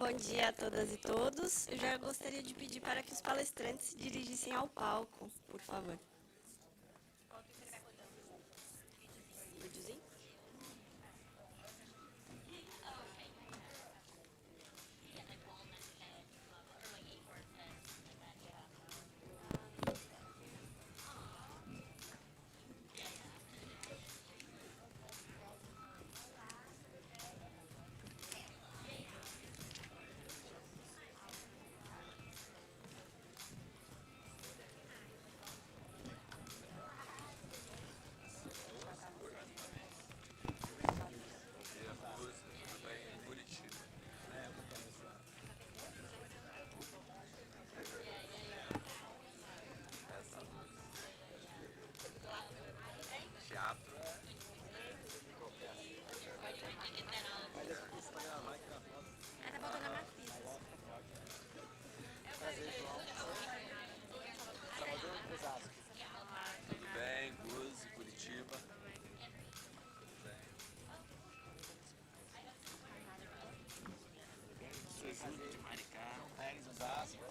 Bom dia a todas e todos. Eu já gostaria de pedir para que os palestrantes se dirigissem ao palco, por favor. Videozinho? Tudo bem, Guzi, Curitiba. Suzuki de Maricá, Pérez, Osasco.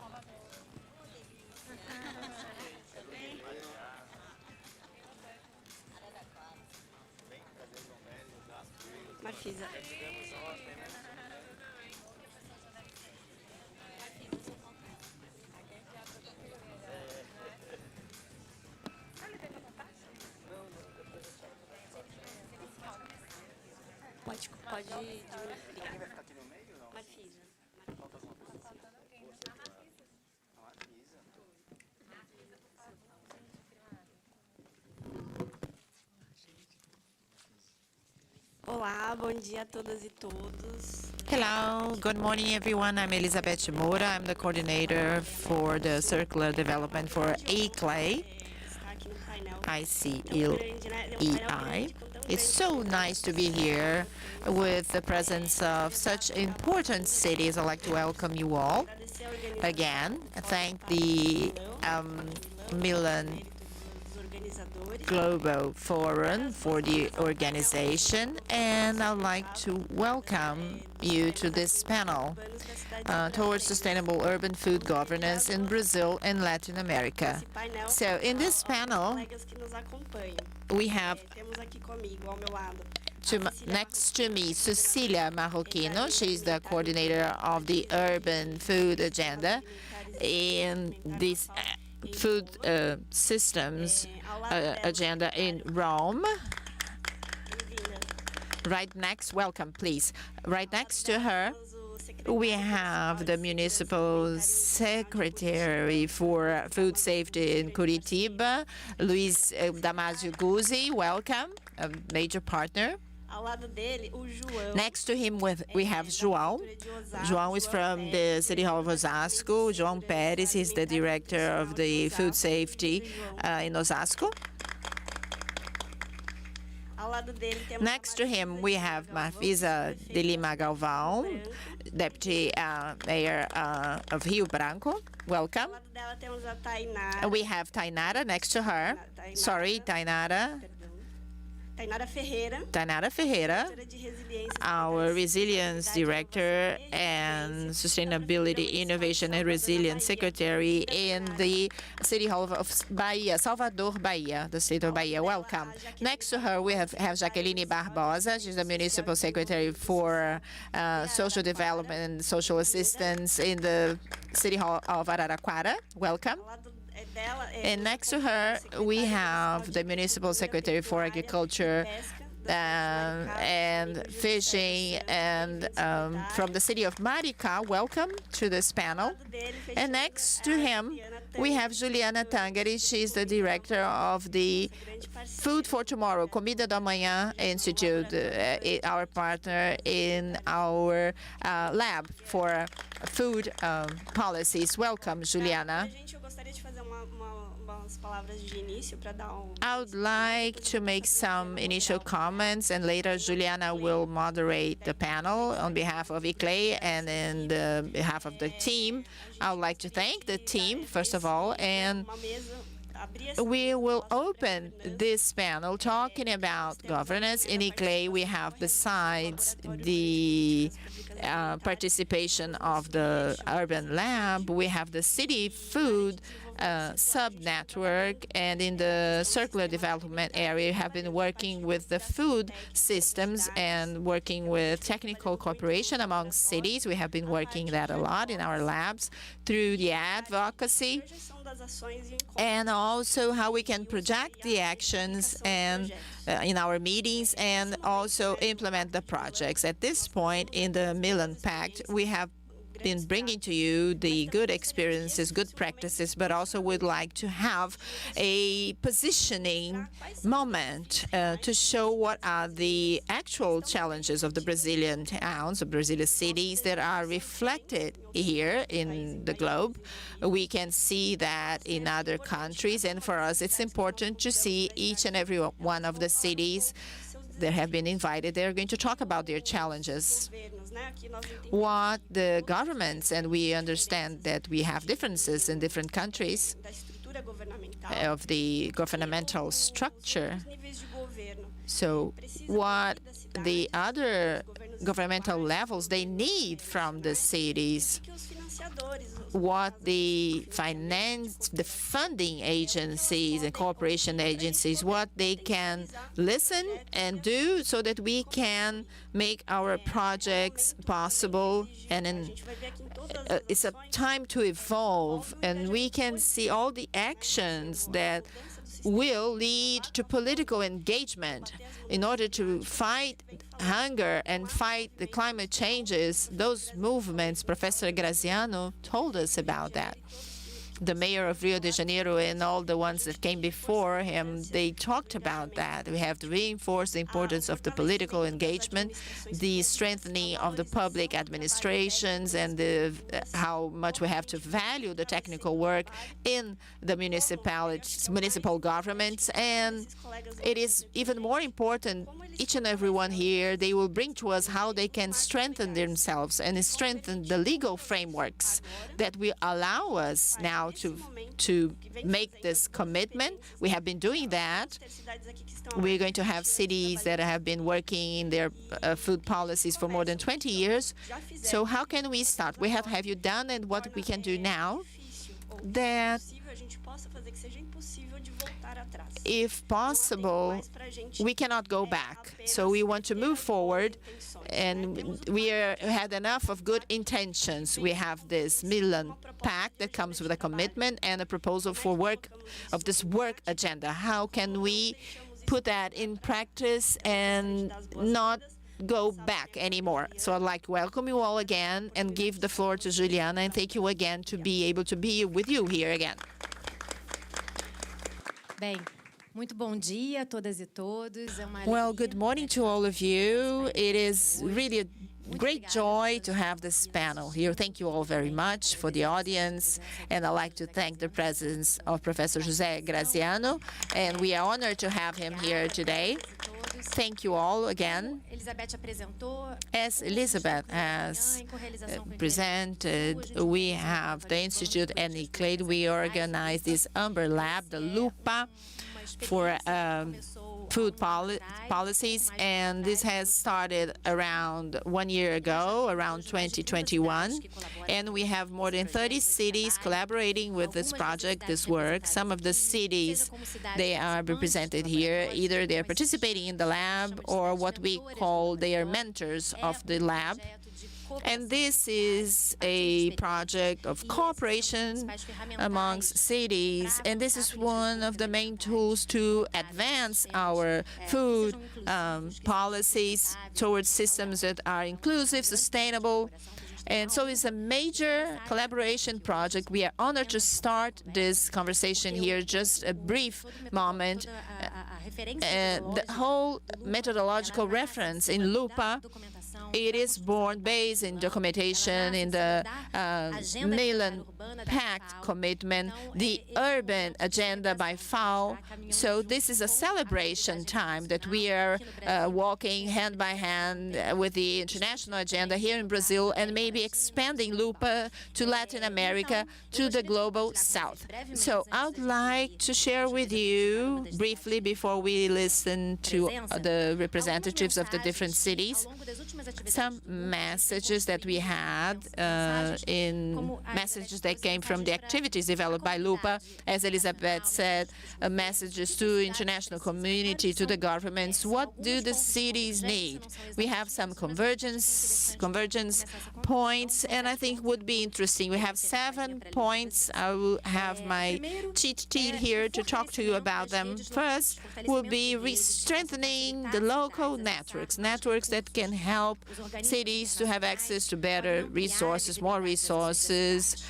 Marfisa. Pode diminuir. Quem vai ficar aqui no meio ou não? Marfisa. Falta alguma coisa assim? A Marfisa. Olá, bom dia a todas e todos. Hello, good morning everyone. I'm Elizabeth Moura. I'm the coordinator for the Circular Development for ICLEI, Está aqui no painel. ICLEI. It's so nice to be here with the presence of such important cities. I'd like to welcome you all again. Thank the Milan Global Forum for the organization, and I'd like to welcome you to this panel towards sustainable urban food governance in Brazil and Latin America. So in this panel, we have next to me Cecilia Marroquino. She's the coordinator of the urban food agenda in this food systems agenda in Rome. Right next, welcome please. Right next to her, we have the municipal secretary for food safety in Curitiba, Luis Damasio Guzzi. Welcome, a major partner. Next to him we have João. João is from the City Hall of Osasco. João Pérez is the director of the food safety in Osasco. Next to him we have Marfisa de Lima Galvão, Deputy Mayor of Rio Branco. Welcome. We have Tainara next to her. Sorry, Tainara. Tainara Ferreira, our Resilience Director and Sustainability, Innovation and Resilience Secretary in the City Hall of Bahia, Salvador, Bahia, the state of Bahia. Welcome. Next to her, we have Jaqueline Barbosa. She's the Municipal Secretary for Social Development and Social Assistance in the City Hall of Araraquara. Welcome. And next to her, we have the Municipal Secretary for Agriculture and Fishing and from the city of Maricá. Welcome to this panel. And next to him, we have Juliana Tangari. She's the director of the Food for Tomorrow, Comida do Amanhã Institute, our partner in our lab for food policies. Welcome, Juliana. I would like to make some initial comments, and later Juliana will moderate the panel on behalf of ICLEI and on behalf of the team. I would like to thank the team, first of all, and we will open this panel talking about governance. In ICLEI, we have, besides the participation of the urban lab, we have the city food sub-network, and in the circular development area, we have been working with the food systems and working with technical cooperation among cities. We have been working that a lot in our labs through the advocacy, and also how we can project the actions and in our meetings and also implement the projects. At this point in the Milan Pact, we have been bringing to you the good experiences, good practices, but also would like to have a positioning moment to show what are the actual challenges of the Brazilian towns, of Brazilian cities that are reflected here in the globe. We can see that in other countries, and for us it's important to see each and every one of the cities that have been invited. They're going to talk about their challenges, what the governments, and we understand that we have differences in different countries of the governmental structure. So what the other governmental levels they need from the cities, what the funding agencies and cooperation agencies, what they can listen and do so that we can make our projects possible. And it's a time to evolve, and we can see all the actions that will lead to political engagement in order to fight hunger and fight the climate changes. Those movements, Professor Graziano told us about that. The mayor of Rio de Janeiro and all the ones that came before him, they talked about that. We have to reinforce the importance of the political engagement, the strengthening of the public administrations, and how much we have to value the technical work in the municipal governments. And it is even more important, each and every one here, they will bring to us how they can strengthen themselves and strengthen the legal frameworks that will allow us now to make this commitment. We have been doing that. We're going to have cities that have been working in their food policies for more than 20 years. So how can we start? We have you done, and what we can do now that, if possible, we cannot go back. So we want to move forward, and we had enough of good intentions. We have this Milan Pact that comes with a commitment and a proposal for this work agenda. How can we put that in practice and not go back anymore? So I'd like to welcome you all again and give the floor to Juliana, and thank you again to be able to be with you here again. Bem, muito bom dia a todas e todos. Well, good morning to all of you. It is really a great joy to have this panel here. Thank you all very much for the audience, and I'd like to thank the presence of Professor José Graziano, and we are honored to have him here today. Thank you all again. As Elizabeth has presented, we have the Institute and ICLEI. We organize this Umber Lab, the Lupa, for food policies, and this has started around 1 year ago, around 2021, and we have more than 30 cities collaborating with this project, this work. Some of the cities, they are represented here. Either they are participating in the lab or what we call they are mentors of the lab. And this is a project of cooperation amongst cities, and this is one of the main tools to advance our food policies towards systems that are inclusive, sustainable. And so it's a major collaboration project. We are honored to start this conversation here. Just a brief moment. The whole methodological reference in LUPA It is born based in documentation in the Milan Pact commitment, the urban agenda by FAO. So this is a celebration time that we are walking hand by hand with the international agenda here in Brazil and maybe expanding LUPA to Latin America, to the global south. So I would like to share with you briefly before we listen to the representatives of the different cities some messages that we had in messages that came from the activities developed by LUPA. As Elizabeth said, messages to international community, to the governments. What do the cities need? We have some convergence points, and I think would be interesting. We have 7 points. I will have my cheat sheet here to talk to you about them. First will be strengthening the local networks that can help cities to have access to better resources, more resources.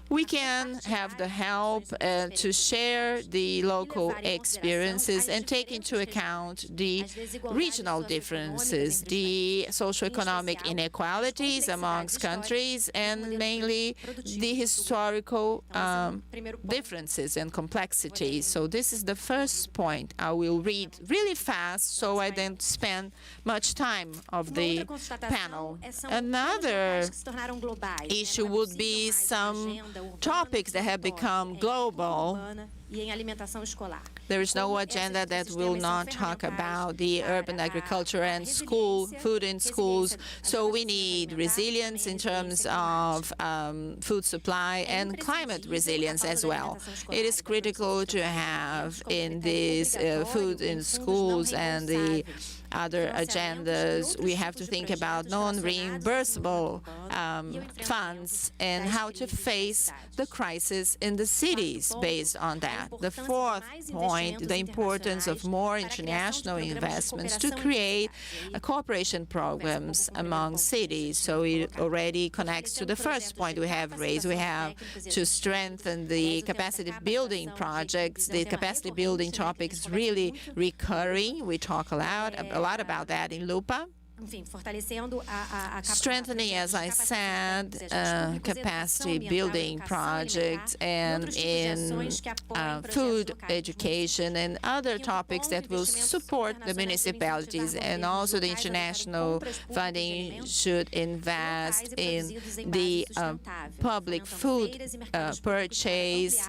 We can have the help to share the local experiences and take into account the regional differences, the socioeconomic inequalities amongst countries, and mainly the historical differences and complexities. So this is the first point. I will read really fast so I don't spend much time of the panel. Another issue would be some topics that have become global. There is no agenda that will not talk about the urban agriculture and food in schools. So we need resilience in terms of food supply and climate resilience as well. It is critical to have in this food in schools and the other agendas. We have to think about non-reimbursable funds and how to face the crisis in the cities based on that. The fourth point, the importance of more international investments to create cooperation programs among cities. So it already connects to the first point we have raised. We have to strengthen the capacity building projects. The capacity building topic is really recurring. We talk a lot about that in LUPA. Strengthening, as I said, capacity building projects and in food education and other topics that will support the municipalities, and also the international funding should invest in the public food purchase,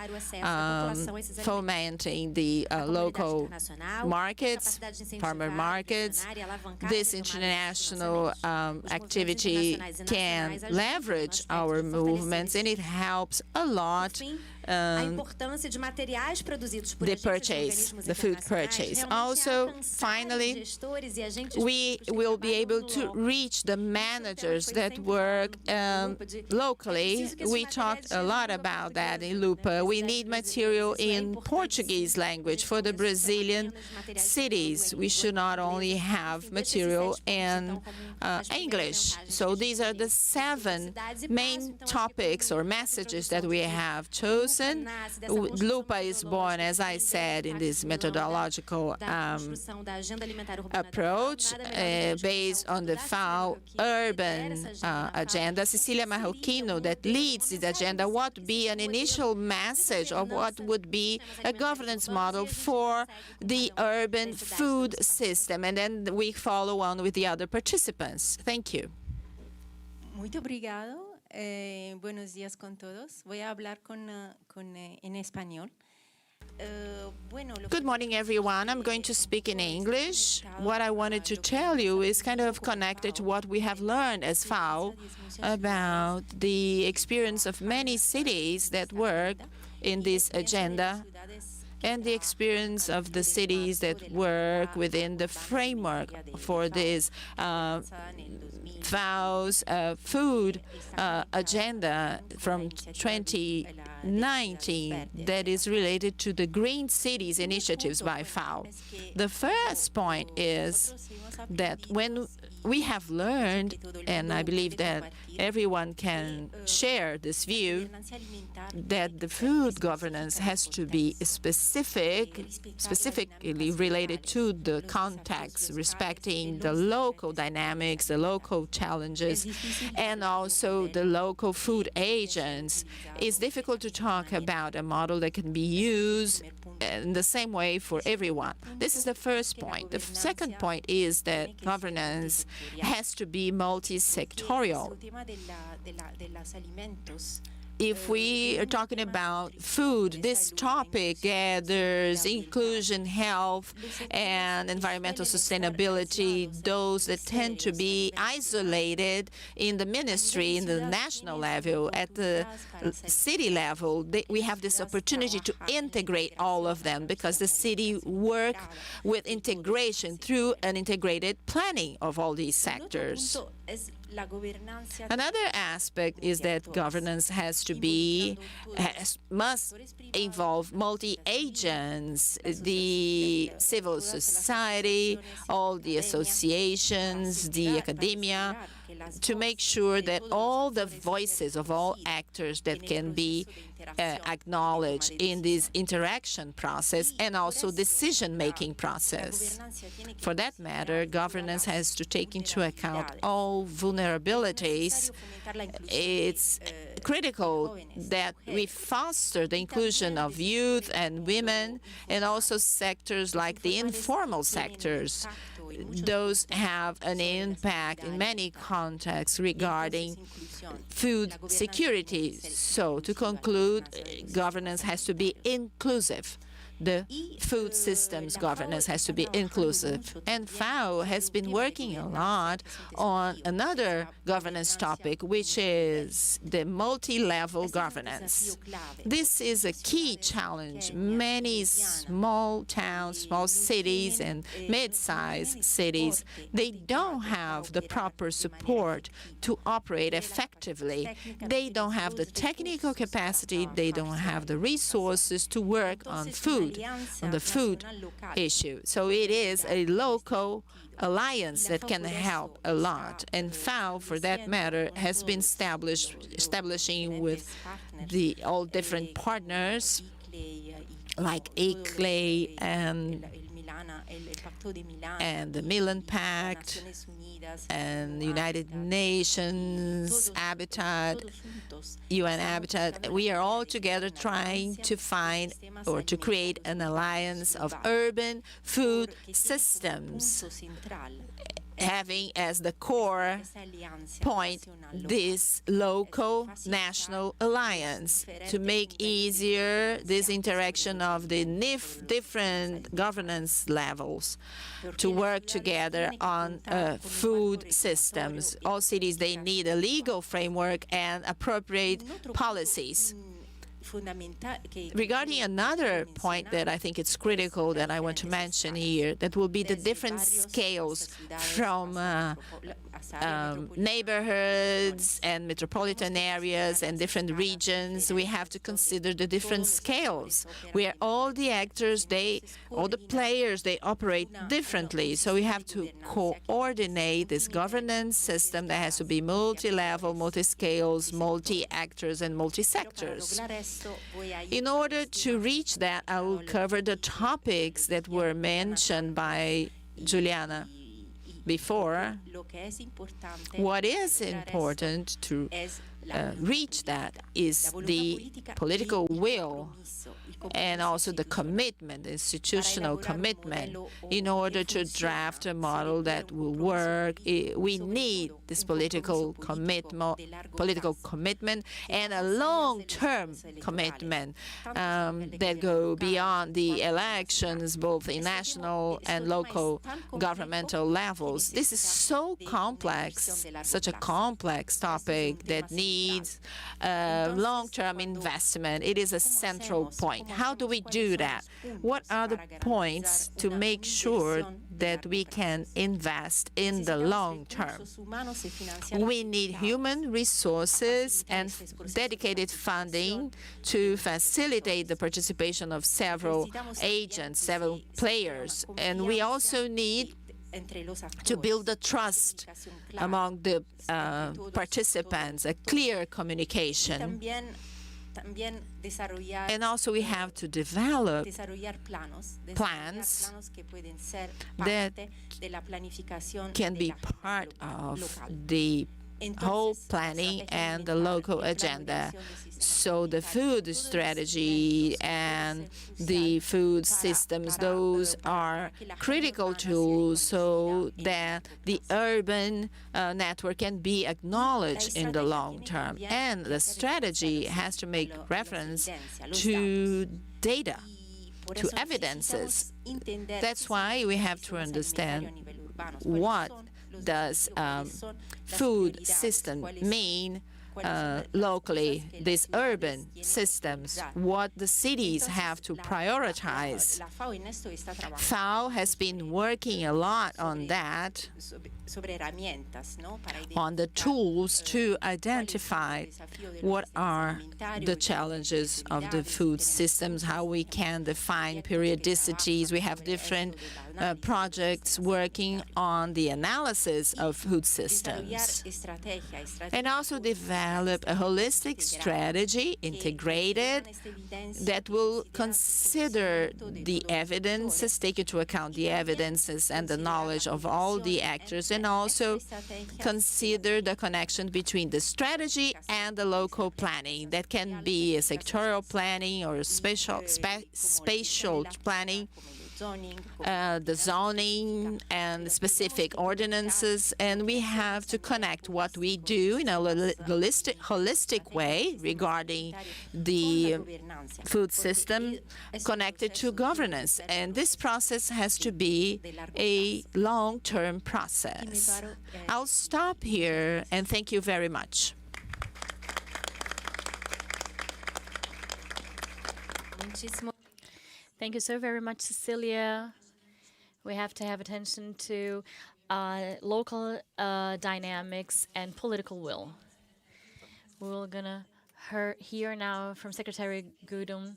fomenting the local markets, farmer markets. This international activity can leverage our movements, and it helps a lot the purchase, the food purchase. Also, finally, we will be able to reach the managers that work locally. We talked a lot about that in LUPA. We need material in Portuguese language for the Brazilian cities. We should not only have material in English. So these are the 7 main topics or messages that we have chosen. LUPA is born, as I said, in this methodological approach based on the FAO urban agenda. Cecilia Marroquino, that leads this agenda, what would be an initial message of what would be a governance model for the urban food system, and then we follow on with the other participants. Thank you. Muito obrigado. Buenos días con todos. Voy a hablar en español. Good morning, everyone. I'm going to speak in English. What I wanted to tell you is kind of connected to what we have learned as FAO about the experience of many cities that work in this agenda and the experience of the cities that work within the framework for this FAO's food agenda from 2019 that is related to the Green Cities initiatives by FAO. The first point is that when we have learned, and I believe that everyone can share this view, that the food governance has to be specifically related to the context, respecting the local dynamics, the local challenges, and also the local food agents. It's difficult to talk about a model that can be used in the same way for everyone. This is the first point. The second point is that governance has to be multi-sectorial. If we are talking about food, this topic gathers inclusion, health, and environmental sustainability, those that tend to be isolated in the ministry, in the national level. At the city level, we have this opportunity to integrate all of them, because the city work with integration through an integrated planning of all these sectors. Another aspect is that governance must involve multi-agents, the civil society, all the associations, the academia, to make sure that all the voices of all actors that can be acknowledged in this interaction process and also decision-making process. For that matter, governance has to take into account all vulnerabilities. It's critical that we foster the inclusion of youth and women, and also sectors like the informal sectors. Those have an impact in many contexts regarding food security. So, to conclude, governance has to be inclusive. The food systems governance has to be inclusive. And FAO has been working a lot on another governance topic, which is the multi-level governance. This is a key challenge. Many small towns, small cities, and mid-sized cities, they don't have the proper support to operate effectively. They don't have the technical capacity, they don't have the resources to work on the food issue. So it is a local alliance that can help a lot. And FAO, for that matter, has been establishing with all different partners like ICLEI and the Milan Pact and United Nations Habitat, UN Habitat. We are all together trying to find or to create an alliance of urban food systems, having as the core point this local national alliance to make easier this interaction of the different governance levels to work together on food systems. All cities, they need a legal framework and appropriate policies. Regarding another point that I think it's critical that I want to mention here, that will be the different scales from neighborhoods and metropolitan areas and different regions. We have to consider the different scales where all the actors, all the players, they operate differently. So we have to coordinate this governance system that has to be multi-level, multi-scales, multi-actors, and multi-sectors. In order to reach that, I will cover the topics that were mentioned by Juliana before. What is important to reach that is the political will and also the commitment, the institutional commitment. In order to draft a model that will work, we need this political commitment and a long-term commitment that go beyond the elections, both in national and local governmental levels. This is so complex, such a complex topic that needs long-term investment. It is a central point. How do we do that? What are the points to make sure that we can invest in the long term? We need human resources and dedicated funding to facilitate the participation of several agents, several players. And we also need to build the trust among the participants, a clear communication. And also we have to develop plans that can be part of the whole planning and the local agenda. So the food strategy and the food systems, those are critical tools so that the urban network can be acknowledged in the long term. And the strategy has to make reference to data, to evidences. That's why we have to understand what does food system mean locally, these urban systems, what the cities have to prioritize. FAO has been working a lot on that, on the tools to identify what are the challenges of the food systems, how we can define periodicities. We have different projects working on the analysis of food systems, and also develop a holistic strategy, integrated, that will consider the evidences, take into account the evidences and the knowledge of all the actors, and also consider the connection between the strategy and the local planning. That can be a sectoral planning or a spatial planning, the zoning and specific ordinances, and we have to connect what we do in a holistic way regarding the food system connected to governance. And this process has to be a long-term process. I'll stop here and thank you very much. Thank you so very much, Cecilia. We have to have attention to local dynamics and political will. We're gonna hear now from Secretary Gudum.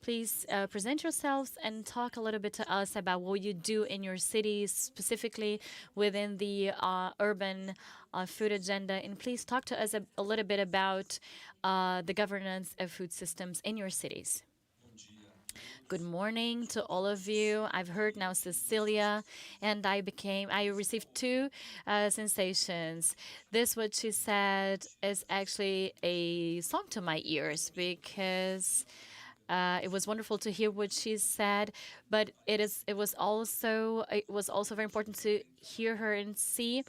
Please present yourselves and talk a little bit to us about what you do in your cities, specifically within the urban food agenda. And please talk to us a little bit about the governance of food systems in your cities. Good morning to all of you. I've heard now Cecilia, and I received two sensations. This, what she said, is actually a song to my ears, because it was wonderful to hear what she said, but it was also very important to hear her and see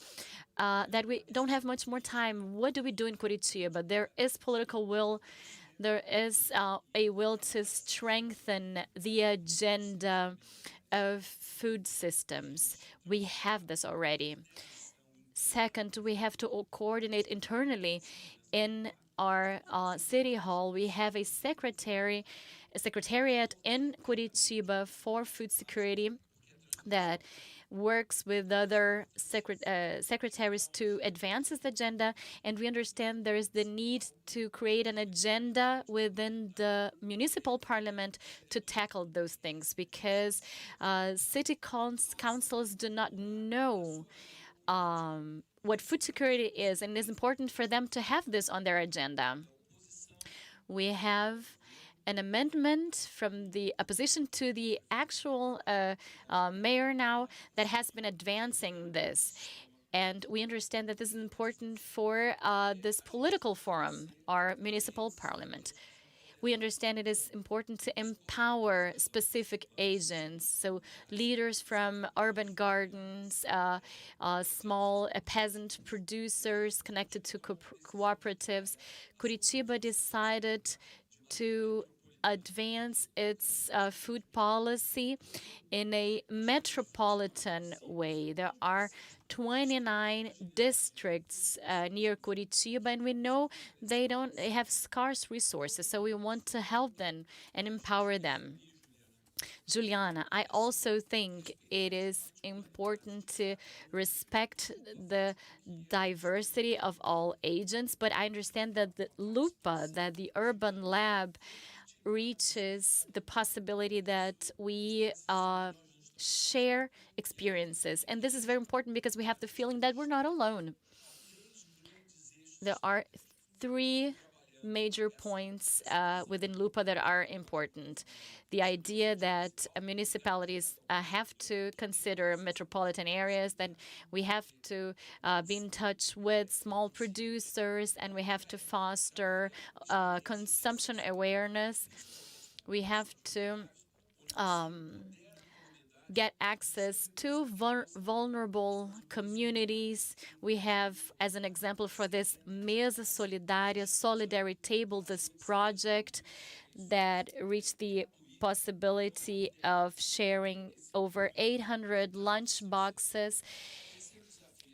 that we don't have much more time. What do we do in Curitiba? But there is political will. There is a will to strengthen the agenda of food systems. We have this already. Second, we have to coordinate internally. In our city hall, we have a secretariat in Curitiba for food security that works with other secretaries to advance this agenda, and we understand there is the need to create an agenda within the municipal parliament to tackle those things, because city councils do not know what food security is, and it is important for them to have this on their agenda. We have an amendment from the opposition to the actual mayor now that has been advancing this. And we understand that this is important for this political forum, our municipal parliament. We understand it is important to empower specific agents, so leaders from urban gardens, small peasant producers connected to cooperatives. Curitiba decided to advance its food policy in a metropolitan way. There are 29 districts near Curitiba, and we know they have scarce resources, so we want to help them and empower them. Juliana, I also think it is important to respect the diversity of all agents, but I understand that the LUPA, that the urban lab, reaches the possibility that we share experiences. And this is very important because we have the feeling that we're not alone. There are three major points within LUPA that are important. The idea that municipalities have to consider metropolitan areas, that we have to be in touch with small producers, and we have to foster consumption awareness. We have to get access to vulnerable communities. We have, as an example for this, Mesa Solidária, Solidarity Table, this project that reached the possibility of sharing over 800 lunch boxes.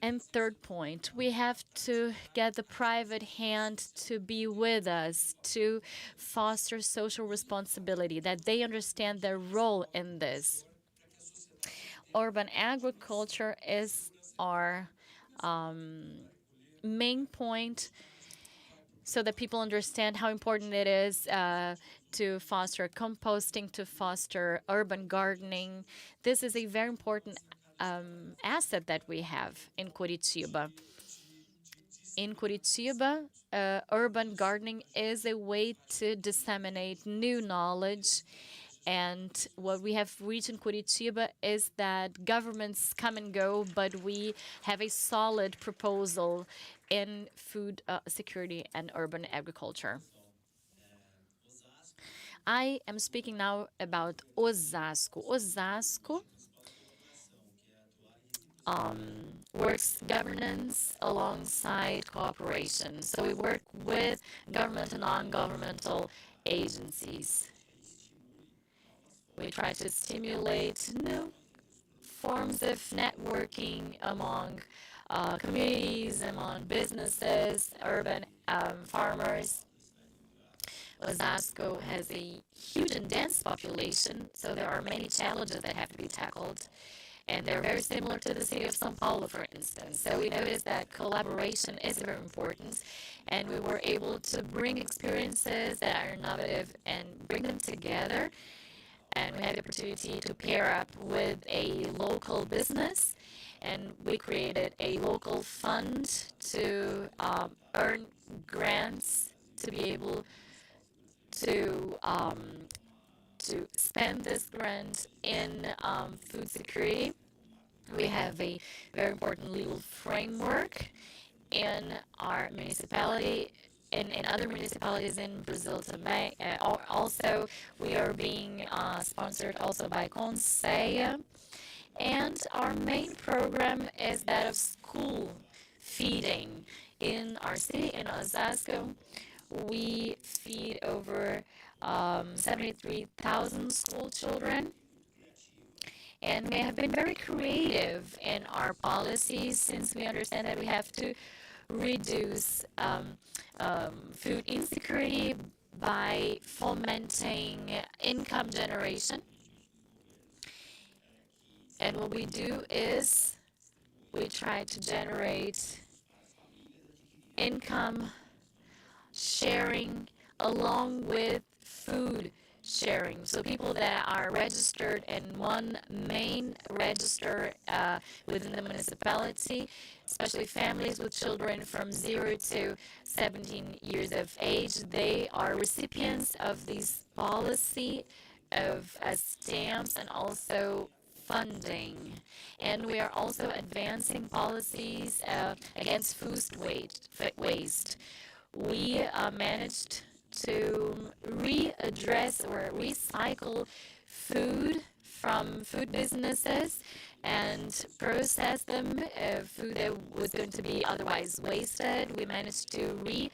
And third point, we have to get the private hand to be with us, to foster social responsibility, that they understand their role in this. Urban agriculture is our main point, so that people understand how important it is to foster composting, to foster urban gardening. This is a very important asset that we have in Curitiba. In Curitiba, urban gardening is a way to disseminate new knowledge. And what we have reached in Curitiba is that governments come and go, but we have a solid proposal in food security and urban agriculture. I am speaking now about Osasco. Osasco works governance alongside cooperation. So we work with government and non-governmental agencies. We try to stimulate new forms of networking among communities, among businesses, urban farmers. Osasco has a huge and dense population, so there are many challenges that have to be tackled. And they're very similar to the city of São Paulo, for instance. So we noticed that collaboration is very important, and we were able to bring experiences that are innovative and bring them together. And we had the opportunity to pair up with a local business, and we created a local fund to earn grants to be able to spend this grant in food security. We have a very important legal framework in our municipality. In other municipalities in Brazil today. Also, we are being sponsored also by Conceia. And our main program is that of school feeding. In our city, in Osasco, we feed over 73,000 school children. And we have been very creative in our policies, since we understand that we have to reduce food insecurity by fomenting income generation. And what we do is we try to generate income sharing along with food sharing. So people that are registered in one main register within the municipality, especially families with children from 0 to 17 years of age, they are recipients of this policy of stamps and also funding. And we are also advancing policies against food waste. We managed to readdress or recycle food from food businesses and process them, food that was going to be otherwise wasted. We managed to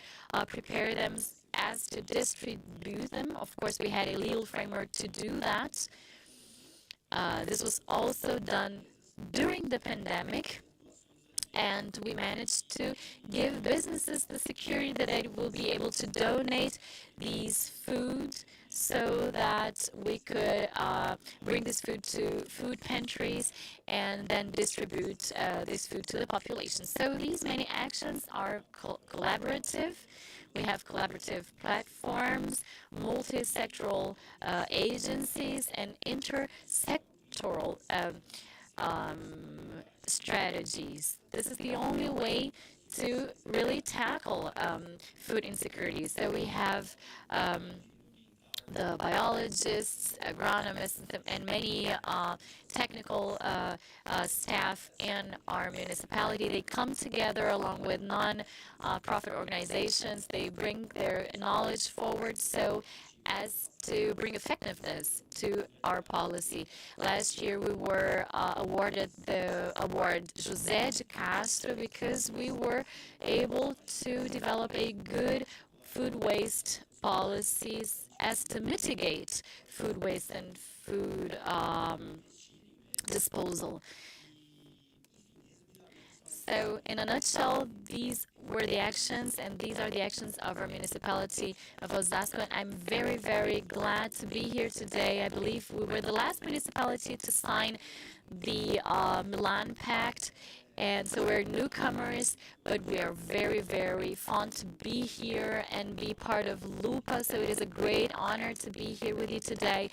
prepare them as to distribute them. Of course, we had a legal framework to do that. This was also done during the pandemic. And we managed to give businesses the security that they will be able to donate these food, so that we could bring this food to food pantries and then distribute this food to the population. So these many actions are collaborative. We have collaborative platforms, multi-sectoral agencies, and sectoral strategies. This is the only way to really tackle food insecurity. So we have the biologists, agronomists, and many technical staff in our municipality. They come together along with non-profit organizations. They bring their knowledge forward so as to bring effectiveness to our policy. Last year we were awarded the award José de Castro because we were able to develop a good food waste policies as to mitigate food waste and food disposal. So in a nutshell, these were the actions, and these are the actions of our municipality of Osasco. And I'm very, very glad to be here today. I believe we were the last municipality to sign the Milan Pact. And so we're newcomers, but we are very, very fond to be here and be part of Lupa. So it is a great honor to be here with you today.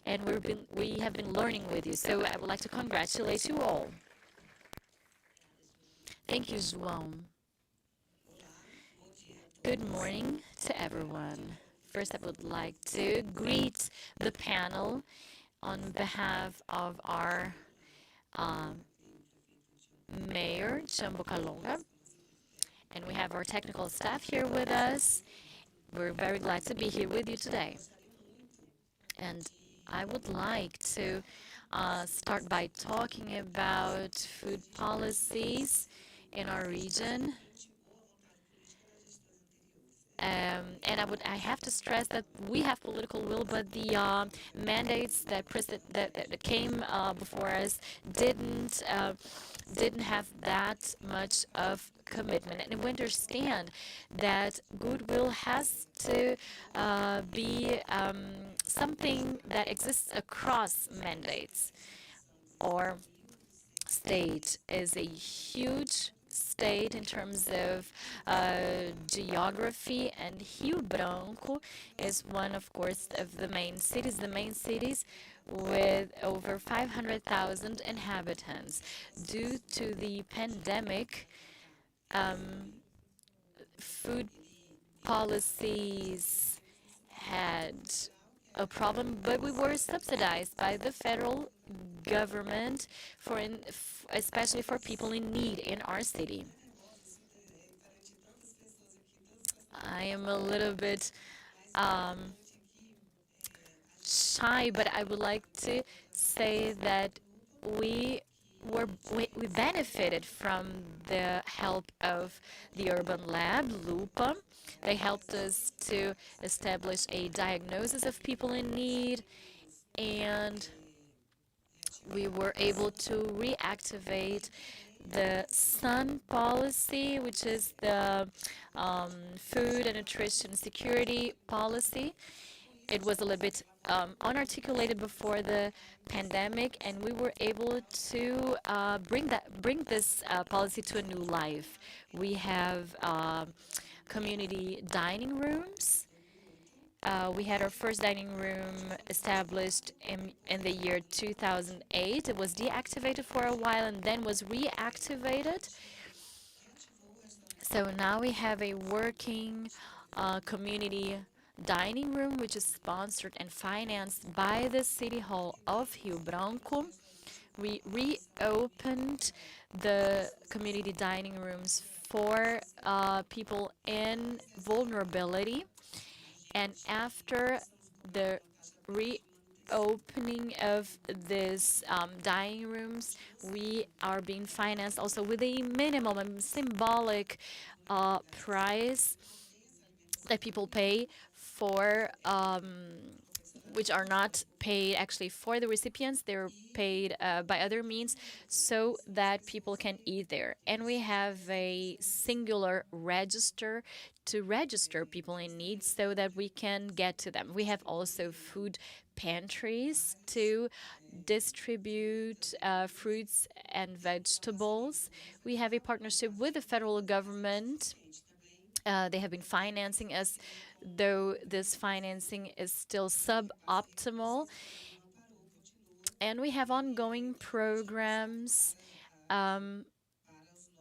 And we have been learning with you. So I would like to congratulate you all. Thank you, João. Good morning to everyone. First, I would like to greet the panel on behalf of our Mayor, Jambo Kalonga, and we have our technical staff here with us. We're very glad to be here with you today. And I would like to start by talking about food policies in our region. And I have to stress that we have political will, but the mandates that came before us didn't have that much of commitment. And we understand that goodwill has to be something that exists across mandates. Our state is a huge state in terms of geography, and Rio Branco is one, of course, of the main cities with over 500,000 inhabitants. Due to the pandemic, food policies had a problem, but we were subsidized by the federal government especially for people in need in our city. I am a little bit shy, but I would like to say that we benefited from the help of the urban lab, Lupa. They helped us to establish a diagnosis of people in need, and we were able to reactivate the SUN policy, which is the food and nutrition security policy. It was a little bit unarticulated before the pandemic, and we were able to bring this policy to a new life. We have community dining rooms. We had our first dining room established in the year 2008. It was deactivated for a while and then was reactivated. So now we have a working community dining room, which is sponsored and financed by the City Hall of Rio Branco. We reopened the community dining rooms for people in vulnerability. And after the reopening of these dining rooms, we are being financed also with a minimum and symbolic price that people pay for, which are not paid actually for the recipients. They're paid by other means so that people can eat there. And we have a singular register to register people in need so that we can get to them. We have also food pantries to distribute fruits and vegetables. We have a partnership with the federal government. They have been financing us, though this financing is still suboptimal. And we have ongoing programs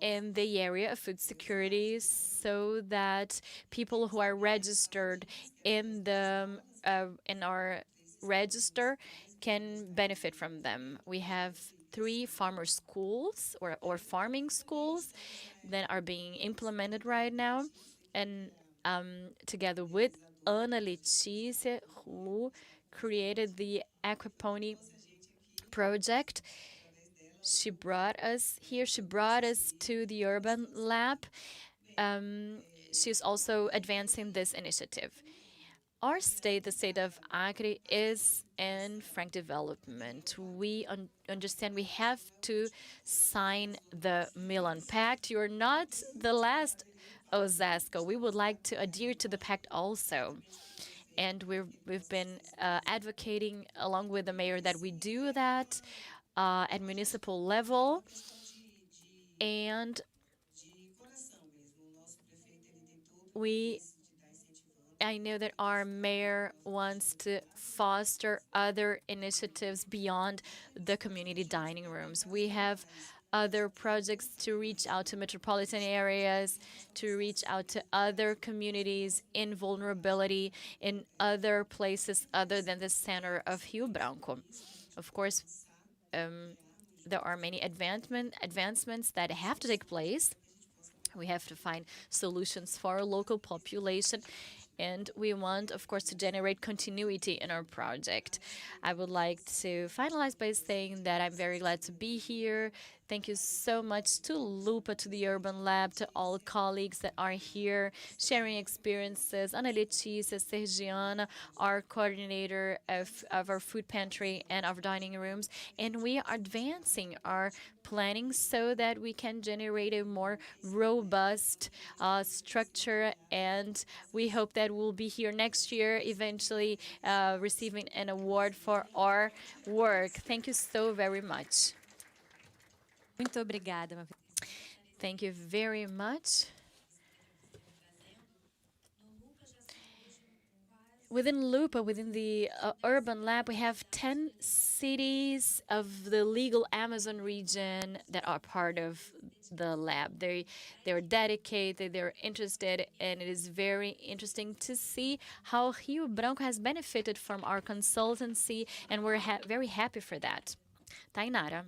in the area of food security so that people who are registered in our register can benefit from them. We have 3 farmer schools or farming schools that are being implemented right now, and together with Ana Letícia, who created the aquaponic project. She brought us here. She brought us to the urban lab. She's also advancing this initiative. Our state, the state of Acre, is in frank development. We understand we have to sign the Milan Pact. You're not the last Osasco. We would like to adhere to the pact also. And we've been advocating along with the mayor that we do that at municipal level. And I know that our mayor wants to foster other initiatives beyond the community dining rooms. We have other projects to reach out to metropolitan areas, to reach out to other communities in vulnerability in other places other than the center of Rio Branco. Of course, there are many advancements that have to take place. We have to find solutions for our local population. And we want, of course, to generate continuity in our project. I would like to finalize by saying that I'm very glad to be here. Thank you so much to Lupa, to the Urban Lab, to all colleagues that are here sharing experiences. Ana Letícia, Sergiana, our coordinator of our food pantry and our dining rooms. And we are advancing our planning so that we can generate a more robust structure. And we hope that we'll be here next year, eventually receiving an award for our work. Thank you so very much. Muito obrigada. Thank you very much. Within Lupa, within the Urban Lab, we have 10 cities of the legal Amazon region that are part of the lab. They're dedicated, they're interested, and it is very interesting to see how Rio Branco has benefited from our consultancy, and we're very happy for that. Tainara,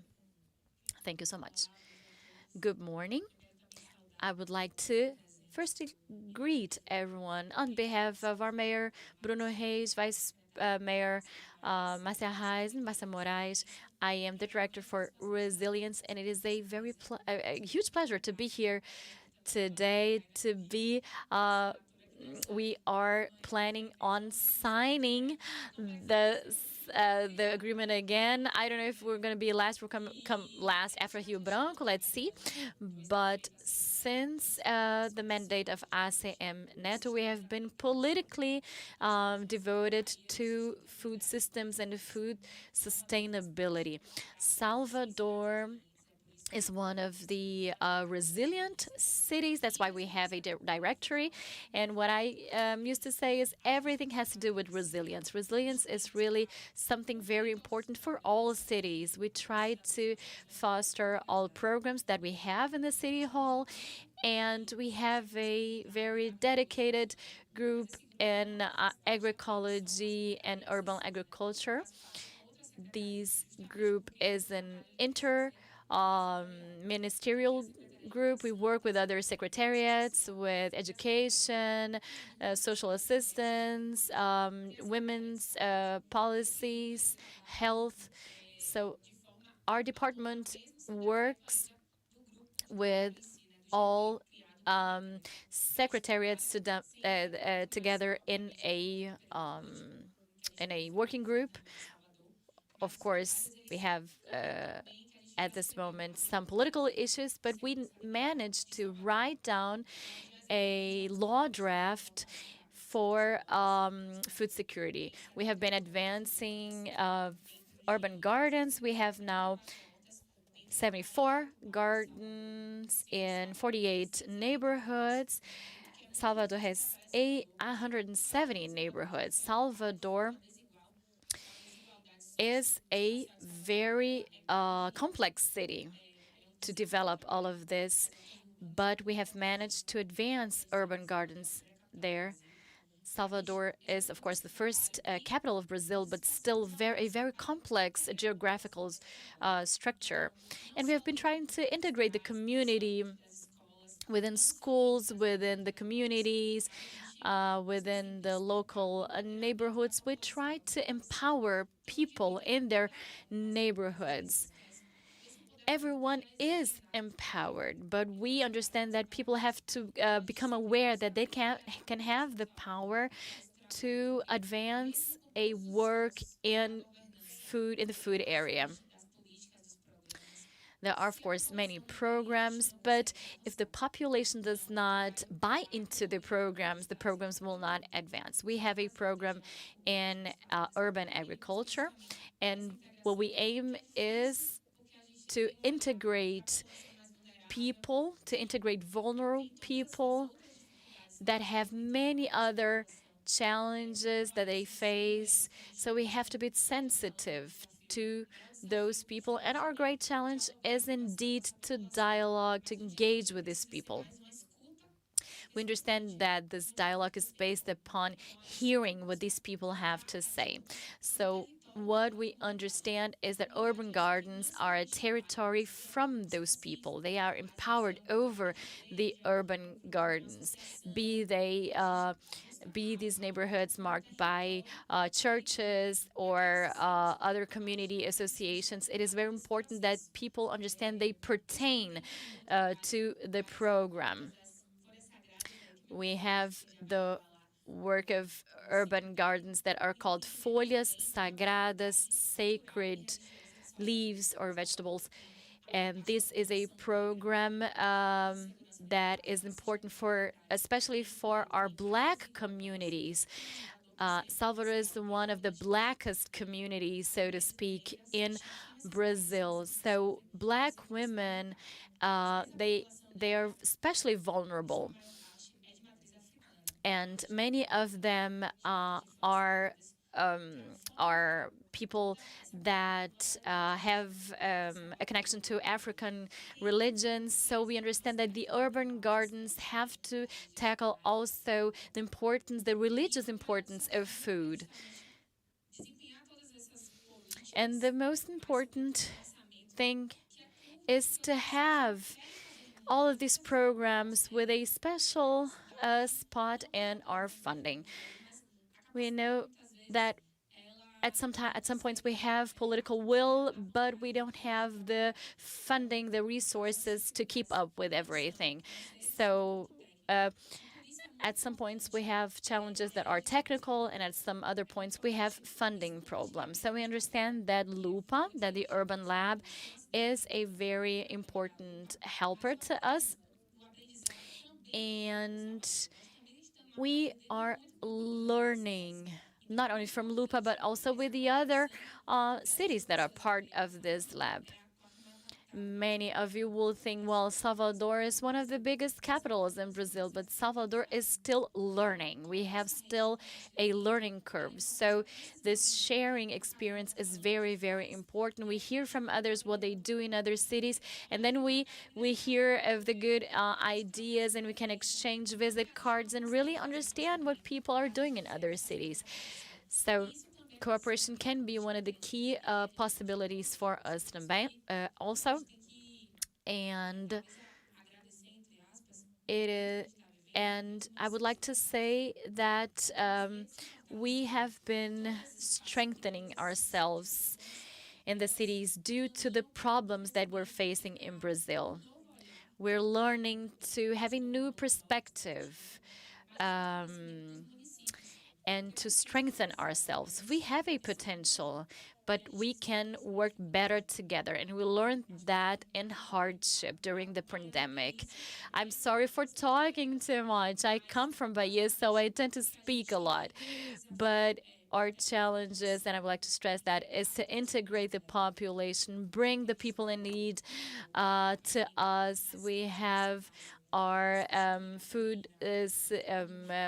thank you so much. Good morning. I would like to first greet everyone on behalf of our Mayor Bruno Reis, Vice Mayor Marcia Reis and Marcia Moraes. I am the Director for Resilience, and it is a a huge pleasure to be here today. We are planning on signing the agreement again. I don't know if we're going to be last. We'll come last after Rio Branco. Let's see. But since the mandate of ACM Neto, we have been politically devoted to food systems and food sustainability. Salvador is one of the resilient cities. That's why we have a directory. And what I used to say is everything has to do with resilience. Resilience is really something very important for all cities. We try to foster all programs that we have in the city hall. And we have a very dedicated group in agroecology and urban agriculture. This group is an ministerial group. We work with other secretariats, with education, social assistance, women's policies, health. So our department works with all secretariats together in a working group. Of course, we have at this moment some political issues, but we managed to write down a law draft for food security. We have been advancing urban gardens. We have now 74 gardens in 48 neighborhoods. Salvador has 170 neighborhoods. Salvador is a very complex city to develop all of this, but we have managed to advance urban gardens there. Salvador is, of course, the first capital of Brazil, but still a very complex geographical structure. And we have been trying to integrate the community within schools, within the communities, within the local neighborhoods. We try to empower people in their neighborhoods. Everyone is empowered, but we understand that people have to become aware that they can have the power to advance a work in the food area. There are, of course, many programs, but if the population does not buy into the programs will not advance. We have a program in urban agriculture, and what we aim is to integrate people, to integrate vulnerable people that have many other challenges that they face. So we have to be sensitive to those people. And our great challenge is indeed to dialogue, to engage with these people. We understand that this dialogue is based upon hearing what these people have to say. So what we understand is that urban gardens are a territory from those people. They are empowered over the urban gardens, be these neighborhoods marked by churches or other community associations. It is very important that people understand they pertain to the program. We have the work of urban gardens that are called folhas sagradas, sacred leaves or vegetables. And this is a program that is important especially for our Black communities. Salvador is one of the blackest communities, so to speak, in Brazil. So Black women, they are especially vulnerable. And many of them are people that have a connection to African religions. So we understand that the urban gardens have to tackle also the religious importance of food. And the most important thing is to have all of these programs with a special spot in our funding. We know that at some points we have political will, but we don't have the funding, the resources to keep up with everything. So at some points we have challenges that are technical, and at some other points we have funding problems. So we understand that LUPA, that the Urban Lab, is a very important helper to us. And we are learning not only from LUPA, but also with the other cities that are part of this lab. Many of you will think, well, Salvador is one of the biggest capitals in Brazil, but Salvador is still learning. We have still a learning curve. So this sharing experience is very, very important. We hear from others what they do in other cities, and then we hear of the good ideas, and we can exchange visit cards and really understand what people are doing in other cities. So cooperation can be one of the key possibilities for us also, and I would like to say that we have been strengthening ourselves in the cities due to the problems that we're facing in Brazil. We're learning to have a new perspective and to strengthen ourselves. We have a potential, but we can work better together. And we learned that in hardship during the pandemic. I'm sorry for talking too much. I come from Bahia, so I tend to speak a lot. But our challenges, and I would like to stress that, is to integrate the population, bring the people in need to us. We have our food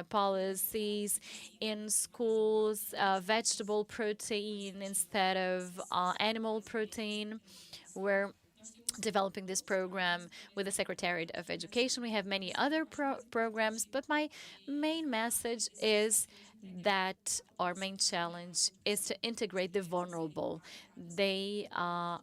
policies in schools, vegetable protein instead of animal protein. We're developing this program with the Secretariat of Education. We have many other programs, but my main message is that our main challenge is to integrate the vulnerable. They are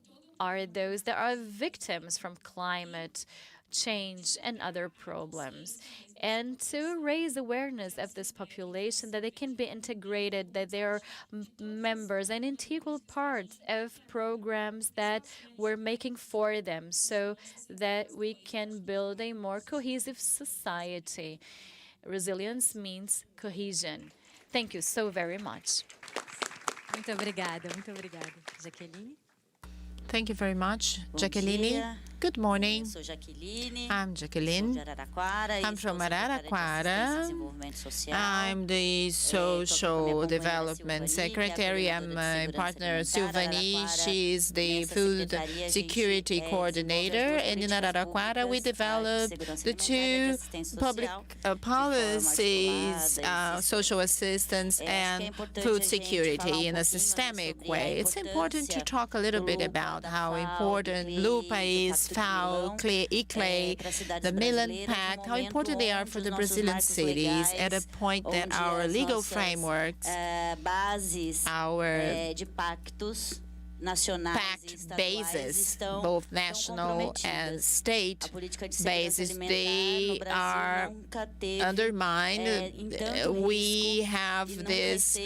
those that are victims from climate change and other problems, and to raise awareness of this population that they can be integrated, that they are members and integral parts of programs that we're making for them so that we can build a more cohesive society. Resilience means cohesion. Thank you so very much. Muito obrigada, Jaqueline. Thank you very much, Jacqueline. Good morning. I'm Jacqueline. I'm from Araraquara. I'm the Social Development Secretary. I'm my partner, Silvani. She's the Food Security Coordinator. And in Araraquara, we developed the two public policies, social assistance and food security in a systemic way. It's important to talk a little bit about how important LUPA is, FAO, ICLEI, the Milan Pact, how important they are for the Brazilian cities at a point that our legal frameworks, our pact bases, both national and state bases, they are undermined. We have this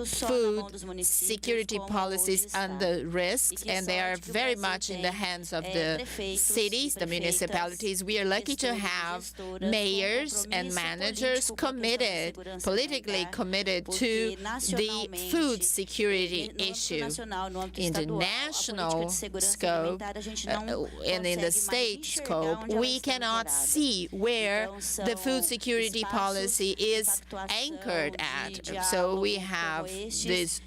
food security policies under risk, and they are very much in the hands of the cities, the municipalities. We are lucky to have mayors and managers committed, politically committed to the food security issue. In the national scope and in the state scope, we cannot see where the food security policy is anchored at. So we have these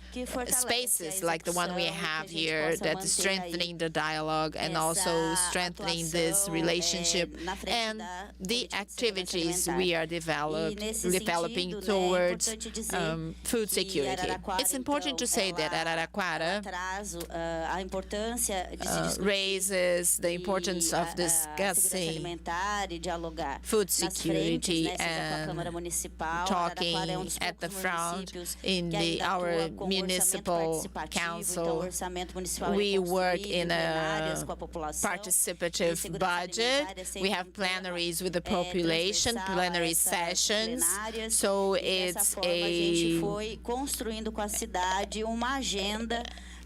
spaces like the one we have here that is strengthening the dialogue and also strengthening this relationship and the activities we are developing towards food security. It's important to say that Araraquara raises the importance of discussing food security and talking at the front in our municipal council. We work in a participative budget. We have plenaries with the population, plenary sessions. So it's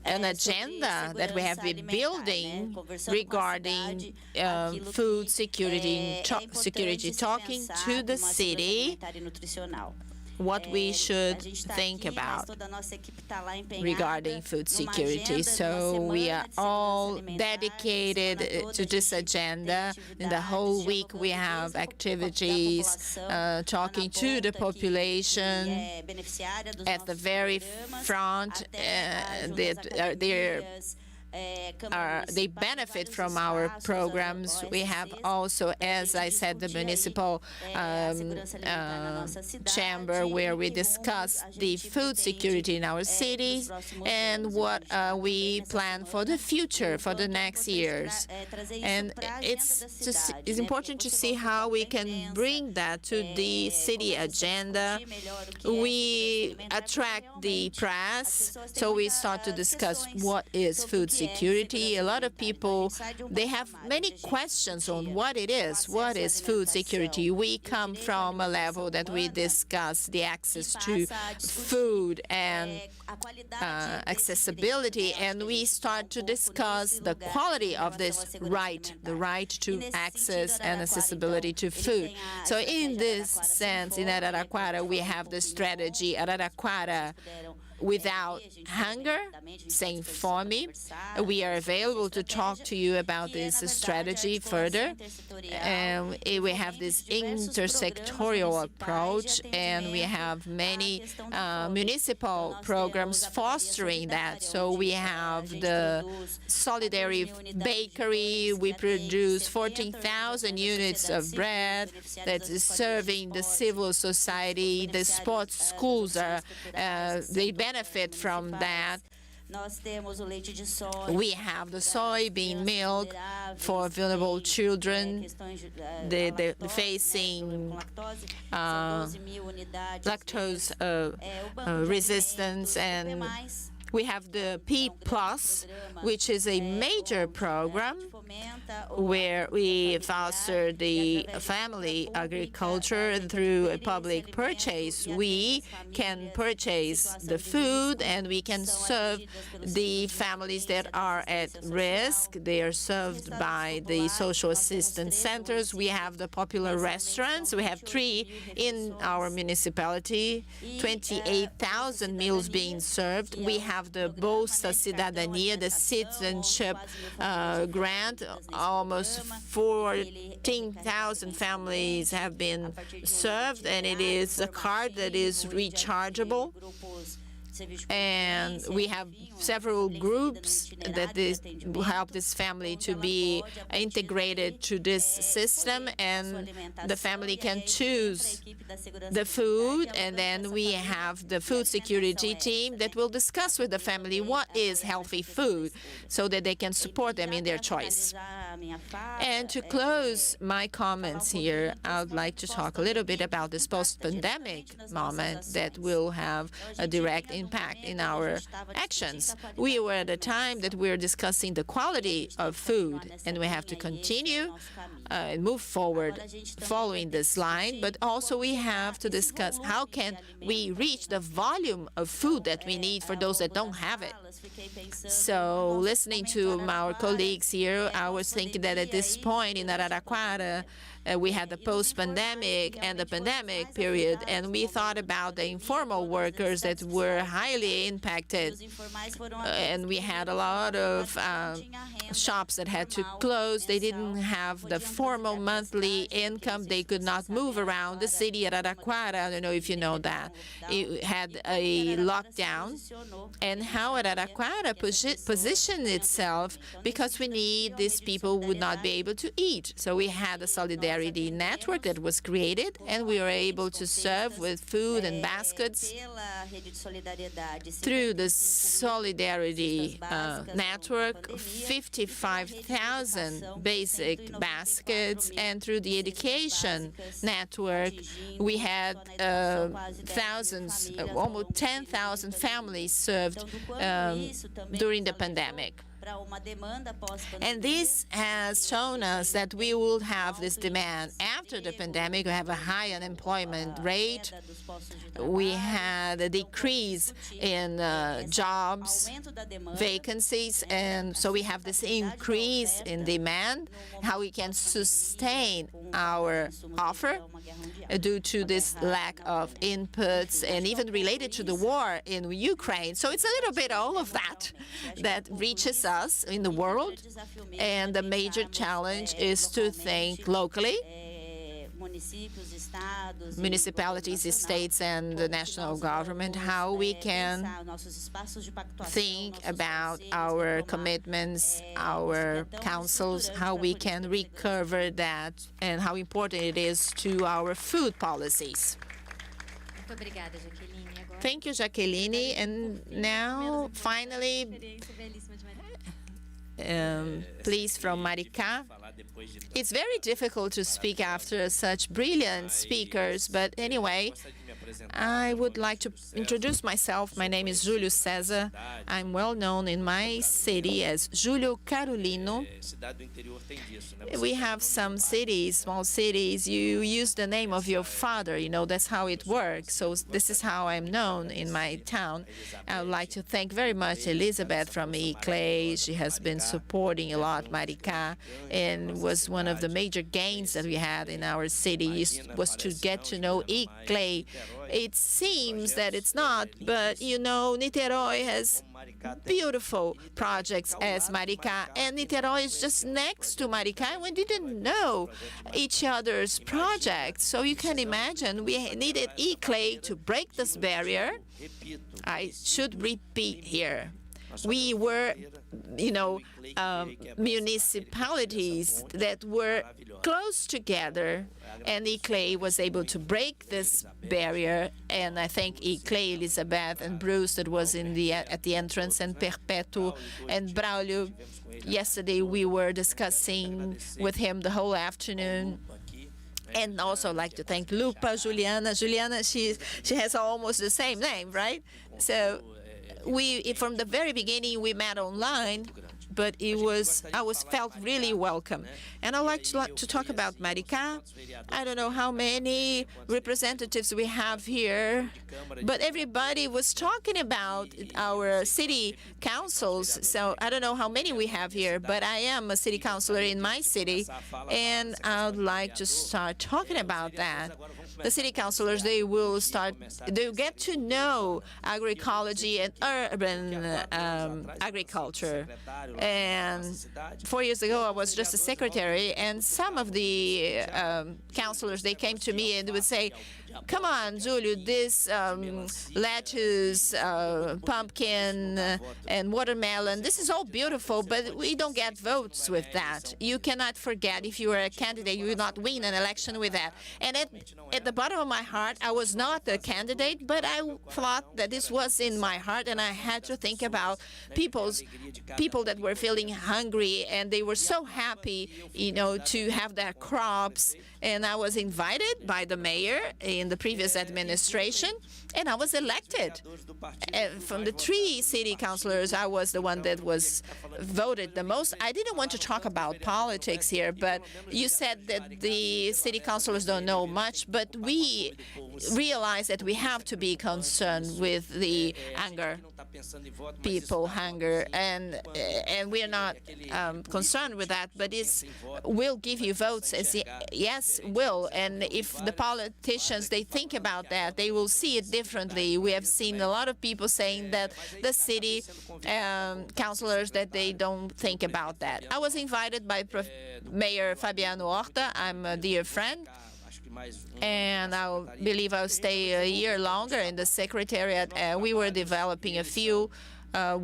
an agenda that we have been building regarding food security, talking to the city what we should think about regarding food security. So we are all dedicated to this agenda. In the whole week we have activities talking to the population at the very front. They benefit from our programs. We have also, as I said, the municipal chamber where we discuss the food security in our cities and what we plan for the future, for the next years. And it's important to see how we can bring that to the city agenda. We attract the press, so we start to discuss what is food security. A lot of people, they have many questions on what it is. What is food security? We come from a level that we discuss the access to food and accessibility, and we start to discuss the quality of this right, the right to access and accessibility to food. So in this sense, in Araraquara, we have the strategy Araraquara without hunger, same for me. We are available to talk to you about this strategy further. We have this intersectorial approach, and we have many municipal programs fostering that. So we have the Solidarity Bakery. We produce 14,000 units of bread that is serving the civil society. The sports schools they benefit from that. We have the soybean milk for vulnerable children facing lactose resistance, and we have the P+, which is a major program where we foster the family agriculture through a public purchase. We can purchase the food and we can serve the families that are at risk. They are served by the social assistance centers. We have the popular restaurants. We have 3 in our municipality, 28,000 meals being served. We have the Bolsa Cidadania, the citizenship grant. Almost 14,000 families have been served, and it is a card that is rechargeable. And we have several groups that help this family to be integrated to this system, and the family can choose the food, and then we have the food security team that will discuss with the family what is healthy food so that they can support them in their choice. And to close my comments here, I would like to talk a little bit about this post-pandemic moment that will have a direct impact in our actions. We were at a time that we were discussing the quality of food, and we have to continue and move forward following this line, but also we have to discuss how can we reach the volume of food that we need for those that don't have it. So listening to our colleagues here, I was thinking that at this point in Araraquara, we had the post-pandemic and the pandemic period, and we thought about the informal workers that were highly impacted. And we had a lot of shops that had to close. They didn't have the formal monthly income. They could not move around the city. Araraquara, I don't know if you know that, it had a lockdown. And how Araraquara positioned itself, because we need these people would not be able to eat. So we had a solidarity network that was created, and we were able to serve with food and baskets through the solidarity network, 55,000 basic baskets, and through the education network, we had thousands, almost 10,000 families served during the pandemic. And this has shown us that we will have this demand after the pandemic. We have a high unemployment rate. We had a decrease in jobs, vacancies, and so we have this increase in demand. How we can sustain our offer due to this lack of inputs, and even related to the war in Ukraine. So it's a little bit all of that that reaches us in the world, and the major challenge is to think locally, municipalities, states, and the national government, how we can think about our commitments, our councils, how we can recover that, and how important it is to our food policies. Thank you, Jaqueline. And now, finally, please, from Maricá. It's very difficult to speak after such brilliant speakers, but anyway, I would like to introduce myself. My name is Júlio César. I'm well known in my city as Júlio Carolino. We have some cities, small cities, you use the name of your father, you know, that's how it works. So this is how I'm known in my town. I would like to thank very much Elizabeth from ICLEI. She has been supporting a lot Maricá, and was one of the major gains that we had in our city was to get to know ICLEI It seems that it's not, but you know, Niterói has beautiful projects as Maricá, and Niterói is just next to Maricá, and we didn't know each other's projects. So you can imagine we needed ICLEI to break this barrier. I should repeat here. We were, you know, municipalities that were close together, and ICLEI was able to break this barrier. And I thank ICLEI, Elizabeth, and Bruce that was at the entrance, and Perpétuo and Braulio. Yesterday we were discussing with him the whole afternoon. And also I'd like to thank Lupa, Juliana. Juliana, she has almost the same name, right? So from the very beginning, we met online, but I felt really welcome. And I'd like to talk about Maricá. I don't know how many representatives we have here, but everybody was talking about our city councils. So I don't know how many we have here, but I am a city councilor in my city, and I'd like to start talking about that. The city councilors, they'll get to know agroecology and urban agriculture. And 4 years ago, I was just a secretary, and some of the councilors, they came to me and would say, "Come on, Julio, this lettuce, pumpkin, and watermelon, this is all beautiful, but we don't get votes with that. You cannot forget, if you are a candidate, you will not win an election with that." And at the bottom of my heart, I was not a candidate, but I thought that this was in my heart, and I had to think about people that were feeling hungry, and they were so happy, you know, to have their crops. And I was invited by the mayor in the previous administration, and I was elected. And from the 3 city councilors, I was the one that was voted the most. I didn't want to talk about politics here, but you said that the city councilors don't know much, but we realize that we have to be concerned with the hunger, people hunger, and we are not concerned with that, but will give you votes as yes, will. And if the politicians, they think about that, they will see it differently. We have seen a lot of people saying that the city councilors, that they don't think about that. I was invited by Mayor Fabiano Horta. I'm a dear friend, and I believe I'll stay a year longer in the secretariat. We were developing a few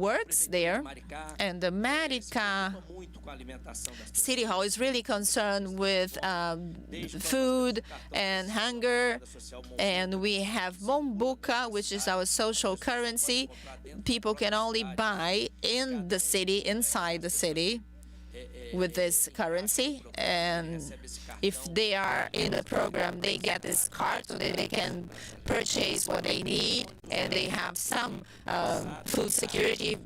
works there, and the Maricá City Hall is really concerned with food and hunger, and we have Mombuca, which is our social currency. People can only buy in the city, inside the city, with this currency, and if they are in the program, they get this card so that they can purchase what they need, and they have some food security.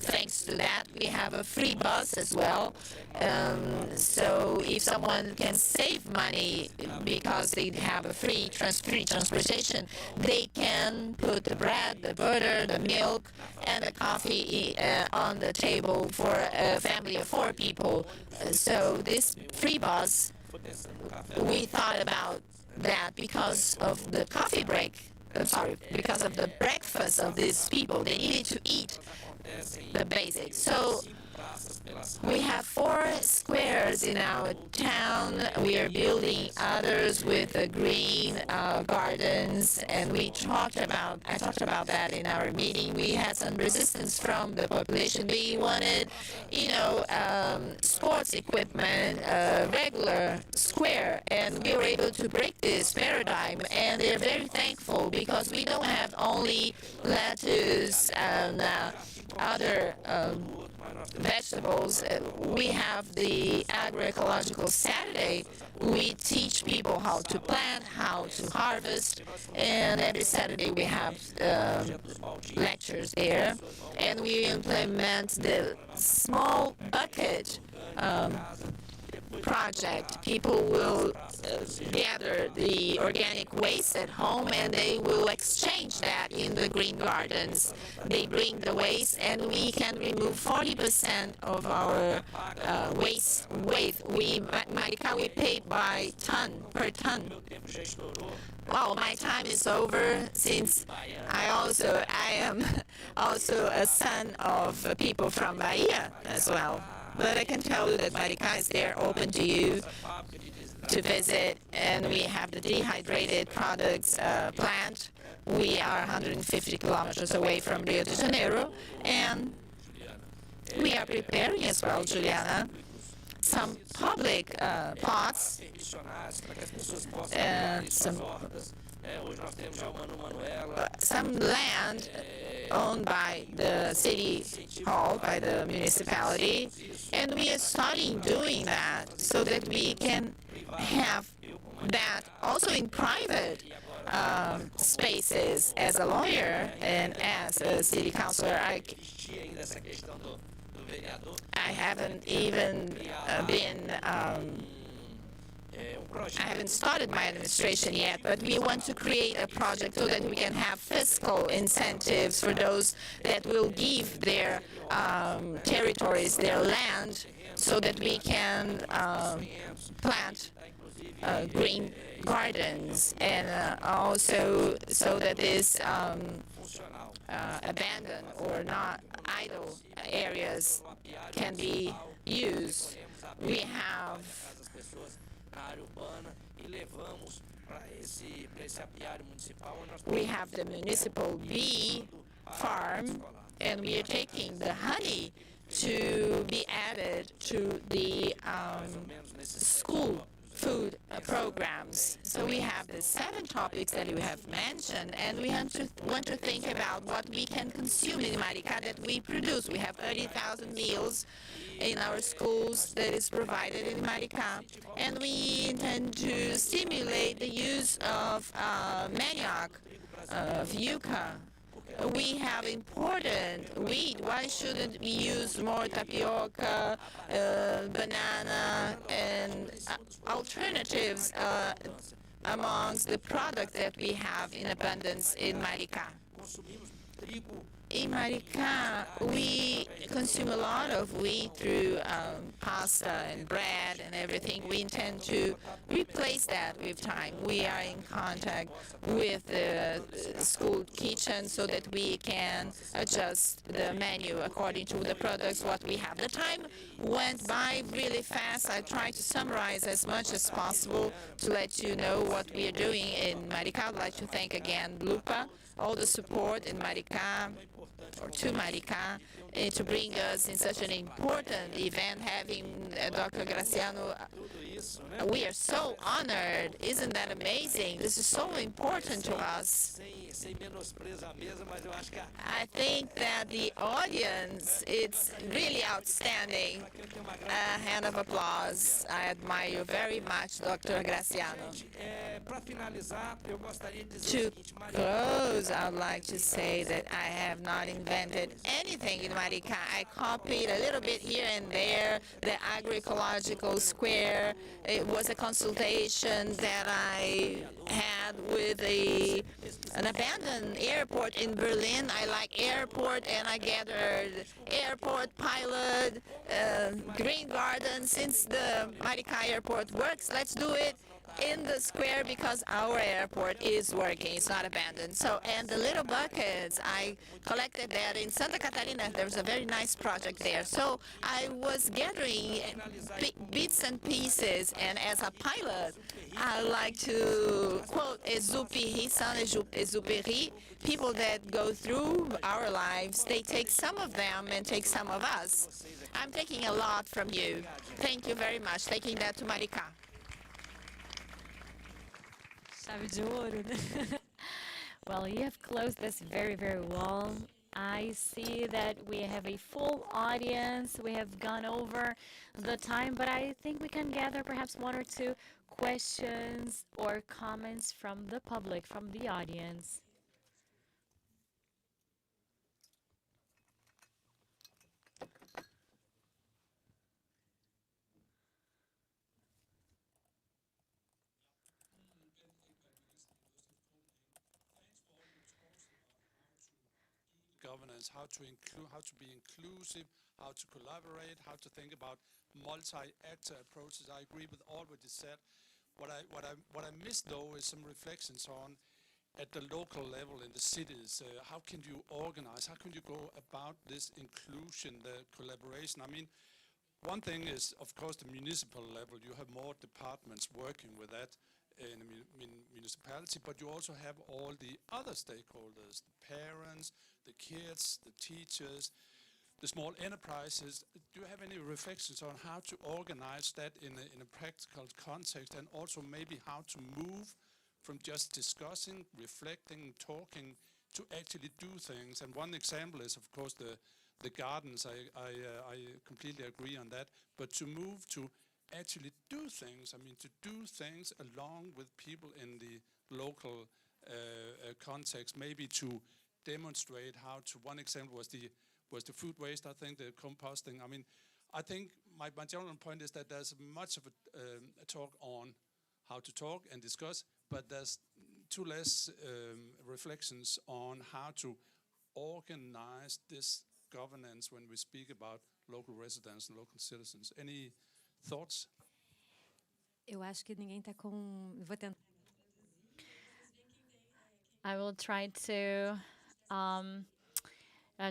Thanks to that, we have a free bus as well. So if someone can save money because they have a free transportation, they can put the bread, the butter, the milk, and the coffee on the table for a family of 4 people. So this free bus, we thought about that because of the coffee break. Because of the breakfast of these people, they needed to eat the basics. So we have 4 squares in our town. We are building others with green gardens, and I talked about that in our meeting. We had some resistance from the population. They wanted, sports equipment, regular square, and we were able to break this paradigm, and they're very thankful because we don't have only lettuce and other vegetables. We have the agroecological Saturday. We teach people how to plant, how to harvest, and every Saturday we have lectures there. And we implement the small bucket project. People will gather the organic waste at home and they will exchange that in the green gardens. They bring the waste and we can remove 40% of our waste weight. Maricá, we pay by ton, per ton. Well, my time is over since I am also a son of people from Bahia as well. But I can tell you that Maricá is there open to you to visit, and we have the dehydrated products plant. We are 150 kilometers away from Rio de Janeiro, and we are preparing as well, Juliana, some public pots, some land owned by the city hall, by the municipality, and we are starting doing that so that we can have that also in private spaces. As a lawyer and as a city councilor, I haven't even I haven't started my administration yet, but we want to create a project so that we can have fiscal incentives for those that will give their territories, their land, so that we can plant green gardens, and also so that this abandoned or not idle areas can be used. We have the municipal bee farm, and we are taking the honey to be added to the school food programs. So we have the 7 topics that you have mentioned, and we want to think about what we can consume in Maricá that we produce. We have 30,000 meals in our schools that is provided in Maricá, and we intend to stimulate the use of manioc, of yucca. We have important wheat. Why shouldn't we use more tapioca, banana, and alternatives amongst the products that we have in abundance in Maricá? In Maricá, we consume a lot of wheat through pasta and bread and everything. We intend to replace that with time. We are in contact with the school kitchen so that we can adjust the menu according to the products, what we have. The time went by really fast. I tried to summarize as much as possible to let you know what we are doing in Maricá. I'd like to thank again Lupa, all the support in Maricá, or to Maricá, to bring us in such an important event, having Dr. Graciano. We are so honored. Isn't that amazing? This is so important to us. I think that the audience, it's really outstanding. A hand of applause. I admire you very much, Dr. Graciano. To close, I would like to say that I have not invented anything in Maricá. I copied a little bit here and there, the agroecological square. It was a consultation that I had with an abandoned airport in Berlin. I like airport, and I gathered airport pilot, green garden. Since the Maricá airport works, let's do it in the square because our airport is working. It's not abandoned. So, and the little buckets, I collected that in Santa Catarina. There was a very nice project there. So I was gathering bits and pieces, and as a pilot, I like to quote Exupéry, Saint-Exupéry, people that go through our lives, they take some of them and take some of us. I'm taking a lot from you. Thank you very much. Taking that to Maricá. Well, you have closed this very, very well. I see that we have a full audience. We have gone over the time, but I think we can gather perhaps 1 or 2 questions or comments from the public, from the audience. governance, how to be inclusive, how to collaborate, how to think about multi-actor approaches. I agree with all what you said. What I missed though is some reflections on at the local level in the cities. How can you organize? How can you go about this inclusion, the collaboration? I mean, one thing is, of course, the municipal level. You have more departments working with that in a municipality, but you also have all the other stakeholders, the parents, the kids, the teachers, the small enterprises. Do you have any reflections on how to organize that in a practical context, and also maybe how to move from just discussing, reflecting, talking, to actually do things? And one example is, of course, the gardens. I completely agree on that. But to move to actually do things, I mean, to do things along with people in the local context, maybe to demonstrate how to. One example was the food waste, I think, the composting. I mean, I think my general point is that there's much of a talk on how to talk and discuss, but there's too less reflections on how to organize this governance when we speak about local residents and local citizens. Any thoughts? Eu acho que ninguém está com. Vou tentar. I will try to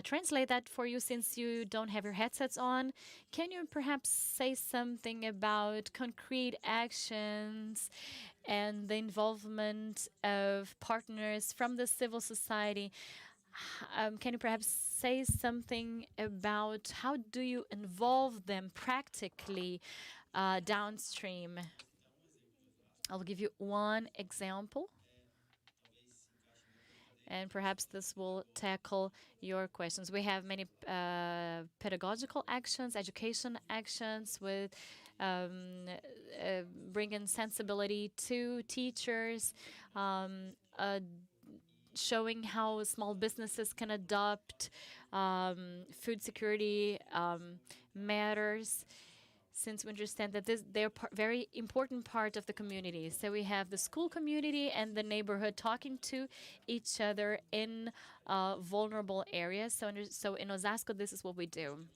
translate that for you since you don't have your headsets on. Can you perhaps say something about concrete actions and the involvement of partners from the civil society? Can you perhaps say something about how do you involve them practically downstream? I'll give you one example, and perhaps this will tackle your questions. We have many pedagogical actions, education actions with bringing sensibility to teachers, showing how small businesses can adopt food security matters, since we understand that they're very important part of the community. So we have the school community and the neighborhood talking to each other in vulnerable areas. So in Osasco, this is what we do.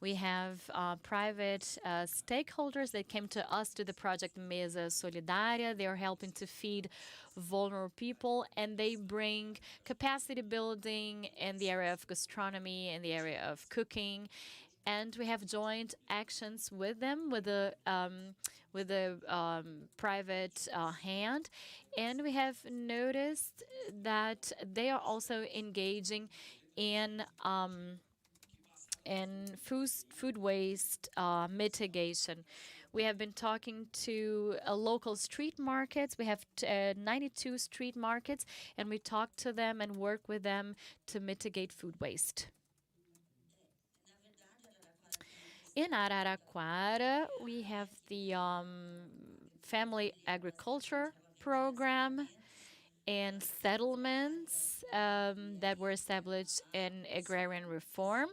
We have private stakeholders that came to us to the project Mesa Solidária. They are helping to feed vulnerable people, and they bring capacity building in the area of gastronomy, in the area of cooking. And we have joint actions with them, with the private hand. And we have noticed that they are also engaging in food waste mitigation. We have been talking to local street markets. We have 92 street markets, and we talk to them and work with them to mitigate food waste. In Araraquara, we have the family agriculture program and settlements that were established in agrarian reform.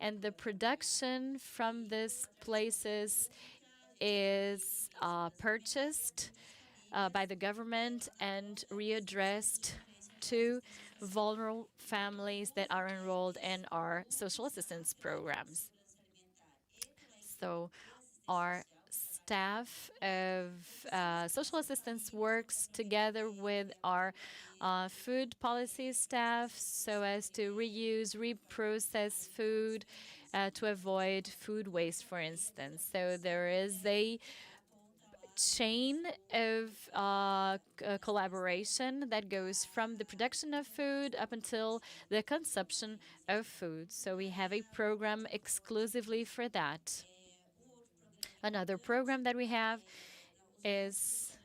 And the production from these places is purchased by the government and readdressed to vulnerable families that are enrolled in our social assistance programs. So our staff of social assistance works together with our food policy staff so as to reuse, reprocess food to avoid food waste, for instance. So there is a chain of collaboration that goes from the production of food up until the consumption of food. So we have a program exclusively for that. Another program that we have is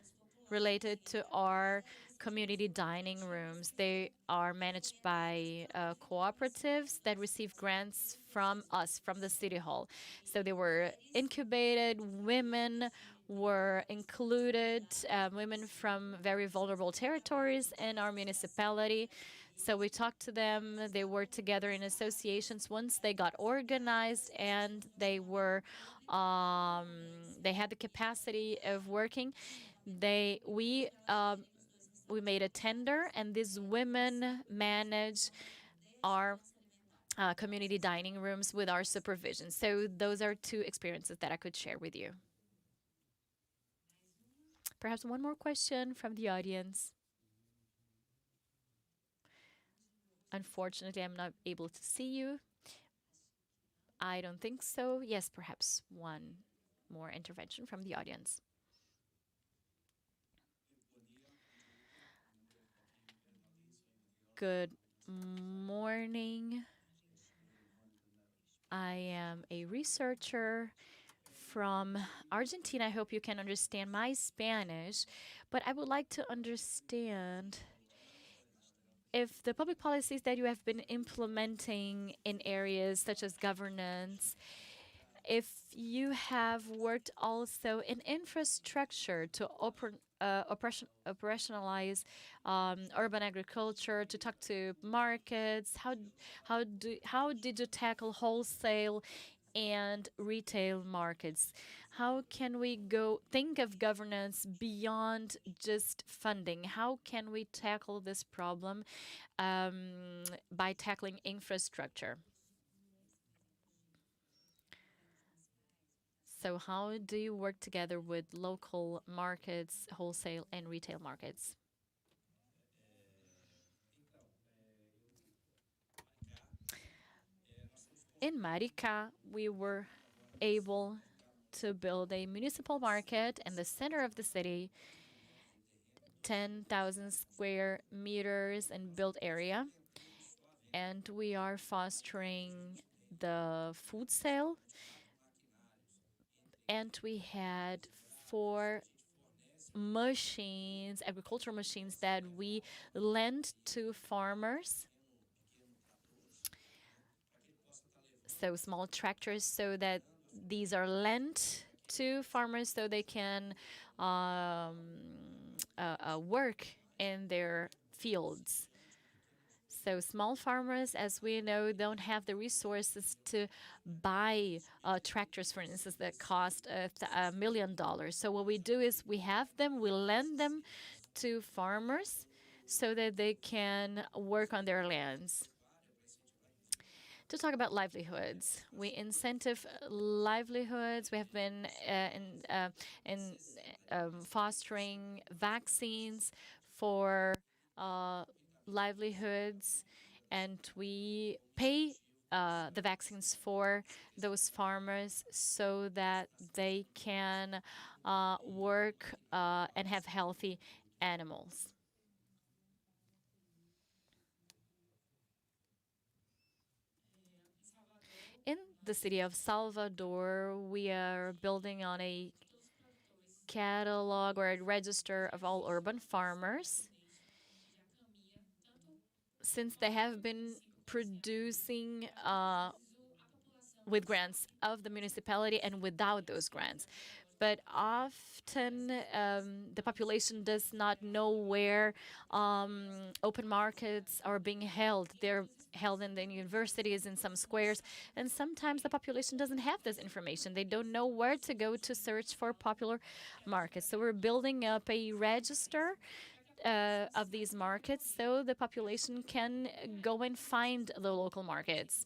related to our community dining rooms. They are managed by cooperatives that receive grants from us, from the City Hall. So they were incubated, women were included, women from very vulnerable territories in our municipality. So we talked to them, they worked together in associations once they got organized, and they were, they had the capacity of working. We made a tender, and these women manage our community dining rooms with our supervision. So those are two experiences that I could share with you. Perhaps one more question from the audience. Unfortunately, I'm not able to see you. I don't think so. Yes, perhaps one more intervention from the audience. Good morning. I am a researcher from Argentina. I hope you can understand my Spanish, but I would like to understand if the public policies that you have been implementing in areas such as governance, if you have worked also in infrastructure to operationalize urban agriculture, to talk to markets, how did you tackle wholesale and retail markets? How can we think of governance beyond just funding? How can we tackle this problem by tackling infrastructure? So how do you work together with local markets, wholesale and retail markets? In Maricá, we were able to build a municipal market in the center of the city, 10,000 square meters in built area. And we are fostering the food sale. And we had 4 machines, agricultural machines, that we lent to farmers. So small tractors, so that these are lent to farmers so they can work in their fields. So small farmers, as we know, don't have the resources to buy tractors, for instance, that cost $1 million. So what we do is we have them, we lend them to farmers so that they can work on their lands. To talk about livelihoods, we incentive livelihoods. We have been fostering vaccines for livelihoods, and we pay the vaccines for those farmers so that they can work and have healthy animals. In the city of Salvador, we are building on a catalog or a register of all urban farmers, since they have been producing with grants of the municipality and without those grants. But often the population does not know where open markets are being held. They're held in the universities, in some squares, and sometimes the population doesn't have this information. They don't know where to go to search for popular markets. So we're building up a register of these markets so the population can go and find the local markets.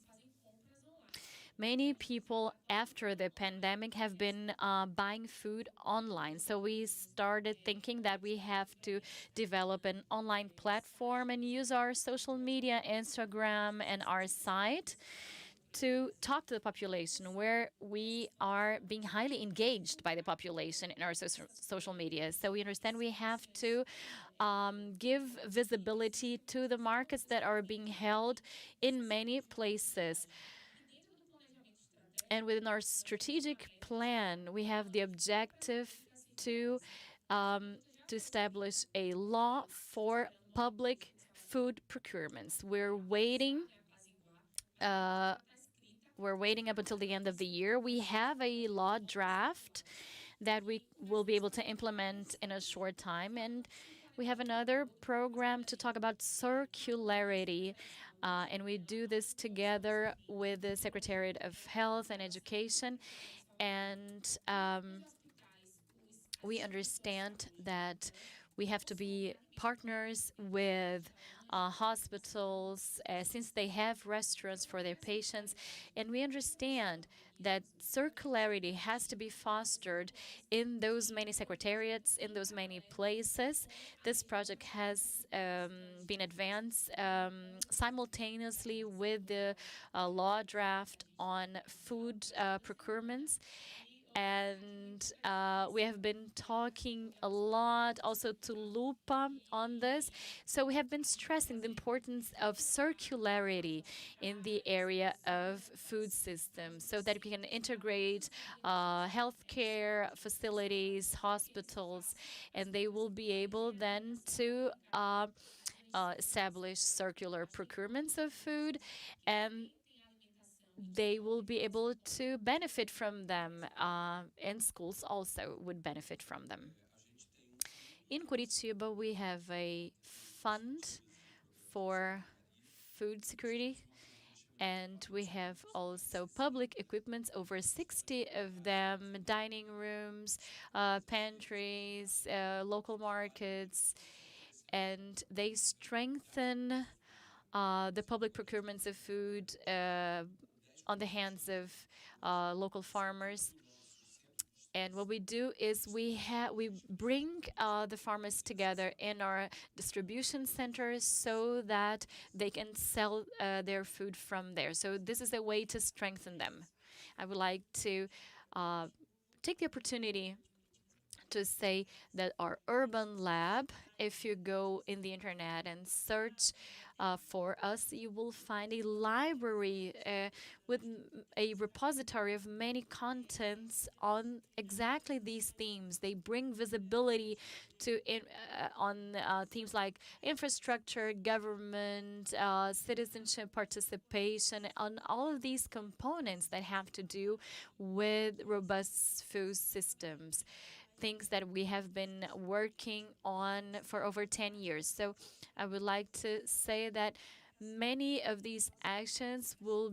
Many people after the pandemic have been buying food online. So we started thinking that we have to develop an online platform and use our social media, Instagram, and our site to talk to the population, where we are being highly engaged by the population in our social media. So we understand we have to give visibility to the markets that are being held in many places. And within our strategic plan, we have the objective to establish a law for public food procurements. We're waiting up until the end of the year. We have a law draft that we will be able to implement in a short time. And we have another program to talk about circularity. And we do this together with the Secretariat of Health and Education. And we understand that we have to be partners with hospitals, since they have restaurants for their patients. And we understand that circularity has to be fostered in those many secretariats, in those many places. This project has been advanced simultaneously with the law draft on food procurements. And we have been talking a lot also to Lupa on this. So we have been stressing the importance of circularity in the area of food systems so that we can integrate healthcare facilities, hospitals, and they will be able then to establish circular procurements of food, and they will be able to benefit from them, and schools also would benefit from them. In Curitiba, we have a fund for food security, and we have also public equipment, over 60 of them, dining rooms, pantries, local markets, and they strengthen the public procurements of food on the hands of local farmers. And what we do is we bring the farmers together in our distribution centers so that they can sell their food from there. So this is a way to strengthen them. I would like to take the opportunity to say that our urban lab, if you go in the internet and search for us, you will find a library with a repository of many contents on exactly these themes. They bring visibility to on themes like infrastructure, government, citizenship participation, on all of these components that have to do with robust food systems, things that we have been working on for over 10 years. So I would like to say that many of these actions will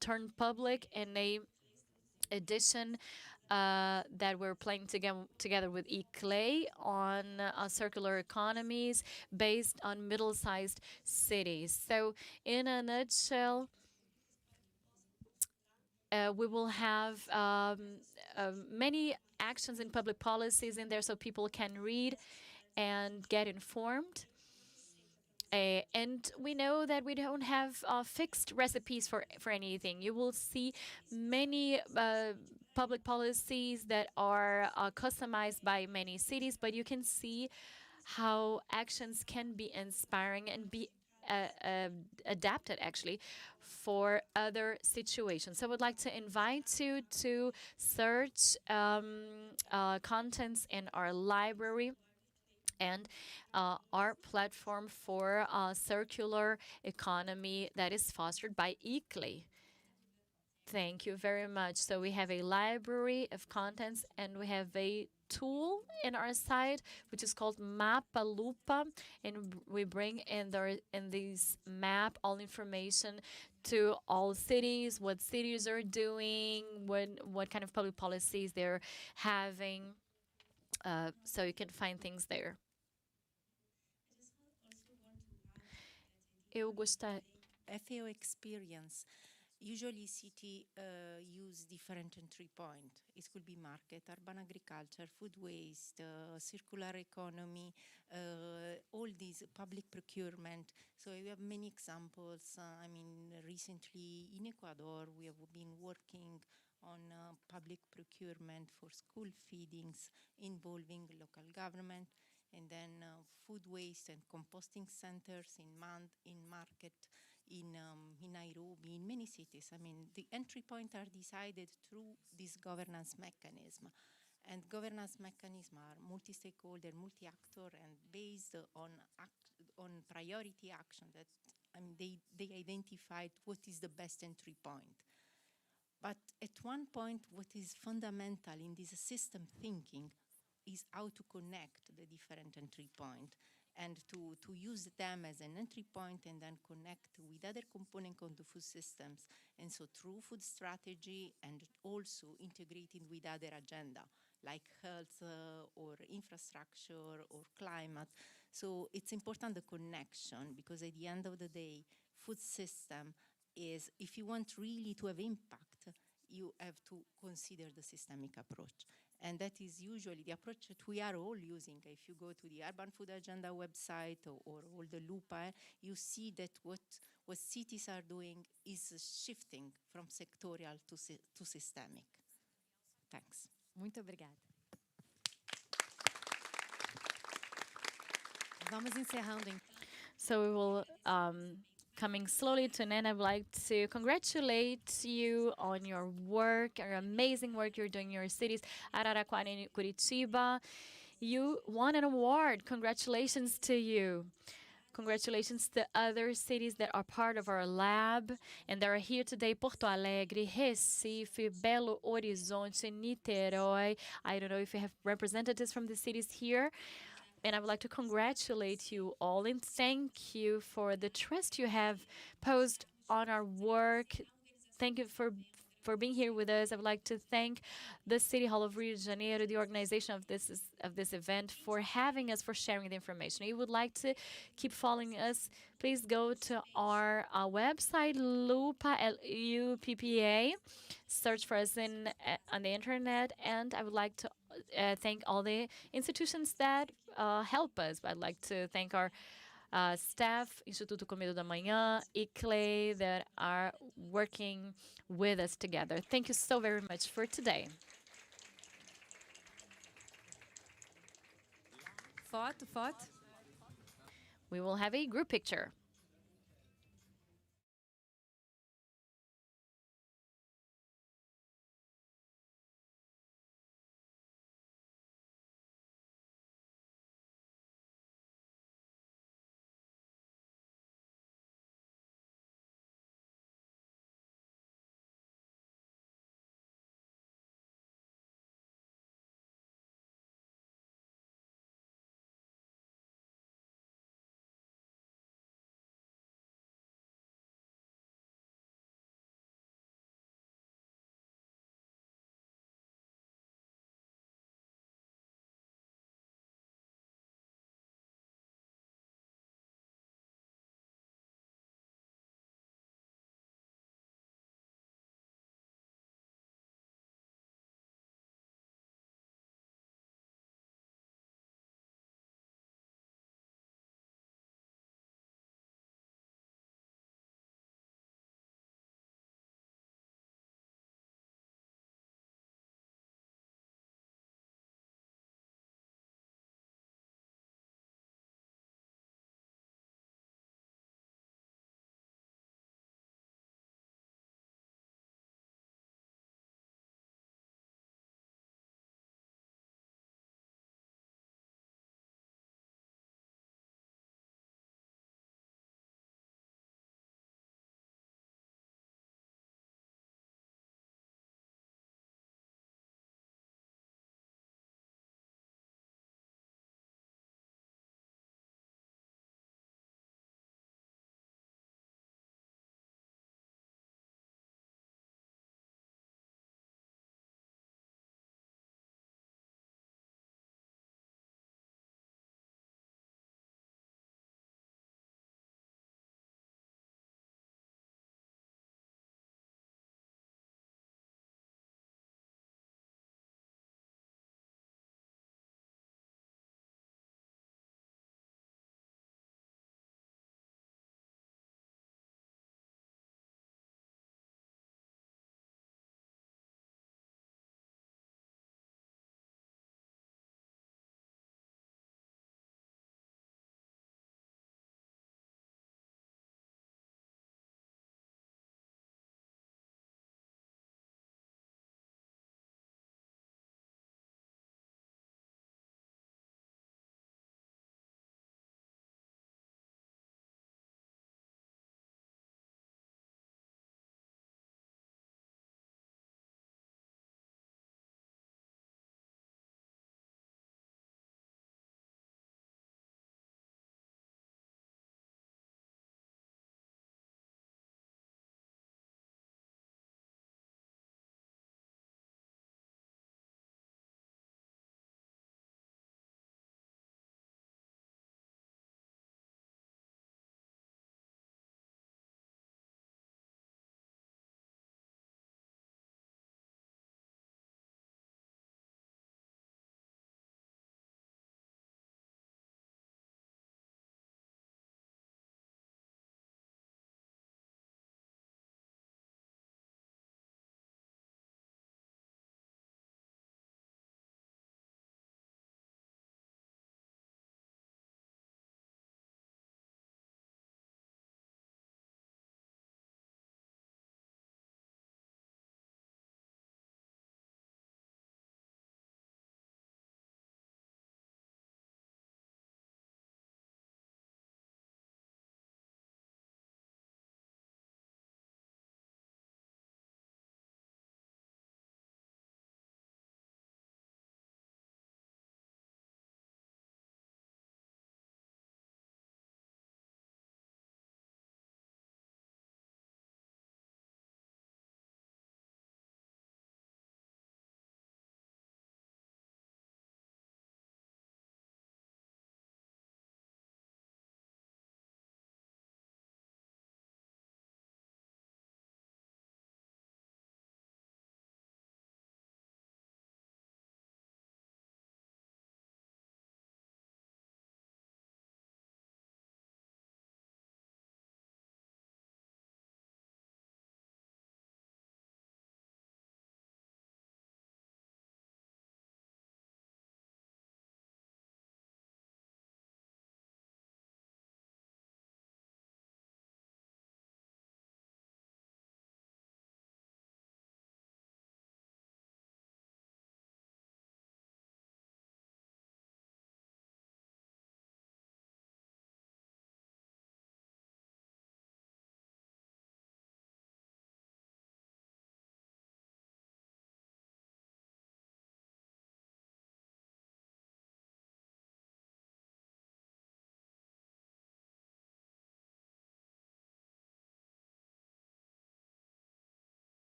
turn public in a edition that we're playing together with ICLEI on circular economies based on middle-sized cities. So in a nutshell, we will have many actions and public policies in there so people can read and get informed. And we know that we don't have fixed recipes for anything. You will see many public policies that are customized by many cities, but you can see how actions can be inspiring and be adapted actually for other situations. So I would like to invite you to search contents in our library and our platform for circular economy that is fostered by ICLEI. Thank you very much. So we have a library of contents and we have a tool in our site which is called Mapa Lupa, and we bring in this map all information to all cities, what cities are doing, what kind of public policies they're having, so you can find things there. Eu gostaria. FAO experience. Usually city use different entry point. It could be market, urban agriculture, food waste, circular economy, all these public procurement. So we have many examples. I mean, recently in Ecuador, we have been working on public procurement for school feedings involving local government, and then food waste and composting centers in market, in Nairobi, in many cities. I mean, the entry points are decided through this governance mechanism. And governance mechanisms are multi-stakeholder, multi-actor, and based on priority action that they identified what is the best entry point. But at one point, what is fundamental in this system thinking is how to connect the different entry points and to use them as an entry point and then connect with other components of the food systems. And so through food strategy and also integrating with other agenda like health or infrastructure or climate. So it's important the connection, because at the end of the day, food system is, if you want really to have impact, you have to consider the systemic approach. And that is usually the approach that we are all using. If you go to the Urban Food Agenda website or all the LUPA, you see that what cities are doing is shifting from sectorial to systemic. Thanks. Muito obrigada. Vamos encerrando. So we will, coming slowly to an end, I'd like to congratulate you on your work, your amazing work you're doing in your cities, Araraquara and Curitiba. You won an award. Congratulations to you. Congratulations to other cities that are part of our lab and that are here today: Porto Alegre, Recife, Belo Horizonte, Niterói. I don't know if you have representatives from the cities here. And I would like to congratulate you all and thank you for the trust you have posed on our work. Thank you for being here with us. I would like to thank the City Hall of Rio de Janeiro, the organization of this event, for having us, for sharing the information. If you would like to keep following us, please go to our website, LUPA, LUPPA. Search for us on the internet. And I would like to thank all the institutions that help us. I'd like to thank our staff, Instituto Comida da Manhã, ICLEI, that are working with us together. Thank you so very much for today. Foto. We will have a group picture.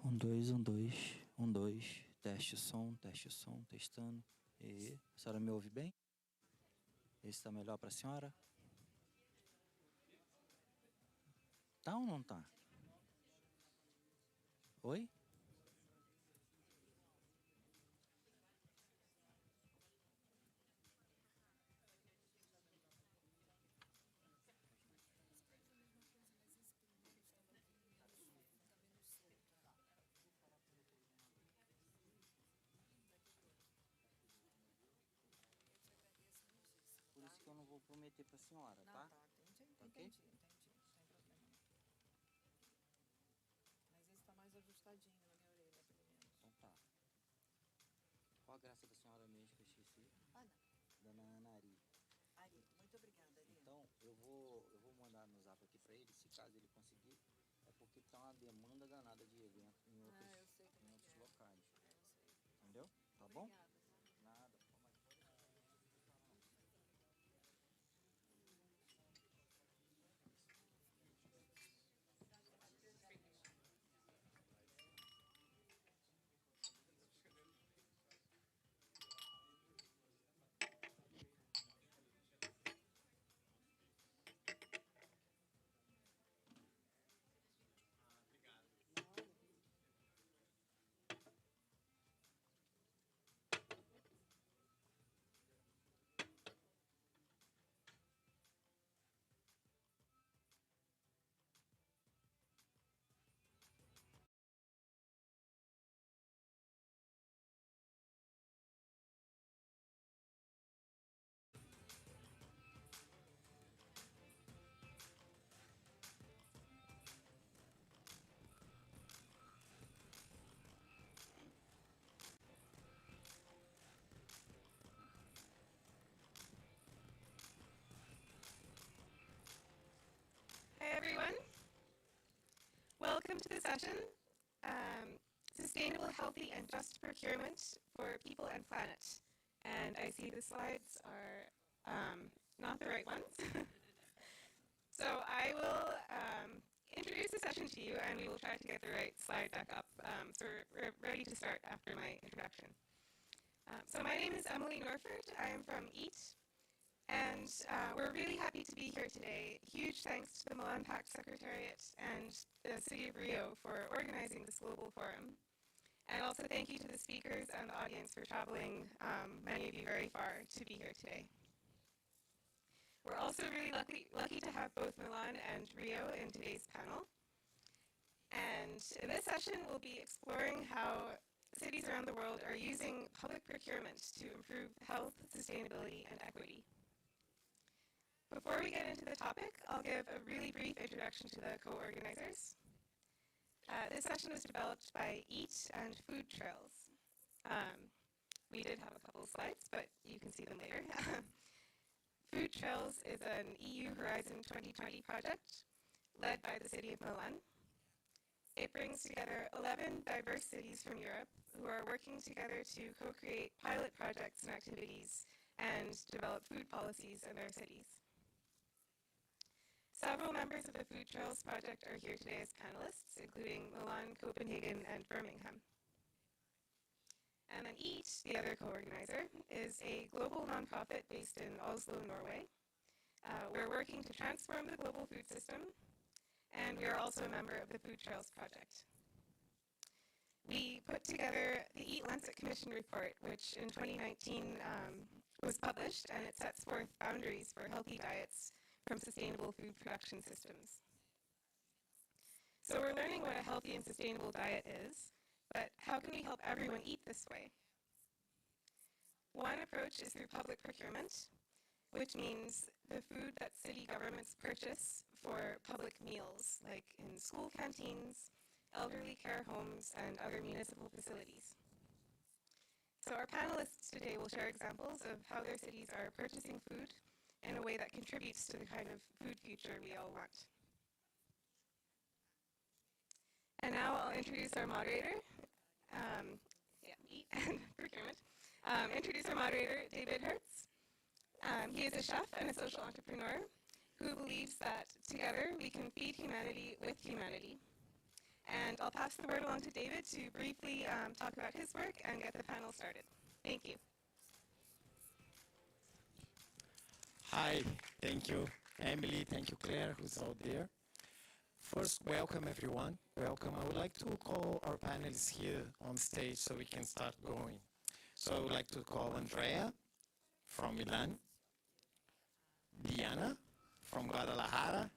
dois, dois. Teste som, testando. E a senhora me ouve bem? Esse está melhor para a senhora? Tá ou não tá? Oi? Por isso que eu não vou prometer para a senhora, tá? Não, tá, entendi, sem problema. Mas esse tá mais ajustadinho na minha orelha, pelo menos. Então tá. Qual a graça da senhora mesmo que eu esqueci? Ana. Dona Ana Ari. Ari, muito obrigada, Ari. Então, eu vou mandar no zap aqui para ele, se caso ele conseguir, é porque tá uma demanda danada de evento em outros locais. Entendeu? Tá bom? Obrigada. Nada. Hi everyone, welcome to the session, Sustainable, Healthy and Just Procurement for People and Planet. And I see the slides are not the right ones. So I will introduce the session to you and we will try to get the right slide back up. So we're ready to start after my introduction. So my name is Emily Norford, I am from EAT. And we're really happy to be here today. Huge thanks to the Milan Pact Secretariat and the City of Rio for organizing this global forum. And also thank you to the speakers and the audience for traveling, many of you very far, to be here today. We're also really lucky to have both Milan and Rio in today's panel. And in this session, we'll be exploring how cities around the world are using public procurement to improve health, sustainability, and equity. Before we get into the topic, I'll give a really brief introduction to the co-organizers. This session was developed by EAT and Food Trails. We did have a couple of slides, but you can see them later. Food Trails is an EU Horizon 2020 project led by the City of Milan. It brings together 11 diverse cities from Europe who are working together to co-create pilot projects and activities and develop food policies in their cities. Several members of the Food Trails project are here today as panelists, including Milan, Copenhagen, and Birmingham. And then EAT, the other co-organizer, is a global nonprofit based in Oslo, Norway. We're working to transform the global food system, and we are also a member of the Food Trails project. We put together the Eat Lancet Commission report, which in 2019 was published, and it sets forth boundaries for healthy diets from sustainable food production systems. So we're learning what a healthy and sustainable diet is, but how can we help everyone eat this way? One approach is through public procurement, which means the food that city governments purchase for public meals, like in school canteens, elderly care homes, and other municipal facilities. So our panelists today will share examples of how their cities are purchasing food in a way that contributes to the kind of food future we all want. And now I'll introduce our moderator, EAT and procurement. Introduce our moderator, David Hertz. He is a chef and a social entrepreneur who believes that together we can feed humanity with humanity. And I'll pass the word along to David to briefly talk about his work and get the panel started. Thank you. Hi, thank you, Emily, thank you, Claire, who's out there. First, welcome everyone, welcome. I would like to call our panelists here on stage so we can start going. So I would like to call Andrea from Milan, Diana from Guadalajara,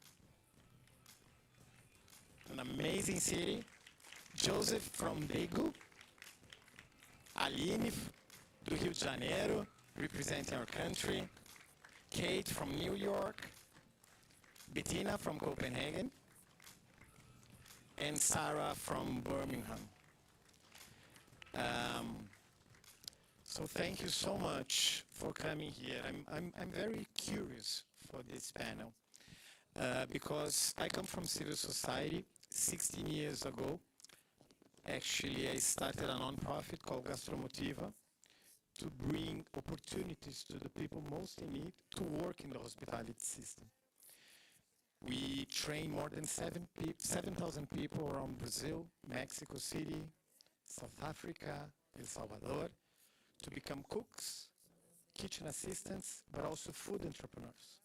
an amazing city, Joseph from Daegu, Aline do Rio de Janeiro, representing our country, Kate from New York, Bettina from Copenhagen, and Sarah from Birmingham. So thank you so much for coming here. I'm very curious for this panel because I come from civil society 16 years ago. Actually, I started a nonprofit called Gastromotiva to bring opportunities to the people most in need to work in the hospitality system. We train more than 7,000 people around Brazil, Mexico City, South Africa, El Salvador, to become cooks, kitchen assistants, but also food entrepreneurs,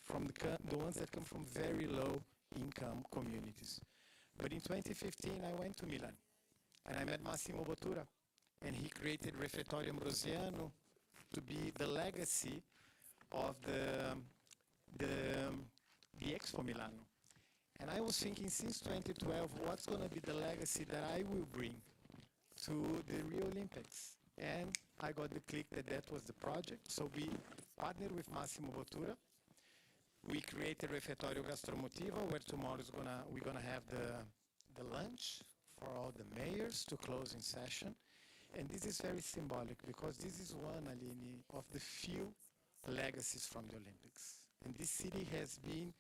from the ones that come from very low income communities. But in 2015, I went to Milan, and I met Massimo Bottura, and he created Refettorio Ambrosiano to be the legacy of the Expo Milano. And I was thinking since 2012, what's going to be the legacy that I will bring to the Rio Olympics? And I got the click that that was the project. So we partnered with Massimo Bottura. We created Refettorio Gastromotiva, where tomorrow we're gonna have the lunch for all the mayors to close in session. And this is very symbolic because this is one, Aline, of the few legacies from the Olympics. And this city has been,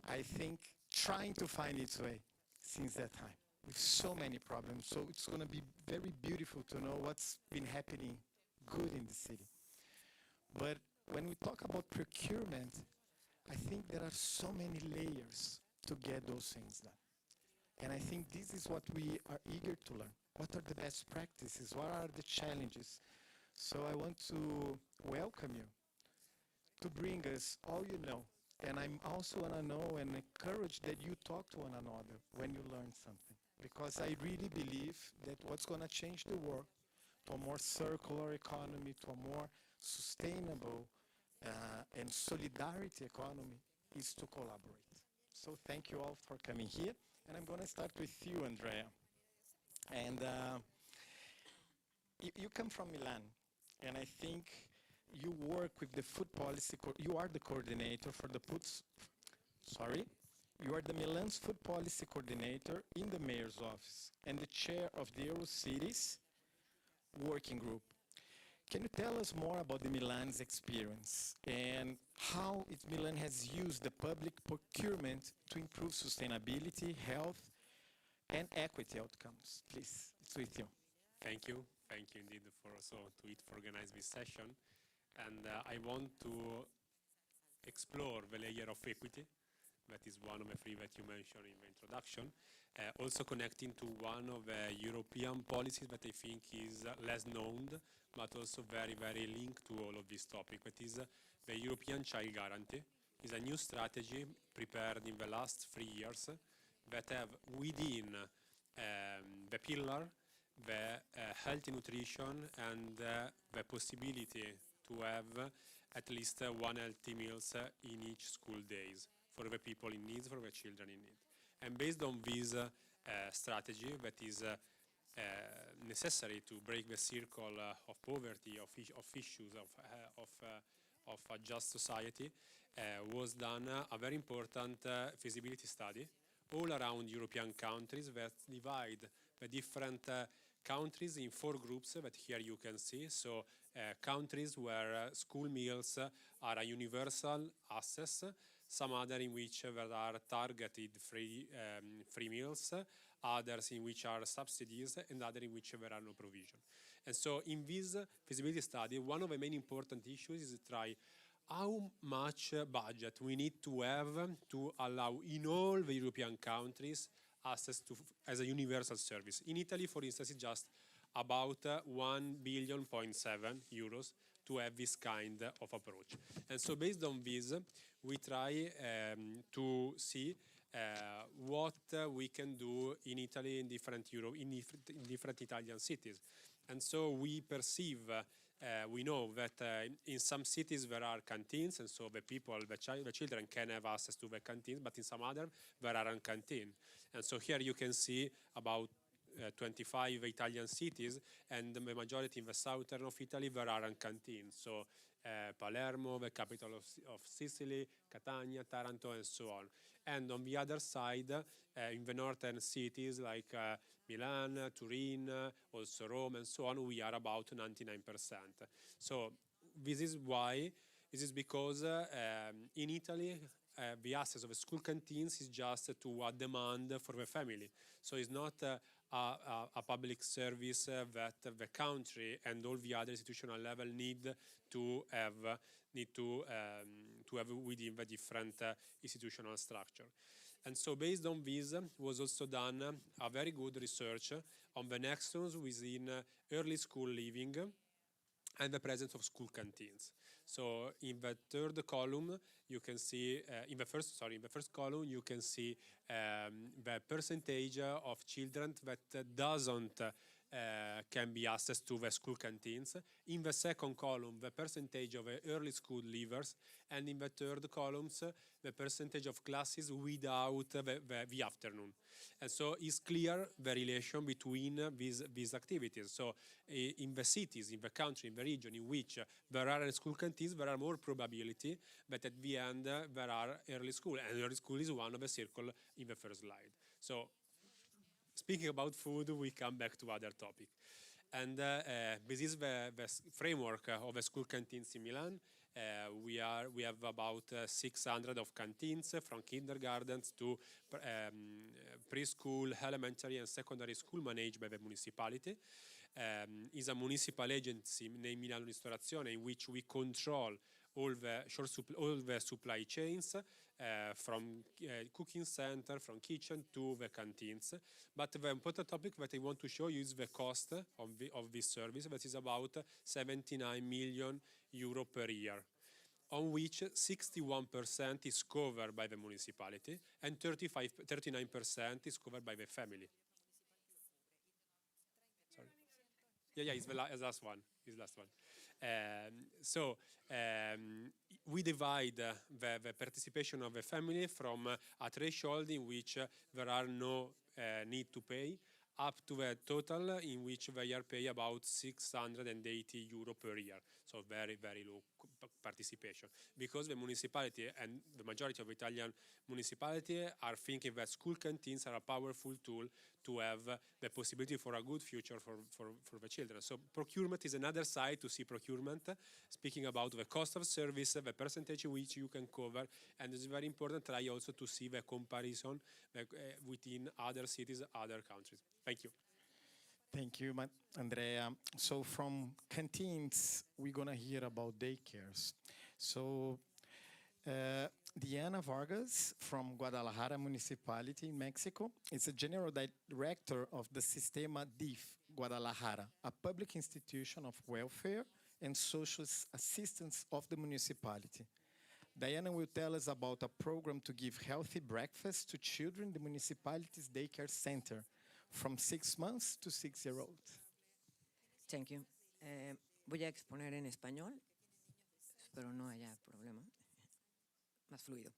I think, trying to find its way since that time, with so many problems. So it's going to be very beautiful to know what's been happening good in the city. But when we talk about procurement, I think there are so many layers to get those things done. And I think this is what we are eager to learn. What are the best practices? What are the challenges? So I want to welcome you to bring us all you know. And I'm also want to know and encourage that you talk to one another when you learn something. Because I really believe that what's going to change the world to a more circular economy, to a more sustainable and solidarity economy is to collaborate. So thank you all for coming here. And I'm going to start with you, Andrea. And you come from Milan, and I think you work with the food policy, you are the coordinator for the you are the Milan's food policy coordinator in the mayor's office and the chair of the Eurocities working group. Can you tell us more about the Milan's experience and how Milan has used the public procurement to improve sustainability, health, and equity outcomes? Please, it's with you. Thank you. Thank you indeed for organize this session. And I want to explore the layer of equity. That is one of the three that you mentioned in the introduction. Also connecting to one of the European policies that I think is less known, but also very, very linked to all of this topic. That is the European Child Guarantee. It's a new strategy prepared in the last 3 years that have within the pillar the healthy nutrition and the possibility to have at least one healthy meals in each school days for the people in need, for the children in need. And based on this strategy that is necessary to break the circle of poverty, of issues, of a just society, was done a very important feasibility study all around European countries that divide the different countries in 4 groups that here you can see. So countries where school meals are a universal access, some other in which there are targeted free meals, others in which are subsidies, and others in which there are no provision. And so in this feasibility study, one of the main important issues is to try how much budget we need to have to allow in all the European countries access to as a universal service. In Italy, for instance, it's just about 1.7 billion euros to have this kind of approach. And so based on this, we try to see what we can do in Italy, in different different Italian cities. And so we perceive, we know that in some cities there are canteens, and so the children can have access to the canteens, but in some other there aren't canteens. And so here you can see about 25 Italian cities, and the majority in the southern of Italy there aren't canteens. So Palermo, the capital of Sicily, Catania, Taranto, and so on. And on the other side, in the northern cities like Milan, Turin, also Rome, and so on, we are about 99%. So this is why, this is because in Italy, the access of school canteens is just to a demand for the family. So it's not a public service that the country and all the other institutional level need to have within the different institutional structure. And so based on this was also done a very good research on the nexus within early school living and the presence of school canteens. So in the third column, you can see, in the first column, you can see the percentage of children that doesn't can be accessed to the school canteens. In the second column, the percentage of early school leavers, and in the third columns, the percentage of classes without the afternoon. And so it's clear the relation between these activities. So in the cities, in the country, in the region in which there are school canteens, there are more probability that at the end there are early school, and early school is one of the circle in the first slide. So speaking about food, we come back to other topic. And this is the framework of the school canteens in Milan. We have about 600 of canteens from kindergartens to preschool, elementary and secondary school managed by the municipality. Is a municipal agency named Milano Ristorazione in which we control all the supply chains from cooking center, from kitchen to the canteens. But the important topic that I want to show you is the cost of this service, that is about 79 million euro per year, on which 61% is covered by the municipality and 39% is covered by the family. Sorry. Yeah, it's the last one. We divide the participation of the family from a threshold in which there are no need to pay, up to a total in which they are pay about 680 euro per year. So very, very low participation. Because the municipality and the majority of Italian municipalities are thinking that school canteens are a powerful tool to have the possibility for a good future for the children. So procurement is another side to see procurement, speaking about the cost of service, the percentage which you can cover, and it's very important try also to see the comparison within other cities, other countries. Thank you. Thank you, Andrea. So from canteens, we're going to hear about daycares. So Diana Vargas from Guadalajara Municipality in Mexico is a general director of the Sistema DIF Guadalajara, a public institution of welfare and social assistance of the municipality. Diana will tell us about a program to give healthy breakfast to children in the municipality's daycare center, from 6 months to 6-year-olds. Thank you. Voy a exponer en español. Espero no haya problema. Más fluido.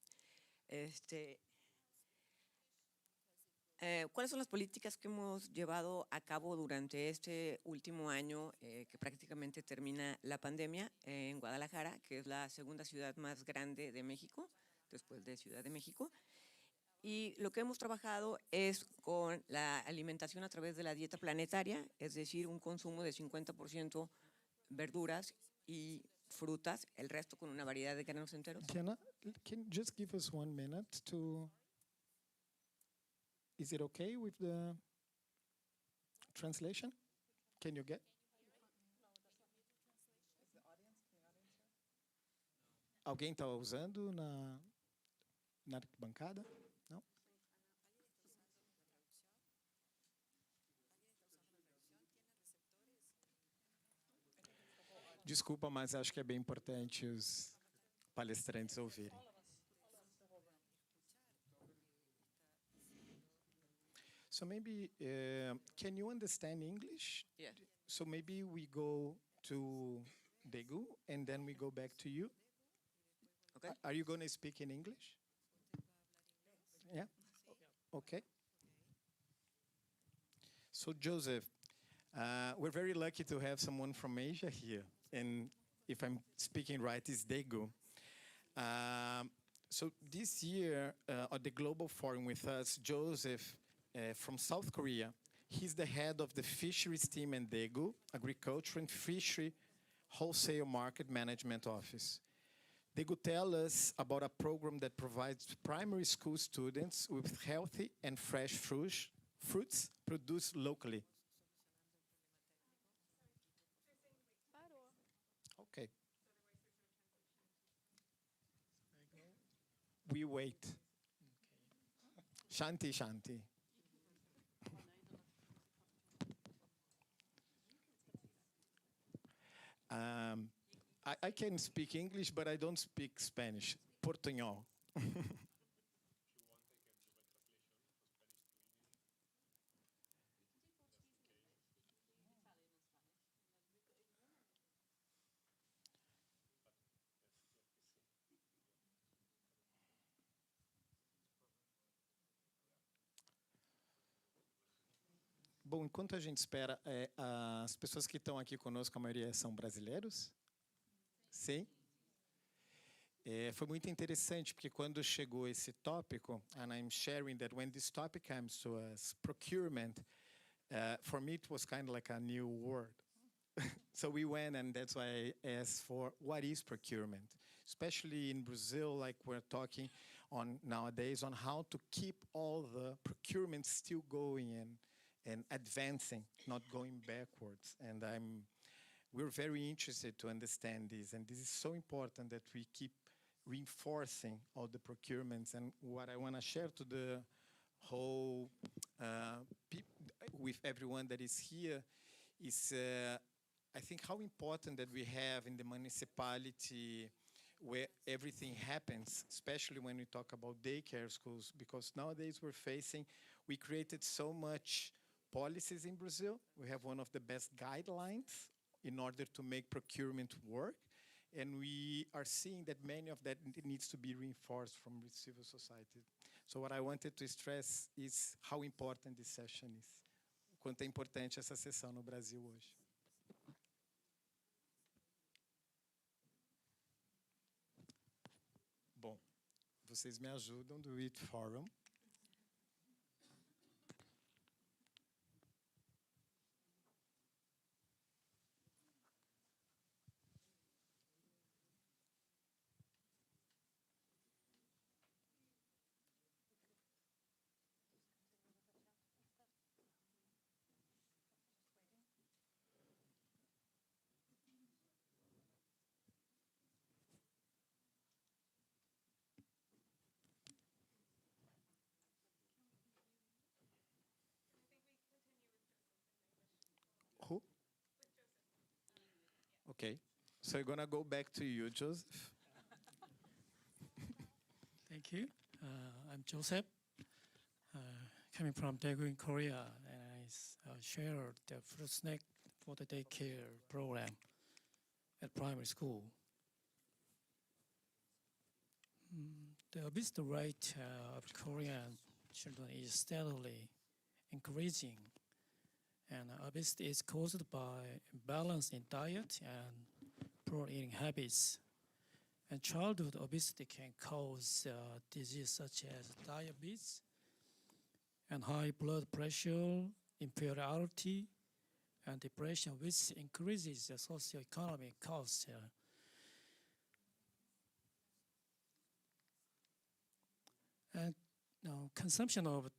¿Cuáles son las políticas que hemos llevado a cabo durante este último año que prácticamente termina la pandemia en Guadalajara, que es la segunda ciudad más grande de México, después de Ciudad de México? Y lo que hemos trabajado es con la alimentación a través de la dieta planetaria, es decir, un consumo de 50% verduras y frutas, el resto con una variedad de granos enteros. Diana, can you just give us 1 minute to... Is it okay with the translation? Can you get? Alguém está usando na arquibancada? Não? Desculpa, mas acho que é bem importante os palestrantes ouvirem. So maybe, can you understand English? Yeah. So maybe we go to Daegu and then we go back to you. Okay. Are you going to speak in English? Yeah? Okay. So Joseph, we're very lucky to have someone from Asia here. And if I'm speaking right, it's Daegu. So this year at the Global Forum with us, Joseph from South Korea, he's the head of the fisheries team in Daegu, Agriculture and Fishery Wholesale Market Management Office. Daegu tell us about a program that provides primary school students with healthy and fresh fruits produced locally. Okay. We wait. Shanti, Shanti. I can speak English, but I don't speak Spanish. Portuñol. Bom, enquanto a gente espera, as pessoas que estão aqui conosco, a maioria são brasileiros? Sim? Foi muito interessante, porque quando chegou esse tópico, and I'm sharing that when this topic comes to us, procurement, for me it was kind of like a new word. So we went, and that's why I asked for what is procurement, especially in Brazil, like we're talking on nowadays on how to keep all the procurement still going and advancing, not going backwards. And we're very interested to understand this, and this is so important that we keep reinforcing all the procurements. And what I want to share to the whole with everyone that is here is I think how important that we have in the municipality where everything happens, especially when we talk about daycare schools, because nowadays we created so much policies in Brazil. We have one of the best guidelines in order to make procurement work. And we are seeing that many of that needs to be reinforced from civil society. So what I wanted to stress is how important this session is. Quanto é importante essa sessão no Brasil hoje. Bom, vocês me ajudam do 8th Forum. Who? Okay, so we're going to go back to you, Joseph. Thank you. I'm Joseph, coming from Daegu in Korea, and I share the fruit snack for the daycare program at primary school. The obesity rate of Korean children is steadily increasing, and obesity is caused by imbalance in diet and poor eating habits. And childhood obesity can cause disease such as diabetes and high blood pressure, inferiority, and depression, which increases the socioeconomic costs. And consumption of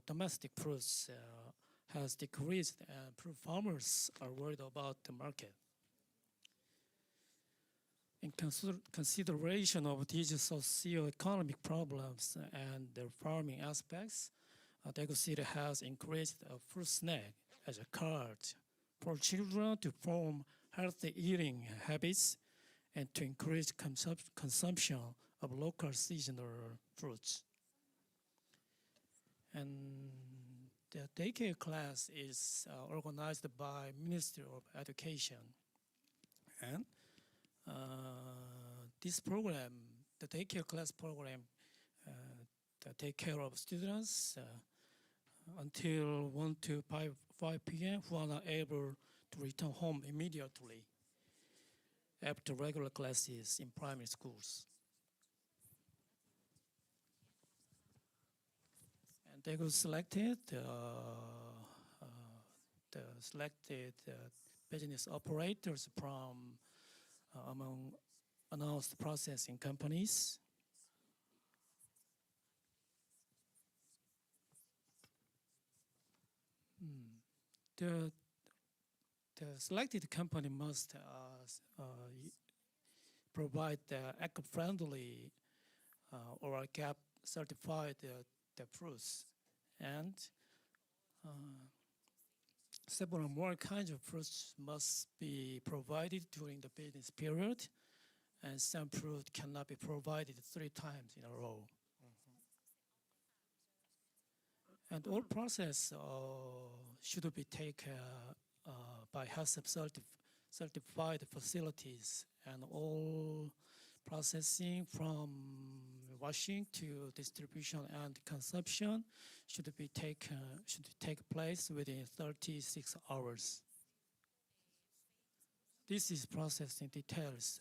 domestic fruits has decreased, and fruit farmers are worried about the market. In consideration of these socio-economic problems and their farming aspects, Daegu City has increased a fruit snack as a card for children to form healthy eating habits and to encourage consumption of local seasonal fruits. And the daycare class is organized by Ministry of Education. And this program, the daycare class program, take care of students until 1 to 5 p.m. who are not able to return home immediately after regular classes in primary schools. And they were selected, the selected business operators from among announced processing companies. The selected company must provide the eco-friendly or GAP certified the fruits, and several more kinds of fruits must be provided during the business period, and some fruit cannot be provided 3 times in a row. And all process should be taken by HACCP certified facilities, and all processing from washing to distribution and consumption should take place within 36 hours. This is processing details: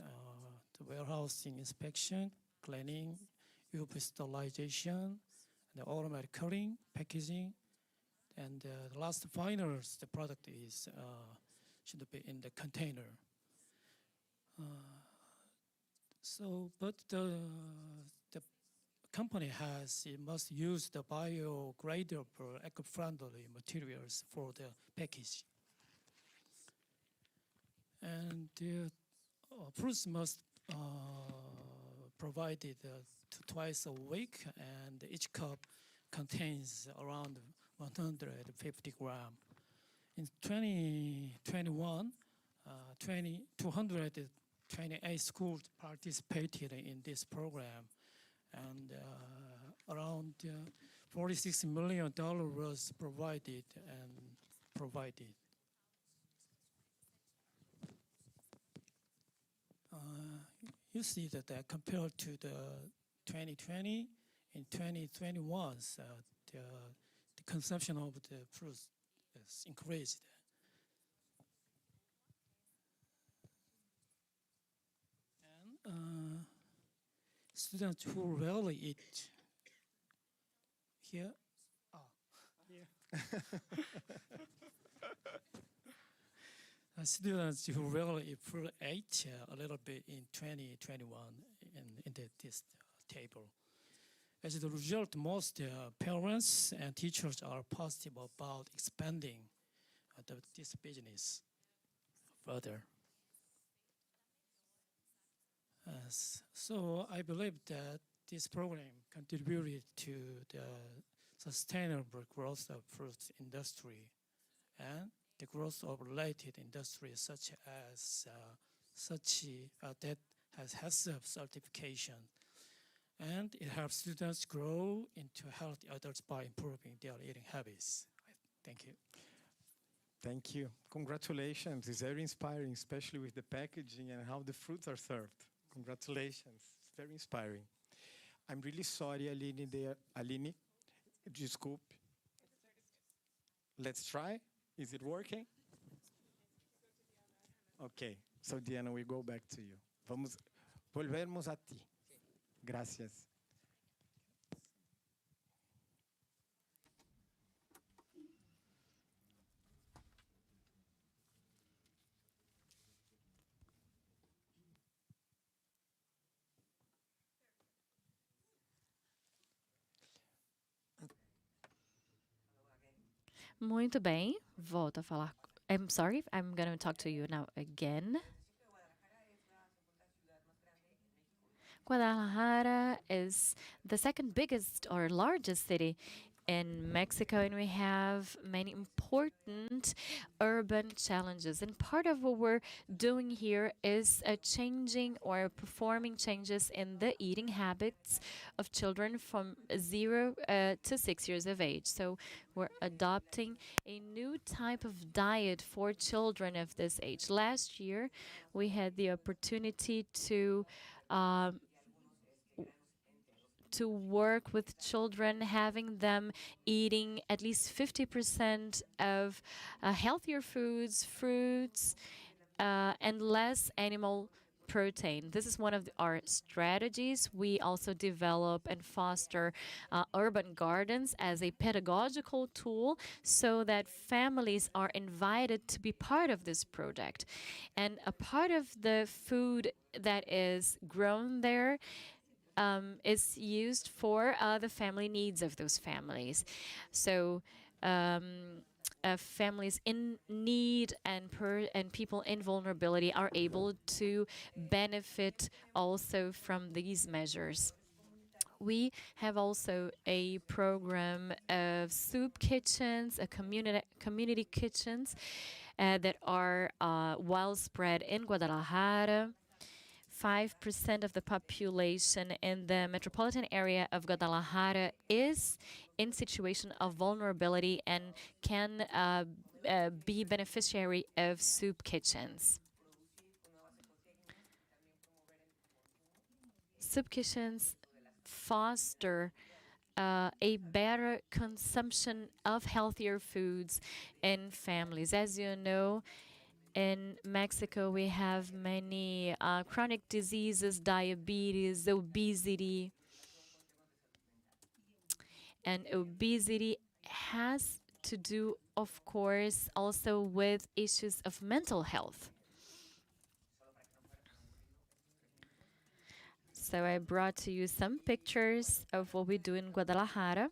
the warehousing inspection, cleaning, UV sterilization, the automatic cutting, packaging, and the last finals, the product is should be in the container. But the company must use the biodegradable, eco-friendly materials for the package. And the fruits must provided twice a week, and each cup contains around 150 grams. In 2021, 228 schools participated in this program, and around $46 million was provided. You see that compared to the 2020, in 2021, the consumption of the fruits is increased. And students who rarely eat here, students who rarely ate a little bit in 2021 in this table. As a result, most parents and teachers are positive about expanding this business further. So I believe that this program contributed to the sustainable growth of fruit industry and the growth of related industries such as that has HACCP certification. And it helps students grow into healthy adults by improving their eating habits. Thank you. Thank you. Congratulations. It's very inspiring, especially with the packaging and how the fruits are served. Congratulations. It's very inspiring. I'm really sorry, Aline, desculpe. Let's try. Is it working? Okay. So Diana, we go back to you. Volvemos a ti. Gracias. Muito bem. Volto a falar. I'm sorry, I'm going to talk to you now again. Guadalajara is the second biggest or largest city in Mexico, and we have many important urban challenges. And part of what we're doing here is changing or performing changes in the eating habits of children from 0 to 6 years of age. So we're adopting a new type of diet for children of this age. Last year, we had the opportunity to work with children, having them eating at least 50% of healthier foods, fruits, and less animal protein. This is one of our strategies. We also develop and foster urban gardens as a pedagogical tool so that families are invited to be part of this project. And a part of the food that is grown there is used for the family needs of those families. So families in need and people in vulnerability are able to benefit also from these measures. We have also a program of soup kitchens, community kitchens that are well spread in Guadalajara. 5% of the population in the metropolitan area of Guadalajara is in situation of vulnerability and can be beneficiary of soup kitchens. Soup kitchens foster a better consumption of healthier foods in families. As you know, in Mexico, we have many chronic diseases, diabetes, obesity. And obesity has to do, of course, also with issues of mental health. So I brought to you some pictures of what we do in Guadalajara.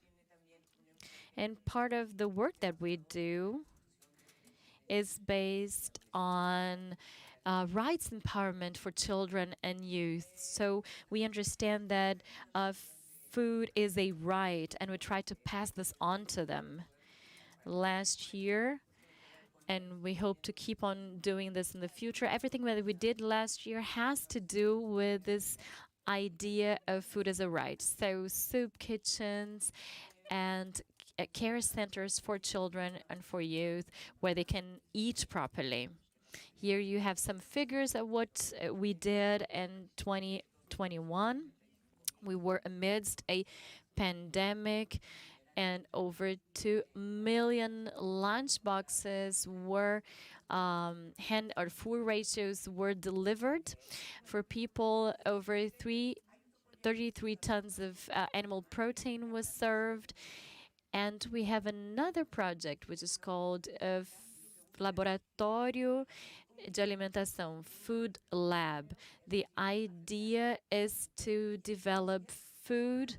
And part of the work that we do is based on rights empowerment for children and youth. So we understand that food is a right, and we try to pass this on to them. Last year, and we hope to keep on doing this in the future, everything that we did last year has to do with this idea of food as a right. So soup kitchens and care centers for children and for youth where they can eat properly. Here you have some figures of what we did in 2021. We were amidst a pandemic, and over 2 million lunch boxes were hand or food ratios were delivered for people. Over 33 tons of animal protein was served. And we have another project which is called Laboratório de Alimentação, Food Lab. The idea is to develop food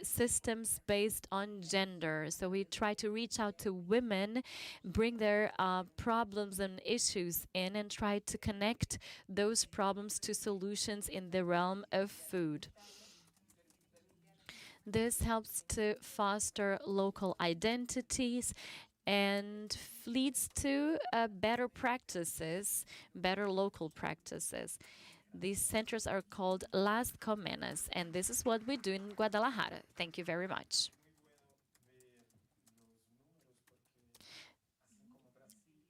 systems based on gender. So we try to reach out to women, bring their problems and issues in, and try to connect those problems to solutions in the realm of food. This helps to foster local identities and leads to better practices, better local practices. These centers are called Las Comenas, and this is what we do in Guadalajara. Thank you very much.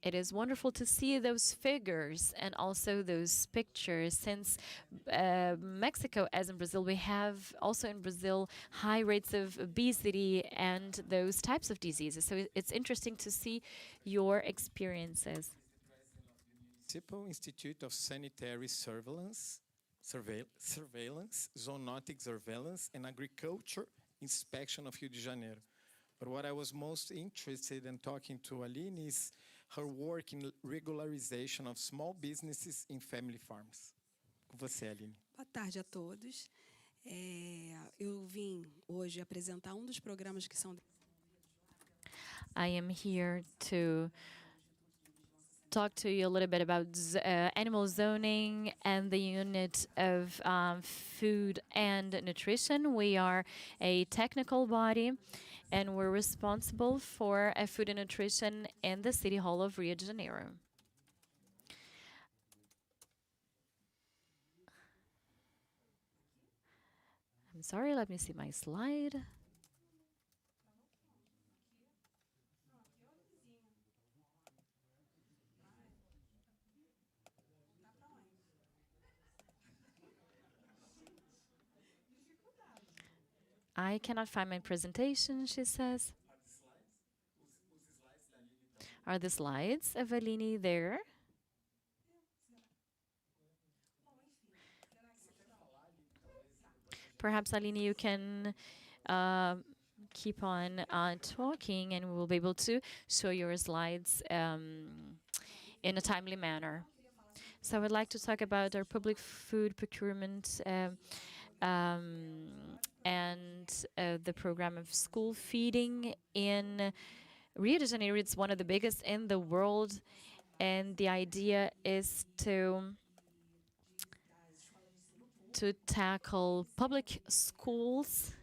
It is wonderful to see those figures and also those pictures, since Mexico, as in Brazil, we have also in Brazil high rates of obesity and those types of diseases. So it's interesting to see your experiences. Municipal Institute of Sanitary Surveillance, Zoonotic Surveillance, and Agriculture Inspection of Rio de Janeiro. But what I was most interested in talking to Aline is her work in regularization of small businesses in family farms. Com você, Aline. Boa tarde a todos. Eu vim hoje apresentar dos programas que são. I am here to talk to you a little bit about animal zoning and the unit of food and nutrition. We are a technical body, and we're responsible for food and nutrition in the City Hall of Rio de Janeiro. I'm sorry, let me see my slide. I cannot find my presentation, she says. Are the slides of Aline there? Perhaps, Aline, you can keep on talking, and we'll be able to show your slides in a timely manner. So I would like to talk about our public food procurement and the program of school feeding in Rio de Janeiro. It's one of the biggest in the world, and the idea is to tackle public schools,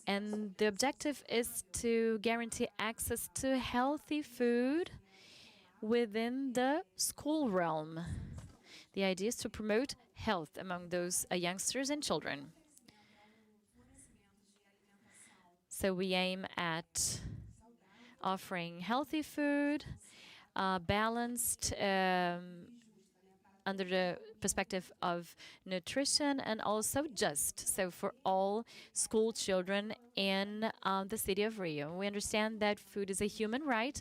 and the objective is to guarantee access to healthy food within the school realm. The idea is to promote health among those youngsters and children. So we aim at offering healthy food, balanced under the perspective of nutrition, and also just, so for all school children in the city of Rio. We understand that food is a human right,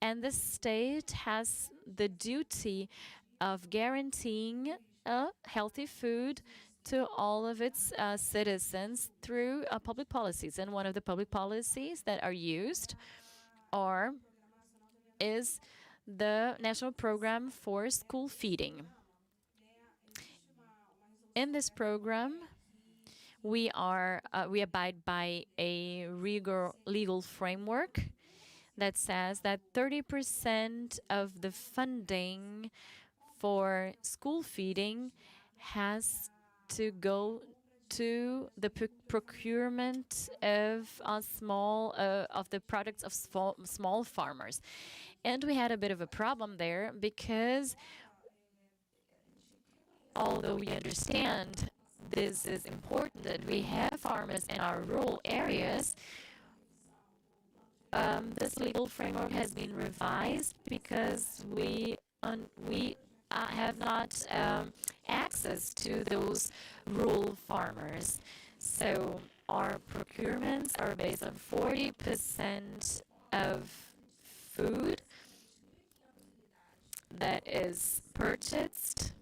and the state has the duty of guaranteeing healthy food to all of its citizens through public policies. And one of the public policies that are used is the National Program for School Feeding. In this program, we abide by a legal framework that says that 30% of the funding for school feeding has to go to the procurement of the products of small farmers. And we had a bit of a problem there, because although we understand this is important, that we have farmers in our rural areas, this legal framework has been revised because we have not access to those rural farmers. So our procurements are based on 40% of food that is purchased,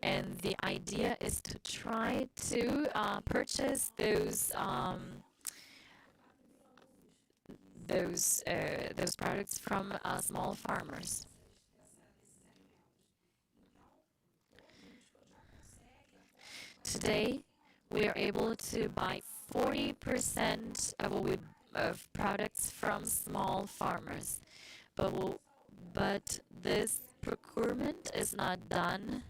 and the idea is to try to purchase those products from small farmers. Today, we are able to buy 40% of products from small farmers, but this procurement is not done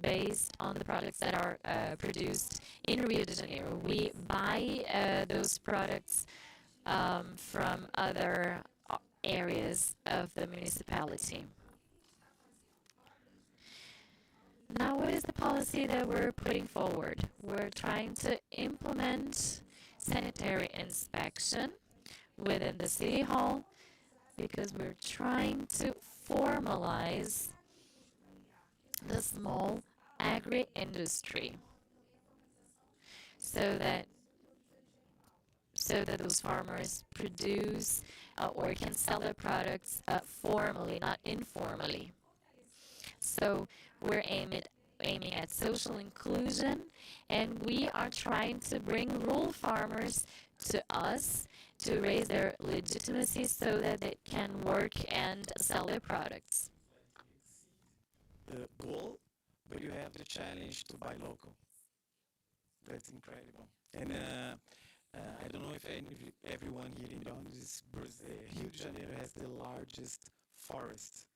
based on the products that are produced in Rio de Janeiro. We buy those products from other areas of the municipality. Now, what is the policy that we're putting forward? We're trying to implement sanitary inspection within the City Hall, because we're trying to formalize the small agri-industry so that those farmers produce or can sell their products formally, not informally. So we're aiming at social inclusion, and we are trying to bring rural farmers to us to raise their legitimacy so that they can work and sell their products. The goal, but you have the challenge to buy local. That's incredible. And I don't know if everyone here in the audience, Rio de Janeiro has the largest forest,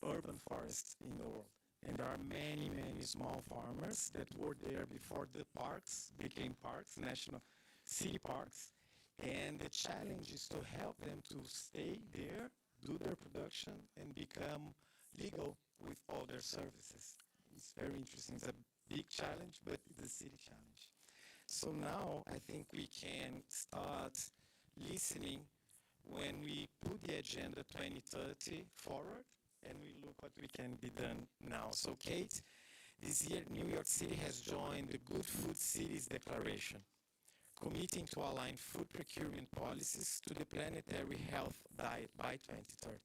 urban forest in the world. And there are many, many small farmers that were there before the parks became parks, national city parks. And the challenge is to help them to stay there, do their production, and become legal with all their services. It's very interesting. It's a big challenge, but it's a city challenge. So now I think we can start listening when we put the Agenda 2030 forward and we look what we can be done now. So Kate, this year New York City has joined the Good Food Cities Declaration, committing to align food procurement policies to the planetary health diet by 2030.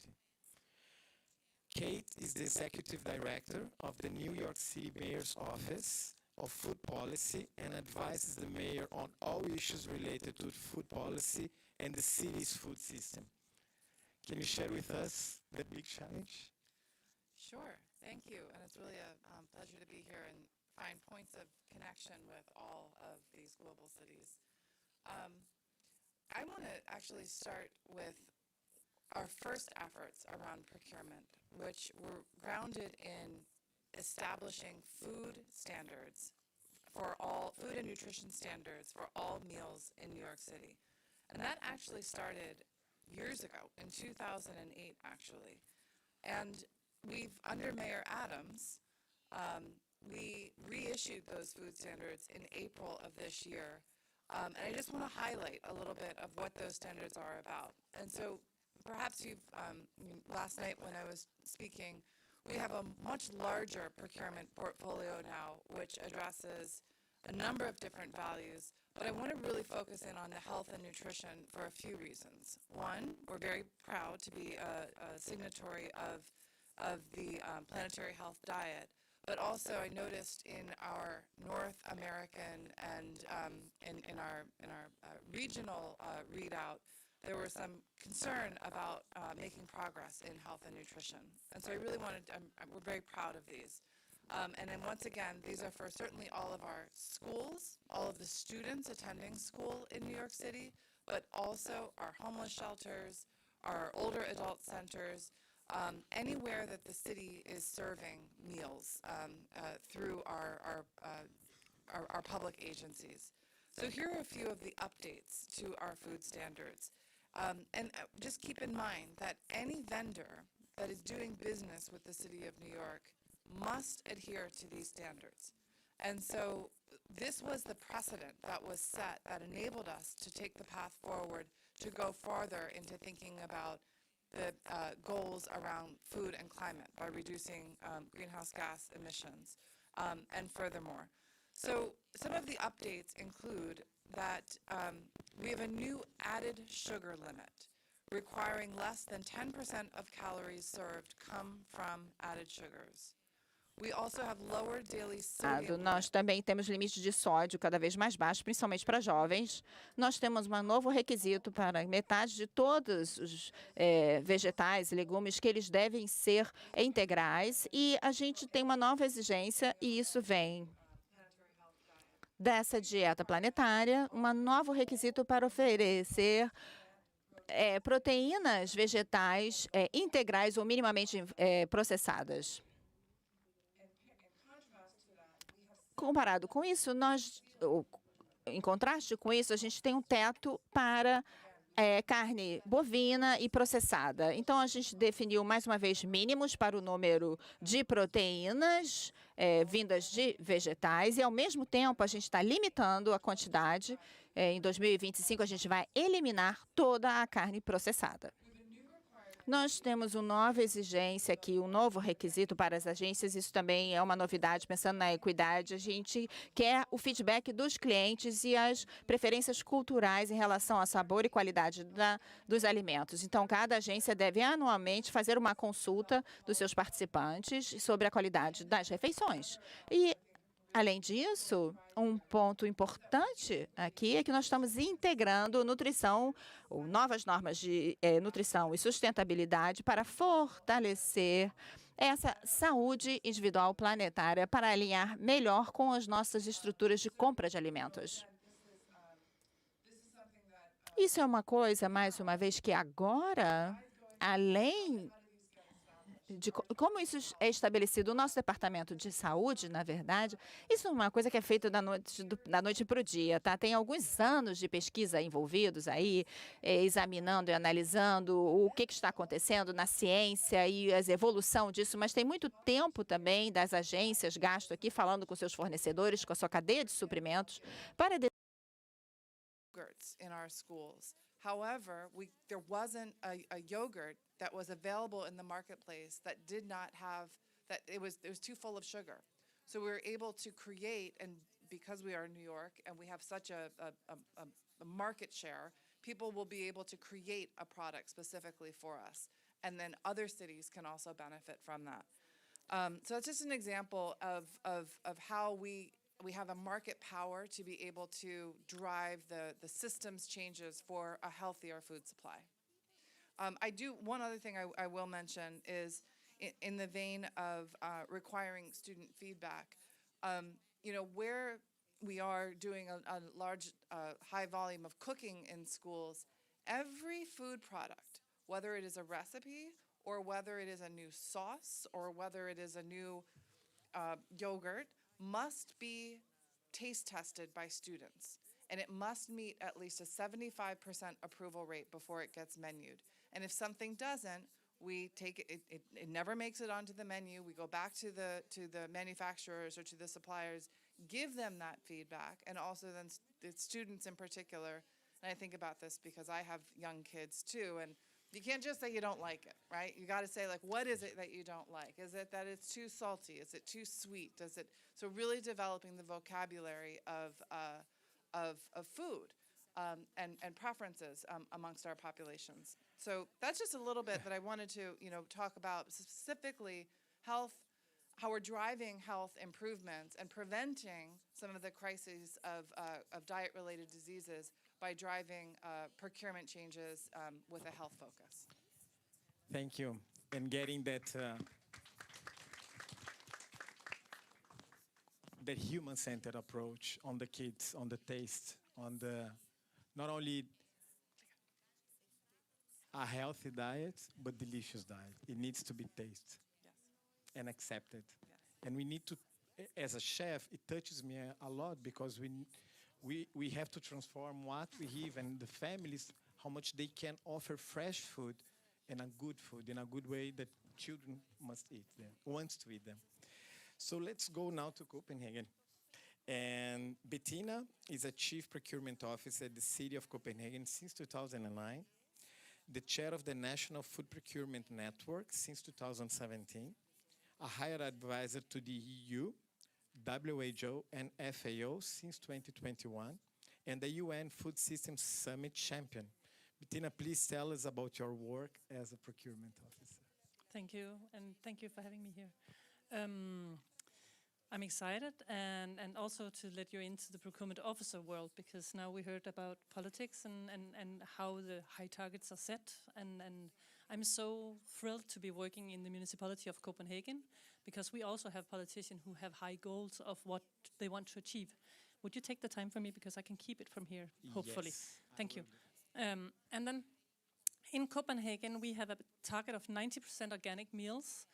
Kate is the executive director of the New York City Mayor's Office of Food Policy and advises the mayor on all issues related to food policy and the city's food system. Can you share with us the big challenge? Sure, thank you. And it's really a pleasure to be here and find points of connection with all of these global cities. I want to actually start with our first efforts around procurement, which were grounded in establishing food standards for all, food and nutrition standards for all meals in New York City. And that actually started years ago, in 2008 actually. And we've, under Mayor Adams, we reissued those food standards in April of this year. And I just want to highlight a little bit of what those standards are about. And so perhaps you've, last night when I was speaking, we have a much larger procurement portfolio now, which addresses a number of different values, but I want to really focus in on the health and nutrition for a few reasons. One, we're very proud to be a signatory of the Planetary Health Diet, but also I noticed in our North American and in our regional readout, there was some concern about making progress in health and nutrition. And so I really wanted, we're very proud of these. And then once again, these are for certainly all of our schools, all of the students attending school in New York City, but also our homeless shelters, our older adult centers, anywhere that the city is serving meals through our public agencies. So here are a few of the updates to our food standards. And just keep in mind that any vendor that is doing business with the City of New York must adhere to these standards. And so this was the precedent that was set that enabled us to take the path forward to go farther into thinking about the goals around food and climate by reducing greenhouse gas emissions and furthermore. So some of the updates include that we have a new added sugar limit requiring less than 10% of calories served come from added sugars. We also have lower daily sodium Nós também temos limite de sódio cada vez mais baixo, principalmente para jovens. Nós temos um novo requisito para metade de todos os vegetais e legumes que eles devem ser integrais e a gente tem uma nova exigência e isso vem dessa dieta planetária, um novo requisito para oferecer proteínas vegetais integrais ou minimamente processadas. Comparado com isso, em contraste com isso, a gente tem um teto para carne bovina e processada. Então, a gente definiu, mais uma vez, mínimos para o número de proteínas vindas de vegetais e, ao mesmo tempo, a gente está limitando a quantidade. Em 2025, a gente vai eliminar toda a carne processada. Nós temos uma nova exigência aqui, um novo requisito para as agências. Isso também é uma novidade, pensando na equidade. A gente quer o feedback dos clientes e as preferências culturais em relação ao sabor e qualidade dos alimentos. Então, cada agência deve anualmente fazer uma consulta dos seus participantes sobre a qualidade das refeições. E, além disso, um ponto importante aqui é que nós estamos integrando nutrição, ou novas normas de nutrição e sustentabilidade para fortalecer essa saúde individual planetária para alinhar melhor com as nossas estruturas de compra de alimentos. Isso é uma coisa, mais uma vez, que agora, além de como isso é estabelecido, o nosso departamento de saúde, na verdade, isso é uma coisa que é feita da noite para o dia, tá? Tem alguns anos de pesquisa envolvidos aí, examinando e analisando o que está acontecendo na ciência e a evolução disso, mas tem muito tempo também das agências gasto aqui falando com seus fornecedores, com a sua cadeia de suprimentos, para yogurts in our schools. However, there wasn't a yogurt that was available in the marketplace that did not have, that it was too full of sugar. So we were able to create, and because we are in New York and we have such a market share, people will be able to create a product specifically for us. And then other cities can also benefit from that. So it's just an example of how we have a market power to be able to drive the systems changes for a healthier food supply. One other thing I will mention is in the vein of requiring student feedback, where we are doing a large, high volume of cooking in schools, every food product, whether it is a recipe or whether it is a new sauce or whether it is a new yogurt, must be taste tested by students. And it must meet at least a 75% approval rate before it gets menued. And if something doesn't, we take it never makes it onto the menu. We go back to the manufacturers or to the suppliers, give them that feedback, and also then the students in particular. And I think about this because I have young kids too, and you can't just say you don't like it, right? You got to say, like, what is it that you don't like? Is it that it's too salty? Is it too sweet? So really developing the vocabulary of food and preferences amongst our populations. So that's just a little bit that I wanted to, talk about specifically health, how we're driving health improvements and preventing some of the crises of diet-related diseases by driving procurement changes with a health focus. Thank you. And getting that that human-centered approach on the kids, on the taste, on the not only a healthy diet, but delicious diet. It needs to be tasted and accepted. Yes. And we need to, as a chef, it touches me a lot because we have to transform what we give and the families, how much they can offer fresh food and a good food in a good way that children must eat them, wants to eat them. So let's go now to Copenhagen. And Bettina is a Chief Procurement Officer at the City of Copenhagen since 2009, the chair of the National Food Procurement Network since 2017, a higher advisor to the EU, WHO, and FAO since 2021, and the UN Food Systems Summit champion. Bettina, please tell us about your work as a procurement officer. Thank you, and thank you for having me here. I'm excited and also to let you into the procurement officer world, because now we heard about politics and how the high targets are set, and I'm so thrilled to be working in the municipality of Copenhagen, because we also have politicians who have high goals of what they want to achieve. Would you take the time for me, because I can keep it from here, hopefully. Yes, thank you. And then in Copenhagen we have a target of 90% organic meals.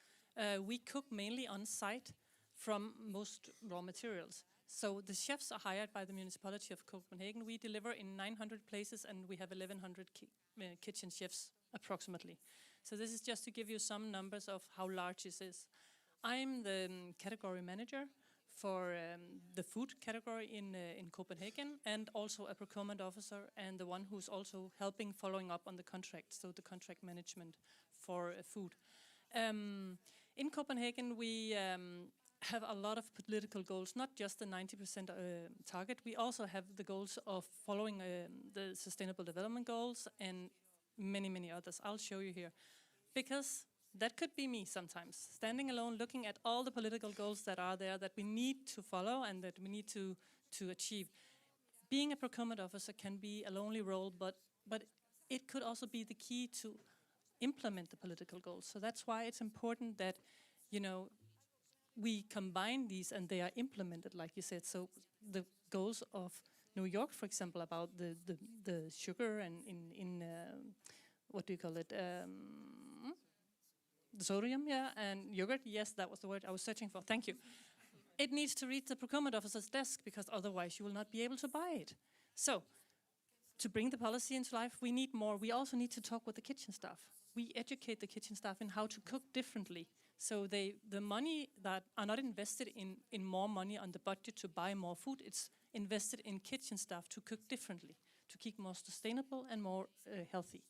We cook mainly on site from most raw materials. So the chefs are hired by the municipality of Copenhagen. We deliver in 900 places and we have 1,100 kitchen chefs approximately. So this is just to give you some numbers of how large this is. I'm the category manager for the food category in Copenhagen, and also a procurement officer, and the one who's also helping following up on the contract, so the contract management for food. In Copenhagen we have a lot of political goals, not just the 90% target. We also have the goals of following the Sustainable Development Goals and many, many others. I'll show you here. Because that could be me sometimes, standing alone, looking at all the political goals that are there that we need to follow and that we need to achieve. Being a procurement officer can be a lonely role, but it could also be the key to implement the political goals. So that's why it's important that, we combine these and they are implemented, like you said. So the goals of New York, for example, about the sugar and in what do you call it? The sodium, yeah, and yogurt. Yes, that was the word I was searching for. Thank you. It needs to reach the procurement officer's desk because otherwise you will not be able to buy it. So, to bring the policy into life, we need more. We also need to talk with the kitchen staff. We educate the kitchen staff in how to cook differently. So the money that are not invested in more money on the budget to buy more food, it's invested in kitchen staff to cook differently, to keep more sustainable and more healthy.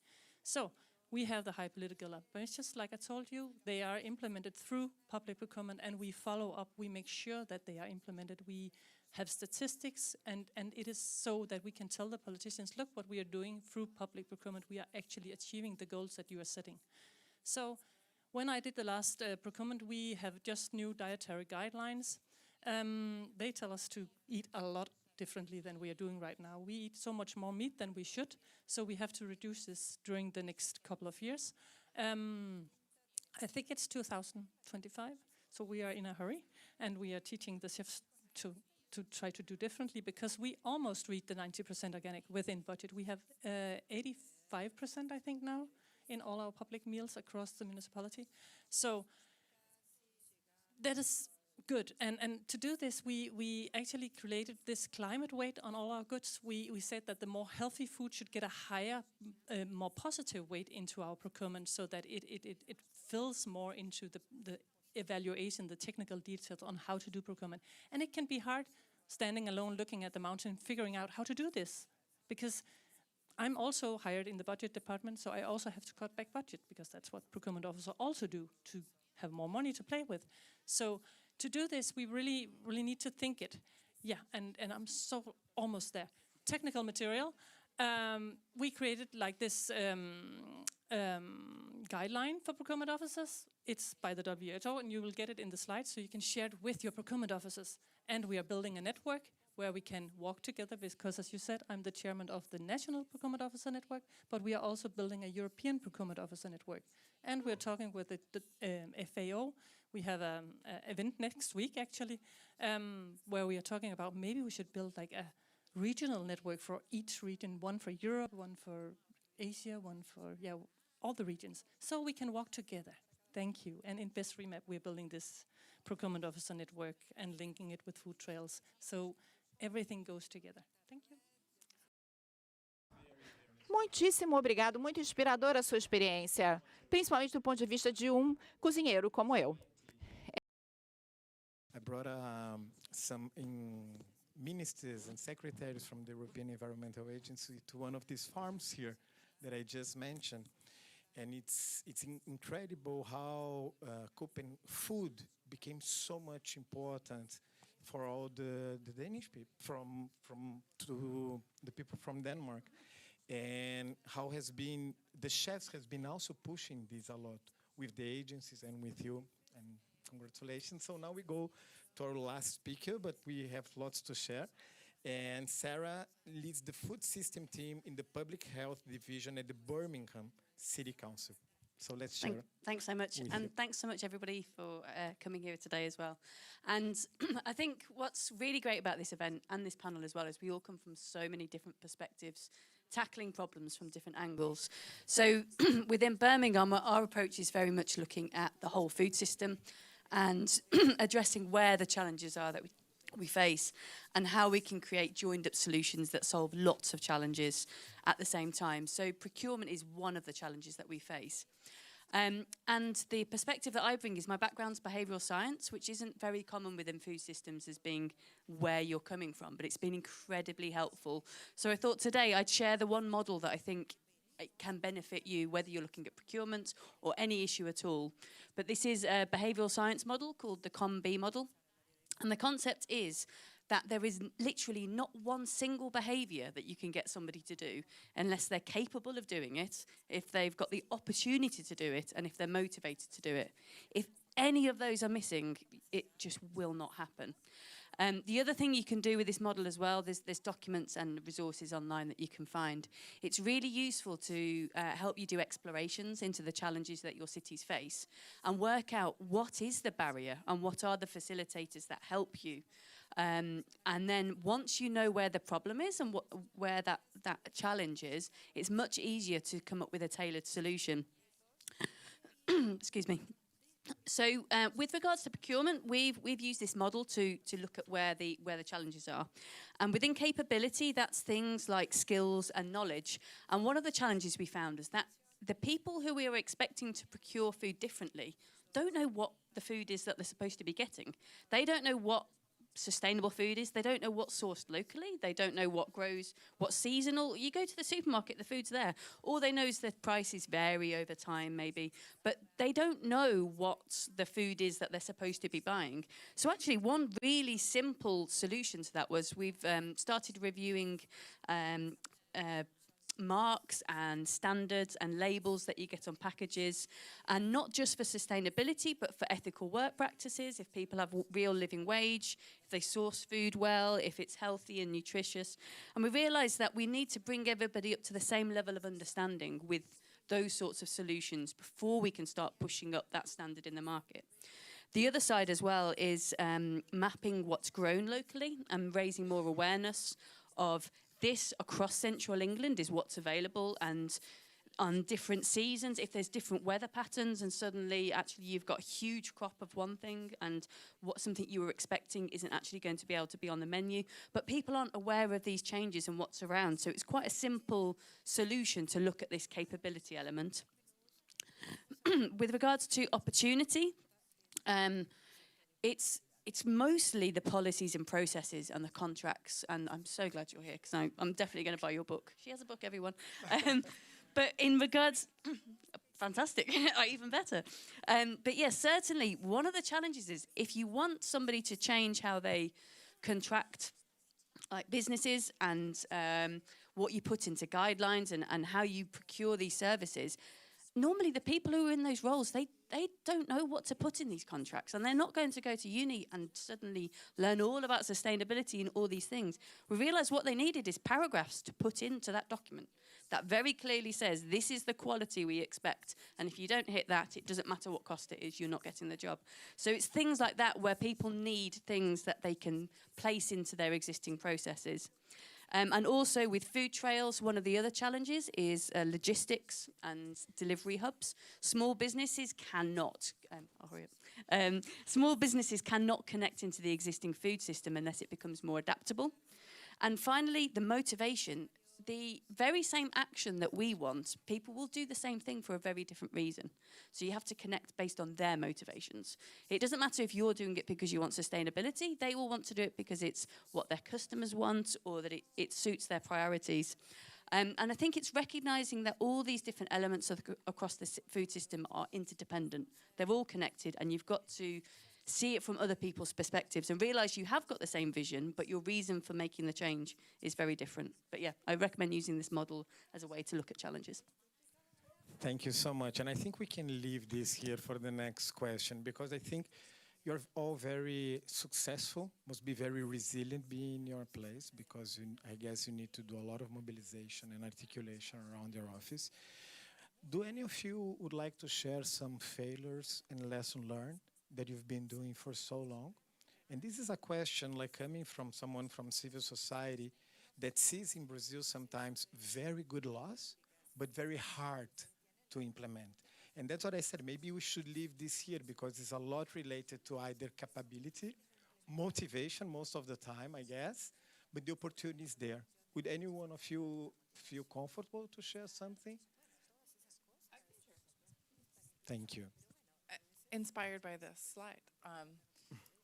So we have the high political ambitions, like I told you. They are implemented through public procurement, and we follow up. We make sure that they are implemented. We have statistics, and it is so that we can tell the politicians, look what we are doing through public procurement. We are actually achieving the goals that you are setting. So when I did the last procurement, we have just new dietary guidelines. They tell us to eat a lot differently than we are doing right now. We eat so much more meat than we should, so we have to reduce this during the next couple of years. I think it's 2025, so we are in a hurry, and we are teaching the chefs to try to do differently, because we almost reach the 90% organic within budget. We have 85%, I think, now in all our public meals across the municipality. So that is good. And to do this, we actually created this climate weight on all our goods. We said that the more healthy food should get a higher, more positive weight into our procurement, so that it fills more into the evaluation, the technical details on how to do procurement. And it can be hard standing alone, looking at the mountain, figuring out how to do this, because I'm also hired in the budget department, so I also have to cut back budget, because that's what procurement officers also do, to have more money to play with. So to do this, we really need to think it. Yeah, and I'm so almost there. Technical material. We created like this guideline for procurement officers. It's by the WHO, and you will get it in the slides, so you can share it with your procurement officers. And we are building a network where we can walk together, because, as you said, I'm the chairman of the National Procurement Officer Network, but we are also building a European Procurement Officer Network. And we're talking with the FAO. We have an event next week, actually, where we are talking about maybe we should build like a regional network for each region, one for Europe, one for Asia, one for, yeah, all the regions, so we can walk together. Thank you. And in Best Remap, we're building this procurement officer network and linking it with food trails, so everything goes together. Thank you. Muitíssimo obrigado, muito inspiradora a sua experiência, principalmente do ponto de vista de cozinheiro como eu. I brought some ministers and secretaries from the European Environmental Agency to one of these farms here that I just mentioned. And it's incredible how food became so much important for all the Danish people, to the people from Denmark, and how the chefs has been also pushing this a lot with the agencies and with you, and congratulations. So now we go to our last speaker, but we have lots to share. And Sarah leads the food system team in the public health division at the Birmingham City Council. So let's share. Thanks so much. And thanks so much, everybody, for coming here today as well. And I think what's really great about this event and this panel as well is we all come from so many different perspectives, tackling problems from different angles. So within Birmingham, our approach is very much looking at the whole food system and addressing where the challenges are that we face and how we can create joined up solutions that solve lots of challenges at the same time. So procurement is one of the challenges that we face. And the perspective that I bring is my background's behavioural science, which isn't very common within food systems as being where you're coming from, but it's been incredibly helpful. So I thought today I'd share the one model that I think it can benefit you, whether you're looking at procurement or any issue at all. But this is a behavioural science model called the COM-B model. And the concept is that there is literally not one single behaviour that you can get somebody to do unless they're capable of doing it, if they've got the opportunity to do it, and if they're motivated to do it. If any of those are missing, it just will not happen. The other thing you can do with this model as well, there's documents and resources online that you can find. It's really useful to help you do explorations into the challenges that your cities face and work out what is the barrier and what are the facilitators that help you. And then once you know where the problem is and where that challenge is, it's much easier to come up with a tailored solution. Excuse me. So with regards to procurement, we've used this model to look at where the challenges are. And within capability, that's things like skills and knowledge. And one of the challenges we found is that the people who we are expecting to procure food differently don't know what the food is that they're supposed to be getting. They don't know what sustainable food is. They don't know what's sourced locally. They don't know what grows, what's seasonal. You go to the supermarket, the food's there. All they know is that prices vary over time, maybe. But they don't know what the food is that they're supposed to be buying. So actually, one really simple solution to that was we've started reviewing marks and standards and labels that you get on packages, and not just for sustainability but for ethical work practices, if people have real living wage, if they source food well, if it's healthy and nutritious. And we realised that we need to bring everybody up to the same level of understanding with those sorts of solutions before we can start pushing up that standard in the market. The other side as well is mapping what's grown locally and raising more awareness of this across central England is what's available, and on different seasons, if there's different weather patterns and suddenly actually you've got a huge crop of one thing and what something you were expecting isn't actually going to be able to be on the menu. But people aren't aware of these changes and what's around. So it's quite a simple solution to look at this capability element. With regards to opportunity, it's mostly the policies and processes and the contracts, and I'm so glad you're here because I'm definitely going to buy your book. She has a book, everyone. But in regards, fantastic, even better. But yes, certainly one of the challenges is if you want somebody to change how they contract like businesses and what you put into guidelines and how you procure these services, normally the people who are in those roles, they don't know what to put in these contracts, and they're not going to go to uni and suddenly learn all about sustainability and all these things. We realised what they needed is paragraphs to put into that document that very clearly says this is the quality we expect, and if you don't hit that, it doesn't matter what cost it is, you're not getting the job. So it's things like that where people need things that they can place into their existing processes. And also with food trails, one of the other challenges is logistics and delivery hubs. Small businesses cannot, I'll hurry up. Small businesses cannot connect into the existing food system unless it becomes more adaptable. And finally, the motivation. The very same action that we want, people will do the same thing for a very different reason. So you have to connect based on their motivations. It doesn't matter if you're doing it because you want sustainability, they will want to do it because it's what their customers want or that it suits their priorities. And I think it's recognizing that all these different elements across the food system are interdependent. They're all connected, and you've got to see it from other people's perspectives and realize you have got the same vision, but your reason for making the change is very different. But yeah, I recommend using this model as a way to look at challenges. Thank you so much. And I think we can leave this here for the next question, because I think you're all very successful, must be very resilient being in your place, because I guess you need to do a lot of mobilization and articulation around your office. Do any of you would like to share some failures and lessons learned that you've been doing for so long? And this is a question like coming from someone from civil society that sees in Brazil sometimes very good laws, but very hard to implement. And that's what I said, maybe we should leave this here because it's a lot related to either capability, motivation most of the time, I guess, but the opportunity is there. Would any one of you feel comfortable to share something? Thank you. Inspired by this slide.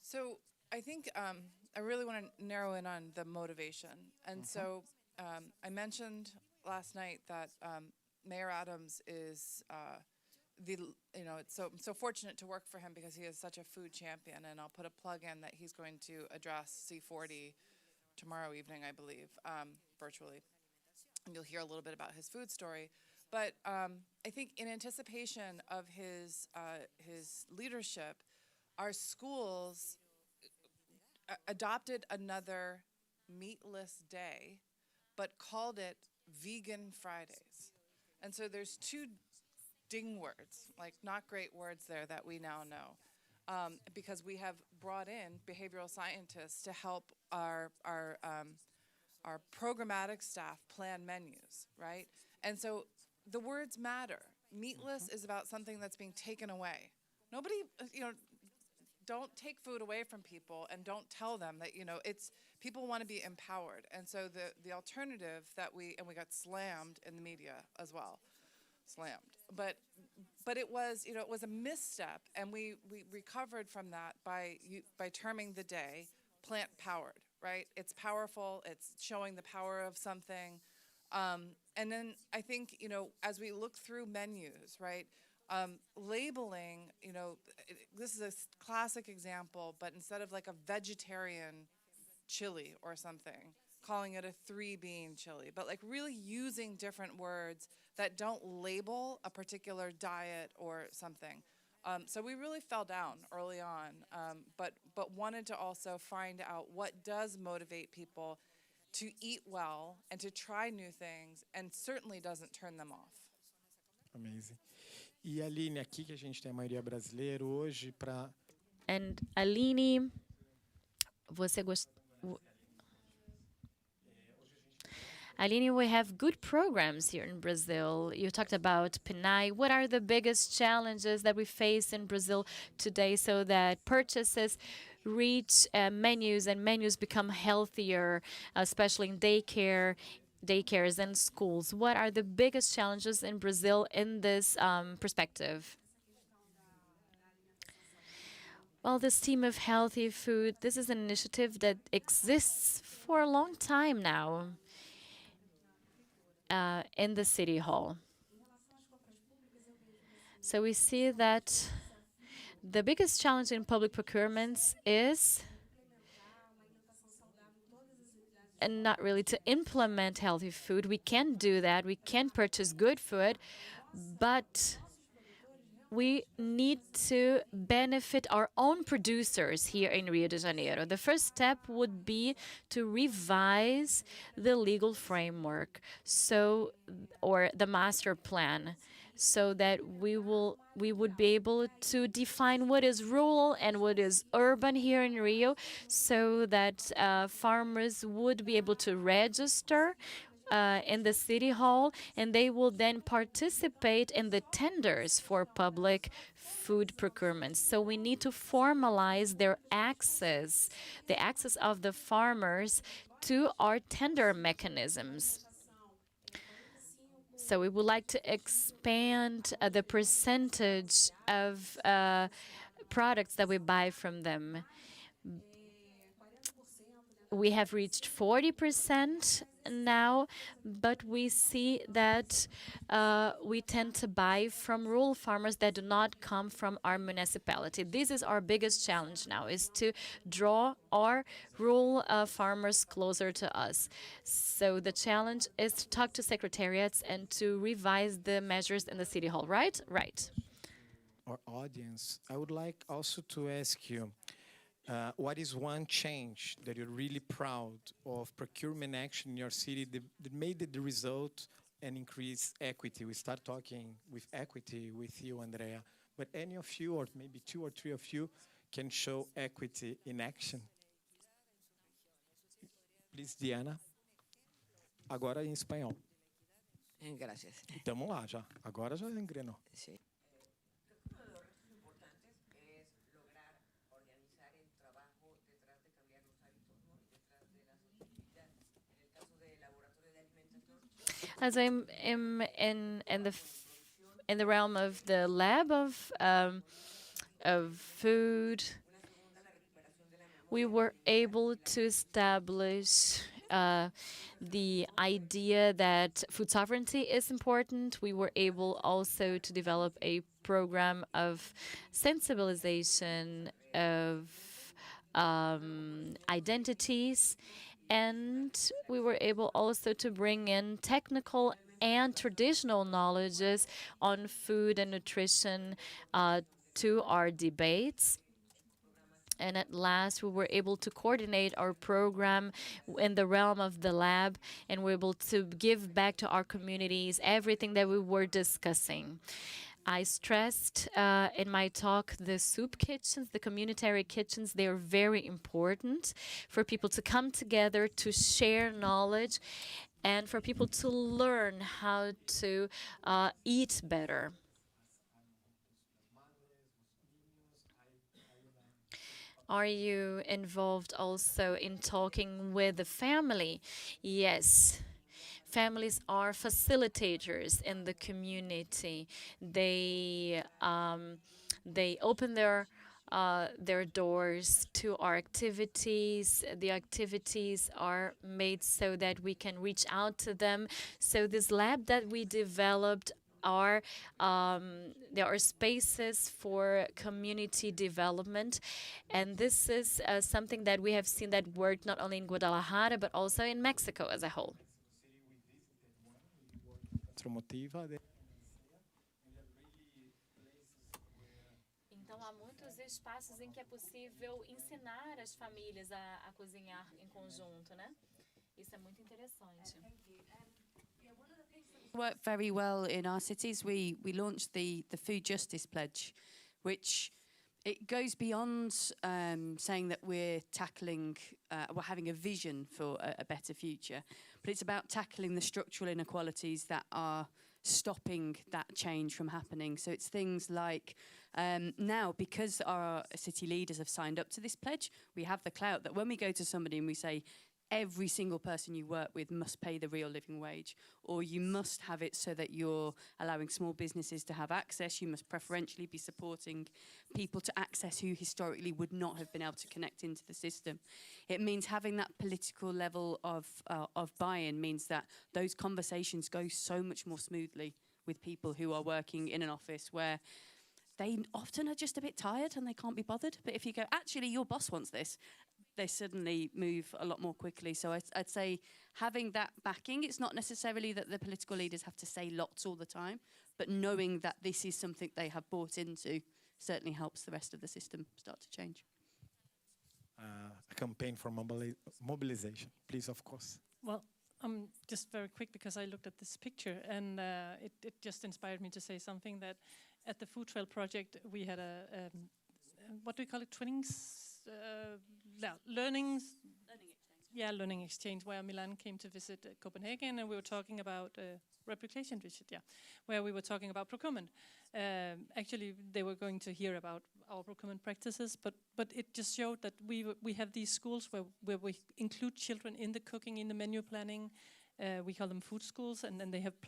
So I think I really want to narrow in on the motivation. And so I mentioned last night that Mayor Adams is I'm so fortunate to work for him because he is such a food champion, and I'll put a plug in that he's going to address C40 tomorrow evening, I believe, virtually. And you'll hear a little bit about his food story. But I think in anticipation of his leadership, our schools adopted another meatless day, but called it Vegan Fridays. And so there's two ding words, like not great words there that we now know, because we have brought in behavioral scientists to help our programmatic staff plan menus, right? And so the words matter. Meatless is about something that's being taken away. Nobody, don't take food away from people and don't tell them that, people want to be empowered. And so the alternative that we got slammed in the media as well, but it was, it was a misstep, and we recovered from that by terming the day plant powered, right? It's powerful, it's showing the power of something. And then I think, as we look through menus, right, labeling, this is a classic example, but instead of like a vegetarian chili or something, calling it a 3-bean chili, but like really using different words that don't label a particular diet or something. So we really fell down early on, but wanted to also find out what does motivate people to eat well and to try new things, and certainly doesn't turn them off. Amazing. E Aline, aqui que a gente tem a maioria brasileira hoje para... And Aline, você gosta... Aline, we have good programs here in Brazil. You talked about PNAE. What are the biggest challenges that we face in Brazil today so that purchases reach menus and menus become healthier, especially in daycares and schools? What are the biggest challenges in Brazil in this perspective? Well, this team of healthy food, this is an initiative that exists for a long time now in the City Hall. So we see that the biggest challenge in public procurements is not really to implement healthy food. We can do that. We can purchase good food, but we need to benefit our own producers here in Rio de Janeiro. The first step would be to revise the legal framework, or the master plan, so that we would be able to define what is rural and what is urban here in Rio, so that farmers would be able to register in the City Hall, and they will then participate in the tenders for public food procurement. So we need to formalize their access, the access of the farmers to our tender mechanisms. So we would like to expand the percentage of products that we buy from them. We have reached 40% now, but we see that we tend to buy from rural farmers that do not come from our municipality. This is our biggest challenge now, is to draw our rural farmers closer to us. So the challenge is to talk to secretariats and to revise the measures in the City Hall, right? Right. Our audience, I would like also to ask you, what is one change that you're really proud of procurement action in your city that made the result and increase equity? We start talking with equity with you, Andrea, but any of you, or maybe 2 or 3 of you, can show equity in action. Please, Diana. Agora em espanhol. Gracias. Estamos lá já. Agora já engrenou. Sí. As I'm in the realm of the lab of food, we were able to establish the idea that food sovereignty is important. We were able also to develop a program of sensibilization of identities. And we were able also to bring in technical and traditional knowledges on food and nutrition to our debates. And at last, we were able to coordinate our program in the realm of the lab, and we're able to give back to our communities everything that we were discussing. I stressed in my talk the soup kitchens, the communitary kitchens. They are very important for people to come together, to share knowledge, and for people to learn how to eat better. Are you involved also in talking with the family? Yes. Families are facilitators in the community. They open their doors to our activities. The activities are made so that we can reach out to them. So this lab that we developed there are spaces for community development, and this is something that we have seen that worked not only in Guadalajara but also in Mexico as a whole. Então há muitos espaços em que é possível ensinar as famílias a cozinhar em conjunto, né? Isso é muito interessante. Worked very well in our cities. We launched the Food Justice Pledge, which it goes beyond saying that we're having a vision for a better future, but it's about tackling the structural inequalities that are stopping that change from happening. So it's things like now, because our city leaders have signed up to this pledge, we have the clout that when we go to somebody and we say, every single person you work with must pay the real living wage, or you must have it so that you're allowing small businesses to have access. You must preferentially be supporting people to access who historically would not have been able to connect into the system. It means having that political level of buy-in means that those conversations go so much more smoothly with people who are working in an office where they often are just a bit tired and they can't be bothered. But if you go, actually, your boss wants this, they suddenly move a lot more quickly. So I'd say having that backing, it's not necessarily that the political leaders have to say lots all the time, but knowing that this is something they have bought into certainly helps the rest of the system start to change. A campaign for mobilization, please, of course. Well, just very quick, because I looked at this picture and it just inspired me to say something that at the Food Trail Project, we had a what do we call it, twinnings? Learning exchange, where Milan came to visit Copenhagen, and we were talking about replication visit, where we were talking about procurement. Actually, they were going to hear about our procurement practices, but it just showed that we have these schools where we include children in the cooking, in the menu planning. We call them food schools, and then they have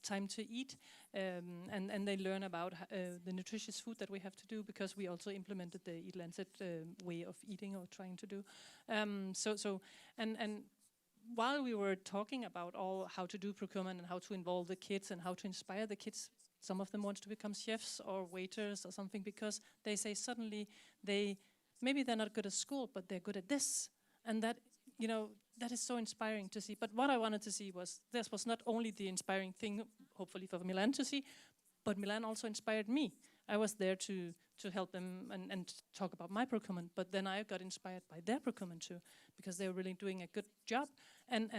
time to eat, and they learn about the nutritious food that we have to do, because we also implemented the Eat Lancet way of eating, or trying to do. And while we were talking about how to do procurement and how to involve the kids and how to inspire the kids, some of them want to become chefs or waiters or something, because they say suddenly maybe they're not good at school, but they're good at this, and that, you know, that is so inspiring to see. But what I wanted to see was, this was not only the inspiring thing, hopefully for Milan to see, but Milan also inspired me. I was there to help them and talk about my procurement, but then I got inspired by their procurement too, because they were really doing a good job. And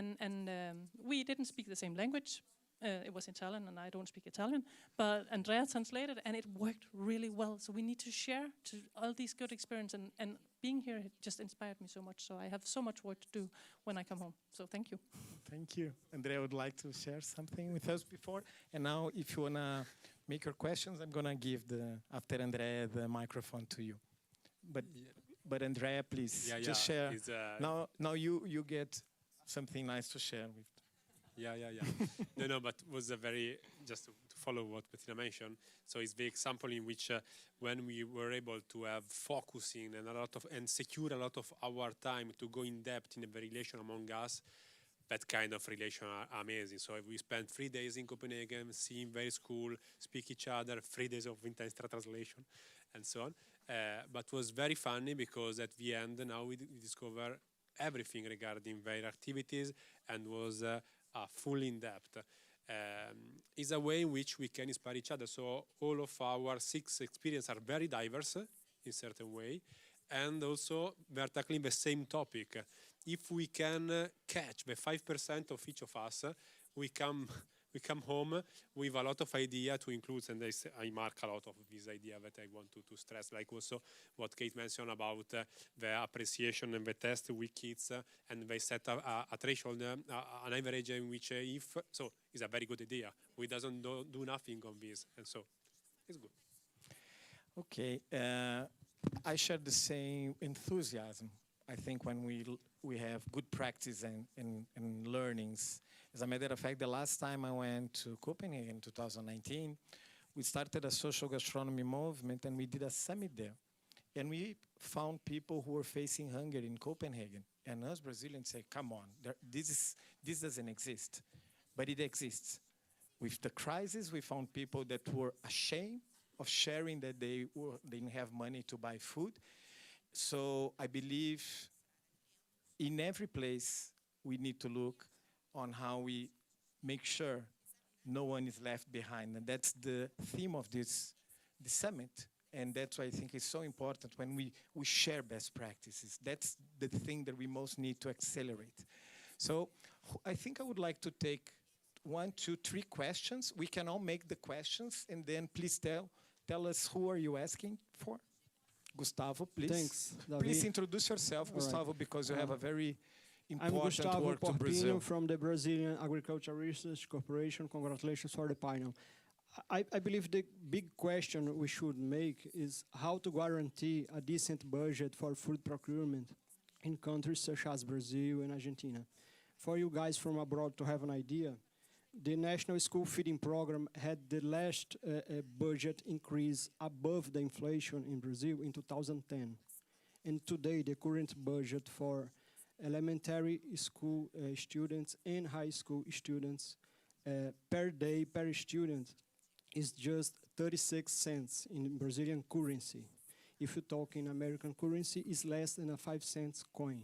we didn't speak the same language. It was Italian, and I don't speak Italian, but Andrea translated, and it worked really well. So we need to share all these good experiences, and being here just inspired me so much. So I have so much work to do when I come home. So thank you. Thank you. Andrea would like to share something with us before. And now, if you want to make your questions, I'm going to give after Andrea, the microphone to you. But Andrea, please, just share. Now you get something nice to share with. Yeah. No, but it was just to follow what Bettina mentioned. So it's the example in which when we were able to have focusing and secure a lot of our time to go in depth in the relation among us, that kind of relation are amazing. So we spent 3 days in Copenhagen, seeing very school, speak each other, 3 days of intense translation, and so on. But it was very funny, because at the end, now we discover everything regarding their activities, and was full in depth. is a way in which we can inspire each other. So all of our 6 experiences are very diverse in certain way, and also we are tackling the same topic. If we can catch the 5% of each of us, we come home with a lot of idea to include, and I mark a lot of this idea that I want to stress, like also what Kate mentioned about the appreciation and the test with kids, and they set a threshold, an average in which so it's a very good idea. We doesn't do nothing on this, and so it's good. Okay, I share the same enthusiasm. I think when we have good practice and learnings. As a matter of fact, the last time I went to Copenhagen in 2019, we started a social gastronomy movement and we did a summit there. And we found people who were facing hunger in Copenhagen. And us Brazilians say, come on, this doesn't exist. But it exists. With the crisis, we found people that were ashamed of sharing that they didn't have money to buy food. So I believe in every place we need to look on how we make sure no one is left behind. And that's the theme of this summit. And that's why I think it's so important when we share best practices. That's the thing that we most need to accelerate. So I think I would like to take 1, 2, 3 questions. We can all make the questions, and then please tell us who are you asking for. Gustavo, please. Thanks, David. Please introduce yourself, Gustavo, because you have a very important I'm Gustavo work to Brazil. Porpinho from the Brazilian Agricultural Research Corporation. Congratulations for the panel. I believe the big question we should make is how to guarantee a decent budget for food procurement in countries such as Brazil and Argentina. For you guys from abroad to have an idea, the National School Feeding Program had the last budget increase above the inflation in Brazil in 2010. And today, the current budget for elementary school students and high school students per day, per student, is just 36 cents in Brazilian currency. If you talk in American currency, it's less than a 5 cents coin.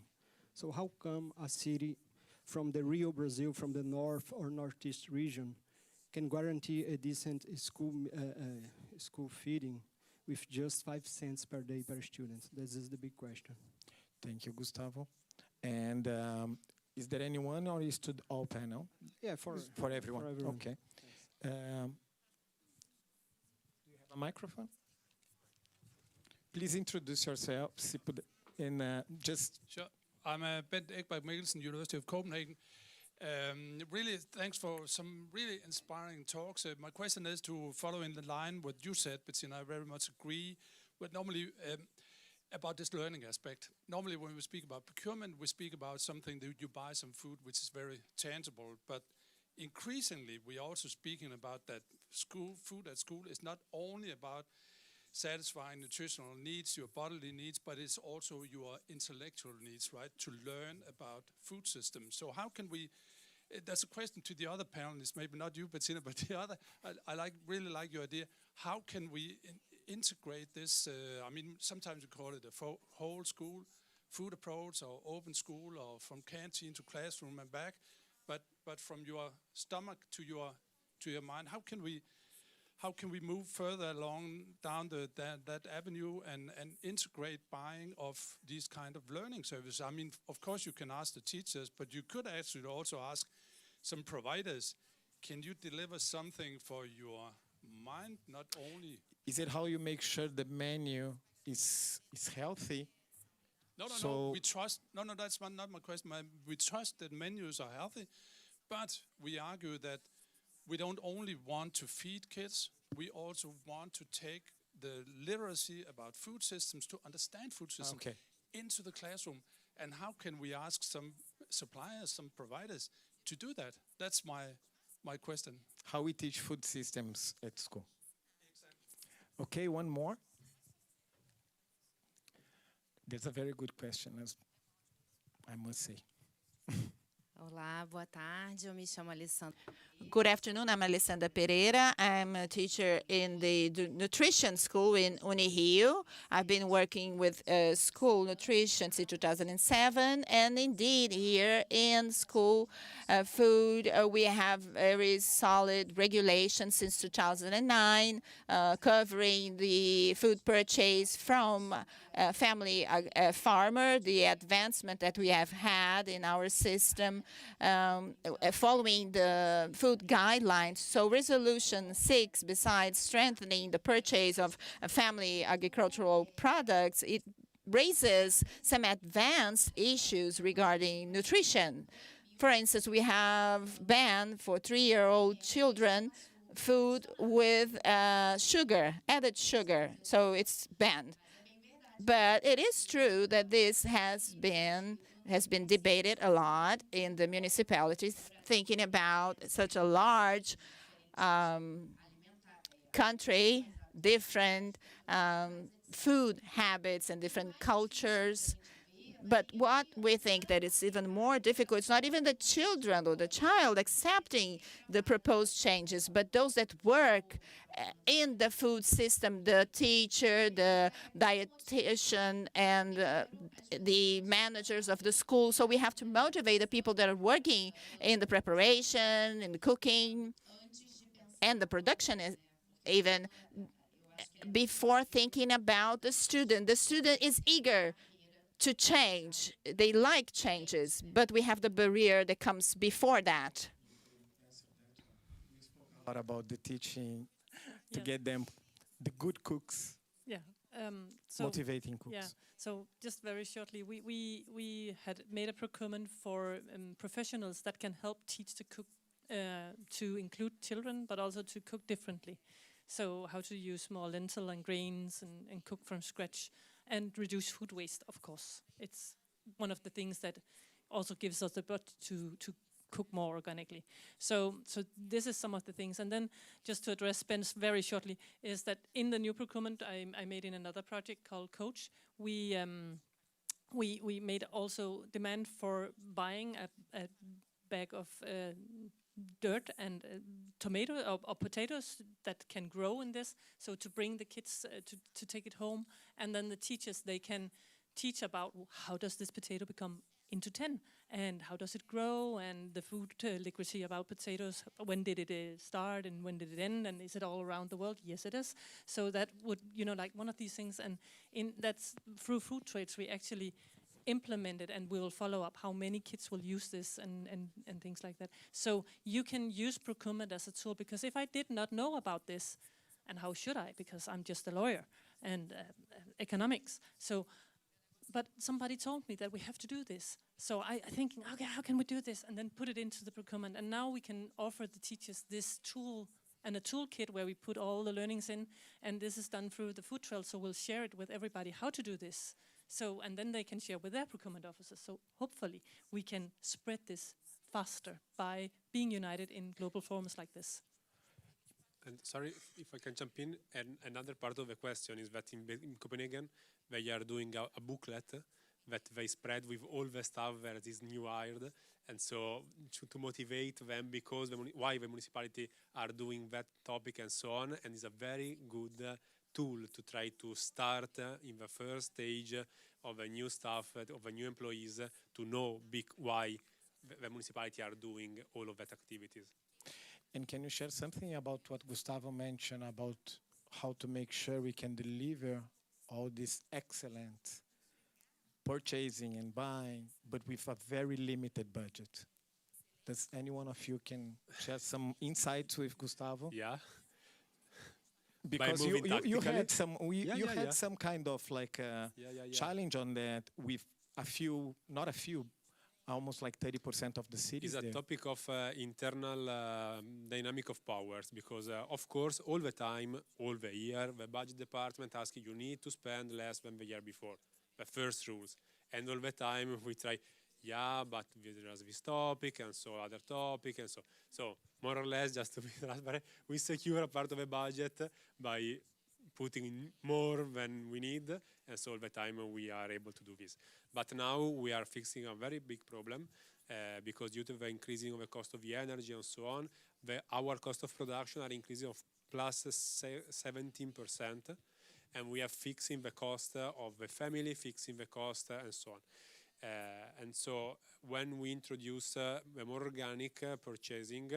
So how come a city from the Rio Brazil, from the north or northeast region, can guarantee a decent school feeding with just 5 cents per day per student? This is the big question. Thank you, Gustavo. And is there anyone, or is to all panel? Yeah, for everyone. For everyone. Okay. Do you have a microphone? Please introduce yourself. Just. Sure. I'm Bent Ekberg Mikkelsen, University of Copenhagen. Really, thanks for some really inspiring talks. My question is to follow in the line what you said, Bettina. I very much agree. But normally, about this learning aspect, normally when we speak about procurement, we speak about something that you buy some food which is very tangible. But increasingly, we are also speaking about that food at school is not only about satisfying nutritional needs, your bodily needs, but it's also your intellectual needs, right? To learn about food systems. So how can we, that's a question to the other panelists, maybe not you, Bettina, but the other, I really like your idea. How can we integrate this? I mean, sometimes we call it a whole school food approach, or open school, or from canteen to classroom and back. But from your stomach to your mind, how can we move further along down that avenue and integrate buying of these kind of learning services? I mean, of course you can ask the teachers, but you could actually also ask some providers, can you deliver something for your mind, not only... Is it how you make sure the menu is healthy? No, we trust, that's not my question. We trust that menus are healthy, but we argue that we don't only want to feed kids, we also want to take the literacy about food systems, to understand food systems, into the classroom. And how can we ask some suppliers, some providers to do that? That's my question. How we teach food systems at school. Exactly. Okay, one more. That's a very good question, as I must say. Olá, boa tarde. Eu me chamo Alessandra. Good afternoon. I'm Alessandra Pereira. I'm a teacher in the nutrition school in Unirio. I've been working with school nutrition since 2007, and indeed here in school food we have very solid regulations since 2009, covering the food purchase from family farmer, the advancement that we have had in our system following the food guidelines. So Resolution 6, besides strengthening the purchase of family agricultural products, it raises some advanced issues regarding nutrition. For instance, we have banned for 3-year-old children food with sugar, added sugar, so it's banned. But it is true that this has been debated a lot in the municipalities, thinking about such a large country, different food habits and different cultures. But what we think that is even more difficult, it's not even the children or the child accepting the proposed changes, but those that work in the food system, the teacher, the dietitian, and the managers of the school. So we have to motivate the people that are working in the preparation, in the cooking, and the production even before thinking about the student. The student is eager to change. They like changes, but we have the barrier that comes before that. What about the teaching to get them the good cooks? Yeah. Motivating cooks. Yeah. So just very shortly, we had made a procurement for professionals that can help teach to cook, to include children, but also to cook differently. So how to use more lentil and grains and cook from scratch and reduce food waste, of course. It's one of the things that also gives us the budget to cook more organically. So this is some of the things. And then just to address Ben's very shortly, is that in the new procurement I made in another project called Coach, we made also demand for buying a bag of dirt and tomato or potatoes that can grow in this, so to bring the kids to take it home, and then the teachers, they can teach about how does this potato become into 10 and how does it grow, and the food literacy about potatoes, when did it start and when did it end, and is it all around the world? Yes, it is. So that would, like one of these things, and that's through food trades we actually implemented, and we will follow up how many kids will use this and things like that. So you can use procurement as a tool, because if I did not know about this, and how should I, because I'm just a lawyer and economics. So, but somebody told me that we have to do this. So I thinking, okay, how can we do this? And then put it into the procurement. And now we can offer the teachers this tool and a toolkit where we put all the learnings in, and this is done through the food trail, so we'll share it with everybody how to do this. So, and then they can share with their procurement officers. So hopefully we can spread this faster by being united in global forums like this. And sorry if I can jump in. And another part of the question is that in Copenhagen they are doing a booklet that they spread with all the staff that is new hired, and so to motivate them, because why the municipality are doing that topic and so on, and it's a very good tool to try to start in the first stage of a new staff, of a new employees, to know why the municipality are doing all of that activities. And can you share something about what Gustavo mentioned about how to make sure we can deliver all this excellent purchasing and buying, but with a very limited budget? Does any one of you can share some insights with Gustavo? Yeah. Because you had some kind of like challenge on that with almost like 30% of the cities. It's a topic of internal dynamic of powers, because of course all the time, all the year, the budget department asks you need to spend less than the year before, the first rules, and all the time we try, but there's this topic and so other topic and so more or less, just to be transparent, we secure a part of the budget by putting in more than we need, and so all the time we are able to do this. But now we are fixing a very big problem because due to the increasing of the cost of the energy and so on, our cost of production are increasing of plus 17%, and we are fixing the cost of the family, fixing the cost and so on. And so when we introduce the more organic purchasing,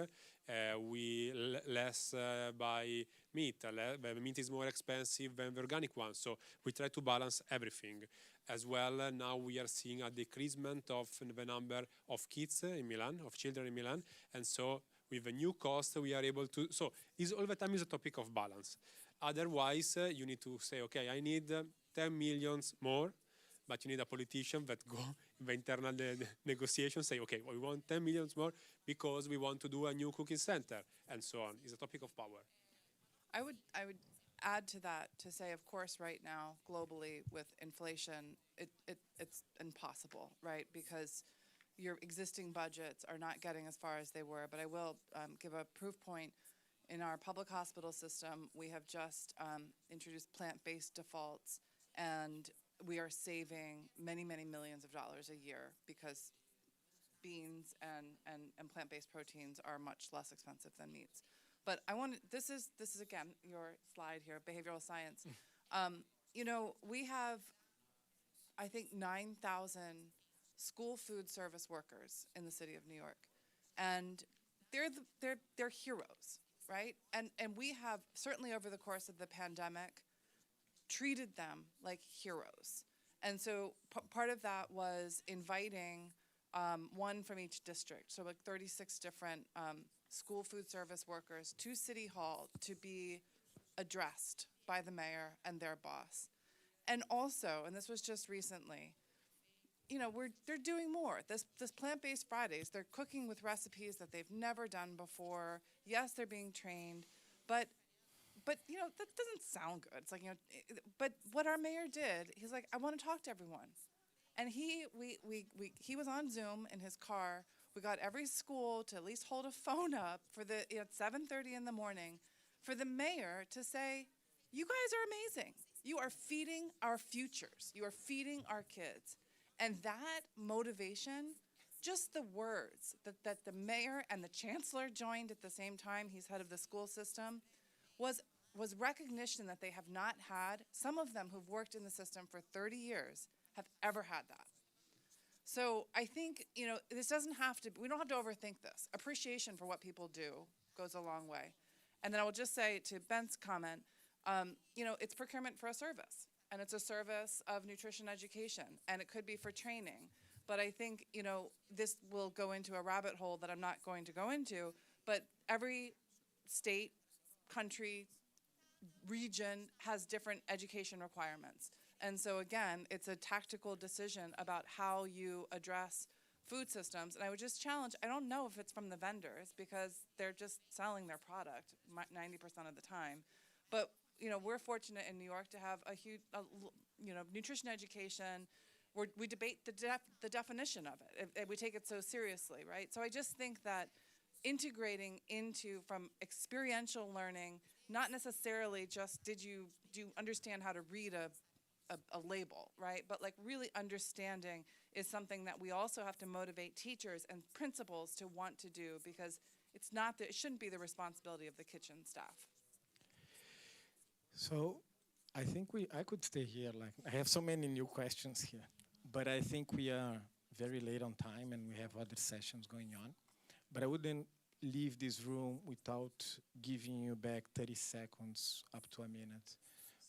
we less buy meat. The meat is more expensive than the organic one, so we try to balance everything. As well, now we are seeing a decreasement of the number of kids in Milan, of children in Milan, and so with the new cost we are able to, so all the time is a topic of balance. Otherwise, you need to say, okay, I need 10 million more, but you need a politician that go in the internal negotiation, say, okay, well, we want 10 million more because we want to do a new cooking center, and so on. It's a topic of power. I would add to that to say, of course, right now, globally, with inflation, it's impossible, right? Because your existing budgets are not getting as far as they were. But I will give a proof point. In our public hospital system, we have just introduced plant-based defaults, and we are saving many, many millions of dollars a year because beans and plant-based proteins are much less expensive than meats. But this is again your slide here, behavioral science. You know, we have, I think, 9,000 school food service workers in the city of New York, and they're heroes, right? And we have certainly over the course of the pandemic treated them like heroes. And so part of that was inviting one from each district, so like 36 different school food service workers to City Hall to be addressed by the mayor and their boss. And also, and this was just recently, you know, they're doing more. This Plant-Based Fridays, they're cooking with recipes that they've never done before. Yes, they're being trained, but you know, that doesn't sound good. It's like, you know, but what our mayor did, he's like, I want to talk to everyone. And he was on Zoom in his car. We got every school to at least hold a phone up for at 7:30 in the morning for the mayor to say, you guys are amazing. You are feeding our futures. You are feeding our kids. And that motivation, just the words that the mayor and the chancellor joined at the same time, he's head of the school system, was recognition that they have not had, some of them who've worked in the system for 30 years have ever had that. So I think, you know, this doesn't have to, we don't have to overthink this. Appreciation for what people do goes a long way. And then I will just say to Ben's comment, you know, it's procurement for a service, and it's a service of nutrition education, and it could be for training. But I think, you know, this will go into a rabbit hole that I'm not going to go into, but every state, country, region has different education requirements. And so again, it's a tactical decision about how you address food systems. And I would just challenge, I don't know if it's from the vendors because they're just selling their product 90% of the time. But, you know, we're fortunate in New York to have a huge, you know, nutrition education. We debate the definition of it. We take it so seriously, right? So I just think that integrating from experiential learning, not necessarily just do you understand how to read a label, right? But like really understanding is something that we also have to motivate teachers and principals to want to do, because it shouldn't be the responsibility of the kitchen staff. So I think I could stay here, like I have so many new questions here, but I think we are very late on time and we have other sessions going on. But I wouldn't leave this room without giving you back 30 seconds up to a minute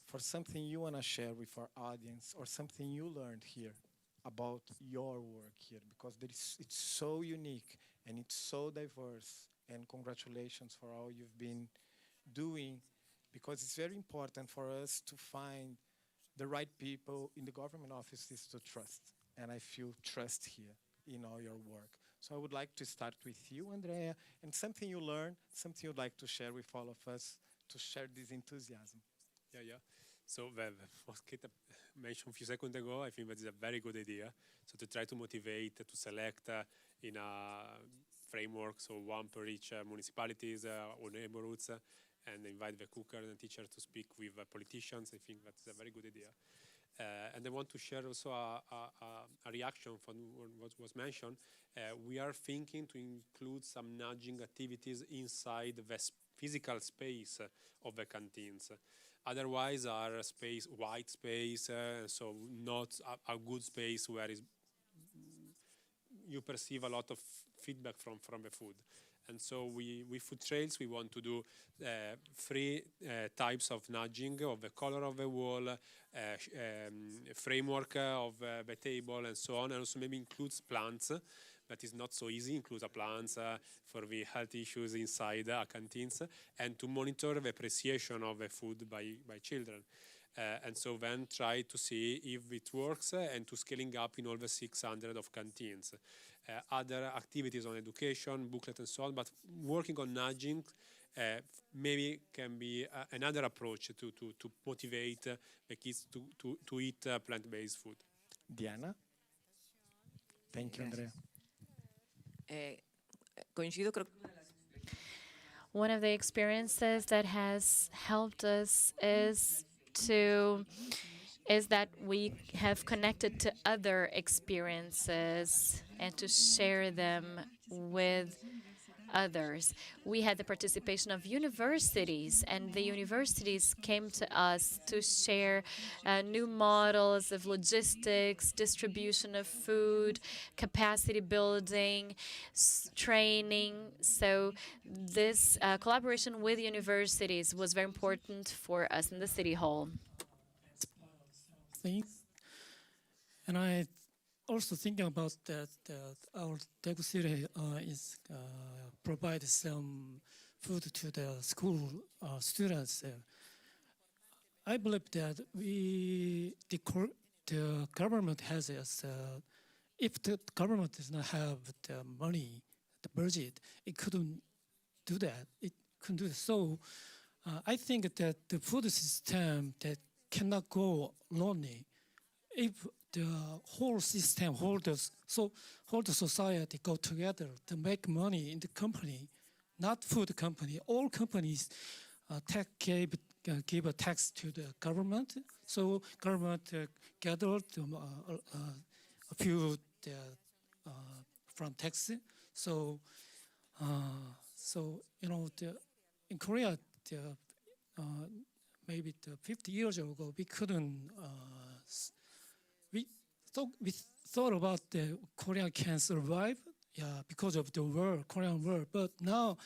for something you want to share with our audience or something you learned here about your work here, because it's so unique and it's so diverse, and congratulations for all you've been doing, because it's very important for us to find the right people in the government offices to trust, and I feel trust here in all your work. So I would like to start with you, Andrea, and something you learned, something you'd like to share with all of us to share this enthusiasm. Yeah. So what Kate mentioned a few seconds ago, I think that is a very good idea. So to try to motivate, to select in a framework, so one per each municipalities or neighborhoods, and invite the cooker and the teacher to speak with politicians. I think that's a very good idea. And I want to share also a reaction from what was mentioned. We are thinking to include some nudging activities inside the physical space of the canteens. Otherwise, our white space, so not a good space where you perceive a lot of feedback from the food. And so with food trails, we want to do 3 types of nudging of the color of the wall, framework of the table, and so on. And also maybe includes plants. That is not so easy, includes a plants for the health issues inside canteens, and to monitor the appreciation of the food by children. And so then try to see if it works and to scaling up in all the 600 of canteens. Other activities on education, booklet and so on, but working on nudging maybe can be another approach to motivate the kids to eat plant-based food. Diana? Thank you, Andrea. Coincido, creo. One of the experiences that has helped us is that we have connected to other experiences and to share them with others. We had the participation of universities, and the universities came to us to share new models of logistics, distribution of food, capacity building, training. So this collaboration with universities was very important for us in the City Hall. And I also thinking about that our Daegu City is provide some food to the school students. I believe that the government has if the government does not have the money, the budget, it couldn't do that. It couldn't do it. So I think that the food system that cannot go lonely. If the whole system, whole the society go together to make money in the company, not food company. All companies give a tax to the government. So government gathered a few from tax. So you know, in Korea, maybe 50 years ago, we couldn't. We thought about the Korea can survive, because of the war, Korean War. But now,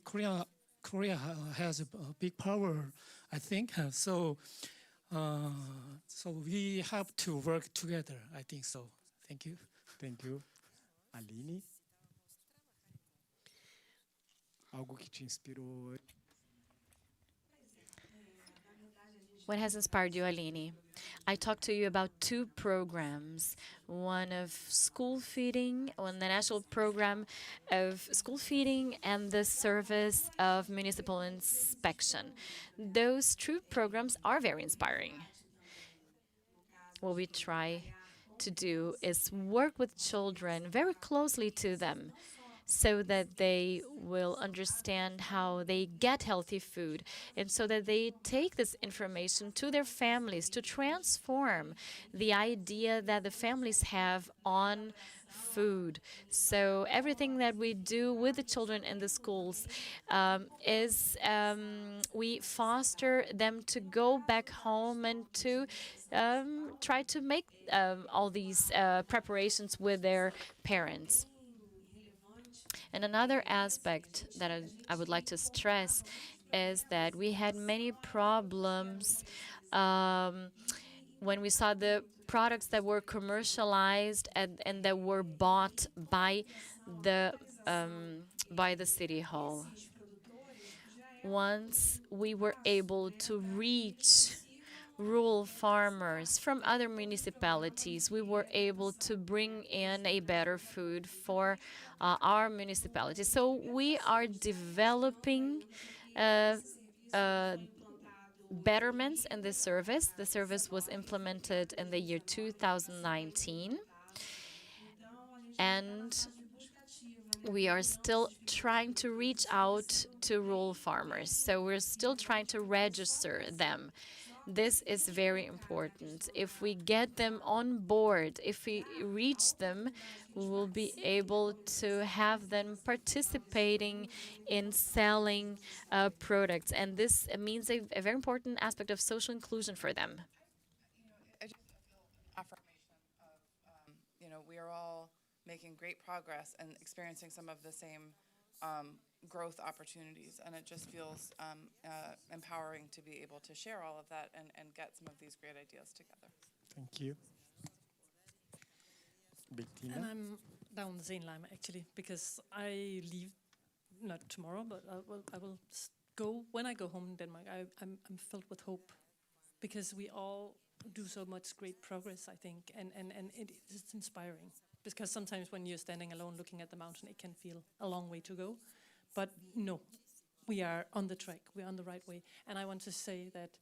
Korea has a big power, I think. So we have to work together. I think so. Thank you. Thank you, Aline. Algo que te inspirou? What has inspired you, Aline? I talked to you about 2 programs, one of school feeding, on the national program of school feeding, and the service of municipal inspection. Those 2 programs are very inspiring. What we try to do is work with children very closely to them, so that they will understand how they get healthy food, and so that they take this information to their families to transform the idea that the families have on food. So everything that we do with the children in the schools is we foster them to go back home and to try to make all these preparations with their parents. And another aspect that I would like to stress is that we had many problems when we saw the products that were commercialized and that were bought by the City Hall. Once we were able to reach rural farmers from other municipalities, we were able to bring in a better food for our municipality. So we are developing betterments in this service. The service was implemented in the year 2019. And we are still trying to reach out to rural farmers. So we're still trying to register them. This is very important. If we get them on board, if we reach them, we will be able to have them participating in selling products. And this means a very important aspect of social inclusion for them. Affirmation of, we are all making great progress and experiencing some of the same growth opportunities. And it just feels empowering to be able to share all of that and get some of these great ideas together. Thank you. Bettina? And I'm down the same line, actually, because I leave, not tomorrow, but I will go, when I go home in Denmark, I'm filled with hope, because we all do so much great progress, I think, and it is inspiring. Because sometimes when you're standing alone looking at the mountain, it can feel a long way to go. But no, we are on the track, we're on the right way. And I want to say that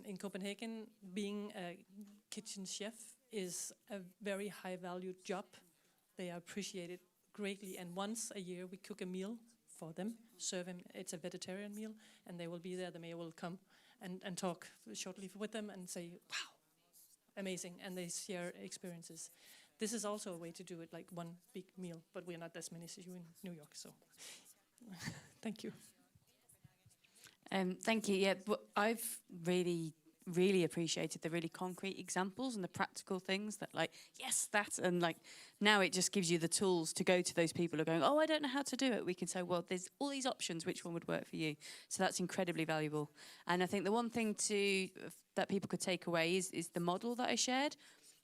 in Copenhagen, being a kitchen chef is a very high-valued job. They are appreciated greatly, and once a year we cook a meal for them, serve them, it's a vegetarian meal, and they will be there, the mayor will come and talk shortly with them and say, wow, amazing, and they share experiences. This is also a way to do it, like one big meal, but we're not as many as you in New York, so thank you. Thank you. Yeah, but I've really appreciated the really concrete examples and the practical things that, like, yes, that, and like now it just gives you the tools to go to those people who are going, oh, I don't know how to do it. We can say, well, there's all these options, which one would work for you? So that's incredibly valuable. And I think the one thing that people could take away is the model that I shared.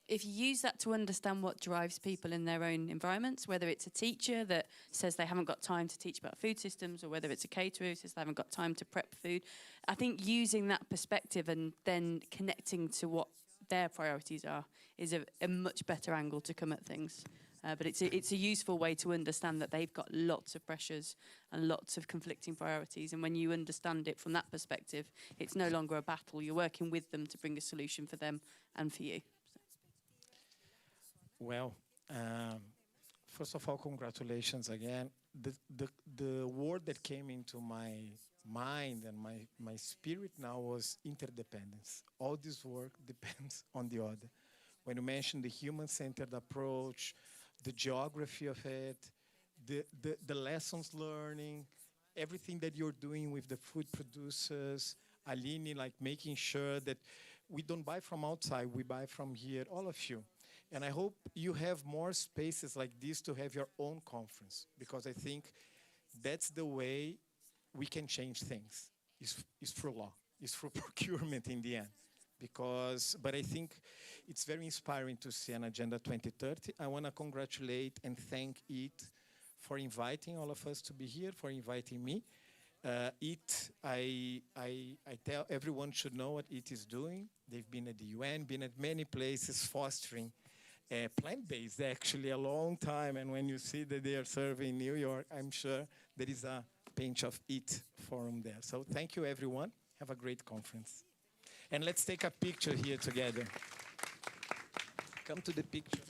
If you use that to understand what drives people in their own environments, whether it's a teacher that says they haven't got time to teach about food systems, or whether it's a caterer who says they haven't got time to prep food, I think using that perspective and then connecting to what their priorities are is a much better angle to come at things. But it's a useful way to understand that they've got lots of pressures and lots of conflicting priorities. And when you understand it from that perspective, it's no longer a battle. You're working with them to bring a solution for them and for you. Well, first of all, congratulations again. The word that came into my mind and my spirit now was interdependence. All this work depends on the other. When you mentioned the human-centered approach, the geography of it, the lessons learning, everything that you're doing with the food producers, Aline, like making sure that we don't buy from outside, we buy from here, all of you. And I hope you have more spaces like this to have your own conference, because I think that's the way we can change things. It's through law, it's through procurement in the end. But I think it's very inspiring to see an Agenda 2030. I want to congratulate and thank IT for inviting all of us to be here, for inviting me. I tell everyone should know what IT is doing. They've been at the UN, been at many places fostering plant-based actually a long time, and when you see that they are serving New York, I'm sure there is a pinch of IT forum there. So thank you everyone, have a great conference. And let's take a picture here together. Come to the picture.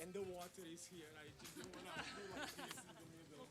And the water is here, I just don't want to do like this in the middle.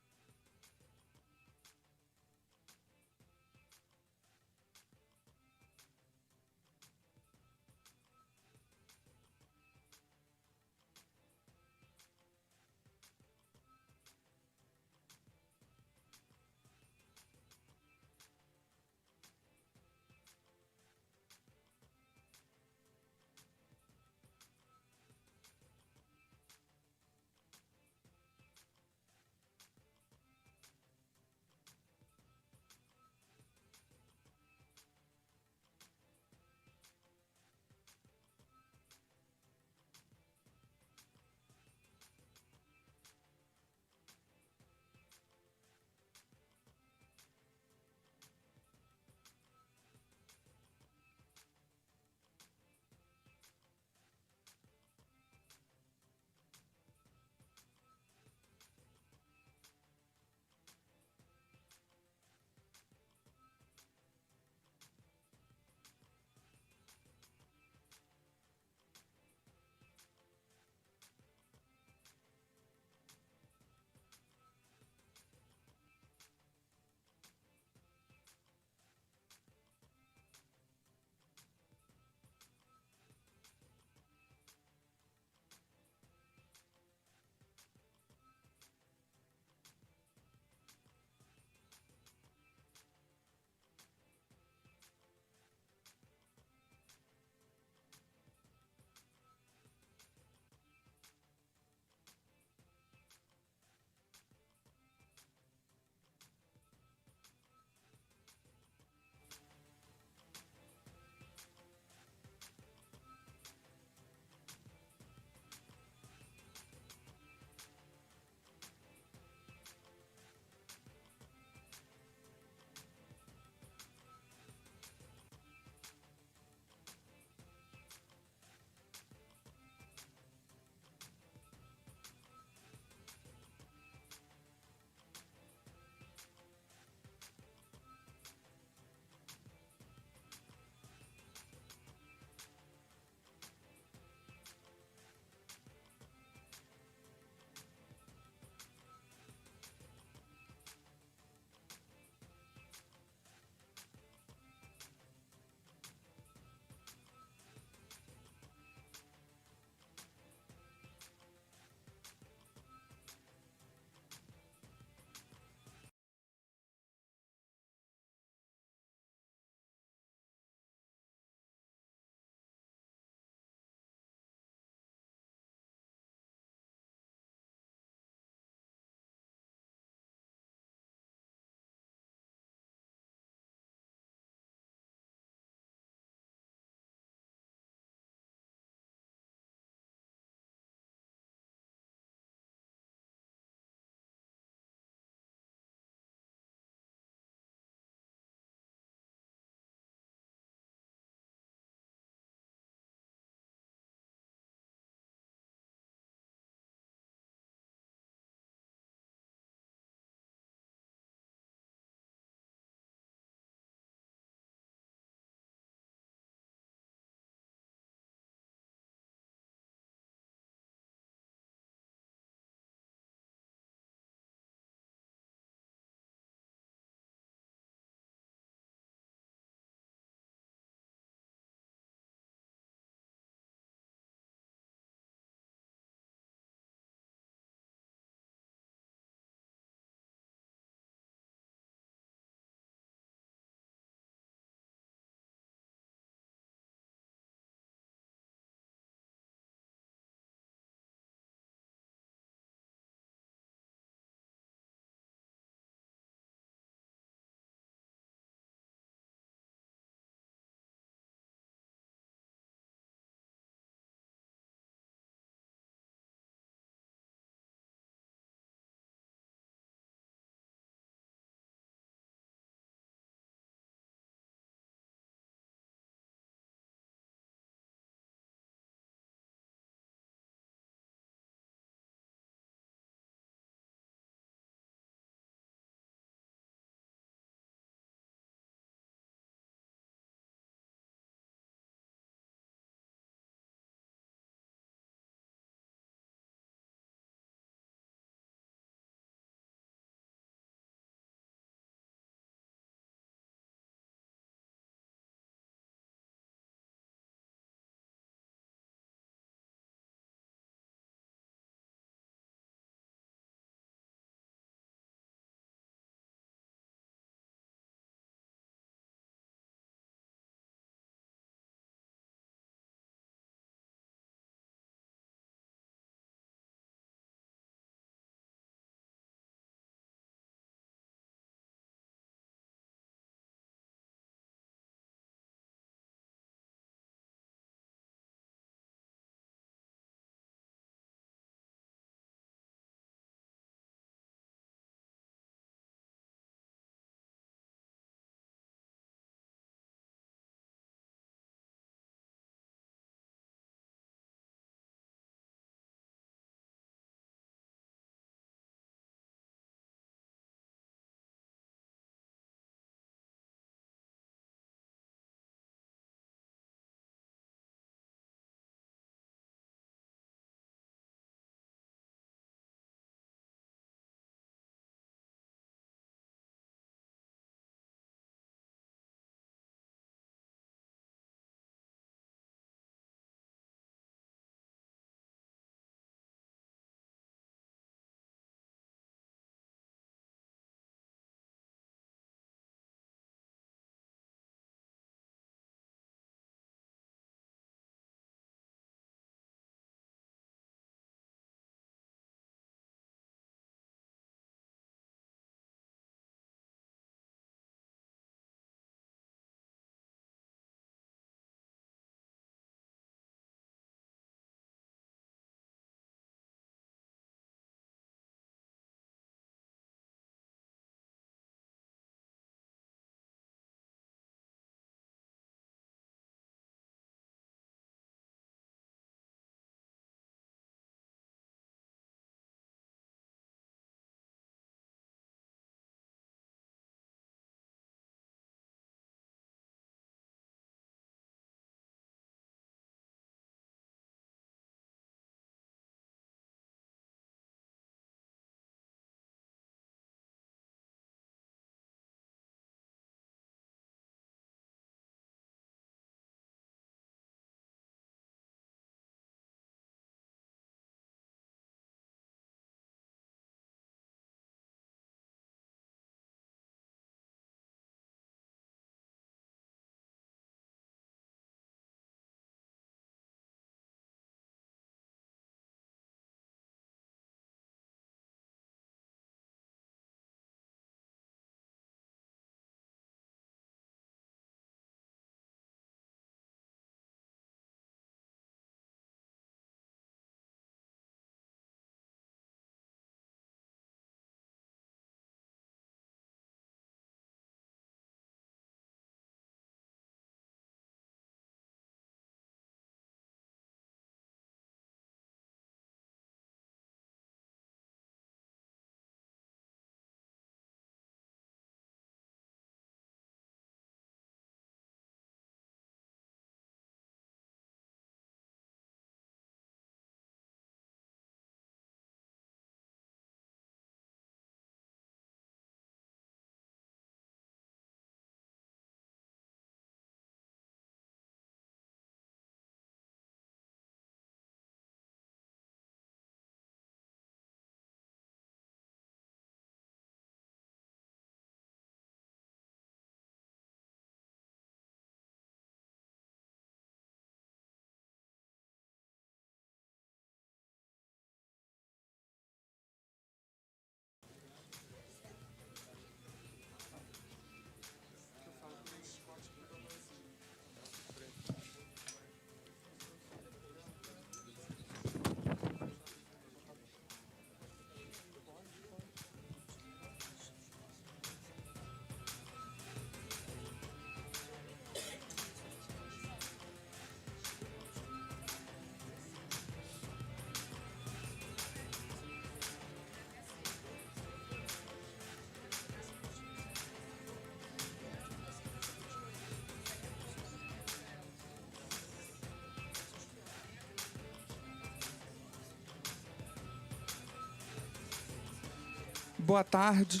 Boa tarde.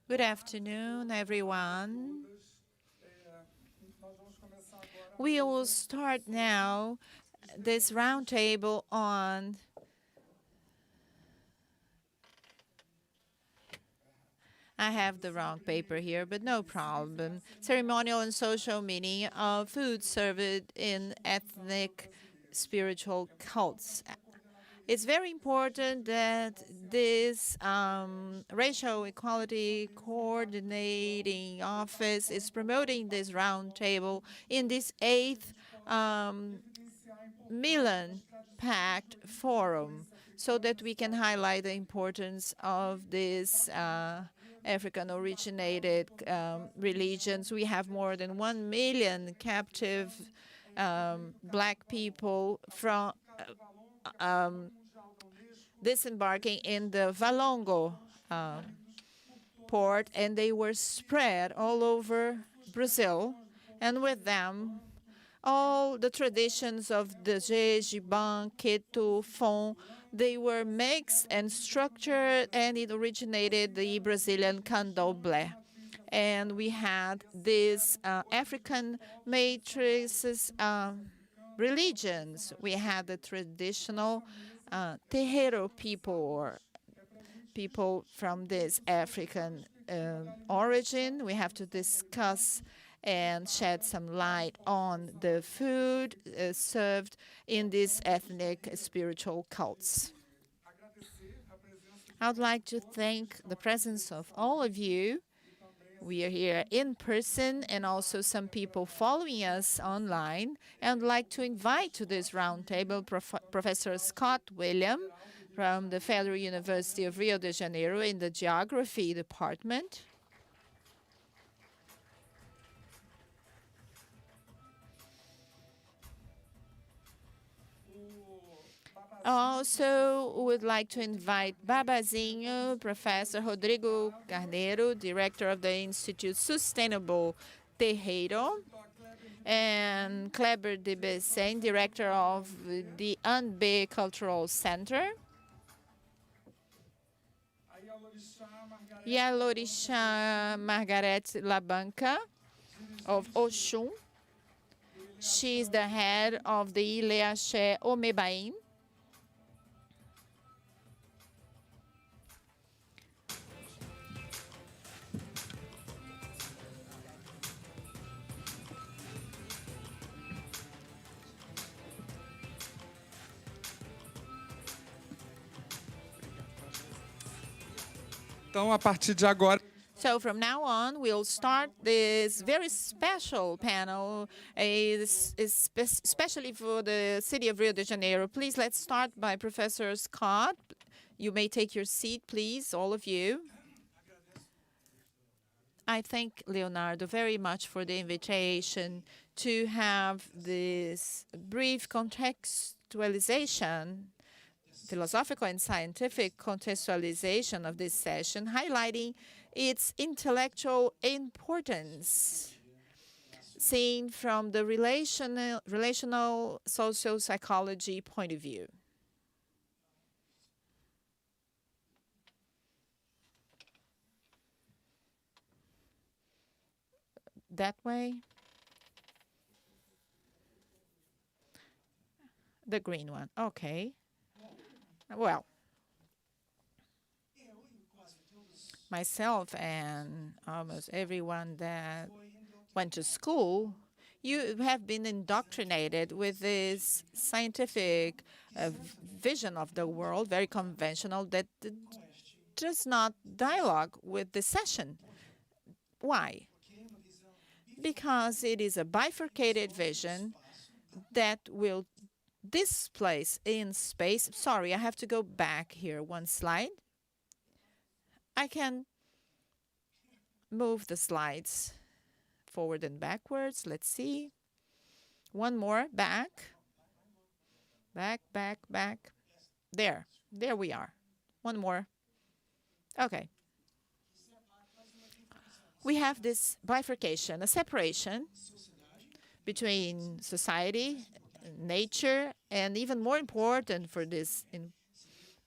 Good afternoon, everyone. We will start now this roundtable on I have the wrong paper here, but no problem. Ceremonial and social meaning of food served in ethnic spiritual cults. It's very important that this racial equality coordinating office is promoting this roundtable in this 8th Milan Pact Forum, so that we can highlight the importance of this African-originated religions. We have more than 1 million captive black people from disembarking in the Valongo port, and they were spread all over Brazil, and with them all the traditions of the Jejiban, Ketu, Fon, they were mixed and structured, and it originated the Brazilian candomblé. And we had these African matrices religions. We had the traditional Terreiro people, or people from this African origin. We have to discuss and shed some light on the food served in these ethnic spiritual cults. I would like to thank the presence of all of you. We are here in person, and also some people following us online. And I'd like to invite to this roundtable Professor Scott William from the Federal University of Rio de Janeiro in the Geography Department. Also would like to invite Babazinho, Professor Rodrigo Carneiro, Director of the Institute Sustainable Terreiro, and Kleber de Becen, Director of the Anbe Cultural Center. Yalorixá Margaret Labanca of Oxum. She is the head of the Ileaxé Omebaim. Então, a partir de agora, So from now on, we'll start this very special panel, especially for the city of Rio de Janeiro. Please, let's start by Professor Scott. You may take your seat, please, all of you. I thank Leonardo very much for the invitation to have this brief contextualization, philosophical and scientific contextualization of this session, highlighting its intellectual importance seen from the relational social psychology point of view. That way? The green one, okay. Well, myself and almost everyone that went to school, you have been indoctrinated with this scientific vision of the world, very conventional, that does not dialogue with the session. Why? Because it is a bifurcated vision that will displace in space. Sorry, I have to go back here one slide. I can move the slides forward and backwards. Let's see. One more, back. Back, back, back. There we are. One more. Okay. We have this bifurcation, a separation between society, nature, and even more important for this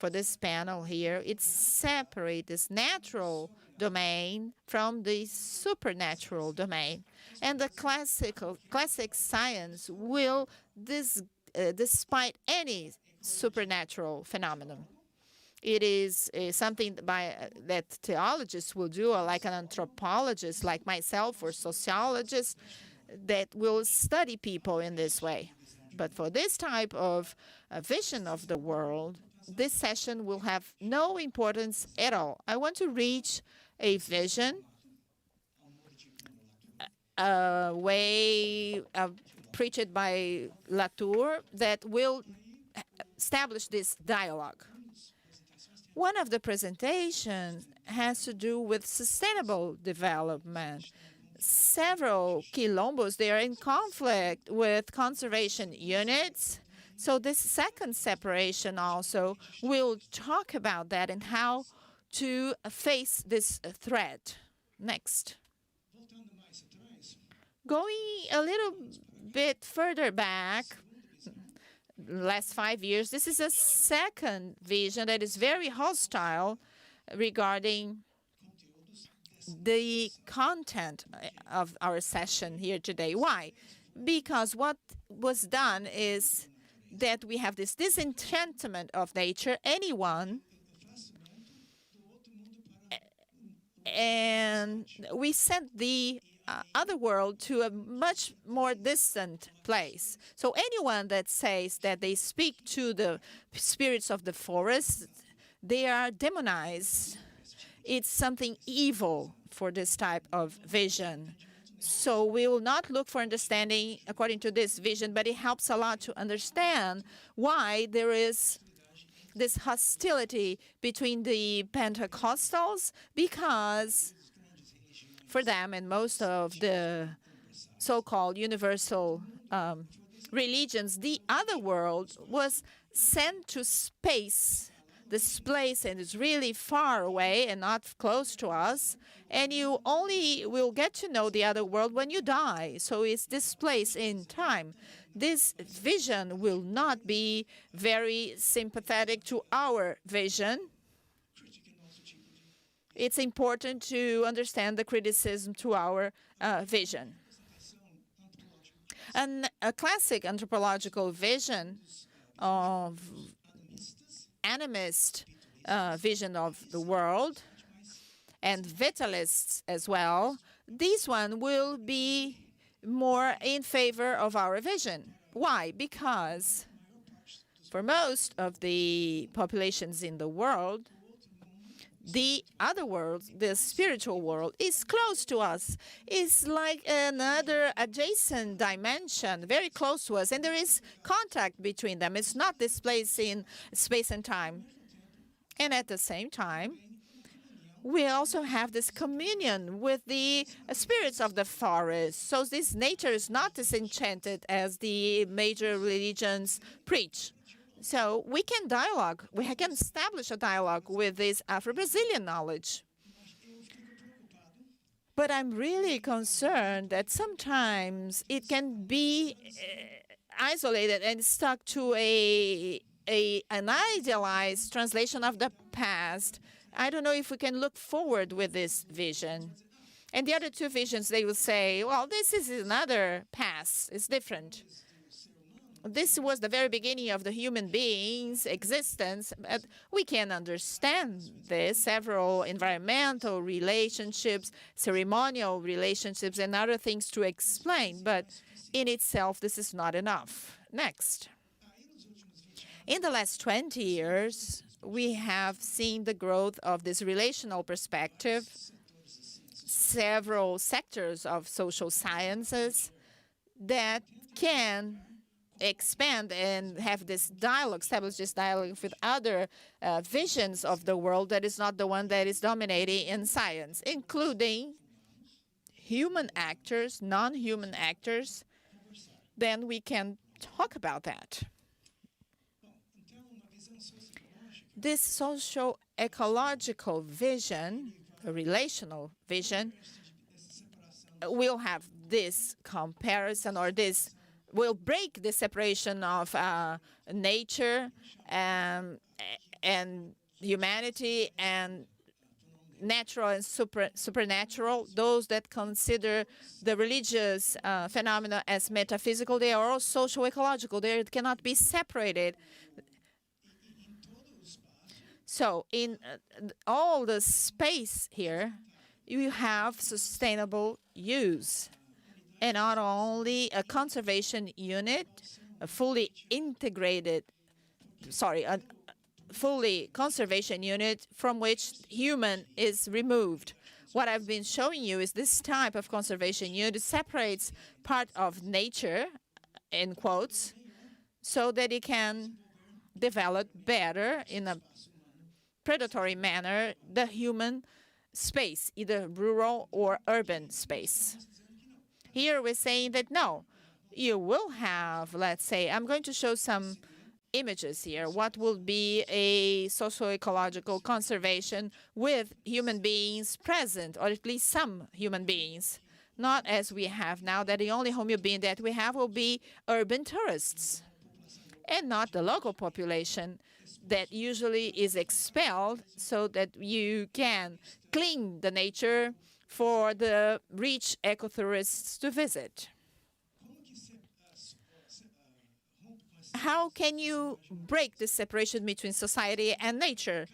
for this panel here, it's separate this natural domain from the supernatural domain. And the classic science will, despite any supernatural phenomenon. It is something that theologists will do, or like an anthropologist like myself, or sociologist, that will study people in this way. But for this type of vision of the world, this session will have no importance at all. I want to reach a vision, a way preached by Latour, that will establish this dialogue. One of the presentations has to do with sustainable development. Several quilombos, they are in conflict with conservation units. So this second separation also will talk about that and how to face this threat. Next. Going a little bit further back, last 5 years, this is a second vision that is very hostile regarding the content of our session here today. Why? Because what was done is that we have this disenchantment of nature, and we sent the other world to a much more distant place. So anyone that says that they speak to the spirits of the forest, they are demonized. It's something evil for this type of vision. So we will not look for understanding according to this vision, but it helps a lot to understand why there is this hostility between the Pentecostals, because for them and most of the so-called universal religions, the other world was sent to space. This place and is really far away and not close to us, and you only will get to know the other world when you die. So it's this place in time. This vision will not be very sympathetic to our vision. It's important to understand the criticism to our vision. And a classic anthropological vision of animist vision of the world, and vitalists as well, this one will be more in favor of our vision. Why? Because for most of the populations in the world, the other world, the spiritual world, is close to us. It's like another adjacent dimension, very close to us, and there is contact between them. It's not this place in space and time. And at the same time, we also have this communion with the spirits of the forest. So this nature is not disenchanted as the major religions preach. So we can dialogue, we can establish a dialogue with this Afro-Brazilian knowledge. But I'm really concerned that sometimes it can be isolated and stuck to an idealized translation of the past. I don't know if we can look forward with this vision. And the other two visions, they will say, well, this is another past, it's different. This was the very beginning of the human being's existence, but we can understand this, several environmental relationships, ceremonial relationships, and other things to explain, but in itself, this is not enough. Next. In the last 20 years, we have seen the growth of this relational perspective, several sectors of social sciences that can expand and have this dialogue, establish this dialogue with other visions of the world that is not the one that is dominating in science, including human actors, non-human actors. Then we can talk about that. This socio-ecological vision, a relational vision, will have this comparison, or this will break the separation of nature and humanity and natural and supernatural, those that consider the religious phenomena as metaphysical, they are all social-ecological. They cannot be separated. So in all the space here, you have sustainable use. And not only a conservation unit, a fully integrated, a fully conservation unit from which human is removed. What I've been showing you is this type of conservation unit separates part of nature, in quotes, so that it can develop better in a predatory manner the human space, either rural or urban space. Here we're saying that no, you will have, let's say, I'm going to show some images here. What will be a socio-ecological conservation with human beings present, or at least some human beings, not as we have now, that the only human being that we have will be urban tourists and not the local population that usually is expelled so that you can clean the nature for the rich ecotourists to visit. How can you break the separation between society and nature?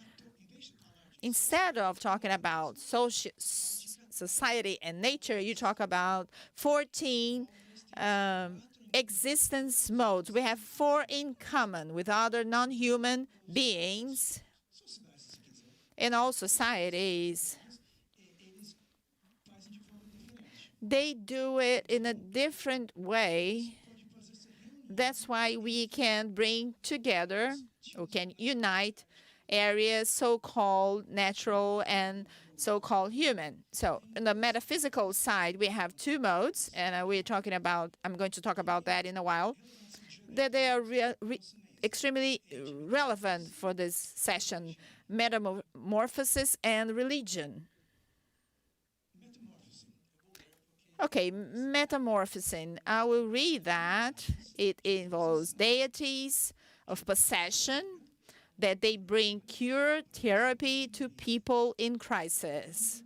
Instead of talking about society and nature, you talk about 14 existence modes. We have 4 in common with other non-human beings and all societies. They do it in a different way. That's why we can bring together, or can unite areas so-called natural and so-called human. So on the metaphysical side, we have 2 modes, and we're talking about, I'm going to talk about that in a while, that they are extremely relevant for this session: metamorphosis and religion. Okay, metamorphosing. I will read that. It involves deities of possession, that they bring cure therapy to people in crisis,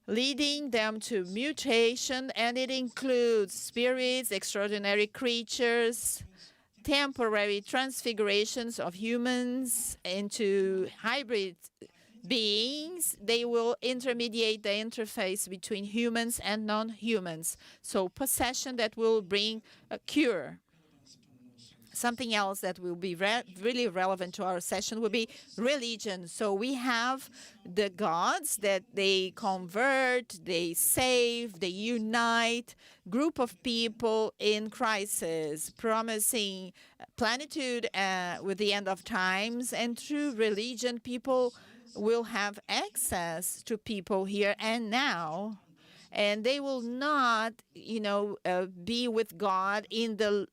leading them to mutation, and it includes spirits, extraordinary creatures, temporary transfigurations of humans into hybrid beings. They will intermediate the interface between humans and non-humans. So possession that will bring a cure. Something else that will be really relevant to our session will be religion. So we have the gods that they convert, they save, they unite, group of people in crisis, promising plenitude with the end of times. And through religion, people will have access to people here and now, and they will not, be with God in the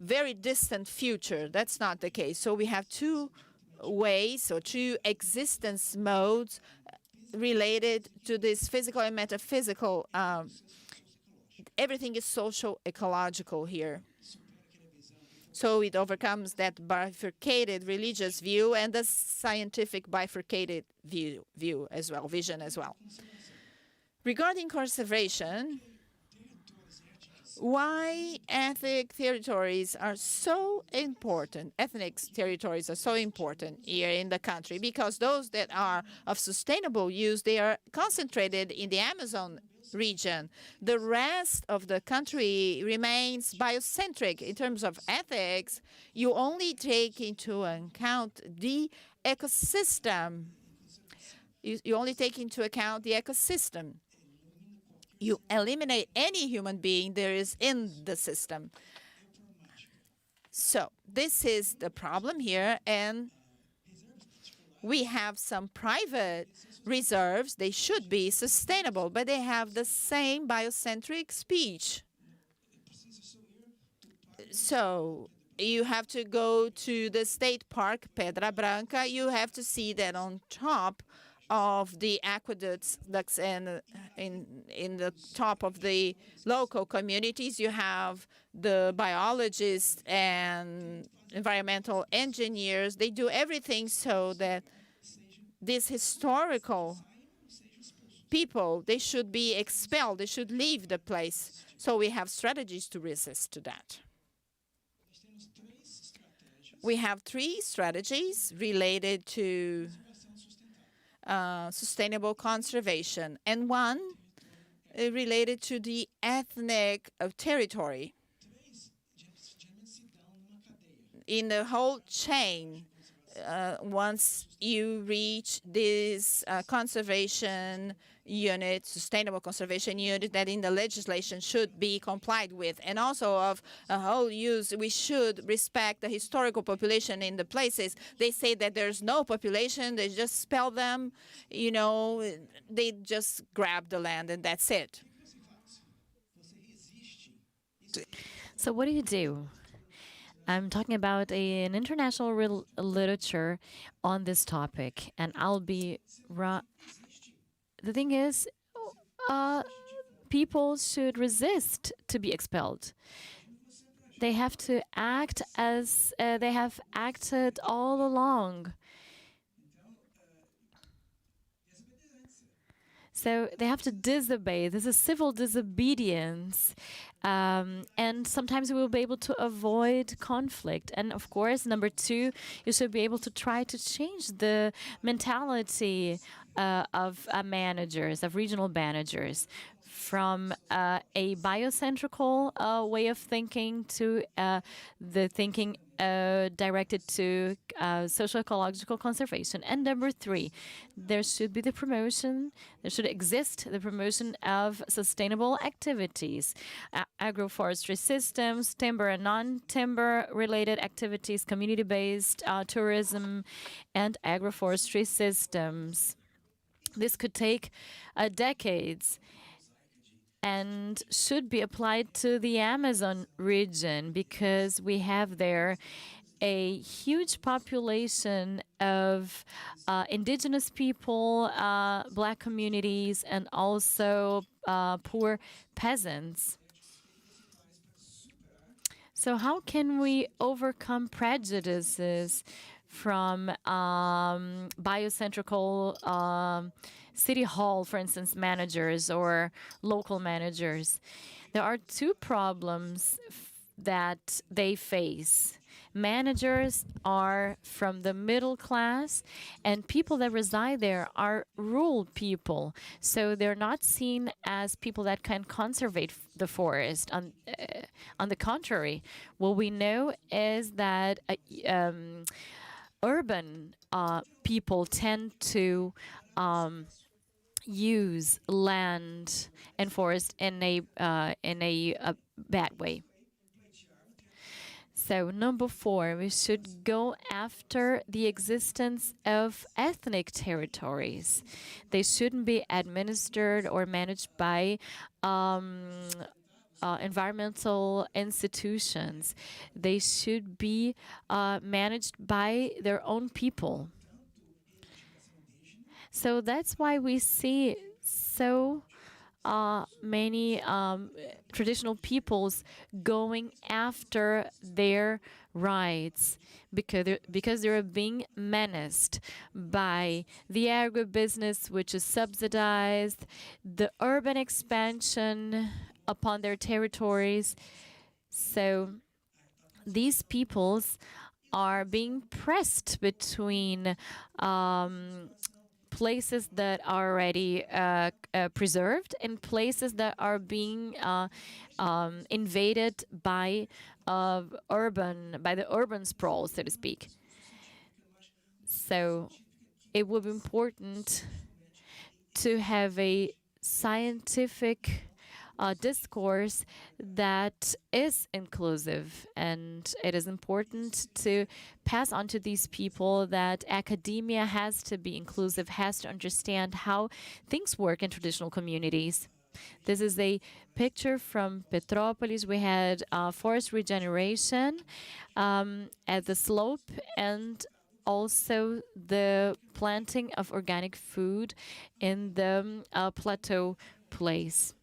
very distant future. That's not the case. So we have 2 ways, or 2 existence modes related to this physical and metaphysical. Everything is social ecological here. So it overcomes that bifurcated religious view and the scientific bifurcated view as well, vision as well. Regarding conservation, why ethnic territories are so important? Ethnic territories are so important here in the country because those that are of sustainable use, they are concentrated in the Amazon region. The rest of the country remains biocentric. In terms of ethics, you only take into account the ecosystem. You only take into account the ecosystem. You eliminate any human being there is in the system. So this is the problem here, and we have some private reserves. They should be sustainable, but they have the same biocentric speech. So you have to go to the state park, Pedra Branca. You have to see that on top of the aqueducts that's in the top of the local communities. You have the biologists and environmental engineers. They do everything so that these historical people, they should be expelled. They should leave the place. So we have strategies to resist to that. We have 3 strategies related to sustainable conservation, and 1 related to the ethnic territory. In the whole chain, once you reach this conservation unit, sustainable conservation unit, that in the legislation should be complied with. And also of whole use, we should respect the historical population in the places. They say that there's no population, they just spell them, you know, they just grab the land and that's it. So what do you do? I'm talking about an international literature on this topic, and I'll be the thing is, people should resist to be expelled. They have to act as they have acted all along. So they have to disobey. This is civil disobedience. And sometimes we will be able to avoid conflict. And of course, number 2, you should be able to try to change the mentality of managers, of regional managers, from a biocentrical way of thinking to the thinking directed to socio-ecological conservation. And number 3, there should be the promotion, there should exist the promotion of sustainable activities, agroforestry systems, timber and non-timber related activities, community-based tourism, and agroforestry systems. This could take decades and should be applied to the Amazon region, because we have there a huge population of indigenous people, Black communities, and also poor peasants. So how can we overcome prejudices from biocentrical city hall, for instance, managers or local managers? There are 2 problems that they face. Managers are from the middle class, and people that reside there are rural people. So they're not seen as people that can conserve the forest. On the contrary, what we know is that urban people tend to use land and forest in a bad way. So number 4, we should go after the existence of ethnic territories. They shouldn't be administered or managed by environmental institutions. They should be managed by their own people. So that's why we see so many traditional peoples going after their rights, because they're being menaced by the agribusiness, which is subsidized, the urban expansion upon their territories. So these peoples are being pressed between places that are already preserved and places that are being invaded by the urban sprawl, so to speak. So it would be important to have a scientific discourse that is inclusive, and it is important to pass on to these people that academia has to be inclusive, has to understand how things work in traditional communities. This is a picture from Petrópolis. We had forest regeneration at the slope, and also the planting of organic food in the plateau place.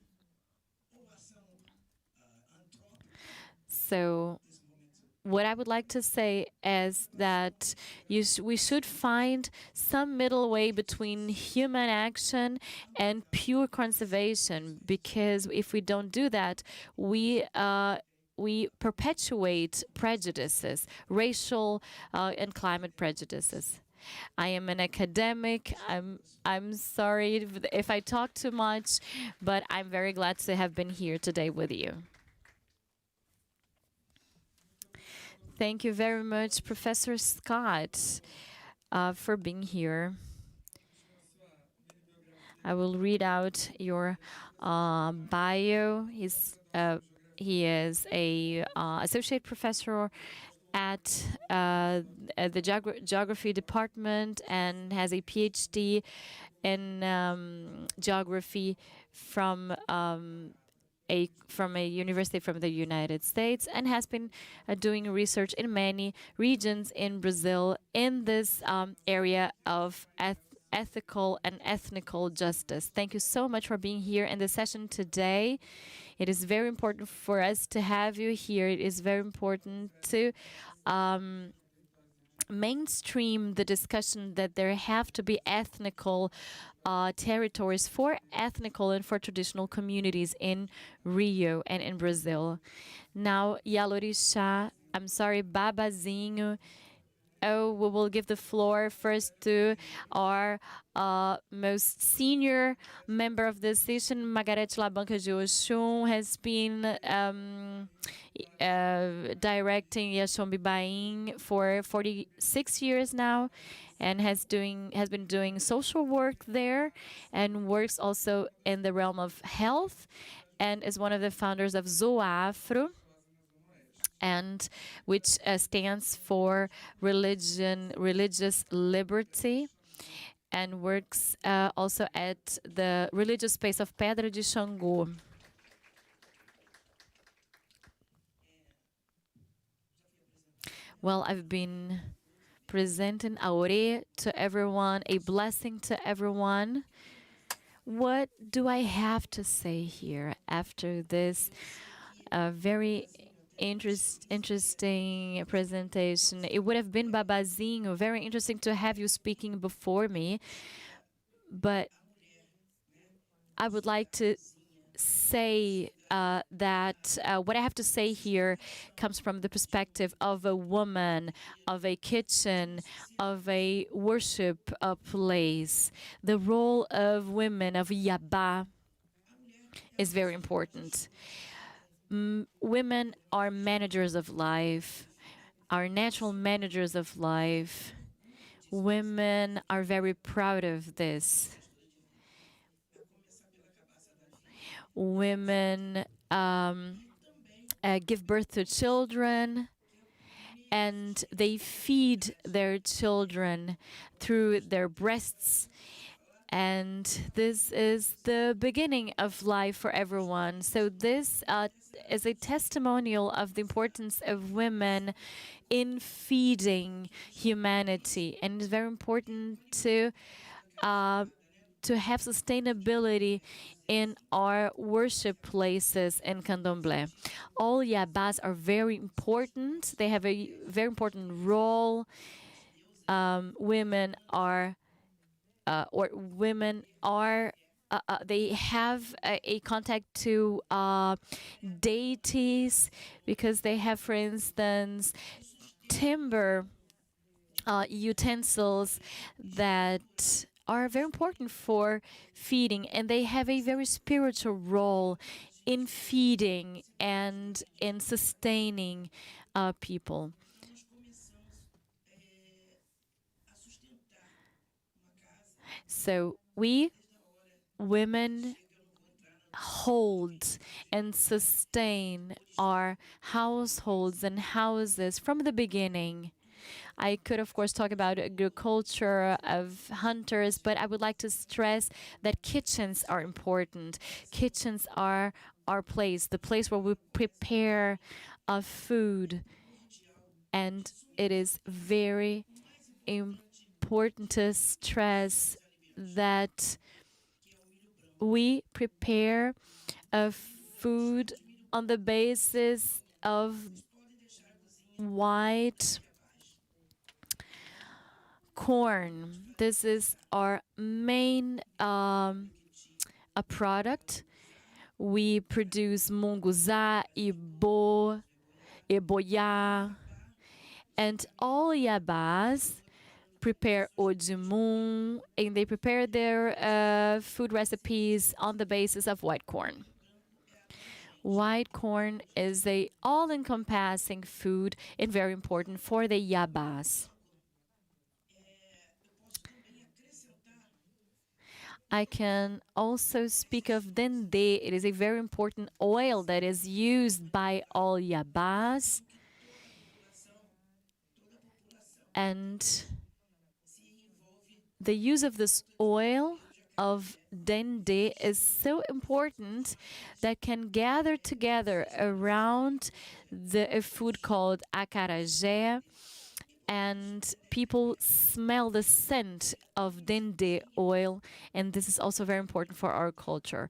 So what I would like to say is that we should find some middle way between human action and pure conservation, because if we don't do that, we perpetuate prejudices, racial and climate prejudices. I am an academic. I'm sorry if I talk too much, but I'm very glad to have been here today with you. Thank you very much, Professor Scott, for being here. I will read out your bio. He is a associate professor at the geography department and has a PhD in geography from a university from the United States, and has been doing research in many regions in Brazil in this area of ethical and ethnical justice. Thank you so much for being here in the session today. It is very important for us to have you here. It is very important to mainstream the discussion that there have to be ethnical territories for ethnical and for traditional communities in Rio and in Brazil. Now, Yalorixá, I'm sorry, Babazinho. Oh, we will give the floor first to our most senior member of this session, Margarete Labanca de Oxum, has been directing Yashombi Bain for 46 years now, and has been doing social work there, and works also in the realm of health, and is one of the founders of Zoafro, and which stands for religious liberty, and works also at the religious space of Pedra de Xangô. Well, I've been presenting Aure to everyone, a blessing to everyone. What do I have to say here after this very interesting presentation? It would have been Babazinho, very interesting to have you speaking before me, but I would like to say that what I have to say here comes from the perspective of a woman, of a kitchen, of a worship place. The role of women, of Yabá, is very important. Women are managers of life, are natural managers of life. Women are very proud of this. Women give birth to children, and they feed their children through their breasts. And this is the beginning of life for everyone. So this is a testimonial of the importance of women in feeding humanity. And it's very important to have sustainability in our worship places in Candomblé. All Yabás are very important. They have a very important role. Women they have a contact to deities, because they have, for instance, timber utensils that are very important for feeding, and they have a very spiritual role in feeding and in sustaining people. So we women hold and sustain our households and houses from the beginning. I could, of course, talk about agriculture of hunters, but I would like to stress that kitchens are important. Kitchens are our place, the place where we prepare food. And it is very important to stress that we prepare a food on the basis of white corn. This is our main a product. We produce munguzá, ibo, eboiá, and all yabás prepare odimun, and they prepare their food recipes on the basis of white corn. White corn is a all-encompassing food and very important for the yabás. I can also speak of dendê. It is a very important oil that is used by all yabás. And the use of this oil of dendê is so important that can gather together around a food called acarajé, and people smell the scent of dendê oil, and this is also very important for our culture.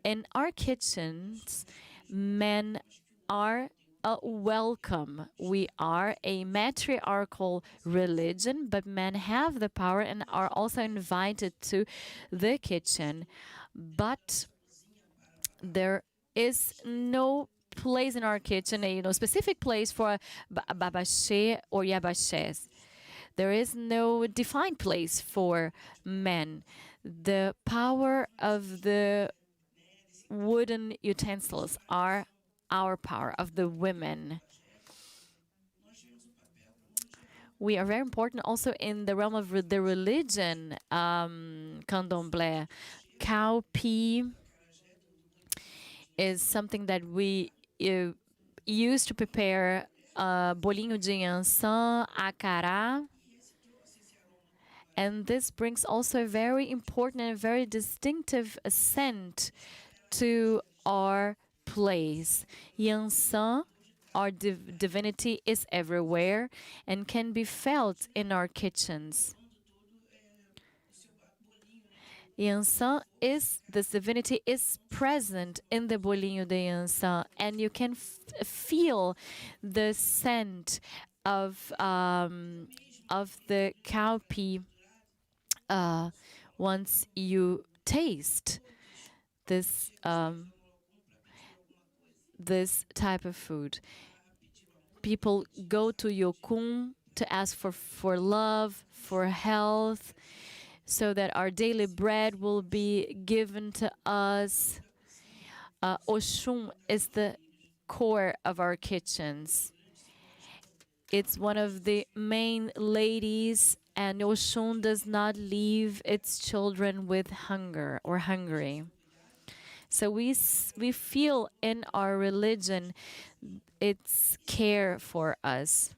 In our kitchens, men are welcome. We are a matriarchal religion, but men have the power and are also invited to the kitchen. But there is no place in our kitchen, a specific place for babachê or yabachés. There is no defined place for men. The power of the wooden utensils are our power, of the women. We are very important also in the realm of the religion, candomblé. Cowpea is something that we use to prepare bolinho de ançã, acará. And this brings also a very important and very distinctive scent to our place. Yansan, our divinity, is everywhere and can be felt in our kitchens. Yansan is, this divinity is present in the bolinho de Yansan, and you can feel the scent of the cowpea once you taste this this type of food. People go to Yokun to ask for love, for health, so that our daily bread will be given to us. Oshun is the core of our kitchens. It's one of the main ladies, and Oshun does not leave its children with hunger or hungry. So we feel in our religion its care for us.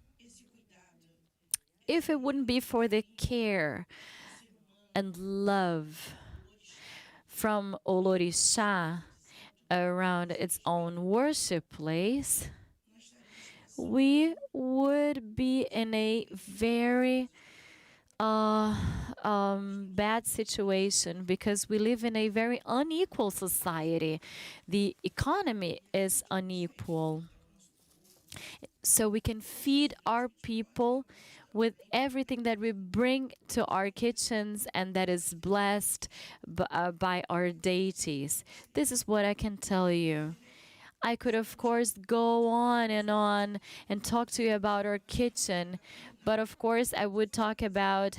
If it wouldn't be for the care and love from Olorixá around its own worship place, we would be in a very bad situation, because we live in a very unequal society. The economy is unequal. So we can feed our people with everything that we bring to our kitchens and that is blessed by our deities. This is what I can tell you. I could, of course, go on and talk to you about our kitchen, but of course I would talk about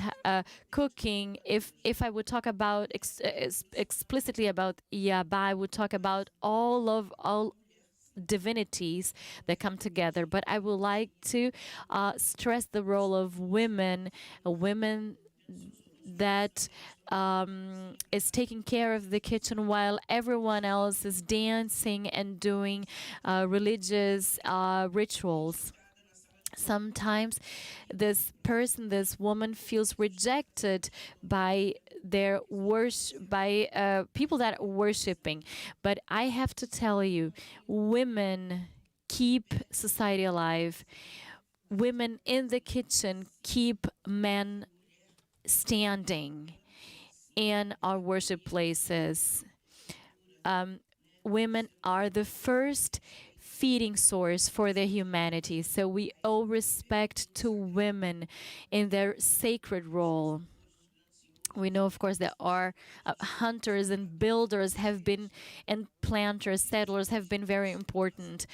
cooking. If I would talk about explicitly about Yaba, I would talk about all divinities that come together. But I would like to stress the role of women, women that is taking care of the kitchen while everyone else is dancing and doing religious rituals. Sometimes this woman feels rejected by their worship, by people that are worshiping. But I have to tell you, women keep society alive. women in the kitchen keep men standing in our worship places. Women are the first feeding source for the humanity. So we owe respect to women in their sacred role. We know, of course, that our hunters and builders have been, and planters, settlers have been very important.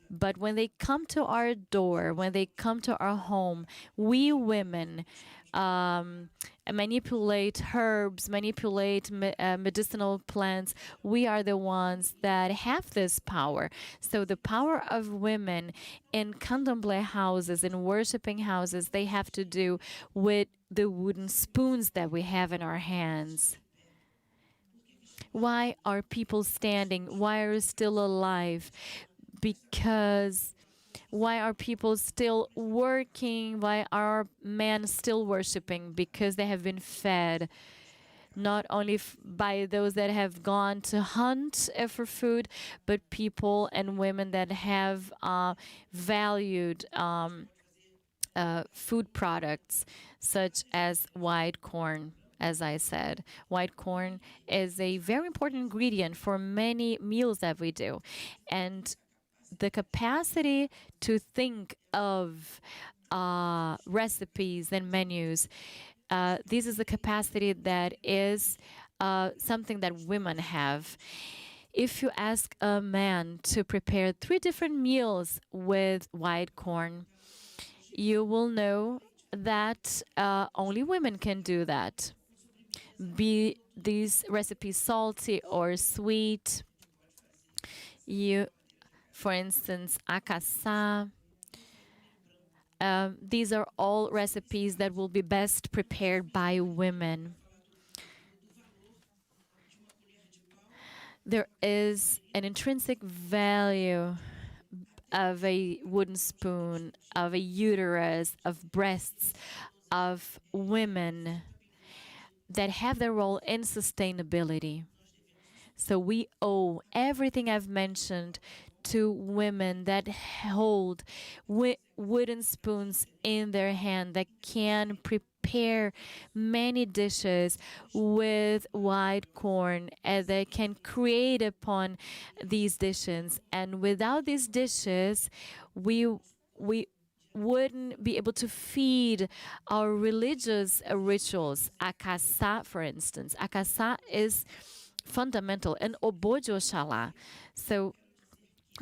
But when they come to our door, when they come to our home, we women manipulate herbs, manipulate medicinal plants. We are the ones that have this power. So the power of women in candomblé houses, in worshiping houses, they have to do with the wooden spoons that we have in our hands. Why are people standing? Why are we still alive? Because why are people still working? Why are men still worshiping? Because they have been fed not only by those that have gone to hunt for food, but people and women that have valued food products such as white corn. As I said, white corn is a very important ingredient for many meals that we do. And the capacity to think of recipes and menus, this is the capacity that is something that women have. If you ask a man to prepare 3 different meals with white corn, you will know that only women can do that. Be these recipes salty or sweet, for instance, acaçá. These are all recipes that will be best prepared by women. There is an intrinsic value of a wooden spoon, of a uterus, of breasts, of women that have their role in sustainability. So we owe everything I've mentioned to women that hold wooden spoons in their hand, that can prepare many dishes with white corn, and they can create upon these dishes. And without these dishes, we wouldn't be able to feed our religious rituals. Acaçá, for instance. Acaçá is fundamental, and obojo shala. So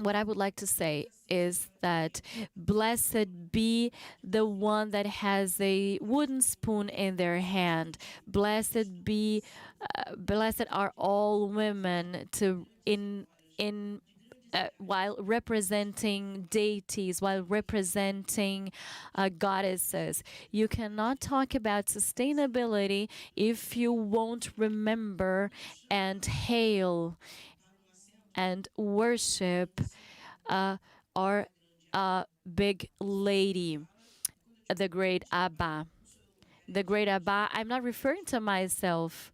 what I would like to say is that blessed be the one that has a wooden spoon in their hand. Blessed are all women while representing deities, while representing goddesses. You cannot talk about sustainability if you won't remember and hail and worship our big lady, the great Abba. The great Abba, I'm not referring to myself.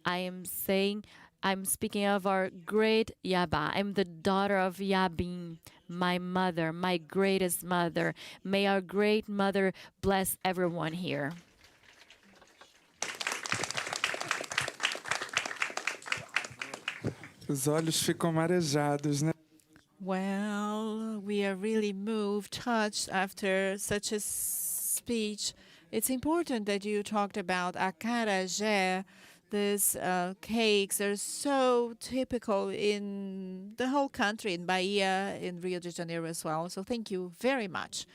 I'm speaking of our great Yaba. I'm the daughter of Yabin, my mother, my greatest mother. May our great mother bless everyone here. Os olhos ficam marejados, né? Well, we are really moved, touched after such a speech. It's important that you talked about acarajé. These cakes are so typical in the whole country, in Bahia, in Rio de Janeiro as well. So thank you very much.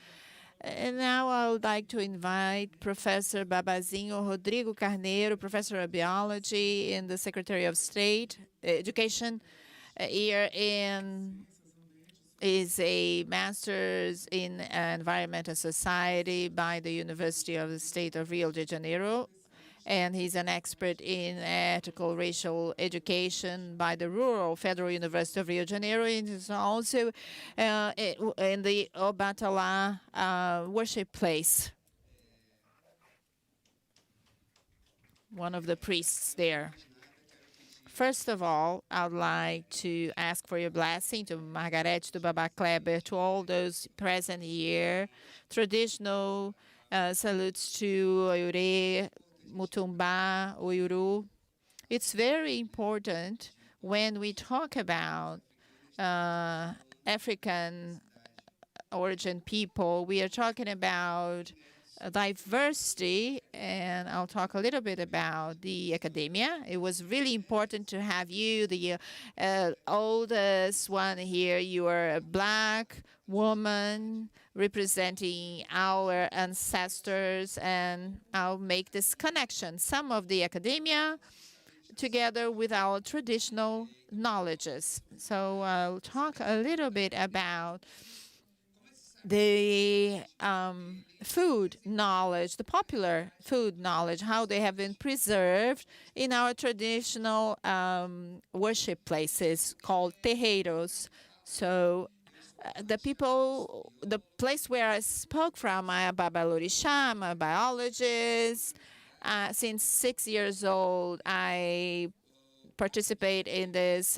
And now I would like to invite Professor Babazinho Rodrigo Carneiro, Professor of Biology in the Secretary of State, Education, here is a master's in environmental society by the University of the State of Rio de Janeiro. And he's an expert in ethical racial education by the Rural Federal University of Rio de Janeiro. And he's also in the Obatala worship place, one of the priests there. First of all, I would like to ask for your blessing to Margaret, to Baba Kleber, to all those present here. Traditional salutes to Oyure, Mutumba, Oyuru. It's very important when we talk about African origin people, we are talking about diversity, and I'll talk a little bit about the academia. It was really important to have you, the oldest one here. You are a Black woman representing our ancestors, and I'll make this connection. Some of the academia together with our traditional knowledges. So I'll talk a little bit about the food knowledge, the popular food knowledge, how they have been preserved in our traditional worship places called terreiros. So the people, the place where I spoke from, I'm a Babalorixá, I'm a biologist. Since 6 years old, I participate in this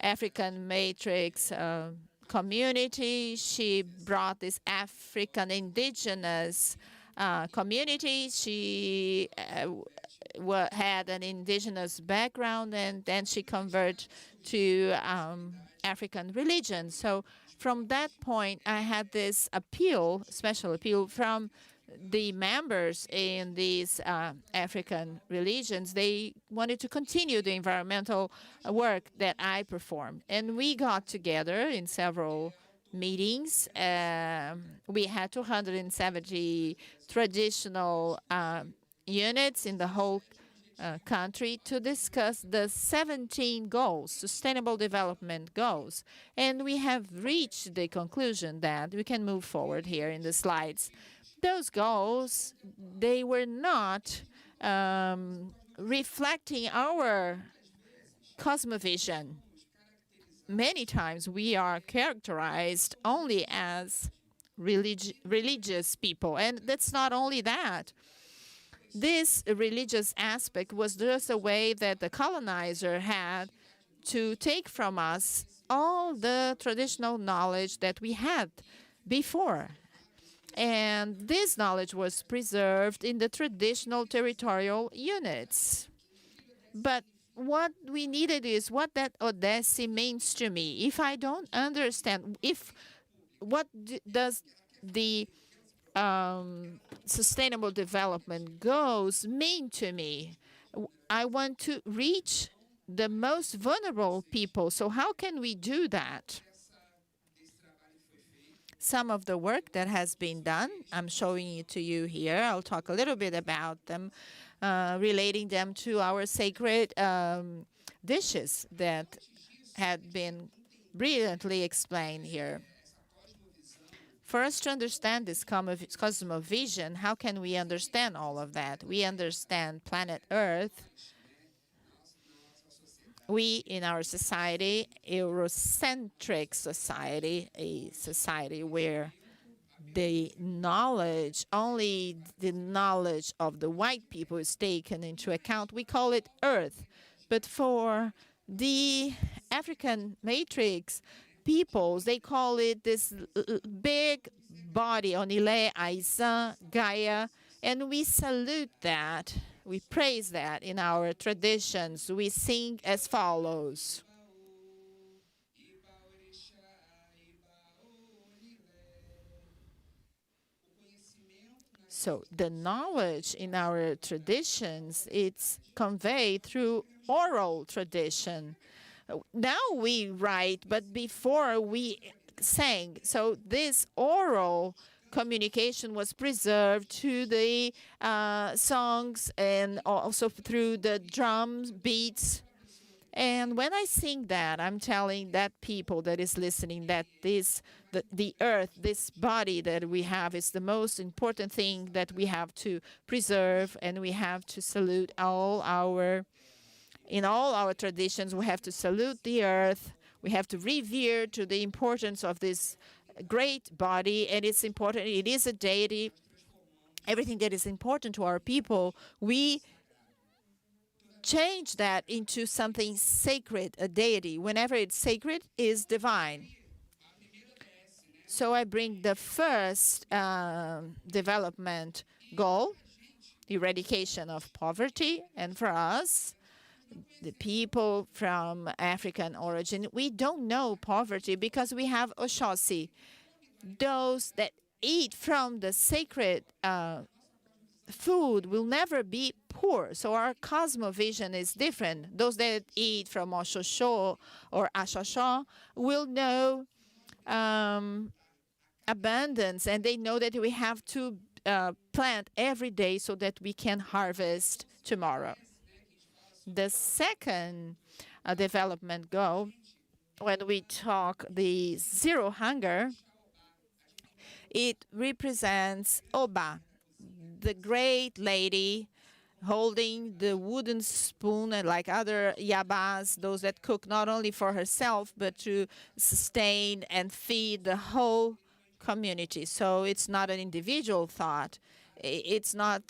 African matrix community. She brought this African indigenous community. She had an indigenous background, and then she converted to African religion. So from that point, I had this appeal, special appeal from the members in these African religions. They wanted to continue the environmental work that I performed. And we got together in several meetings. We had 270 traditional units in the whole country to discuss the 17 goals, sustainable development goals. And we have reached the conclusion that we can move forward here in the slides. Those goals, they were not reflecting our cosmovision. Many times we are characterized only as religious people, and that's not only that. This religious aspect was just a way that the colonizer had to take from us all the traditional knowledge that we had before. And this knowledge was preserved in the traditional territorial units. But what we needed is what that Odessi means to me. If I don't understand, what does the sustainable development goals mean to me? I want to reach the most vulnerable people. So how can we do that? Some of the work that has been done, I'm showing it to you here. I'll talk a little bit about them, relating them to our sacred dishes that had been brilliantly explained here. For us to understand this cosmovision, how can we understand all of that? We understand planet Earth. We, in our society, Eurocentric society, a society where the knowledge, only the knowledge of the white people is taken into account, we call it Earth. But for the African matrix peoples, they call it this big body, Onile, Aiza, Gaia, and we salute that. We praise that in our traditions. We sing as follows. So the knowledge in our traditions, it's conveyed through oral tradition. Now we write, but before we sang. So this oral communication was preserved to the songs and also through the drums, beats. And when I sing that, I'm telling that people that is listening that the earth, this body that we have is the most important thing that we have to preserve, and we have to salute in all our traditions, we have to salute the earth. We have to revere to the importance of this great body, and it's important. It is a deity. Everything that is important to our people, we change that into something sacred, a deity. Whenever it's sacred, is divine. So I bring the first development goal, eradication of poverty. And for us, the people from African origin, we don't know poverty because we have Oshosi, those that eat from the sacred food will never be poor. So our cosmovision is different. Those that eat from Oshosho or Ashosho will know abundance, and they know that we have to plant every day so that we can harvest tomorrow. The second development goal, when we talk the zero hunger, it represents Oba, the great lady holding the wooden spoon, and like other yabas, those that cook not only for herself, but to sustain and feed the whole community. So it's not an individual thought. It's not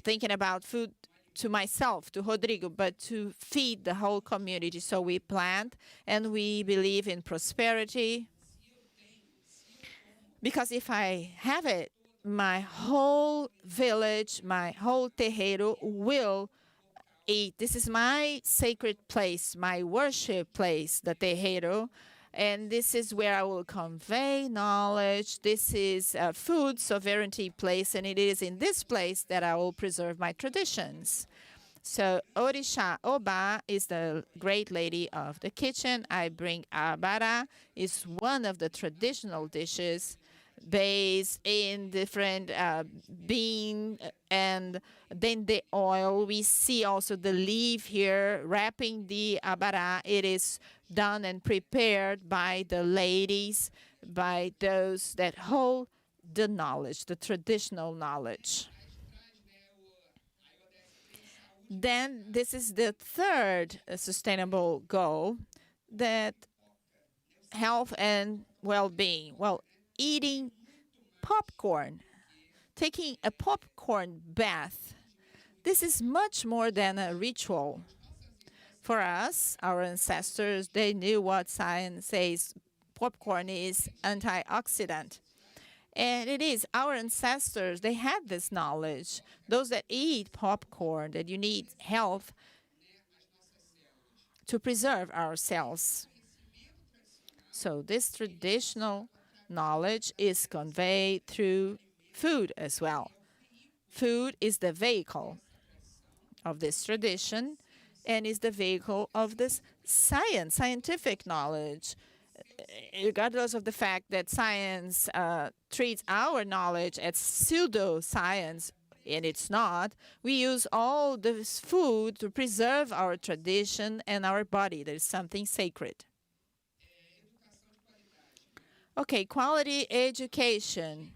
thinking about food to myself, to Rodrigo, but to feed the whole community. So we plant and we believe in prosperity. Because if I have it, my whole village, my whole terreiro will eat. This is my sacred place, my worship place, the terreiro. And this is where I will convey knowledge. This is a food sovereignty place, and it is in this place that I will preserve my traditions. So Orisha Oba is the great lady of the kitchen. I bring abara, is one of the traditional dishes based in different bean and then the oil. We see also the leaf here wrapping the abara. It is done and prepared by the ladies, by those that hold the knowledge, the traditional knowledge. Then this is the third sustainable goal, that health and well-being. Well, eating popcorn, taking a popcorn bath. This is much more than a ritual. For us, our ancestors, they knew what science says. Popcorn is antioxidant. And it is, our ancestors, they had this knowledge. Those that eat popcorn, that you need health to preserve our cells. So this traditional knowledge is conveyed through food as well. Food is the vehicle of this tradition and is the vehicle of this scientific knowledge. Regardless of the fact that science treats our knowledge as pseudoscience, and it's not, we use all this food to preserve our tradition and our body. There's something sacred. Okay, quality education.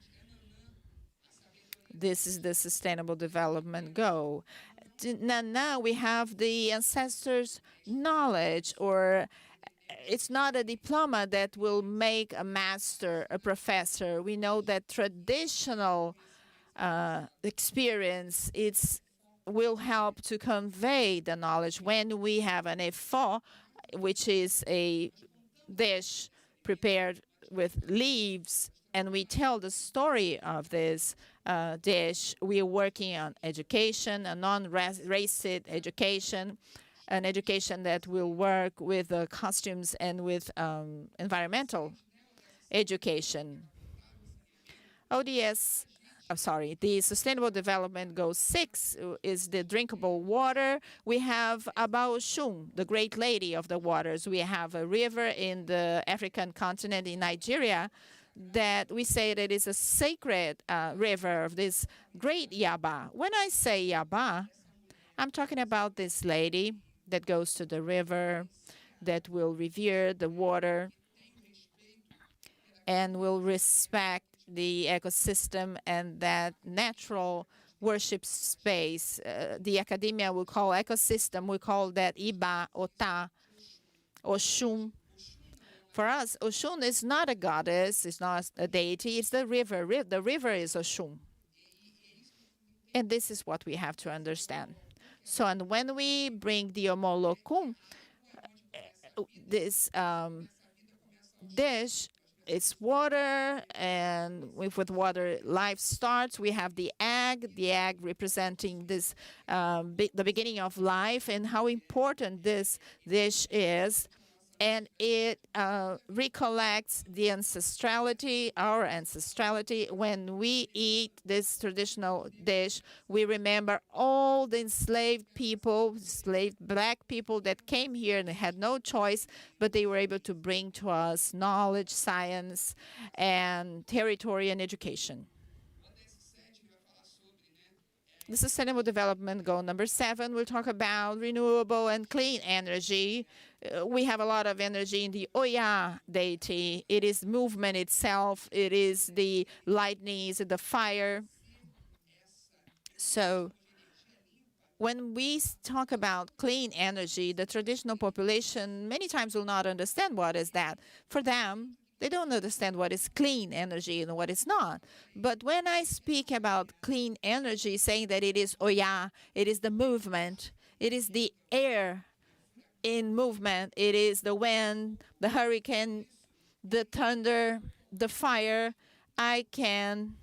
This is the sustainable development goal. Now we have the ancestors' knowledge, or it's not a diploma that will make a master, a professor. We know that traditional experience will help to convey the knowledge. When we have an efo, which is a dish prepared with leaves, and we tell the story of this dish, we are working on education, a non-racist education, an education that will work with costumes and with environmental education. The Sustainable Development Goal 6 is the drinkable water. We have Abaoshun, the great lady of the waters. We have a river in the African continent in Nigeria that we say that is a sacred river of this great Yaba. When I say Yaba, I'm talking about this lady that goes to the river, that will revere the water, and will respect the ecosystem and that natural worship space. The academia will call ecosystem, we call that Iba, Ota, Oshun. For us, Oshun is not a goddess, it's not a deity, it's the river. The river is Oshun. And this is what we have to understand. So, and when we bring the omolocum, this dish, it's water, and with water life starts. We have the egg representing this the beginning of life, and how important this dish is. And it recollects the ancestrality, our ancestrality. When we eat this traditional dish, we remember all the enslaved people, enslaved black people that came here and had no choice, but they were able to bring to us knowledge, science, and territory and education. The Sustainable Development Goal number 7 will talk about renewable and clean energy. We have a lot of energy in the Oya deity. It is movement itself. It is the lightnings, the fire. So when we talk about clean energy, the traditional population many times will not understand what is that. For them, they don't understand what is clean energy and what is not. But when I speak about clean energy, saying that it is Oya, it is the movement, it is the air in movement, it is the wind, the hurricane, the thunder, the fire, I can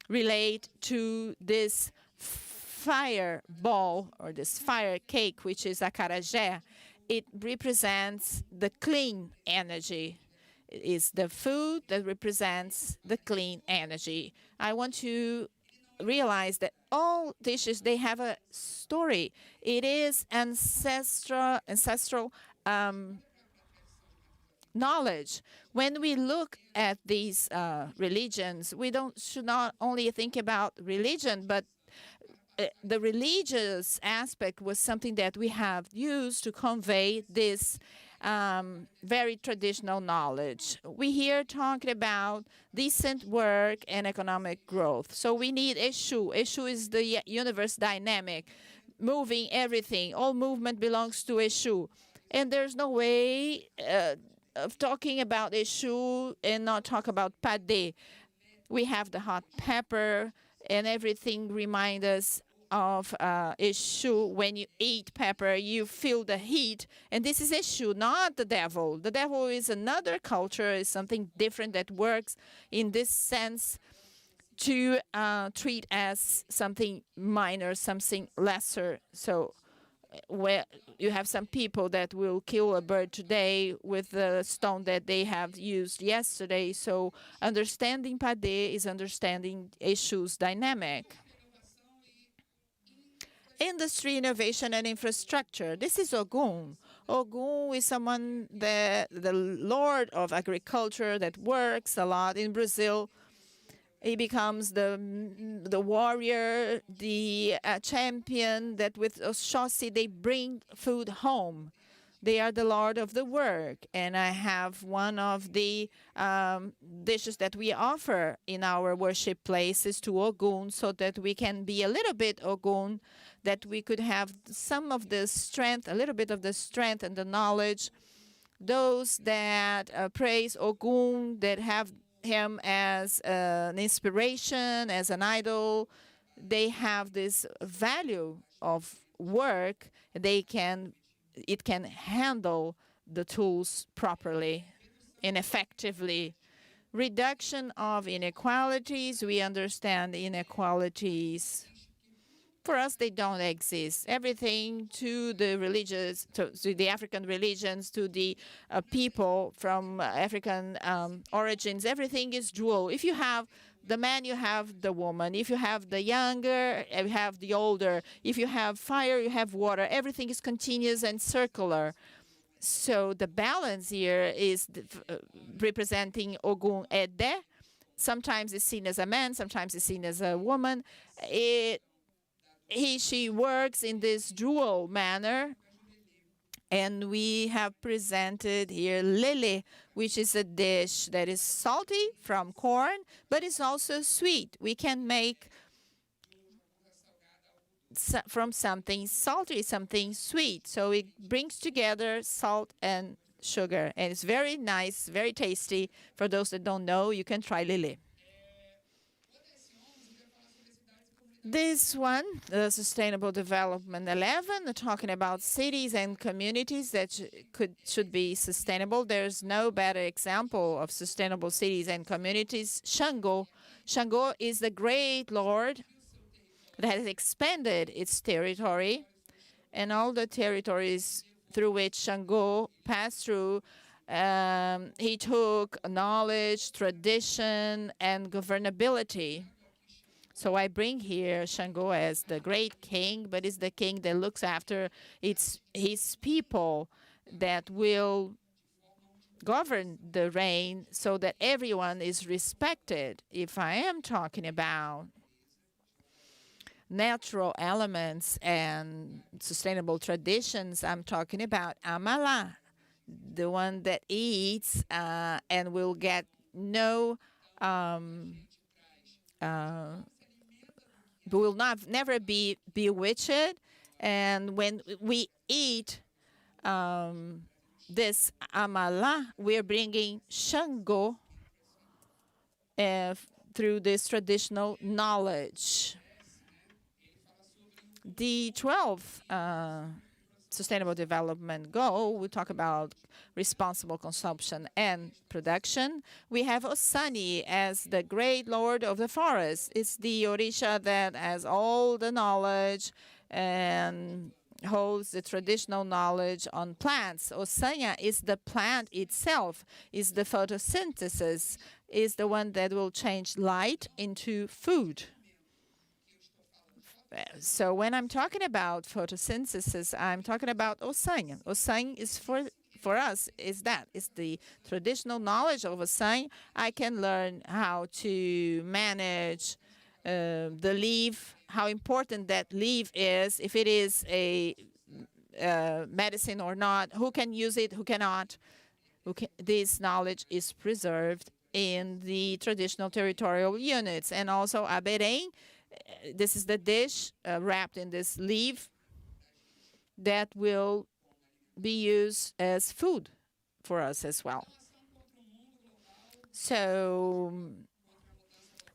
relate to this fireball or this fire cake, which is acarajé. It represents the clean energy. It is the food that represents the clean energy. I want to realize that all dishes, they have a story. It is ancestral knowledge. When we look at these religions, we should not only think about religion, but the religious aspect was something that we have used to convey this very traditional knowledge. We here talking about decent work and economic growth. So we need Eshu. Eshu is the universe dynamic, moving everything. All movement belongs to Eshu. And there's no way of talking about Eshu and not talk about Pade. We have the hot pepper, and everything reminds us of Eshu. When you eat pepper, you feel the heat, and this is Eshu, not the devil. The devil is another culture, is something different that works in this sense to treat as something minor, something lesser. So where you have some people that will kill a bird today with the stone that they have used yesterday. So understanding Pade is understanding Eshu's dynamic. Industry, innovation, and infrastructure. This is Ogun. Ogun is someone that the lord of agriculture that works a lot in Brazil. He becomes the warrior, the champion that with Oxóssi they bring food home. They are the lord of the work. And I have one of the dishes that we offer in our worship places to Ogun, so that we can be a little bit Ogun, that we could have some of the strength, a little bit of the strength and the knowledge. Those that praise Ogun, that have him as an inspiration, as an idol, they have this value of work. It can handle the tools properly and effectively. Reduction of inequalities. We understand inequalities. For us, they don't exist. Everything to the religious, to the African religions, to the people from African origins, everything is dual. If you have the man, you have the woman. If you have the younger, you have the older. If you have fire, you have water. Everything is continuous and circular. So the balance here is representing Ogun Ede. Sometimes it's seen as a man, sometimes it's seen as a woman. She works in this dual manner. And we have presented here lele, which is a dish that is salty from corn, but it's also sweet. We can make from something salty, something sweet. So it brings together salt and sugar. And it's very nice, very tasty. For those that don't know, you can try lele. This one, the Sustainable Development 11, talking about cities and communities that should be sustainable. There's no better example of sustainable cities and communities. Xangô. Xangô is the great lord that has expanded its territory, and all the territories through which Xangô passed through, he took knowledge, tradition, and governability. So I bring here Xangô as the great king, but it's the king that looks after his people, that will govern the reign so that everyone is respected. If I am talking about natural elements and sustainable traditions, I'm talking about Amala, the one that eats and will get no will never be bewitched. And when we eat this amala, we're bringing Xangô through this traditional knowledge. The 12th Sustainable Development Goal, we talk about responsible consumption and production. We have Osani as the great lord of the forest. It's the Orisha that has all the knowledge and holds the traditional knowledge on plants. Osanya is the plant itself, is the photosynthesis, is the one that will change light into food. So when I'm talking about photosynthesis, I'm talking about Osanya. Osanya is for us, is the traditional knowledge of Osanya. I can learn how to manage the leaf, how important that leaf is, if it is a medicine or not, who can use it, who cannot. This knowledge is preserved in the traditional territorial units. And also aberém, this is the dish wrapped in this leaf that will be used as food for us as well. So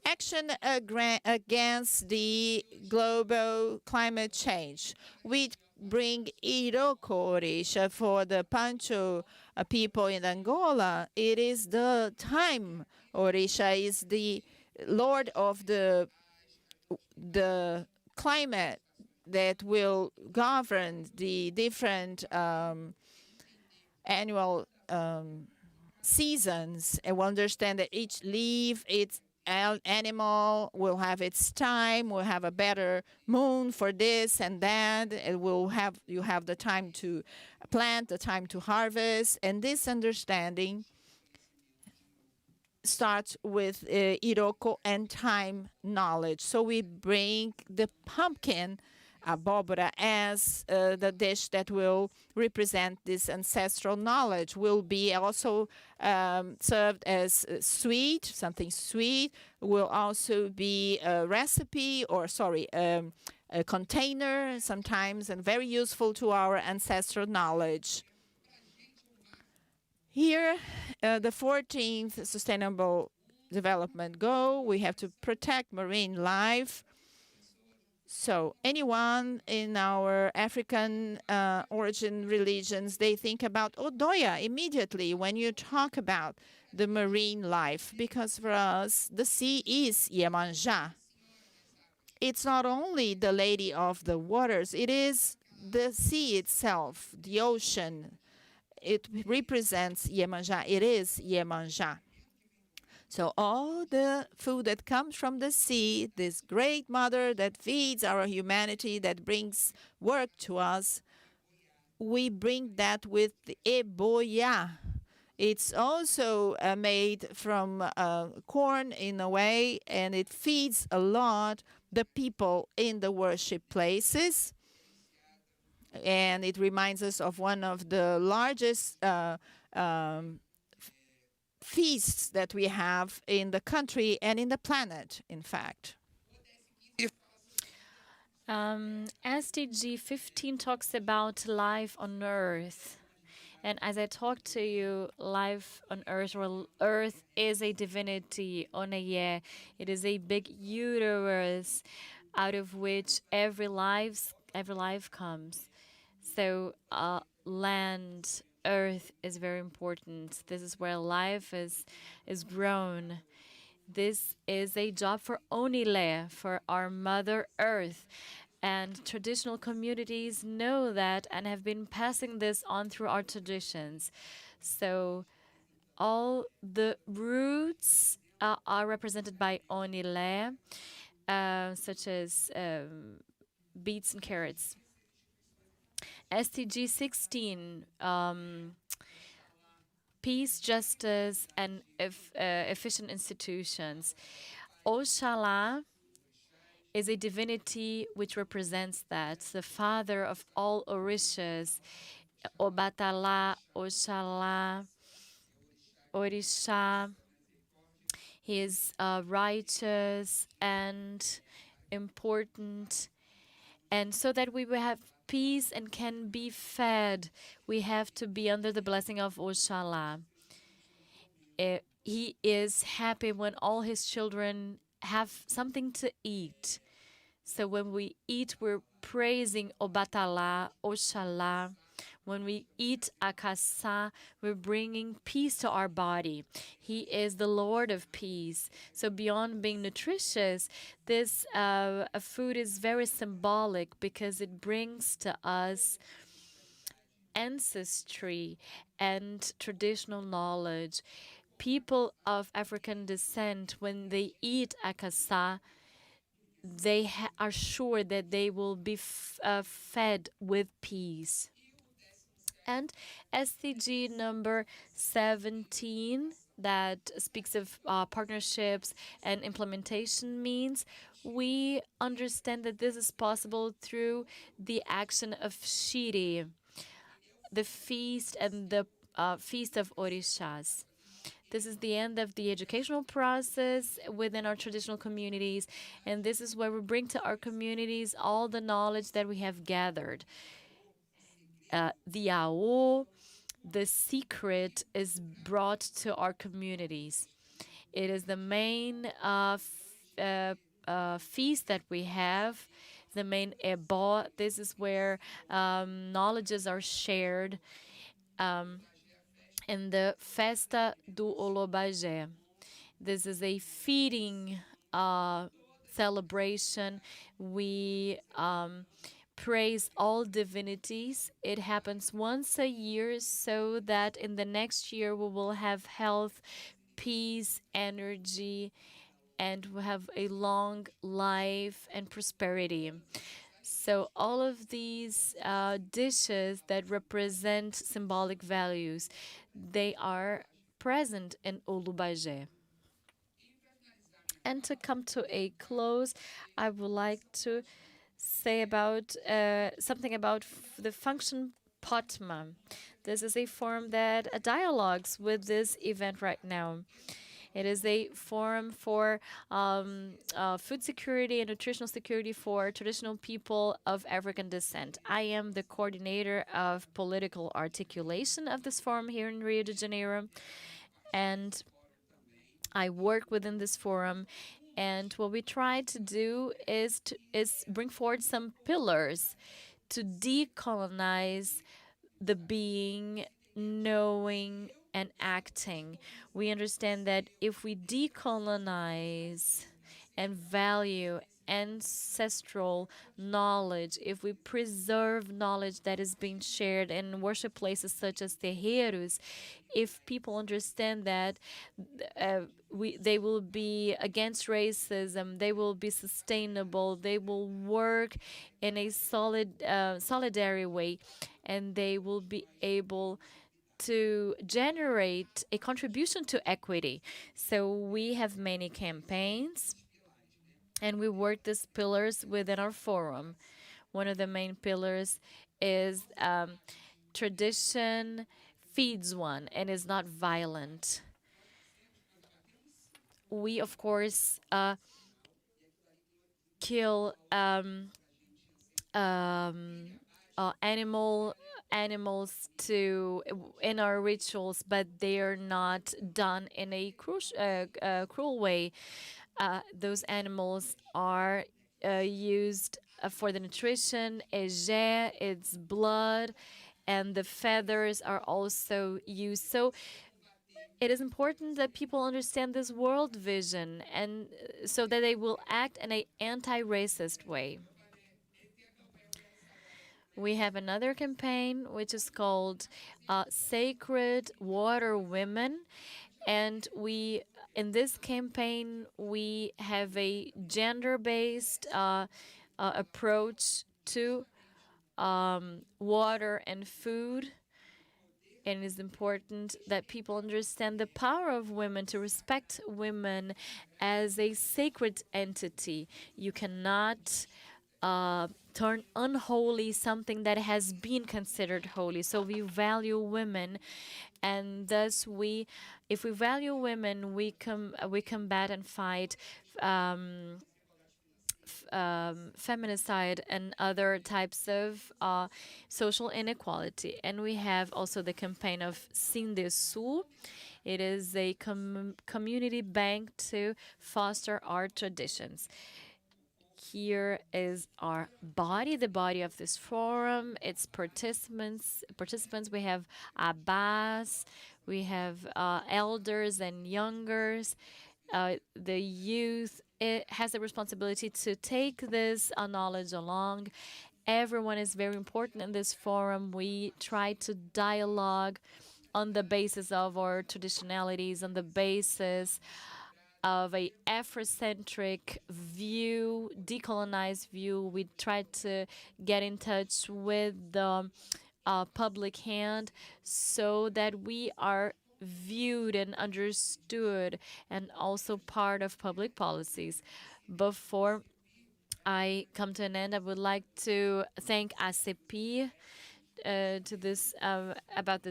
action against the global climate change. We bring Iroko Orisha for the Pancho people in Angola. It is the time. Orisha is the lord of the climate that will govern the different annual seasons, and we'll understand that each leaf, its animal will have its time, will have a better moon for this and that. It will have, you have the time to plant, the time to harvest, and this understanding starts with Iroko and time knowledge. So we bring the pumpkin, abóbora, as the dish that will represent this ancestral knowledge. Will be also served as sweet, something sweet. Will also be a recipe, or sorry, a container sometimes, and very useful to our ancestral knowledge. Here, the 14th Sustainable Development Goal, we have to protect marine life. So anyone in our African origin religions, they think about Odoya immediately when you talk about the marine life, because for us, the sea is Iemanjá. It's not only the lady of the waters, it is the sea itself, the ocean. It represents Iemanjá. It is Iemanjá. So all the food that comes from the sea, this great mother that feeds our humanity, that brings work to us, we bring that with the eboya. It's also made from corn in a way, and it feeds a lot the people in the worship places. And it reminds us of one of the largest feasts that we have in the country and in the planet, in fact. SDG 15 talks about life on Earth. And as I talk to you, life on Earth, or Earth is a divinity, Oneye. It is a big universe. out of which every life comes. So land, earth is very important. This is where life is grown. This is a job for Onile, for our Mother Earth. And traditional communities know that and have been passing this on through our traditions. So all the roots are represented by Onile, such as beets and carrots. SDG 16, peace, justice, and efficient institutions. Oxalá is a divinity which represents that, the father of all orishas. Obatalá, Oxalá, Orixá. He is righteous and important. And so that we will have peace and can be fed, we have to be under the blessing of Oxalá. He is happy when all his children have something to eat. So when we eat, we're praising Obatalá, Oxalá. When we eat akasa, we're bringing peace to our body. He is the Lord of peace. So beyond being nutritious, this food is very symbolic because it brings to us ancestry and traditional knowledge. People of African descent, when they eat akasa, they are sure that they will be fed with peace. And SDG number 17, that speaks of partnerships and implementation, means we understand that this is possible through the action of Shiri, the feast and the feast of Orishas. This is the end of the educational process within our traditional communities, and this is where we bring to our communities all the knowledge that we have gathered. The AO, the secret, is brought to our communities. It is the main feast that we have, the main Ebo. This is where knowledges are shared. And the Festa do Olobajé. This is a feeding celebration. We praise all divinities. It happens once a year so that in the next year we will have health, peace, energy, and we'll have a long life and prosperity. So all of these dishes that represent symbolic values, they are present in Olubajé. And to come to a close, I would like to say about something about the function Potma. This is a forum that dialogues with this event right now. It is a forum for food security and nutritional security for traditional people of African descent. I am the coordinator of political articulation of this forum here in Rio de Janeiro, and I work within this forum. And what we try to do is bring forward some pillars to decolonize the being, knowing, and acting. We understand that if we decolonize and value ancestral knowledge, if we preserve knowledge that is being shared in worship places such as terreiros, if people understand that they will be against racism, they will be sustainable, they will work in a solidary way, and they will be able to generate a contribution to equity. So we have many campaigns, and we work these pillars within our forum. One of the main pillars is tradition feeds one and is not violent. We, of course, kill animals in our rituals, but they are not done in a cruel way. Those animals are used for the nutrition. Egé, it's blood, and the feathers are also used. So it is important that people understand this world vision, and so that they will act in an anti-racist way. We have another campaign which is called Sacred Water Women, and in this campaign we have a gender-based approach to water and food. And it is important that people understand the power of women, to respect women as a sacred entity. You cannot turn unholy something that has been considered holy. So we value women, and thus if we value women, we combat and fight feminicide and other types of social inequality. And we have also the campaign of Sindesul. It is a community bank to foster our traditions. Here is our body, the body of this forum. Its participants. We have Abbas, we have elders and youngers. The youth, it has a responsibility to take this knowledge along. Everyone is very important in this forum. We try to dialogue on the basis of our traditionalities, on the basis of a Afrocentric view, decolonized view. We try to get in touch with the public hand so that we are viewed and understood and also part of public policies. Before I come to an end, I would like to thank ACP to this about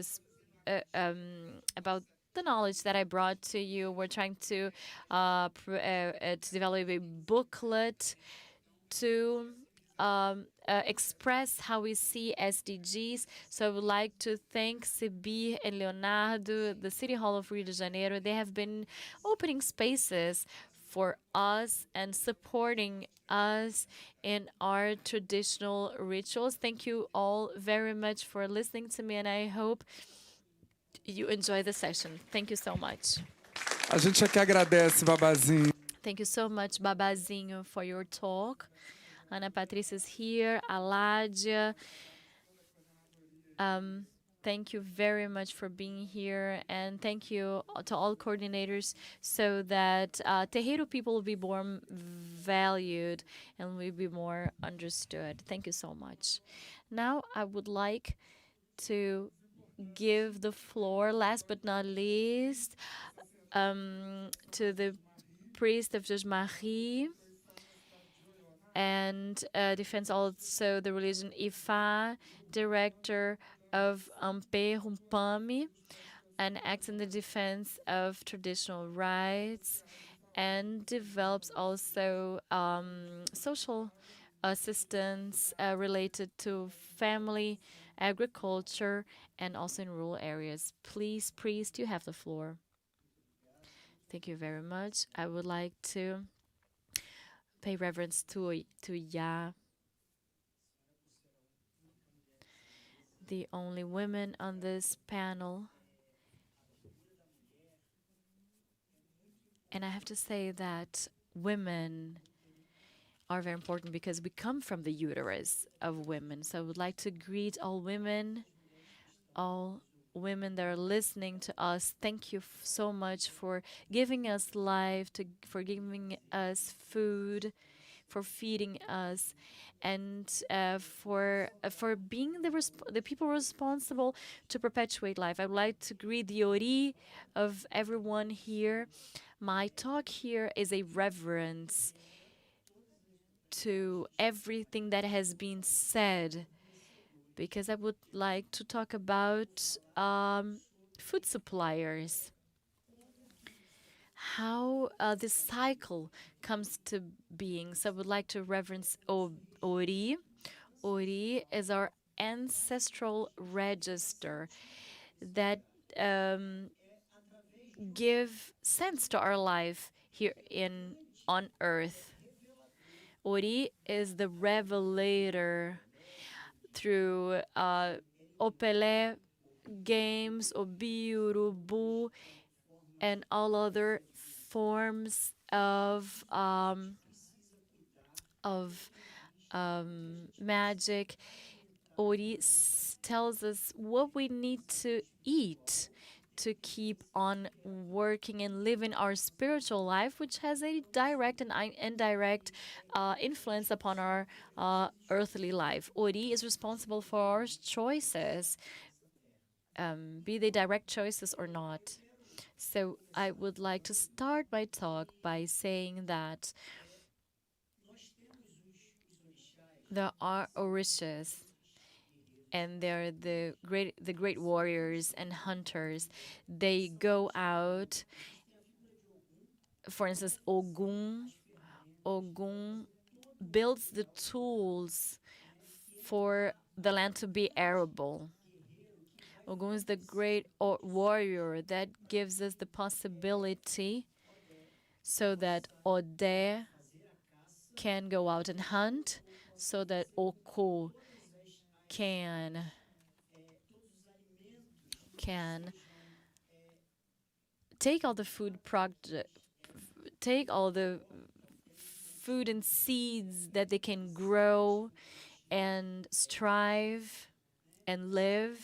the knowledge that I brought to you. We're trying to develop a booklet to express how we see SDGs. So I would like to thank Sibi and Leonardo, the City Hall of Rio de Janeiro. They have been opening spaces for us and supporting us in our traditional rituals. Thank you all very much for listening to me, and I hope you enjoy the session. Thank you so much. A gente aqui agradece, Babazinho. Thank you so much, Babazinho, for your talk. Ana Patrícia is here, Aladia. Thank you very much for being here, and thank you to all coordinators, so that Terreiro people will be more valued and will be more understood. Thank you so much. Now I would like to give the floor, last but not least, to the priest of Josmarie, and defends also the religion Ifá, director of Umpami, and acts in the defense of traditional rights, and develops also social assistance related to family, agriculture, and also in rural areas. Please, priest, you have the floor. Thank you very much. I would like to pay reverence to Ya, the only women on this panel. And I have to say that women are very important because we come from the uterus of women. So I would like to greet all women that are listening to us. Thank you so much for giving us life, for giving us food, for feeding us, and for being the people responsible to perpetuate life. I would like to greet the Ori of everyone here. My talk here is a reverence to everything that has been said, because I would like to talk about food suppliers, how this cycle comes to being. So I would like to reverence Ori. Ori is our ancestral register that give sense to our life here on Earth. Ori is the revelator through Opelé games, Obi, Urubu, and all other forms of magic. Ori tells us what we need to eat to keep on working and living our spiritual life, which has a direct and indirect influence upon our earthly life. Ori is responsible for our choices, be they direct choices or not. So I would like to start my talk by saying that there are orishas, and they're the great warriors and hunters. They go out. For instance, Ogun builds the tools for the land to be arable. Ogun is the great warrior that gives us the possibility so that Ode can go out and hunt, so that Oko can take all the food and seeds that they can grow and strive and live.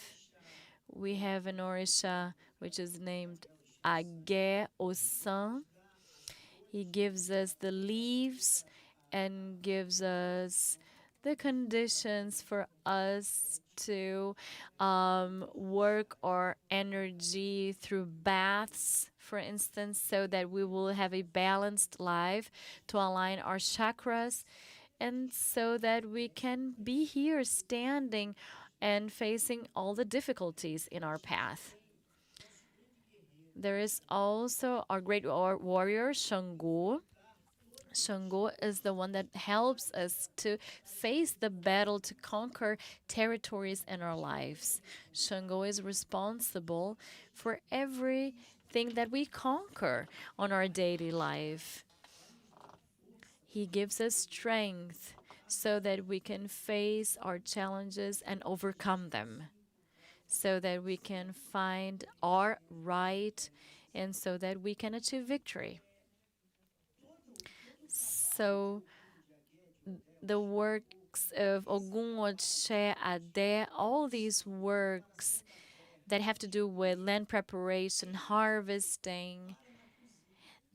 We have an Orisha which is named Age Osan. He gives us the leaves and gives us the conditions for us to work our energy through baths, for instance, so that we will have a balanced life, to align our chakras, and so that we can be here standing and facing all the difficulties in our path. There is also our great warrior, Shango. Shango is the one that helps us to face the battle to conquer territories in our lives. Shango is responsible for everything that we conquer on our daily life. He gives us strength so that we can face our challenges and overcome them, so that we can find our right, and so that we can achieve victory. So the works of Ogun, Oche, Ade, all these works that have to do with land preparation, harvesting,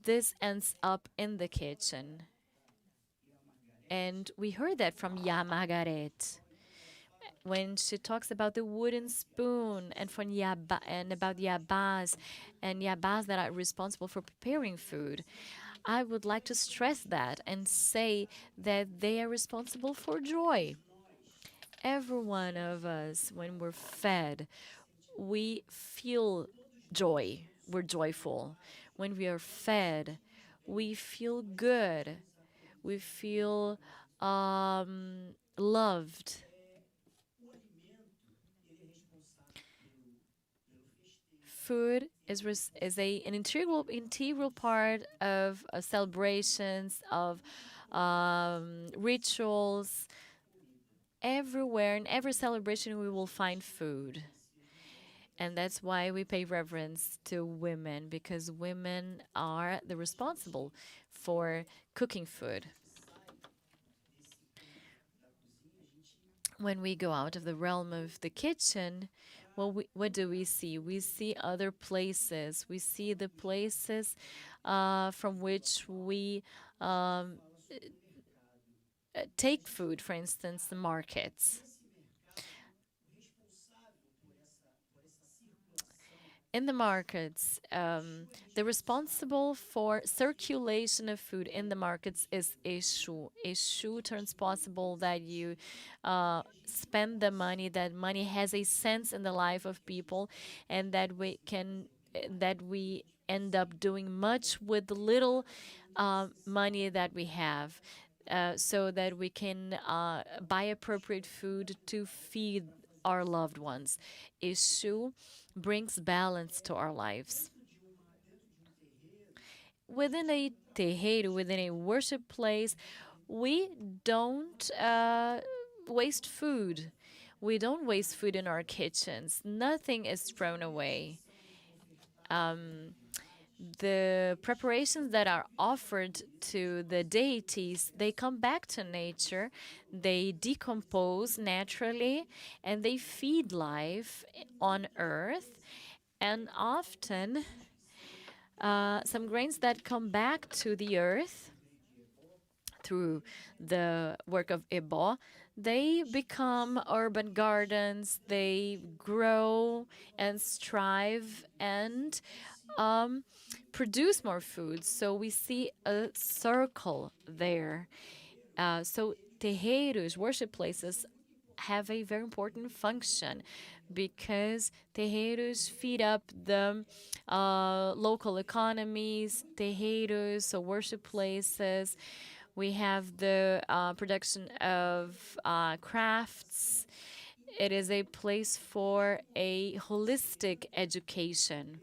this ends up in the kitchen. And we heard that from Ya Margaret when she talks about the wooden spoon, and from and about Yabas that are responsible for preparing food. I would like to stress that and say that they are responsible for joy. Every one of us, when we're fed, we feel joy. We're joyful. When we are fed, we feel good. We feel loved. Food is an integral part of celebrations, of rituals. Everywhere, in every celebration, we will find food. And that's why we pay reverence to women, because women are the responsible for cooking food. When we go out of the realm of the kitchen, what do we see? We see other places. We see the places from which we take food, for instance, the markets. In the markets, the responsible for circulation of food in the markets is Eshu. Eshu turns possible that you spend the money, that money has a sense in the life of people, and that we end up doing much with the little money that we have, so that we can buy appropriate food to feed our loved ones. Eshu brings balance to our lives. Within a terreiro, within a worship place, we don't waste food. We don't waste food in our kitchens. Nothing is thrown away. The preparations that are offered to the deities, they come back to nature, they decompose naturally, and they feed life on earth. And often, some grains that come back to the earth through the work of Ebo, they become urban gardens, they grow and strive and produce more food. So we see a circle there. So terreiros, worship places, have a very important function because terreiros feed up the local economies, terreiros, so worship places. We have the production of crafts. It is a place for a holistic education,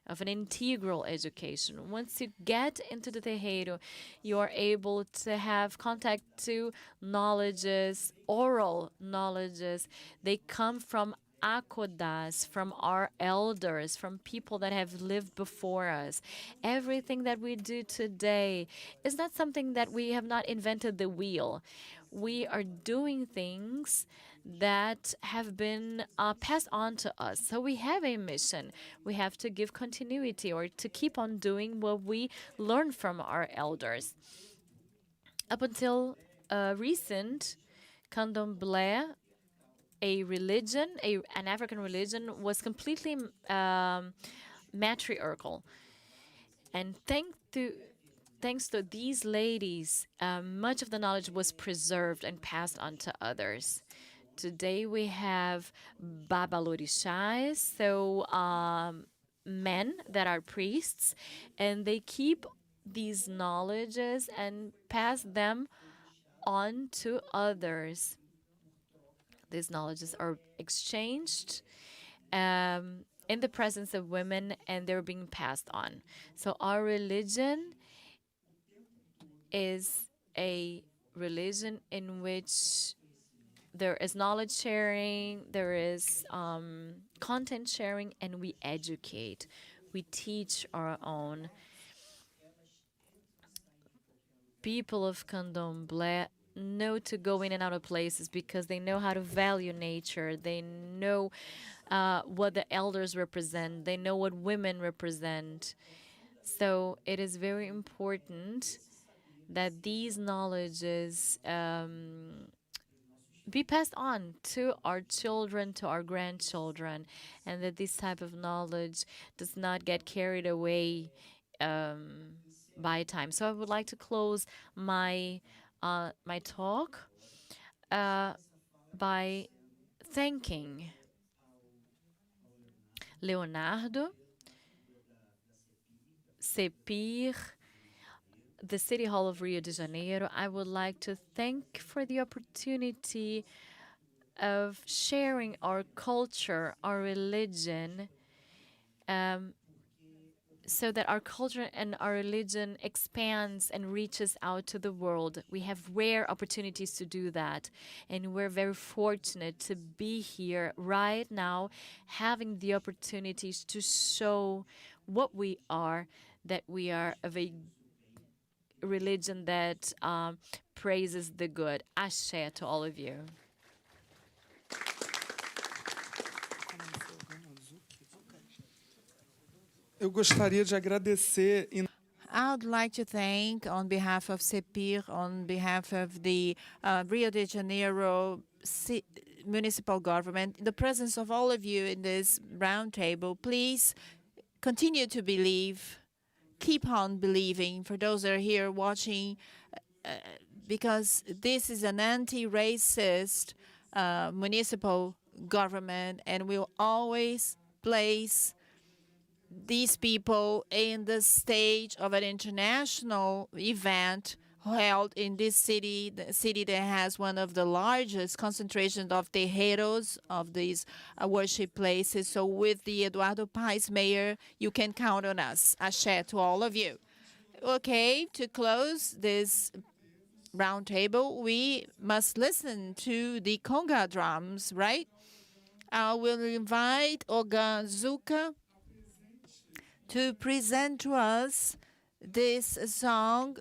of an integral education. Once you get into the terreiro, you are able to have contact to knowledges, oral knowledges. They come from akodas, from our elders, from people that have lived before us. Everything that we do today is not something that we have not invented the wheel. We are doing things that have been passed on to us. So we have a mission. We have to give continuity or to keep on doing what we learned from our elders. Up until recent, candomblé, a religion, an African religion, was completely matriarchal. And thanks to these ladies, much of the knowledge was preserved and passed on to others. Today we have babalorixás, so men that are priests, and they keep these knowledges and pass them on to others. These knowledges are exchanged in the presence of women, and they're being passed on. So our religion is a religion in which there is knowledge sharing, there is content sharing, and we educate. We teach our own. People of candomblé know to go in and out of places because they know how to value nature. They know what the elders represent. They know what women represent. So it is very important that these knowledges be passed on to our children, to our grandchildren, and that this type of knowledge does not get carried away by time. So I would like to close my my talk by thanking Leonardo, Cepir, the City Hall of Rio de Janeiro. I would like to thank for the opportunity of sharing our culture, our religion, so that our culture and our religion expands and reaches out to the world. We have rare opportunities to do that, and we're very fortunate to be here right now, having the opportunities to show what we are, that we are of a religion that praises the good. Ashe to all of you. Eu gostaria de agradecer. I would like to thank, on behalf of Cepir, on behalf of the Rio de Janeiro municipal government, in the presence of all of you in this round table, please continue to believe, keep on believing, for those that are here watching, because this is an anti-racist municipal government, and we'll always place these people in the stage of an international event held in this city, the city that has one of the largest concentrations of terreiros, of these worship places. So with the Eduardo Paes mayor, you can count on us. Ashe to all of you. Okay, to close this round table, we must listen to the conga drums, right? I will invite Ogazuka to present to us this song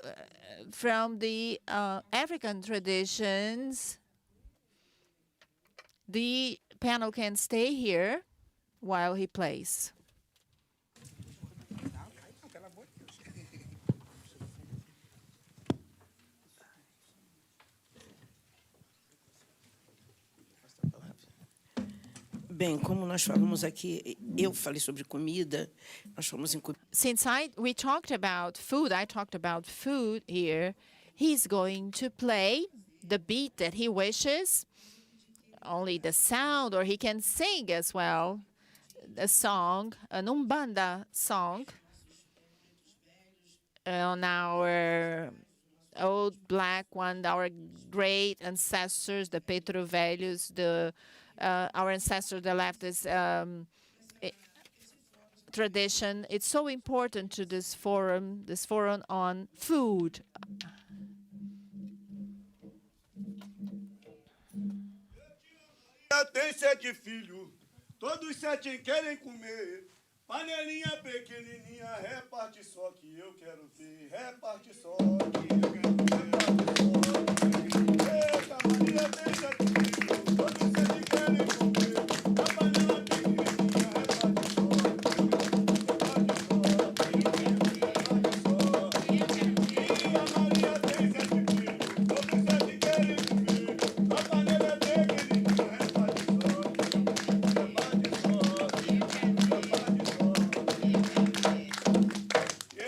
from the African traditions. The panel can stay here while he plays. Bem, como nós falamos aqui, eu falei sobre comida, nós falamos em comida. Since we talked about food, I talked about food here, he's going to play the beat that he wishes, only the sound, or he can sing as well, a song, an Umbanda song, on our old black one, our great ancestors, the Petro Velhos, our ancestors that left this tradition. It's so important to this forum on food. Tem 7 filhos, todos 7 querem comer. Panelinha pequenininha, reparte só que eu quero ver. Reparte só que eu quero ver. Eita, Maria tem 7 filhos, todos 7 querem comer. A panela pequenininha, reparte só que eu quero ver. E a Maria tem 7 filhos, todos 7 querem comer. A panela pequenininha, reparte só que eu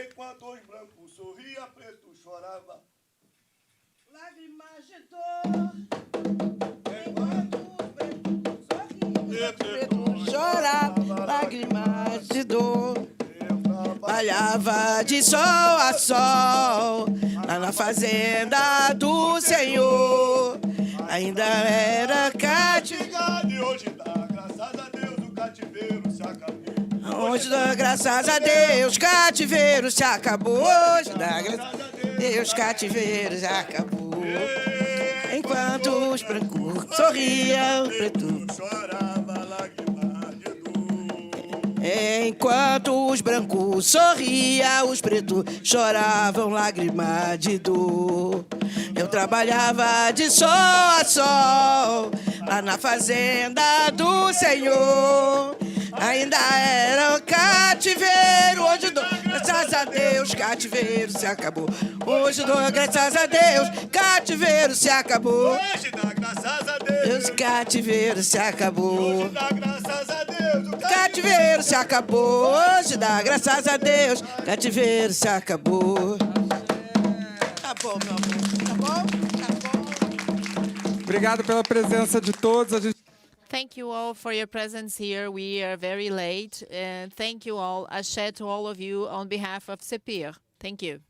enquanto os brancos sorria, preto chorava. Lágrimas de dor. Enquanto os brancos sorriam, Preto chorava, lágrimas de dor. Trabalhava de sol a sol, lá na fazenda do Senhor. Ainda era cativeiro. E hoje dá graças a Deus, o cativeiro se acabou. Hoje dá graças a Deus, cativeiro se acabou. Hoje dá graças a Deus, cativeiro se acabou. Enquanto os brancos sorriam, preto chorava lágrimas de dor. Enquanto os brancos sorriam, os pretos choravam lágrimas de dor. Eu trabalhava de sol a sol, lá na fazenda do Senhor. Ainda era cativeiro, hoje dou graças a Deus, cativeiro se acabou. Hoje dou graças a Deus, cativeiro se acabou. Hoje dá graças a Deus, cativeiro se acabou. hoje dá graças a Deus, o Cativeiro se acabou, hoje dá graças a Deus, cativeiro se acabou. Tá bom, meu amor, tá bom? Obrigado pela presença de todos. Thank you all for your presence here. We are very late. And thank you all. Axé to all of you on behalf of CEPIR. Thank you.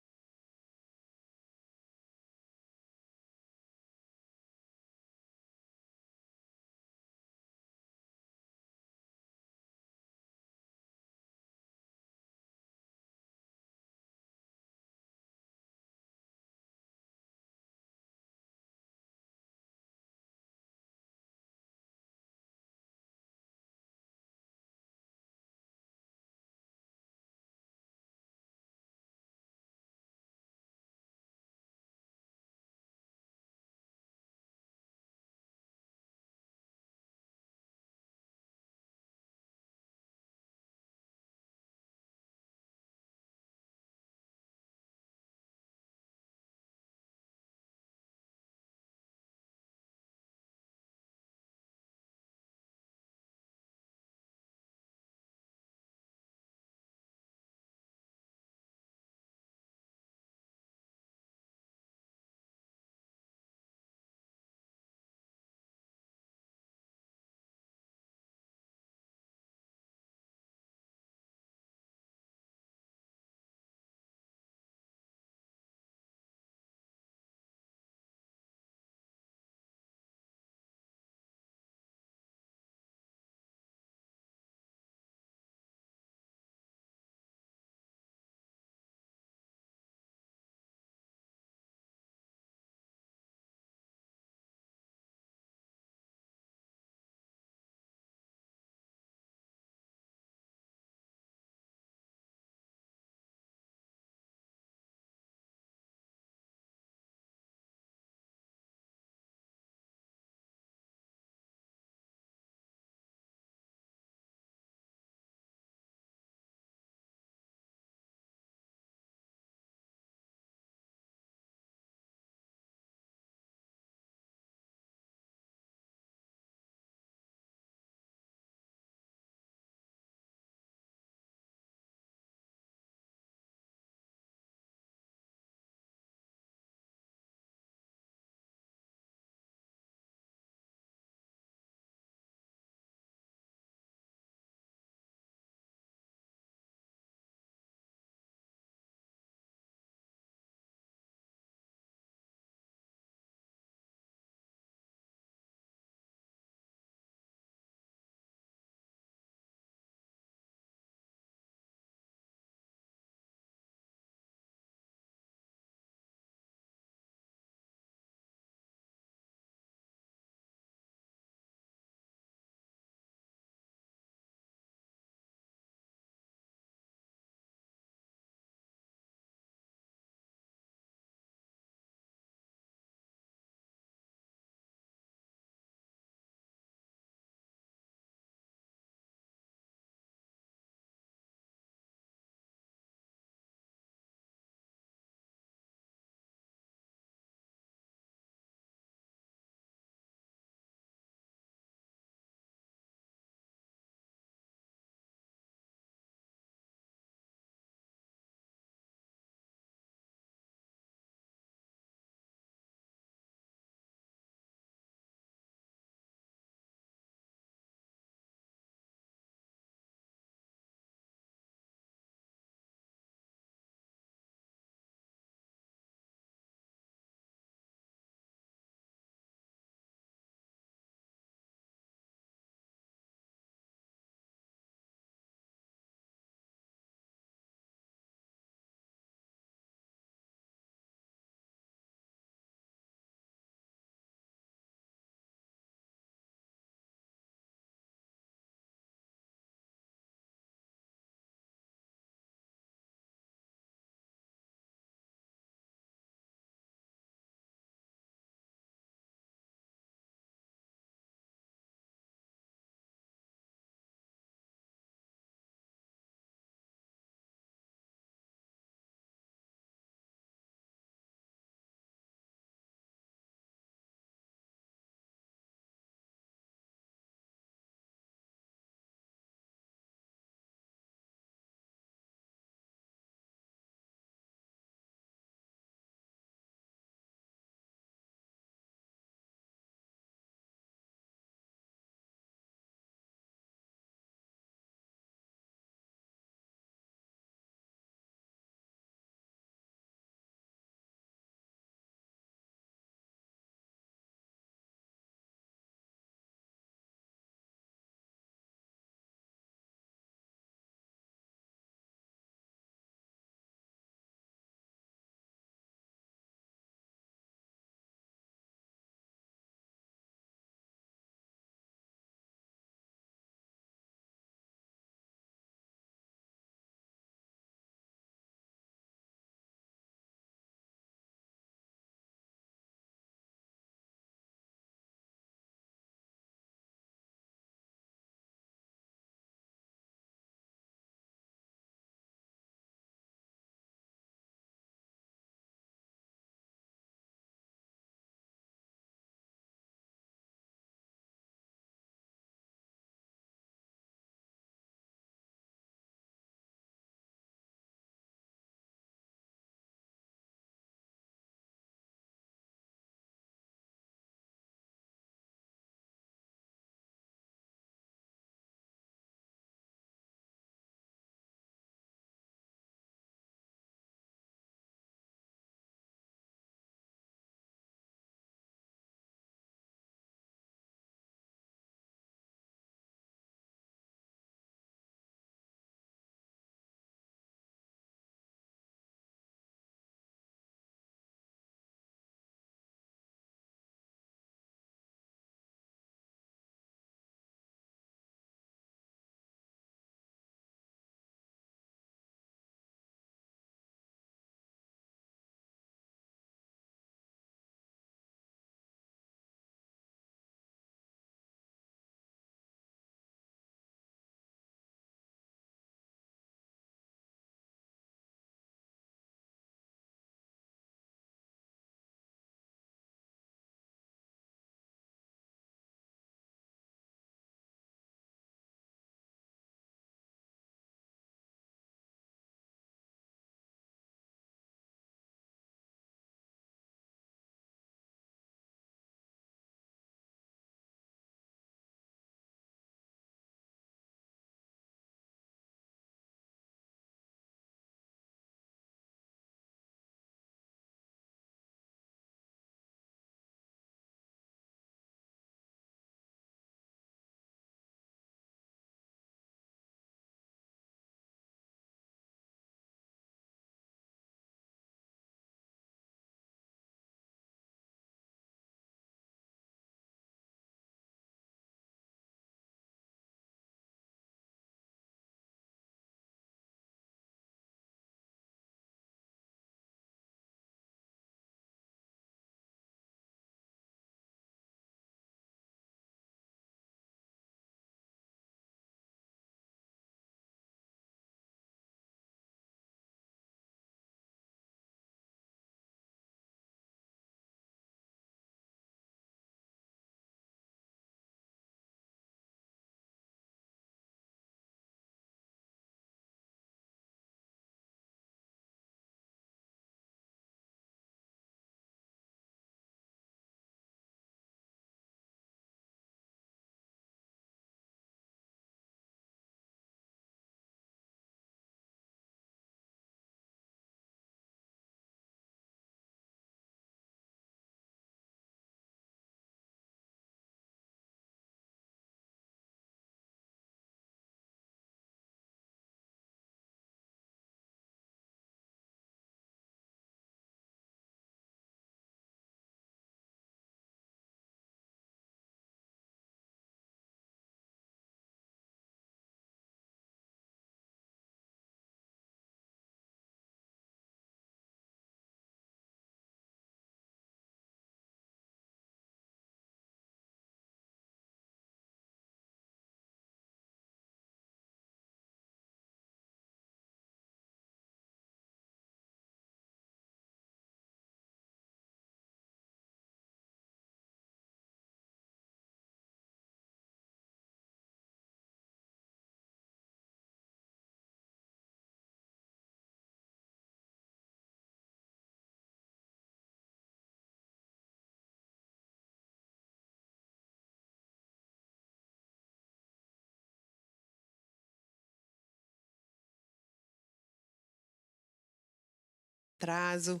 atraso,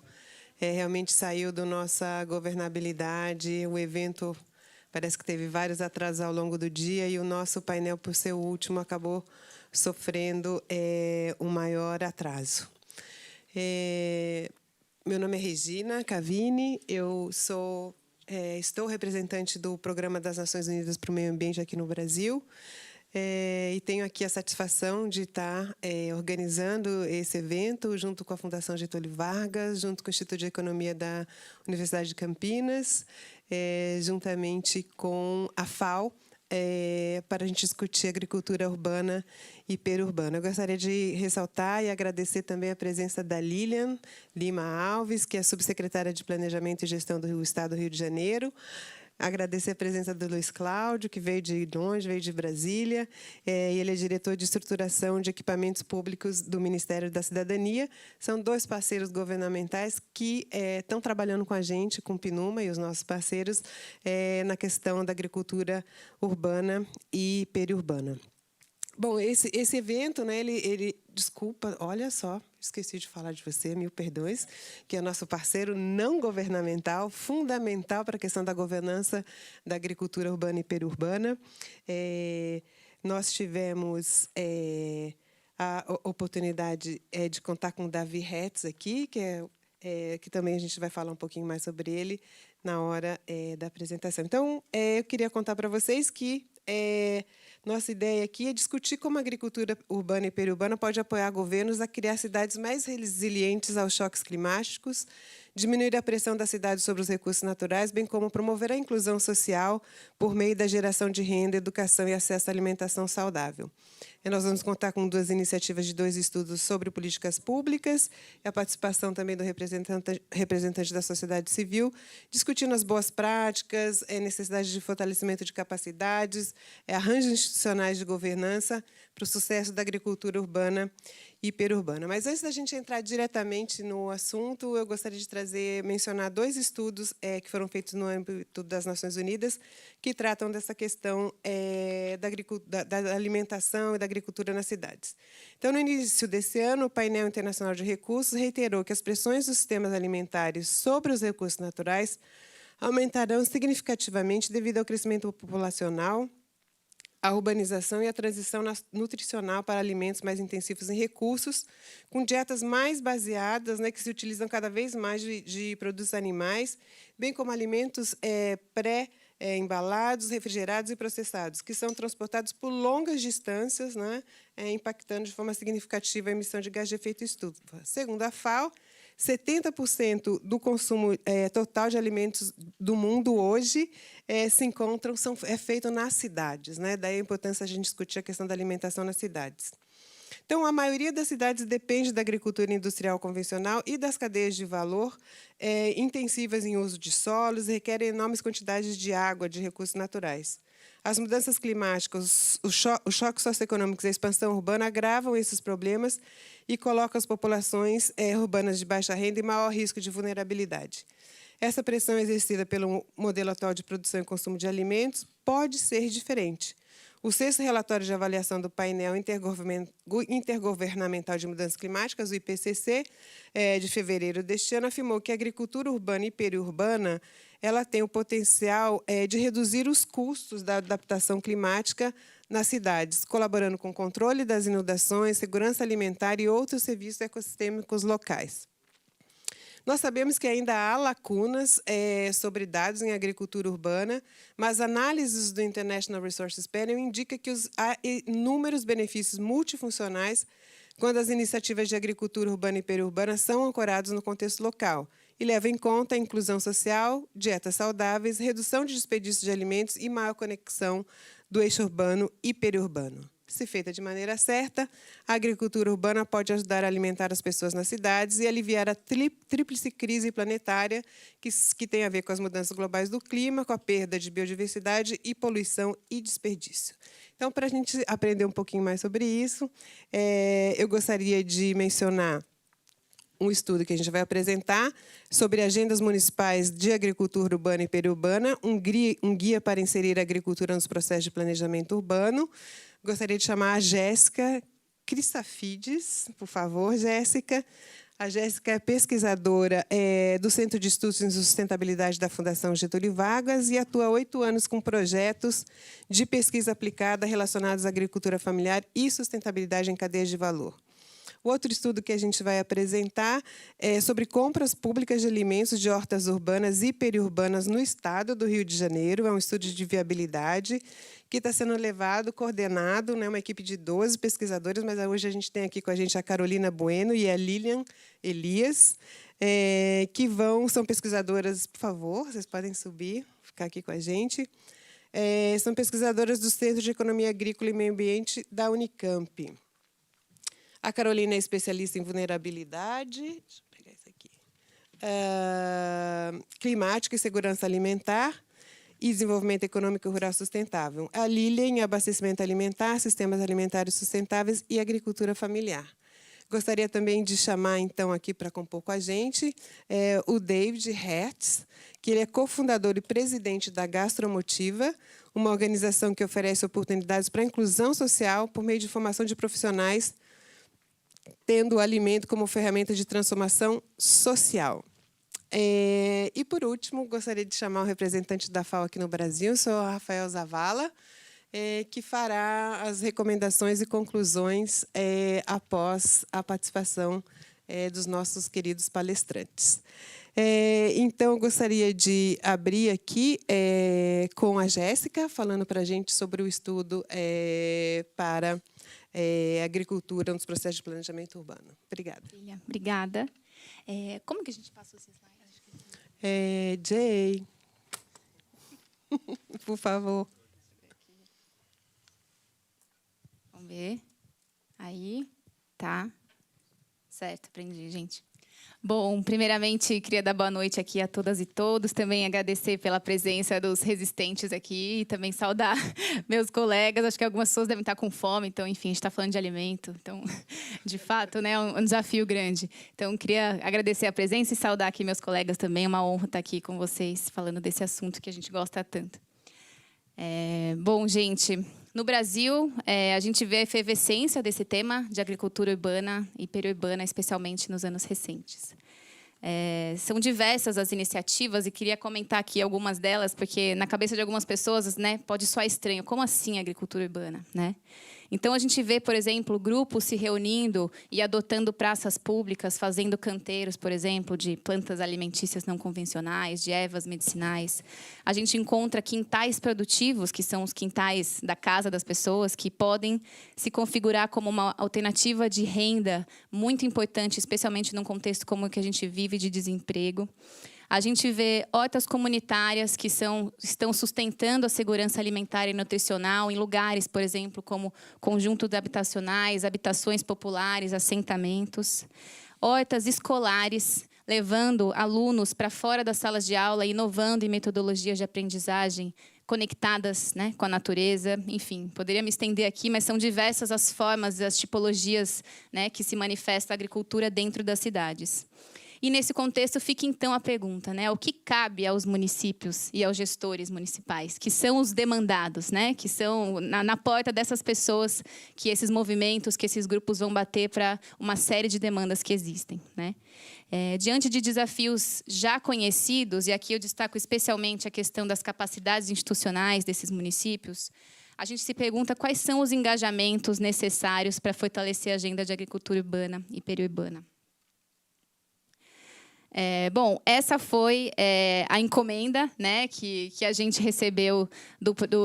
realmente saiu da nossa governabilidade. O evento parece que teve vários atrasos ao longo do dia e o nosso painel, por ser o último, acabou sofrendo um maior atraso. Meu nome é Regina Cavini, eu estou representante do Programa das Nações Unidas para o Meio Ambiente aqui no Brasil. E tenho aqui a satisfação de estar organizando esse evento junto com a Fundação Getúlio Vargas, junto com o Instituto de Economia da Universidade de Campinas, juntamente com a FAO, para a gente discutir agricultura urbana e periurbana. Eu gostaria de ressaltar e agradecer também a presença da Lilian Lima Alves, que é subsecretária de Planejamento e Gestão do Estado do Rio de Janeiro. Agradecer a presença do Luiz Cláudio, que veio de longe, veio de Brasília. Ele é diretor de estruturação de equipamentos públicos do Ministério da Cidadania. São 2 parceiros governamentais que estão trabalhando com a gente, com o PNUMA e os nossos parceiros, na questão da agricultura urbana e periurbana. Bom, esse evento, né, desculpa, olha só, esqueci de falar de você, mil perdões, que é nosso parceiro não governamental, fundamental para a questão da governança da agricultura urbana e periurbana. Nós tivemos a oportunidade de contar com o Davi Hetz aqui, que também a gente vai falar um pouquinho mais sobre ele na hora da apresentação. Então, eu queria contar para vocês que nossa ideia aqui é discutir como a agricultura urbana e periurbana pode apoiar governos a criar cidades mais resilientes aos choques climáticos, diminuir a pressão das cidades sobre os recursos naturais, bem como promover a inclusão social por meio da geração de renda, educação e acesso à alimentação saudável. Nós vamos contar com 2 iniciativas de 2 estudos sobre políticas públicas e a participação também do representante da sociedade civil, discutindo as boas práticas, necessidade de fortalecimento de capacidades, arranjos institucionais de governança para o sucesso da agricultura urbana e periurbana. Mas antes da gente entrar diretamente no assunto, eu gostaria de mencionar 2 estudos que foram feitos no âmbito das Nações Unidas que tratam dessa questão da alimentação e da agricultura nas cidades. Então, no início desse ano, o Painel Internacional de Recursos reiterou que as pressões dos sistemas alimentares sobre os recursos naturais aumentarão significativamente devido ao crescimento populacional, a urbanização e a transição nutricional para alimentos mais intensivos em recursos, com dietas mais baseadas, que se utilizam cada vez mais de produtos animais, bem como alimentos pré-embalados, refrigerados e processados, que são transportados por longas distâncias, impactando de forma significativa a emissão de gás de efeito estufa. Segundo a FAO, 70% do consumo total de alimentos do mundo hoje é feito nas cidades. Daí a importância de a gente discutir a questão da alimentação nas cidades. Então, a maioria das cidades depende da agricultura industrial convencional e das cadeias de valor intensivas em uso de solos e requerem enormes quantidades de água, de recursos naturais. As mudanças climáticas, os choques socioeconômicos e a expansão urbana agravam esses problemas e colocam as populações urbanas de baixa renda em maior risco de vulnerabilidade. Essa pressão exercida pelo modelo atual de produção e consumo de alimentos pode ser diferente. O 6º relatório de avaliação do painel intergovernamental de mudanças climáticas, o IPCC, de fevereiro deste ano, afirmou que a agricultura urbana e periurbana tem o potencial de reduzir os custos da adaptação climática nas cidades, colaborando com o controle das inundações, segurança alimentar e outros serviços ecossistêmicos locais. Nós sabemos que ainda há lacunas sobre dados em agricultura urbana, mas análises do International Resources Panel indicam que há inúmeros benefícios multifuncionais quando as iniciativas de agricultura urbana e periurbana são ancoradas no contexto local e levam em conta a inclusão social, dietas saudáveis, redução de desperdício de alimentos e maior conexão do eixo urbano e periurbano. Se feita de maneira certa, a agricultura urbana pode ajudar a alimentar as pessoas nas cidades e aliviar a tríplice crise planetária que tem a ver com as mudanças globais do clima, com a perda de biodiversidade e poluição e desperdício. Então, para a gente aprender um pouquinho mais sobre isso, eu gostaria de mencionar um estudo que a gente vai apresentar sobre agendas municipais de agricultura urbana e periurbana, um guia para inserir a agricultura nos processos de planejamento urbano. Gostaria de chamar a Jéssica Cristafides, por favor, Jéssica. A Jéssica é pesquisadora do Centro de Estudos em Sustentabilidade da Fundação Getúlio Vargas e atua há 8 anos com projetos de pesquisa aplicada relacionados à agricultura familiar e sustentabilidade em cadeias de valor. O outro estudo que a gente vai apresentar é sobre compras públicas de alimentos de hortas urbanas e periurbanas no estado do Rio de Janeiro. É um estudo de viabilidade que está sendo coordenado, né, uma equipe de 12 pesquisadores, mas hoje a gente tem aqui com a gente a Carolina Bueno e a Lilian Elias, que são pesquisadoras, por favor, vocês podem subir, ficar aqui com a gente. São pesquisadoras do Centro de Economia Agrícola e Meio Ambiente da Unicamp. A Carolina é especialista em vulnerabilidade, deixa eu pegar isso aqui, climática e segurança alimentar e desenvolvimento econômico rural sustentável. A Lilian em abastecimento alimentar, sistemas alimentares sustentáveis e agricultura familiar. Gostaria também de chamar, então, aqui para compor com a gente o David Hertz, que ele é cofundador e presidente da Gastromotiva, uma organização que oferece oportunidades para a inclusão social por meio de formação de profissionais, tendo o alimento como ferramenta de transformação social. E, por último, gostaria de chamar o representante da FAO aqui no Brasil, sou o Rafael Zavala, que fará as recomendações e conclusões após a participação dos nossos queridos palestrantes. Então, eu gostaria de abrir aqui com a Jéssica, falando para a gente sobre o estudo para agricultura nos processos de planejamento urbano. Obrigada. Obrigada. Como que a gente passa os slides? Jay, por favor. Vamos ver. Aí, tá. Certo, aprendi, gente. Bom, primeiramente, queria dar boa noite aqui a todas e todos, também agradecer pela presença dos resistentes aqui e também saudar meus colegas. Acho que algumas pessoas devem estar com fome, então, enfim, a gente está falando de alimento. Então, de fato, né, é um desafio grande. Então, queria agradecer a presença e saudar aqui meus colegas também. É uma honra estar aqui com vocês, falando desse assunto que a gente gosta tanto. Bom, gente, no Brasil, a gente vê a efervescência desse tema de agricultura urbana e periurbana, especialmente nos anos recentes. São diversas as iniciativas e queria comentar aqui algumas delas, porque na cabeça de algumas pessoas, né, pode soar estranho. Como assim agricultura urbana, né? Então, a gente vê, por exemplo, grupos se reunindo e adotando praças públicas, fazendo canteiros, por exemplo, de plantas alimentícias não convencionais, de ervas medicinais. A gente encontra quintais produtivos, que são os quintais da casa das pessoas, que podem se configurar como uma alternativa de renda muito importante, especialmente num contexto como o que a gente vive de desemprego. A gente vê hortas comunitárias que estão sustentando a segurança alimentar e nutricional em lugares, por exemplo, como conjuntos habitacionais, habitações populares, assentamentos. Hortas escolares, levando alunos para fora das salas de aula, inovando em metodologias de aprendizagem conectadas, né, com a natureza. Enfim, poderia me estender aqui, mas são diversas as formas, as tipologias, né, que se manifesta a agricultura dentro das cidades. E, nesse contexto, fica, então, a pergunta, né? O que cabe aos municípios e aos gestores municipais, que são os demandados, né? Que são na porta dessas pessoas, que esses movimentos, que esses grupos vão bater para uma série de demandas que existem, né? Diante de desafios já conhecidos, e aqui eu destaco especialmente a questão das capacidades institucionais desses municípios, a gente se pergunta quais são os engajamentos necessários para fortalecer a agenda de agricultura urbana e periurbana. Bom, essa foi a encomenda, né, que a gente recebeu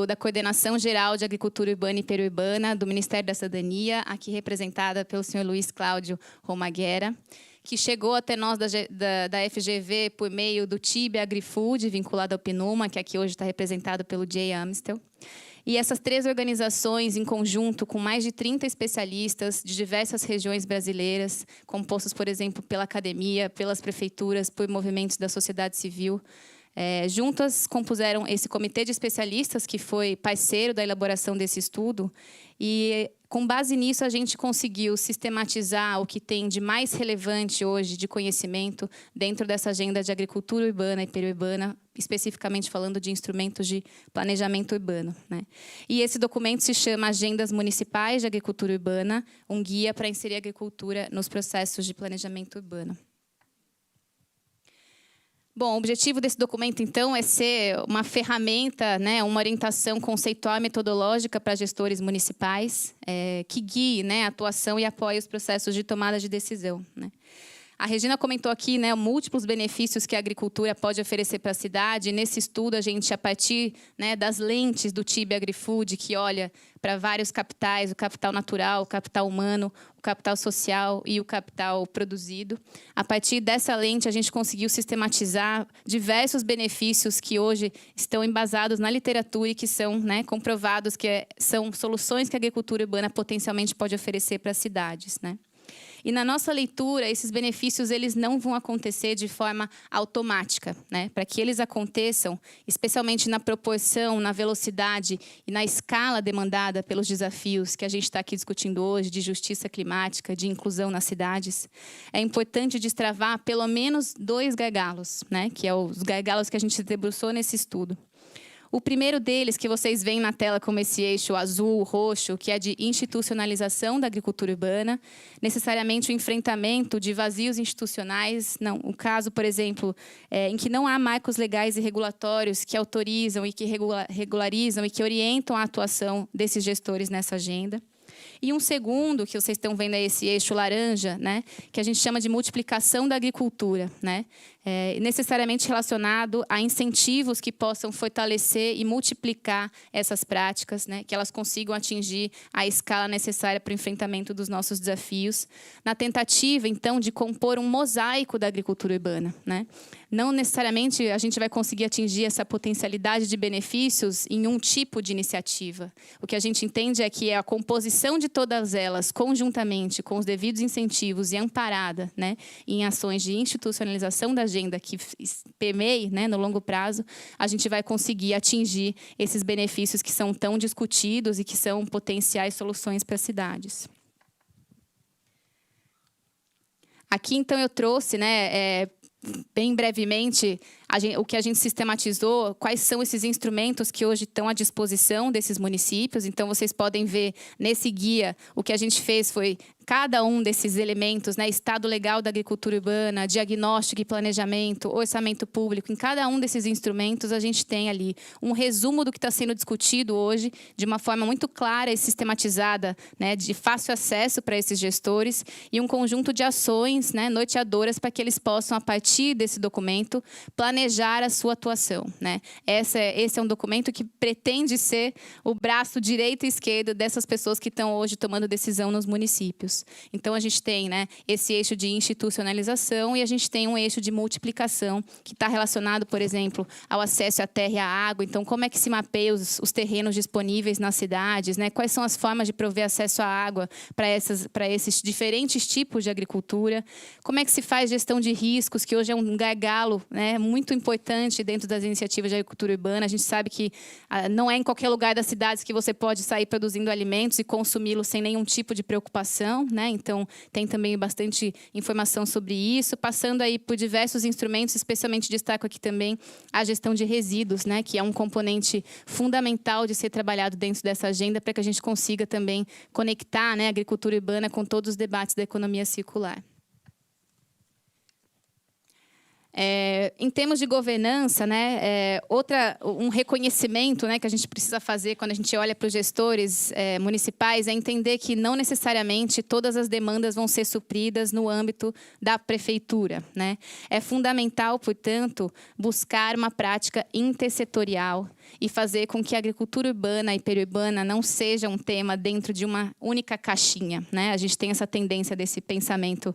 da Coordenação Geral de Agricultura Urbana e Periurbana, do Ministério da Cidadania, aqui representada pelo senhor Luiz Cláudio Romaguera, que chegou até nós da FGV por meio do TIB AgriFood, vinculado ao PNUMA, que aqui hoje está representado pelo Jay Amstel. E essas 3 organizações, em conjunto, com mais de 30 especialistas de diversas regiões brasileiras, compostos, por exemplo, pela academia, pelas prefeituras, por movimentos da sociedade civil, juntas compuseram esse comitê de especialistas que foi parceiro da elaboração desse estudo e, com base nisso, a gente conseguiu sistematizar o que tem de mais relevante hoje de conhecimento dentro dessa agenda de agricultura urbana e periurbana, especificamente falando de instrumentos de planejamento urbano, né? E esse documento se chama Agendas Municipais de Agricultura Urbana, um guia para inserir a agricultura nos processos de planejamento urbano. Bom, o objetivo desse documento, então, é ser uma ferramenta, né, uma orientação conceitual e metodológica para gestores municipais, que guie, né, a atuação e apoie os processos de tomada de decisão, né. A Regina comentou aqui, né, múltiplos benefícios que a agricultura pode oferecer para a cidade. Nesse estudo, a gente, a partir, né, das lentes do TIB AgriFood, que olha para vários capitais, o capital natural, o capital humano, o capital social e o capital produzido. A partir dessa lente, a gente conseguiu sistematizar diversos benefícios que hoje estão embasados na literatura e que são, né, comprovados que são soluções que a agricultura urbana potencialmente pode oferecer para as cidades, né. E na nossa leitura, esses benefícios eles não vão acontecer de forma automática, né? Para que eles aconteçam, especialmente na proporção, na velocidade e na escala demandada pelos desafios que a gente está aqui discutindo hoje, de justiça climática, de inclusão nas cidades, é importante destravar pelo menos 2 gargalos, né? Que é os gargalos que a gente se debruçou nesse estudo. O primeiro deles, que vocês veem na tela como esse eixo azul, roxo, que é de institucionalização da agricultura urbana, necessariamente o enfrentamento de vazios institucionais, não, o caso, por exemplo, em que não há marcos legais e regulatórios que autorizam e que regularizam e que orientam a atuação desses gestores nessa agenda. E um segundo, que vocês estão vendo aí, esse eixo laranja, né, que a gente chama de multiplicação da agricultura, né, necessariamente relacionado a incentivos que possam fortalecer e multiplicar essas práticas, né, que elas consigam atingir a escala necessária para o enfrentamento dos nossos desafios, na tentativa, então, de compor um mosaico da agricultura urbana, né. Não necessariamente a gente vai conseguir atingir essa potencialidade de benefícios em um tipo de iniciativa. O que a gente entende é que é a composição de todas elas, conjuntamente, com os devidos incentivos e amparada, né, em ações de institucionalização da agenda que permeie, né, no longo prazo, a gente vai conseguir atingir esses benefícios que são tão discutidos e que são potenciais soluções para as cidades. Aqui, então, eu trouxe, né, bem brevemente, o que a gente sistematizou, quais são esses instrumentos que hoje estão à disposição desses municípios. Então, vocês podem ver nesse guia, o que a gente fez foi cada um desses elementos, né, estado legal da agricultura urbana, diagnóstico e planejamento, orçamento público. Em cada um desses instrumentos, a gente tem ali um resumo do que está sendo discutido hoje, de uma forma muito clara e sistematizada, né, de fácil acesso para esses gestores, e um conjunto de ações, né, norteadoras para que eles possam, a partir desse documento, planejar a sua atuação, né. Esse é um documento que pretende ser o braço direito e esquerdo dessas pessoas que estão hoje tomando decisão nos municípios. Então, a gente tem, né, esse eixo de institucionalização e a gente tem um eixo de multiplicação que está relacionado, por exemplo, ao acesso à terra e à água. Então, como é que se mapeia os terrenos disponíveis nas cidades, né? Quais são as formas de prover acesso à água para esses diferentes tipos de agricultura? Como é que se faz gestão de riscos, que hoje é um gargalo, né, muito importante dentro das iniciativas de agricultura urbana. A gente sabe que não é em qualquer lugar das cidades que você pode sair produzindo alimentos e consumi-los sem nenhum tipo de preocupação, né? Então, tem também bastante informação sobre isso, passando aí por diversos instrumentos, especialmente destaco aqui também a gestão de resíduos, né? Que é um componente fundamental de ser trabalhado dentro dessa agenda para que a gente consiga também conectar, né, a agricultura urbana com todos os debates da economia circular. Em termos de governança, né, um reconhecimento, né, que a gente precisa fazer quando a gente olha para os gestores municipais é entender que não necessariamente todas as demandas vão ser supridas no âmbito da prefeitura, né? É fundamental, portanto, buscar uma prática intersetorial e fazer com que a agricultura urbana e periurbana não seja um tema dentro de uma única caixinha, né? A gente tem essa tendência desse pensamento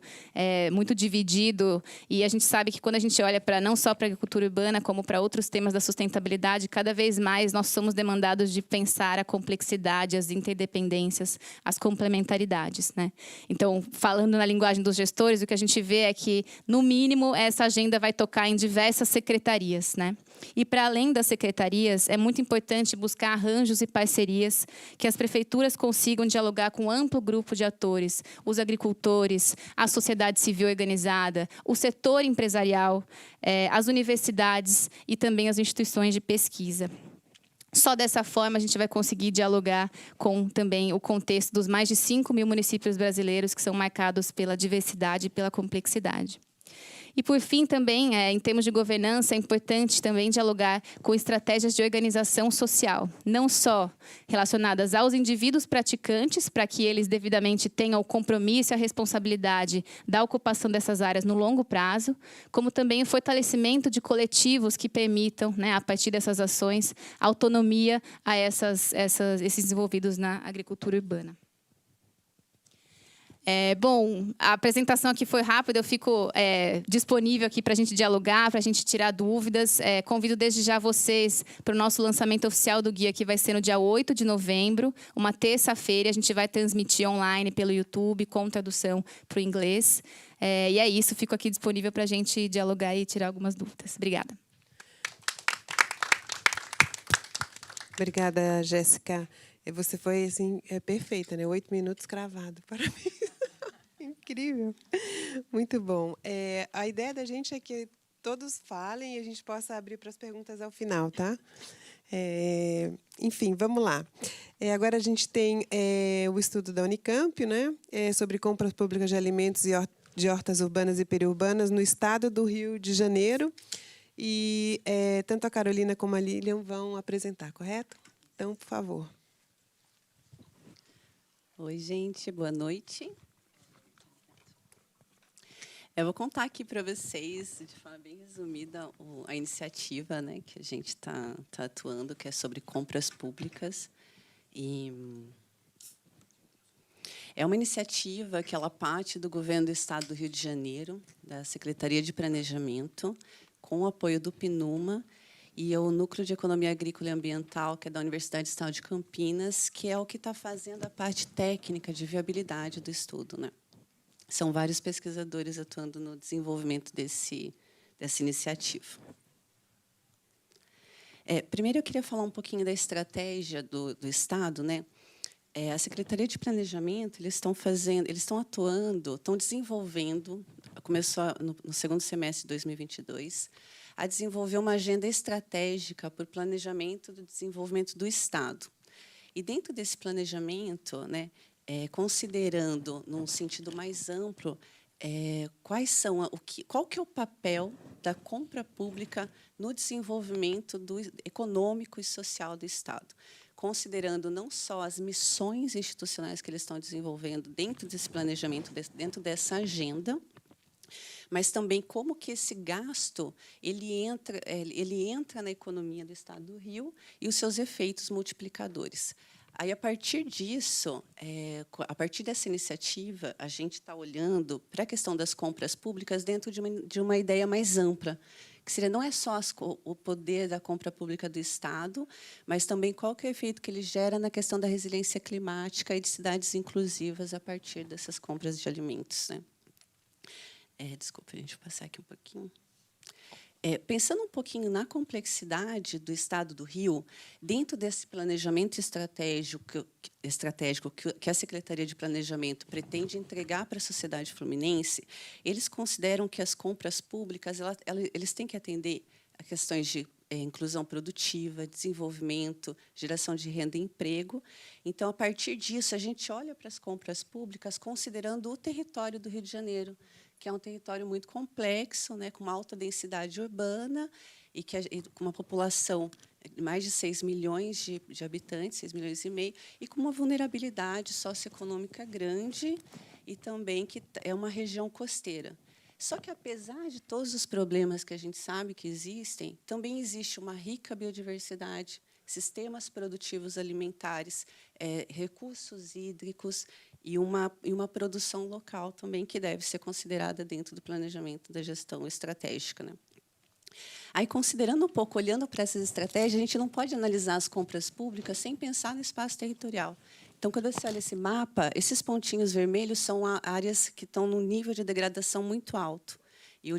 muito dividido, e a gente sabe que quando a gente olha para não só para a agricultura urbana, como para outros temas da sustentabilidade, cada vez mais nós somos demandados de pensar a complexidade, as interdependências, as complementaridades, né? Então, falando na linguagem dos gestores, o que a gente vê é que, no mínimo, essa agenda vai tocar em diversas secretarias, né? E, para além das secretarias, é muito importante buscar arranjos e parcerias que as prefeituras consigam dialogar com um amplo grupo de atores, os agricultores, a sociedade civil organizada, o setor empresarial, as universidades e também as instituições de pesquisa. Só dessa forma a gente vai conseguir dialogar com também o contexto dos mais de 5.000 municípios brasileiros que são marcados pela diversidade e pela complexidade. E, por fim, também, em termos de governança, é importante também dialogar com estratégias de organização social, não só relacionadas aos indivíduos praticantes, para que eles devidamente tenham o compromisso e a responsabilidade da ocupação dessas áreas no longo prazo, como também o fortalecimento de coletivos que permitam, né, a partir dessas ações, autonomia a esses envolvidos na agricultura urbana. Bom, a apresentação aqui foi rápida, eu fico disponível aqui para a gente dialogar, para a gente tirar dúvidas. Convido desde já vocês para o nosso lançamento oficial do guia, que vai ser no dia 8 de novembro, uma terça-feira. A gente vai transmitir online pelo YouTube, com tradução para o inglês. E é isso, fico aqui disponível para a gente dialogar e tirar algumas dúvidas. Obrigada. Obrigada, Jéssica. Você foi, assim, perfeita, né? 8 minutos cravado. Parabéns. Incrível. Muito bom. A ideia da gente é que todos falem e a gente possa abrir para as perguntas ao final, tá? Enfim, vamos lá. Agora a gente tem o estudo da Unicamp, né? Sobre compras públicas de alimentos e de hortas urbanas e periurbanas no estado do Rio de Janeiro. E tanto a Carolina como a Lilian vão apresentar, correto? Então, por favor. Oi, gente, boa noite. Eu vou contar aqui para vocês, de forma bem resumida, a iniciativa, né, que a gente está atuando, que é sobre compras públicas. E é uma iniciativa que ela parte do governo do Estado do Rio de Janeiro, da Secretaria de Planejamento, com o apoio do PNUMA, e o Núcleo de Economia Agrícola e Ambiental, que é da Universidade Estadual de Campinas, que é o que está fazendo a parte técnica de viabilidade do estudo, né? São vários pesquisadores atuando no desenvolvimento dessa iniciativa. Primeiro, eu queria falar um pouquinho da estratégia do Estado, né? A Secretaria de Planejamento, eles estão atuando, estão desenvolvendo, começou no segundo semestre de 2022, a desenvolver uma agenda estratégica para o planejamento do desenvolvimento do Estado. E, dentro desse planejamento, né, considerando, num sentido mais amplo, qual que é o papel da compra pública no desenvolvimento econômico e social do Estado, considerando não só as missões institucionais que eles estão desenvolvendo dentro desse planejamento, dentro dessa agenda, mas também como que esse gasto ele entra na economia do Estado do Rio e os seus efeitos multiplicadores. Aí, a partir disso, a partir dessa iniciativa, a gente está olhando para a questão das compras públicas dentro de uma ideia mais ampla, que seria não é só o poder da compra pública do Estado, mas também qual que é o efeito que ele gera na questão da resiliência climática e de cidades inclusivas a partir dessas compras de alimentos, né? Desculpa, a gente vai passar aqui um pouquinho. Pensando um pouquinho na complexidade do Estado do Rio, dentro desse planejamento estratégico que a Secretaria de Planejamento pretende entregar para a sociedade fluminense, eles consideram que as compras públicas eles têm que atender a questões de inclusão produtiva, desenvolvimento, geração de renda e emprego. Então, a partir disso, a gente olha para as compras públicas considerando o território do Rio de Janeiro, que é um território muito complexo, né, com uma alta densidade urbana e com uma população de mais de 6 milhões de habitantes, 6 milhões e meio, e com uma vulnerabilidade socioeconômica grande e também que é uma região costeira. Só que, apesar de todos os problemas que a gente sabe que existem, também existe uma rica biodiversidade, sistemas produtivos alimentares, recursos hídricos e uma produção local também que deve ser considerada dentro do planejamento da gestão estratégica, né? Aí, considerando um pouco, olhando para essas estratégias, a gente não pode analisar as compras públicas sem pensar no espaço territorial. Então, quando você olha esse mapa, esses pontinhos vermelhos são áreas que estão num nível de degradação muito alto, e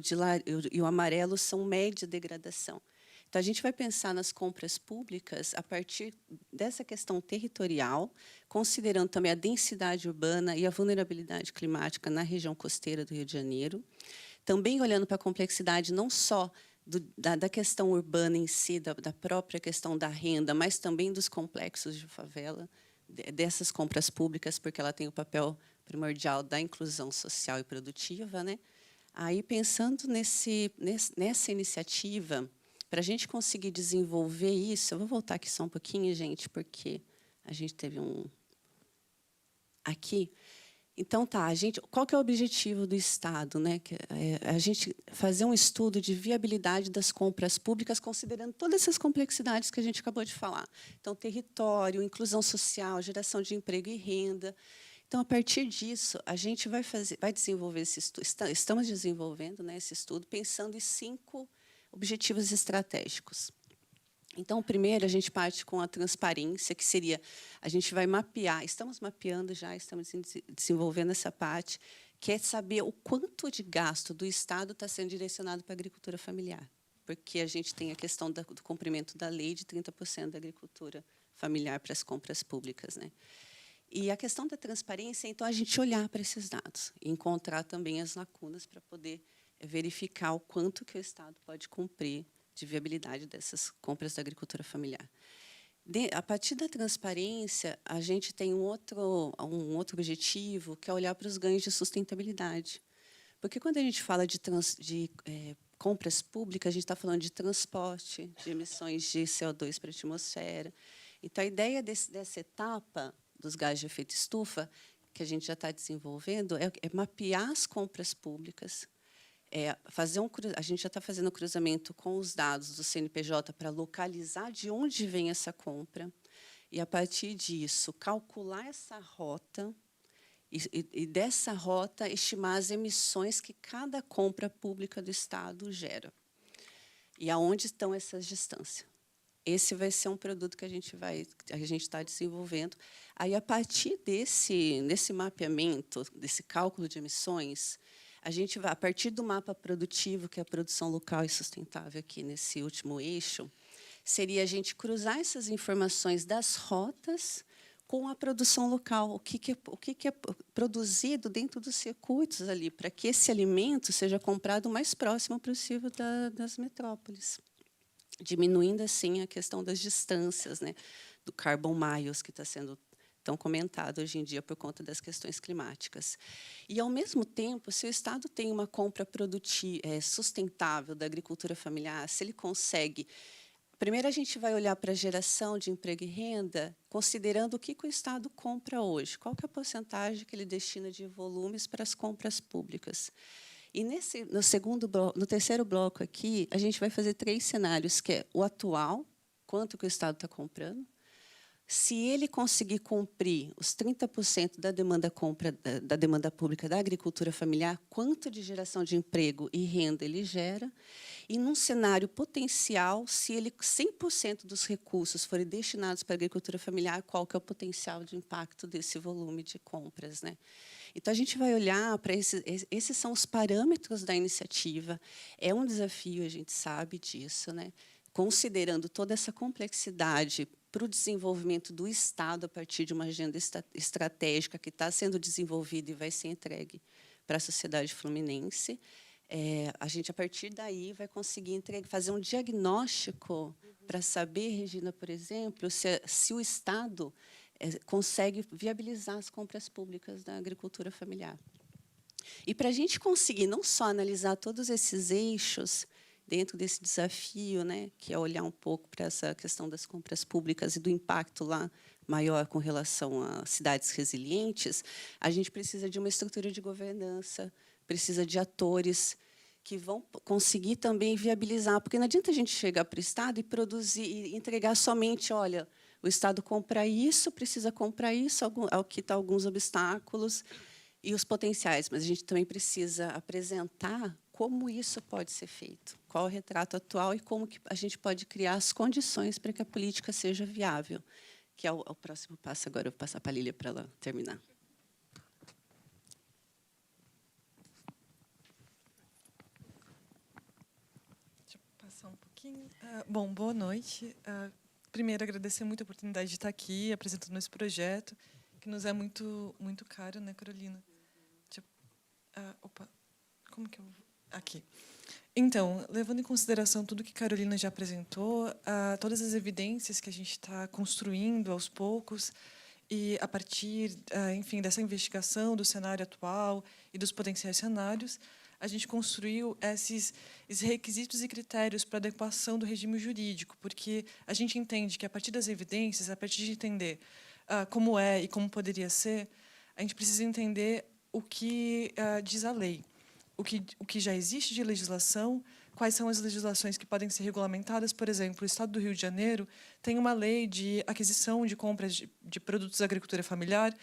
o amarelo são média degradação. Então, Então, a gente vai pensar nas compras públicas a partir dessa questão territorial, considerando também a densidade urbana e a vulnerabilidade climática na região costeira do Rio de Janeiro. Também olhando para a complexidade não só da questão urbana em si, da própria questão da renda, mas também dos complexos de favela, dessas compras públicas, porque ela tem o papel primordial da inclusão social e produtiva, né? Aí, pensando nessa iniciativa, para a gente conseguir desenvolver isso, eu vou voltar aqui só um pouquinho, gente, porque a gente teve aqui. Então, tá, qual que é o objetivo do Estado, né? A gente fazer um estudo de viabilidade das compras públicas, considerando todas essas complexidades que a gente acabou de falar. Então, território, inclusão social, geração de emprego e renda. Então, a partir disso, a gente vai desenvolver esse estudo, estamos desenvolvendo, né, esse estudo, pensando em 5 objetivos estratégicos. Então, primeiro, a gente parte com a transparência, que seria, a gente vai mapear, estamos mapeando já, estamos desenvolvendo essa parte, que é saber o quanto de gasto do Estado está sendo direcionado para a agricultura familiar. Porque a gente tem a questão do cumprimento da lei de 30% da agricultura familiar para as compras públicas, né? E a questão da transparência, então, a gente olhar para esses dados e encontrar também as lacunas para poder verificar o quanto que o Estado pode cumprir de viabilidade dessas compras da agricultura familiar. A partir da transparência, a gente tem um outro objetivo, que é olhar para os ganhos de sustentabilidade. Porque, quando a gente fala de compras públicas, a gente está falando de transporte, de emissões de CO2 para a atmosfera. Então, a ideia dessa etapa dos gases de efeito estufa, que a gente já está desenvolvendo, é mapear as compras públicas, a gente já está fazendo o cruzamento com os dados do CNPJ para localizar de onde vem essa compra e, a partir disso, calcular essa rota e dessa rota, estimar as emissões que cada compra pública do Estado gera e aonde estão essas distâncias. Esse vai ser um produto que a gente está desenvolvendo. Aí, a partir desse mapeamento, desse cálculo de emissões, a gente vai, a partir do mapa produtivo, que é a produção local e sustentável aqui nesse último eixo, seria a gente cruzar essas informações das rotas com a produção local, o que é produzido dentro dos circuitos ali, para que esse alimento seja comprado o mais próximo possível das metrópoles, diminuindo, assim, a questão das distâncias, né, do carbon miles, que está sendo tão comentado hoje em dia por conta das questões climáticas. E, ao mesmo tempo, se o Estado tem uma compra sustentável da agricultura familiar, se ele consegue... Primeiro, a gente vai olhar para a geração de emprego e renda, considerando o que o Estado compra hoje, qual que é a porcentagem que ele destina de volumes para as compras públicas. E, no terceiro bloco aqui, a gente vai fazer 3 cenários, que é o atual, quanto que o Estado está comprando. Se ele conseguir cumprir os 30% da demanda pública da agricultura familiar, quanto de geração de emprego e renda ele gera? E, num cenário potencial, se 100% dos recursos forem destinados para a agricultura familiar, qual que é o potencial de impacto desse volume de compras, né? Então, a gente vai olhar para esses são os parâmetros da iniciativa. É um desafio, a gente sabe disso, né? Considerando toda essa complexidade para o desenvolvimento do Estado a partir de uma agenda estratégica que está sendo desenvolvida e vai ser entregue para a sociedade fluminense. A gente, a partir daí, vai conseguir fazer um diagnóstico para saber, Regina, por exemplo, se o Estado consegue viabilizar as compras públicas da agricultura familiar. E, para a gente conseguir não só analisar todos esses eixos dentro desse desafio, né, que é olhar um pouco para essa questão das compras públicas e do impacto lá maior com relação a cidades resilientes, a gente precisa de uma estrutura de governança, precisa de atores que vão conseguir também viabilizar, porque não adianta a gente chegar para o Estado e produzir e entregar somente, olha, o Estado compra isso, precisa comprar isso, aqui estão alguns obstáculos e os potenciais, mas a gente também precisa apresentar como isso pode ser feito, qual o retrato atual e como que a gente pode criar as condições para que a política seja viável, que é o próximo passo. Agora eu vou passar para a Lília para ela terminar. Deixa eu passar um pouquinho. Bom, boa noite. Primeiro, agradecer muito a oportunidade de estar aqui apresentando esse projeto, que nos é muito caro, né, Carolina? Opa, como que eu... Aqui. Então, levando em consideração tudo que Carolina já apresentou, todas as evidências que a gente está construindo aos poucos, e a partir, enfim, dessa investigação do cenário atual e dos potenciais cenários, a gente construiu esses requisitos e critérios para adequação do regime jurídico, porque a gente entende que, a partir das evidências, a partir de entender como é e como poderia ser, a gente precisa entender o que diz a lei, o que já existe de legislação, quais são as legislações que podem ser regulamentadas. Por exemplo, o Estado do Rio de Janeiro tem uma lei de aquisição de compras de produtos da agricultura familiar,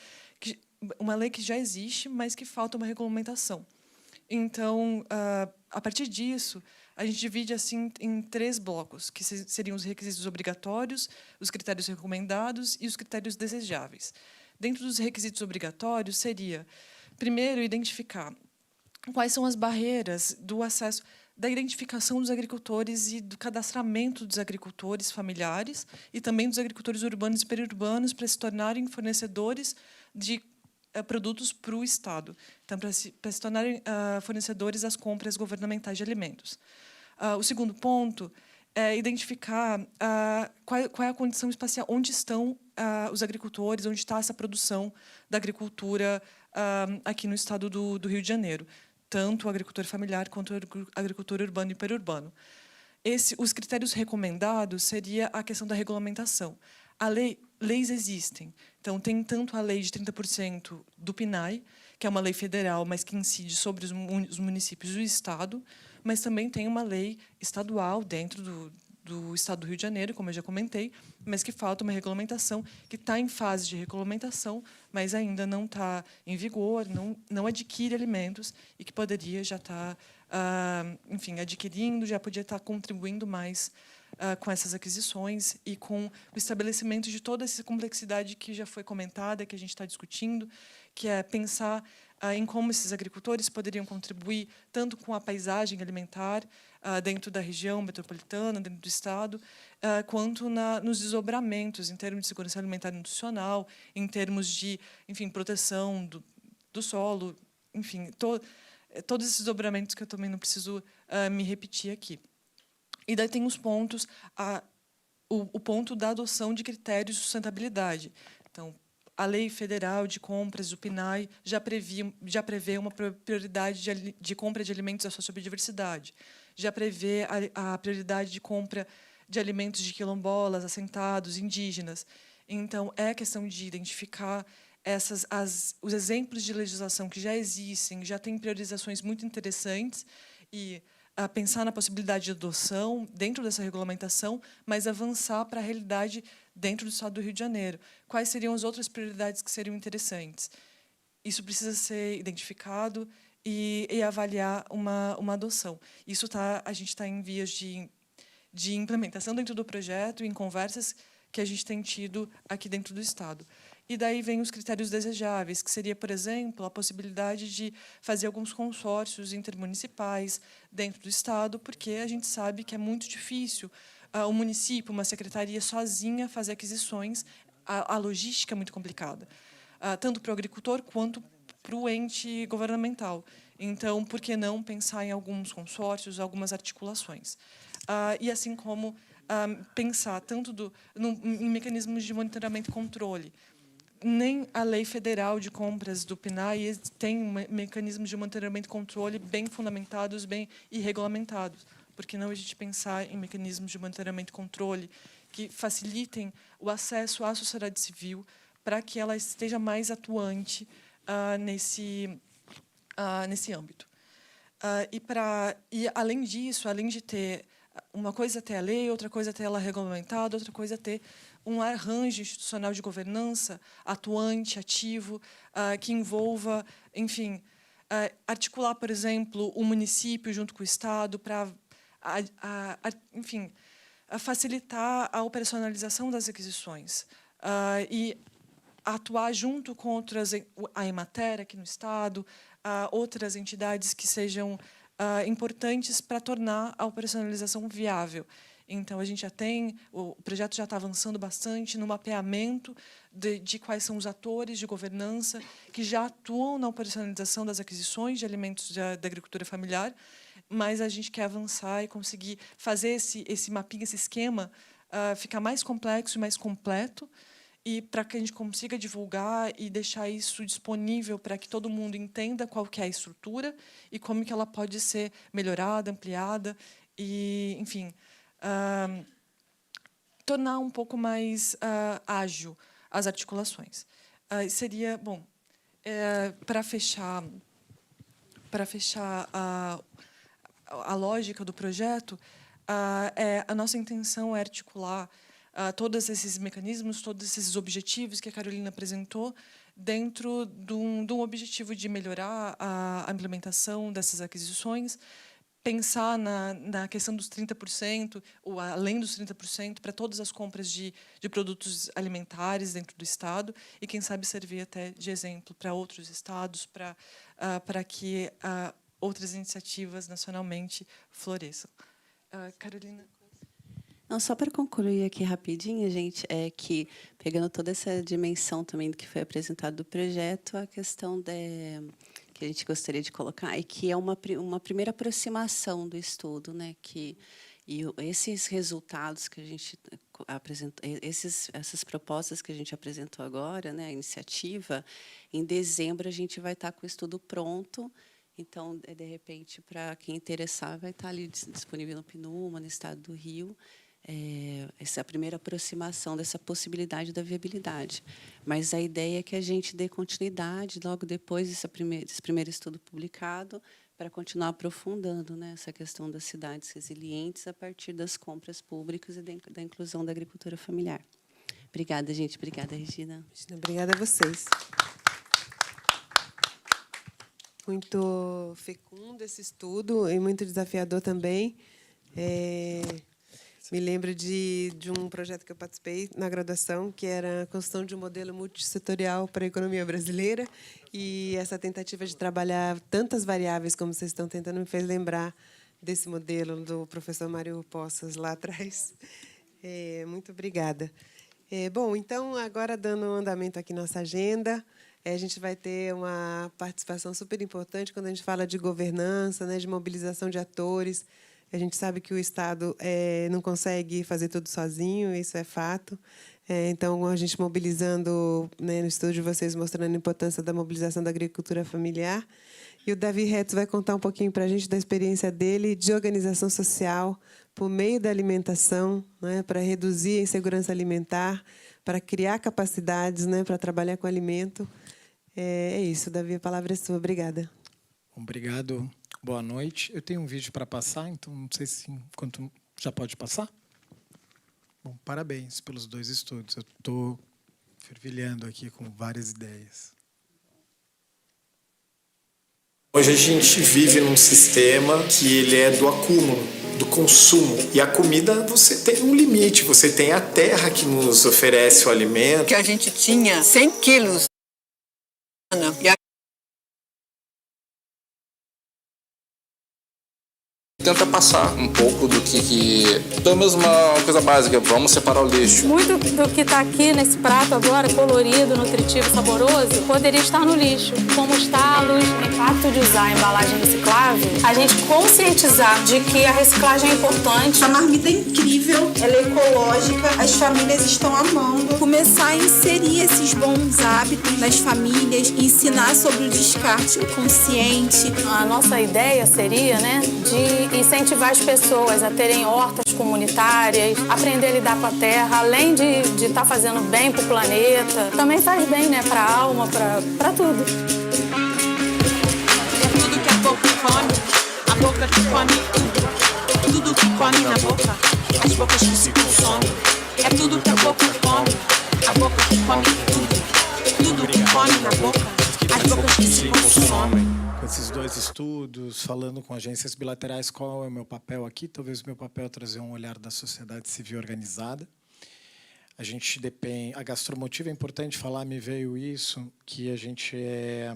uma lei que já existe, mas que falta uma regulamentação. Então, a partir disso, a gente divide assim em 3 blocos, que seriam os requisitos obrigatórios, os critérios recomendados e os critérios desejáveis. Dentro dos requisitos obrigatórios, seria, primeiro, identificar quais são as barreiras do acesso, da identificação dos agricultores e do cadastramento dos agricultores familiares e também dos agricultores urbanos e periurbanos para se tornarem fornecedores de produtos para o Estado, então, para se tornarem fornecedores das compras governamentais de alimentos. O segundo ponto é identificar qual é a condição espacial, onde estão os agricultores, onde está essa produção da agricultura aqui no Estado do Rio de Janeiro, tanto o agricultor familiar quanto o agricultor urbano e periurbano. Os critérios recomendados seria a questão da regulamentação. Leis existem. Então, tem tanto a lei de 30% do PNAE, que é uma lei federal, mas que incide sobre os municípios do Estado, mas também tem uma lei estadual dentro do Estado do Rio de Janeiro, como eu já comentei, mas que falta uma regulamentação, que está em fase de regulamentação, mas ainda não está em vigor, não adquire alimentos e que poderia já estar, enfim, adquirindo, já podia estar contribuindo mais com essas aquisições e com o estabelecimento de toda essa complexidade que já foi comentada, que a gente está discutindo, que é pensar em como esses agricultores poderiam contribuir tanto com a paisagem alimentar dentro da região metropolitana, dentro do Estado, quanto nos desdobramentos em termos de segurança alimentar e nutricional, em termos de, enfim, proteção do solo, enfim, todos esses desdobramentos que eu também não preciso me repetir aqui. E daí tem os pontos, o ponto da adoção de critérios de sustentabilidade. Então, a Lei Federal de Compras, o PNAE, já prevê uma prioridade de compra de alimentos da sociobiodiversidade, já prevê a prioridade de compra de alimentos de quilombolas, assentados, indígenas. Então, é questão de identificar os exemplos de legislação que já existem, já têm priorizações muito interessantes, e pensar na possibilidade de adoção dentro dessa regulamentação, mas avançar para a realidade dentro do Estado do Rio de Janeiro. Quais seriam as outras prioridades que seriam interessantes? Isso precisa ser identificado e avaliar uma adoção. Isso a gente está em vias de implementação dentro do projeto, em conversas que a gente tem tido aqui dentro do Estado. E daí vem os critérios desejáveis, que seria, por exemplo, a possibilidade de fazer alguns consórcios intermunicipais dentro do Estado, porque a gente sabe que é muito difícil o município, uma secretaria sozinha fazer aquisições, a logística é muito complicada, tanto para o agricultor quanto para o ente governamental. Então, por que não pensar em alguns consórcios, algumas articulações? E assim como pensar tanto em mecanismos de monitoramento e controle. Nem a Lei Federal de Compras do PNAE tem mecanismos de monitoramento e controle bem fundamentados, bem e regulamentados. Por que não a gente pensar em mecanismos de monitoramento e controle que facilitem o acesso à sociedade civil para que ela esteja mais atuante nesse âmbito? E, além disso, além de ter uma coisa é ter a lei, outra coisa é ter ela regulamentada, outra coisa é ter um arranjo institucional de governança atuante, ativo, que envolva, enfim, articular, por exemplo, o município junto com o Estado para, enfim, facilitar a operacionalização das aquisições e atuar junto com a Emater aqui no Estado, outras entidades que sejam importantes para tornar a operacionalização viável. Então, a gente já tem, o projeto já está avançando bastante no mapeamento de quais são os atores de governança que já atuam na operacionalização das aquisições de alimentos da agricultura familiar, mas a gente quer avançar e conseguir fazer esse mapping, esse esquema, ficar mais complexo e mais completo, e para que a gente consiga divulgar e deixar isso disponível para que todo mundo entenda qual que é a estrutura e como que ela pode ser melhorada, ampliada e, enfim, tornar um pouco mais ágil as articulações. Seria, bom, para fechar a lógica do projeto, a nossa intenção é articular todos esses mecanismos, todos esses objetivos que a Carolina apresentou dentro de um objetivo de melhorar a implementação dessas aquisições, pensar na questão dos 30%, ou além dos 30%, para todas as compras de produtos alimentares dentro do Estado, e, quem sabe, servir até de exemplo para outros estados, para que outras iniciativas nacionalmente floresçam. Carolina? Não, só para concluir aqui rapidinho, gente, é que, pegando toda essa dimensão também do que foi apresentado do projeto, a questão que a gente gostaria de colocar é que é uma primeira aproximação do estudo, né? Esses resultados que a gente apresentou, essas propostas que a gente apresentou agora, né, a iniciativa, em dezembro a gente vai estar com o estudo pronto. Então, de repente, para quem interessar, vai estar ali disponível no PNUMA, no estado do Rio, essa é a primeira aproximação dessa possibilidade da viabilidade. Mas a ideia é que a gente dê continuidade logo depois desse primeiro estudo publicado, para continuar aprofundando, né, essa questão das cidades resilientes a partir das compras públicas e da inclusão da agricultura familiar. Obrigada, gente. Obrigada, Regina. Obrigada a vocês. Muito fecundo esse estudo e muito desafiador também. Me lembro de um projeto que eu participei na graduação, que era a construção de um modelo multissetorial para a economia brasileira, e essa tentativa de trabalhar tantas variáveis como vocês estão tentando me fez lembrar desse modelo do professor Mário Poças lá atrás. Muito obrigada. Bom, então, agora, dando andamento aqui na nossa agenda, a gente vai ter uma participação super importante quando a gente fala de governança, né, de mobilização de atores. A gente sabe que o Estado não consegue fazer tudo sozinho, isso é fato. Então, a gente mobilizando, né, no estudo de vocês, mostrando a importância da mobilização da agricultura familiar. E o Davi Retz vai contar um pouquinho para a gente da experiência dele de organização social por meio da alimentação, né, para reduzir a insegurança alimentar, para criar capacidades, né, para trabalhar com alimento. É isso, Davi, a palavra é sua. Obrigada. Obrigado. Boa noite. Eu tenho um vídeo para passar, então não sei se quanto já pode passar. Bom, parabéns pelos 2 estudos. Eu estou fervilhando aqui com várias ideias. Hoje a gente vive num sistema que ele é do acúmulo, do consumo. E a comida, você tem um limite, você tem a terra que nos oferece o alimento. Que a gente tinha 100 quilos. E tenta passar um pouco do que pelo menos uma coisa básica, vamos separar o lixo. Muito do que está aqui nesse prato agora, colorido, nutritivo, saboroso, poderia estar no lixo, como os talos. O impacto de usar a embalagem reciclável, a gente conscientizar de que a reciclagem é importante. A marmita é incrível, ela é ecológica, as famílias estão amando. Começar a inserir esses bons hábitos nas famílias, ensinar sobre o descarte consciente. A nossa ideia seria, né, de incentivar as pessoas a terem hortas comunitárias, aprender a lidar com a terra, além de estar fazendo bem para o planeta, também faz bem, né, para a alma, para tudo. É tudo que a boca come, a boca que come tudo. Tudo que come na boca, as bocas que se consomem. É tudo que a boca come, a boca que come tudo. Tudo que come na boca, as bocas que se consomem. Com esses 2 estudos, falando com agências bilaterais, qual é o meu papel aqui? Talvez o meu papel é trazer um olhar da sociedade civil organizada. A gente depende... A Gastromotiva, é importante falar, me veio isso, que a gente é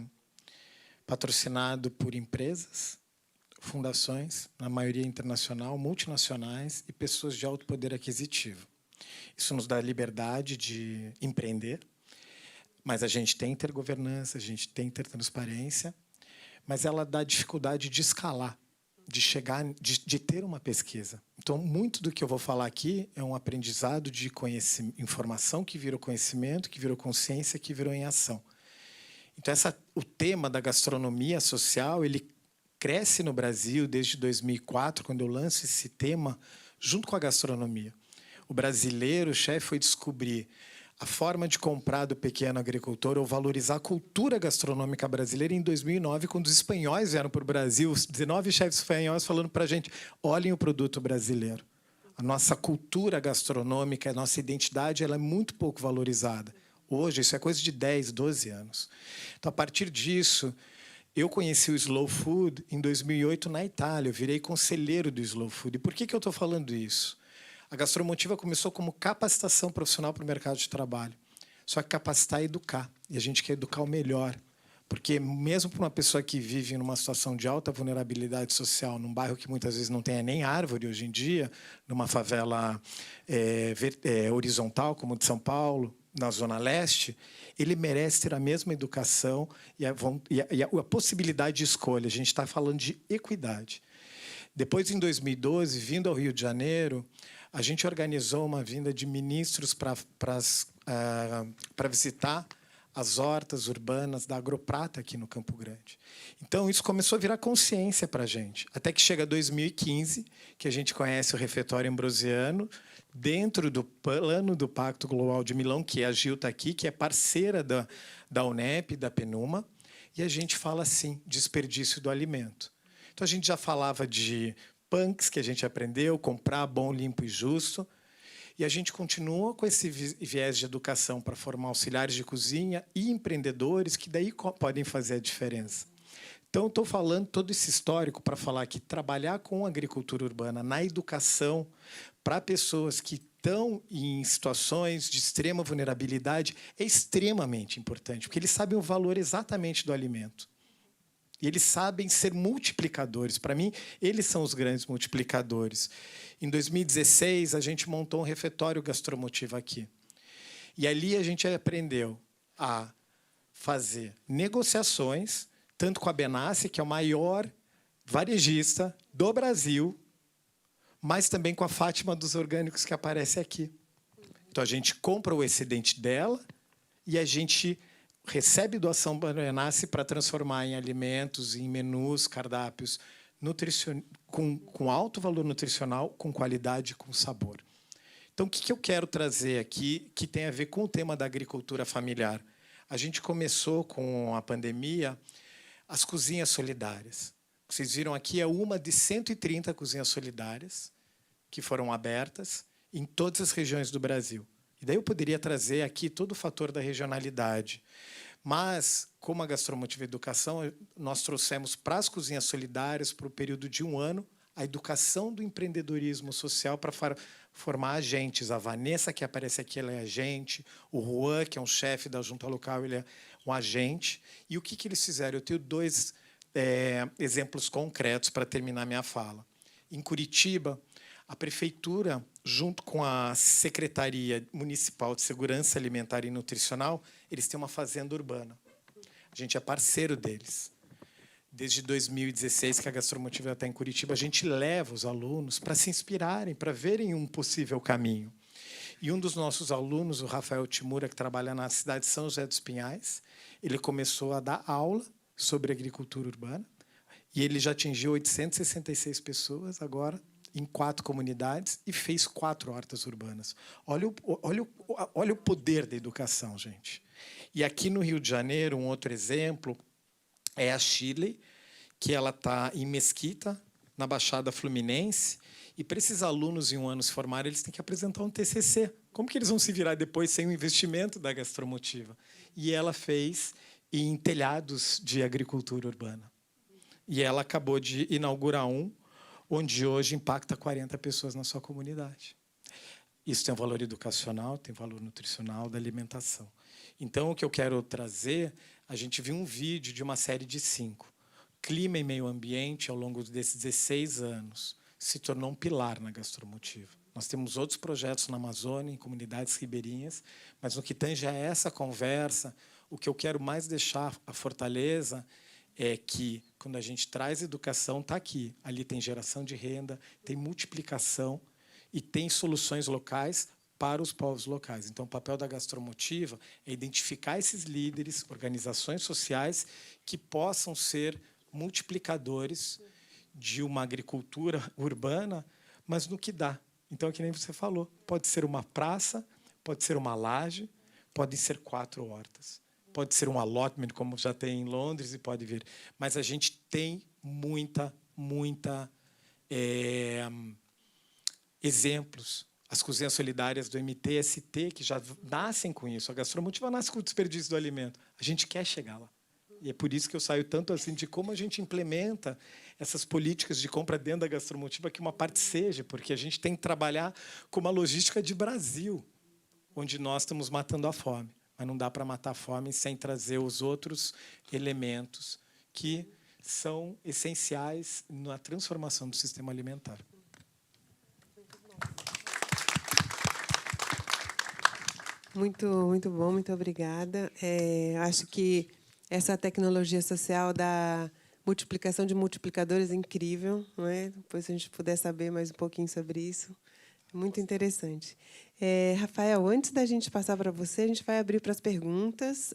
patrocinado por empresas, fundações, na maioria internacional, multinacionais e pessoas de alto poder aquisitivo. Isso nos dá liberdade de empreender, mas a gente tem intergovernança, a gente tem intertransparência, mas ela dá dificuldade de escalar, de chegar, de ter uma pesquisa. Então, muito do que eu vou falar aqui é um aprendizado de informação que virou conhecimento, que virou consciência, que virou em ação. Então, o tema da gastronomia social, ele cresce no Brasil desde 2004, quando eu lanço esse tema, junto com a gastronomia. O brasileiro, o chefe, foi descobrir a forma de comprar do pequeno agricultor ou valorizar a cultura gastronômica brasileira em 2009, quando os espanhóis vieram para o Brasil, os 19 chefes espanhóis falando para a gente, olhem o produto brasileiro. A nossa cultura gastronômica, a nossa identidade, ela é muito pouco valorizada. Hoje, isso é coisa de 10, 12 anos. Então, a partir disso, eu conheci o Slow Food em 2008 na Itália. Eu virei conselheiro do Slow Food. E por que eu estou falando isso? A Gastromotiva começou como capacitação profissional para o mercado de trabalho. Só que capacitar é educar. E a gente quer educar o melhor. Porque mesmo para uma pessoa que vive numa situação de alta vulnerabilidade social, num bairro que muitas vezes não tem nem árvore hoje em dia, numa favela horizontal, como de São Paulo, na Zona Leste, ele merece ter a mesma educação e a possibilidade de escolha. A gente está falando de equidade. Depois, em 2012, vindo ao Rio de Janeiro, a gente organizou uma vinda de ministros para visitar as hortas urbanas da Agroprata aqui no Campo Grande. Então, isso começou a virar consciência para a gente. Até que chega 2015, que a gente conhece o refeitório ambrosiano, dentro do plano do Pacto Global de Milão, que a Gil está aqui, que é parceira da UNEP, da PNUMA, e a gente fala, assim, desperdício do alimento. Então, a gente já falava de punks, que a gente aprendeu, comprar bom, limpo e justo, e a gente continua com esse viés de educação para formar auxiliares de cozinha e empreendedores que daí podem fazer a diferença. Então, estou falando todo esse histórico para falar que trabalhar com agricultura urbana na educação para pessoas que estão em situações de extrema vulnerabilidade é extremamente importante, porque eles sabem o valor exatamente do alimento. E eles sabem ser multiplicadores. Para mim, eles são os grandes multiplicadores. Em 2016, a gente montou um refeitório Gastromotiva aqui. E ali a gente aprendeu a fazer negociações, tanto com a Benassi, que é o maior varejista do Brasil, mas também com a Fátima dos Orgânicos, que aparece aqui. Então, a gente compra o excedente dela e a gente recebe doação da Benassi para transformar em alimentos, em menus, cardápios com alto valor nutricional, com qualidade e com sabor. Então, o que eu quero trazer aqui, que tem a ver com o tema da agricultura familiar? A gente começou, com a pandemia, as cozinhas solidárias. Vocês viram aqui, é uma de 130 cozinhas solidárias que foram abertas em todas as regiões do Brasil. E daí eu poderia trazer aqui todo o fator da regionalidade. Mas, como a Gastromotiva Educação, nós trouxemos para as cozinhas solidárias, para o período de 1 ano, a educação do empreendedorismo social para formar agentes. A Vanessa, que aparece aqui, ela é agente. O Juan, que é um chefe da junta local, ele é um agente. E o que eles fizeram? Eu tenho 2 exemplos concretos para terminar minha fala. Em Curitiba, a prefeitura, junto com a Secretaria Municipal de Segurança Alimentar e Nutricional, eles têm uma fazenda urbana. A gente é parceiro deles. Desde 2016, que a Gastromotiva está em Curitiba, a gente leva os alunos para se inspirarem, para verem um possível caminho. E um dos nossos alunos, o Rafael Timura, que trabalha na cidade de São José dos Pinhais, ele começou a dar aula sobre agricultura urbana e ele já atingiu 866 pessoas agora, em 4 comunidades, e fez 4 hortas urbanas. Olha o poder da educação, gente. E aqui no Rio de Janeiro, um outro exemplo é a ICLEI, que ela está em Mesquita, na Baixada Fluminense, e para esses alunos, em 1 ano se formarem, eles têm que apresentar um TCC. Como que eles vão se virar depois sem o investimento da Gastromotiva? E ela fez em telhados de agricultura urbana. E ela acabou de inaugurar onde hoje impacta 40 pessoas na sua comunidade. Isso tem um valor educacional, tem valor nutricional, da alimentação. Então, o que eu quero trazer, a gente viu um vídeo de uma série de 5. clima e meio ambiente, ao longo desses 16 anos, se tornou um pilar na gastromotiva. Nós temos outros projetos na Amazônia, em comunidades ribeirinhas, mas no que tange a essa conversa, o que eu quero mais deixar a fortaleza é que, quando a gente traz educação, está aqui. Ali tem geração de renda, tem multiplicação e tem soluções locais para os povos locais. Então, o papel da gastromotiva é identificar esses líderes, organizações sociais que possam ser multiplicadores de uma agricultura urbana, mas no que dá. Então, é que nem você falou, pode ser uma praça, pode ser uma laje, podem ser 4 hortas. Pode ser um allotment, como já tem em Londres, e pode vir. Mas a gente tem muita exemplos. As cozinhas solidárias do MTST, que já nascem com isso. A gastromotiva nasce com o desperdício do alimento. A gente quer chegar lá. E é por isso que eu saio tanto assim de como a gente implementa essas políticas de compra dentro da gastromotiva, que uma parte seja, porque a gente tem que trabalhar com uma logística de Brasil, onde nós estamos matando a fome. Mas não dá para matar a fome sem trazer os outros elementos que são essenciais na transformação do sistema alimentar. Muito bom, muito obrigada. Acho que essa tecnologia social da multiplicação de multiplicadores é incrível, não é? Depois, se a gente puder saber mais um pouquinho sobre isso, é muito interessante. Rafael, antes da gente passar para você, a gente vai abrir para as perguntas.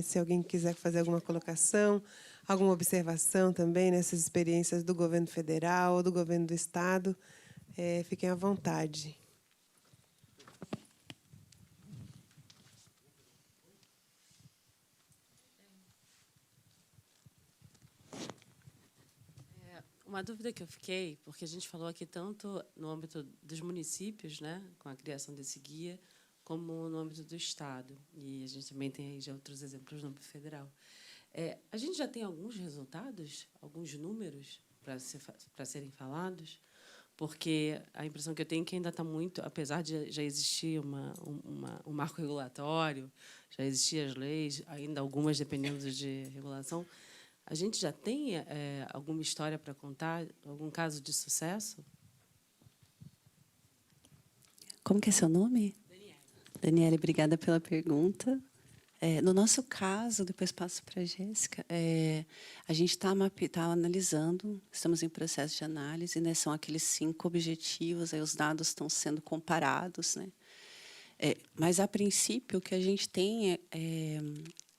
Se alguém quiser fazer alguma colocação, alguma observação também nessas experiências do governo federal ou do governo do estado, fiquem à vontade. Uma dúvida que eu fiquei, porque a gente falou aqui tanto no âmbito dos municípios, né, com a criação desse guia, como no âmbito do Estado. E a gente também tem aí já outros exemplos no âmbito federal. A gente já tem alguns resultados, alguns números para serem falados, porque a impressão que eu tenho é que ainda está muito, apesar de já existir um marco regulatório, já existiam as leis, ainda algumas dependendo de regulação. A gente já tem alguma história para contar, algum caso de sucesso? Como que é seu nome? Daniele, obrigada pela pergunta. No nosso caso, depois passo para a Jéssica, a gente está analisando, estamos em processo de análise, né, são aqueles 5 objetivos, aí os dados estão sendo comparados, né? Mas, a princípio, o que a gente tem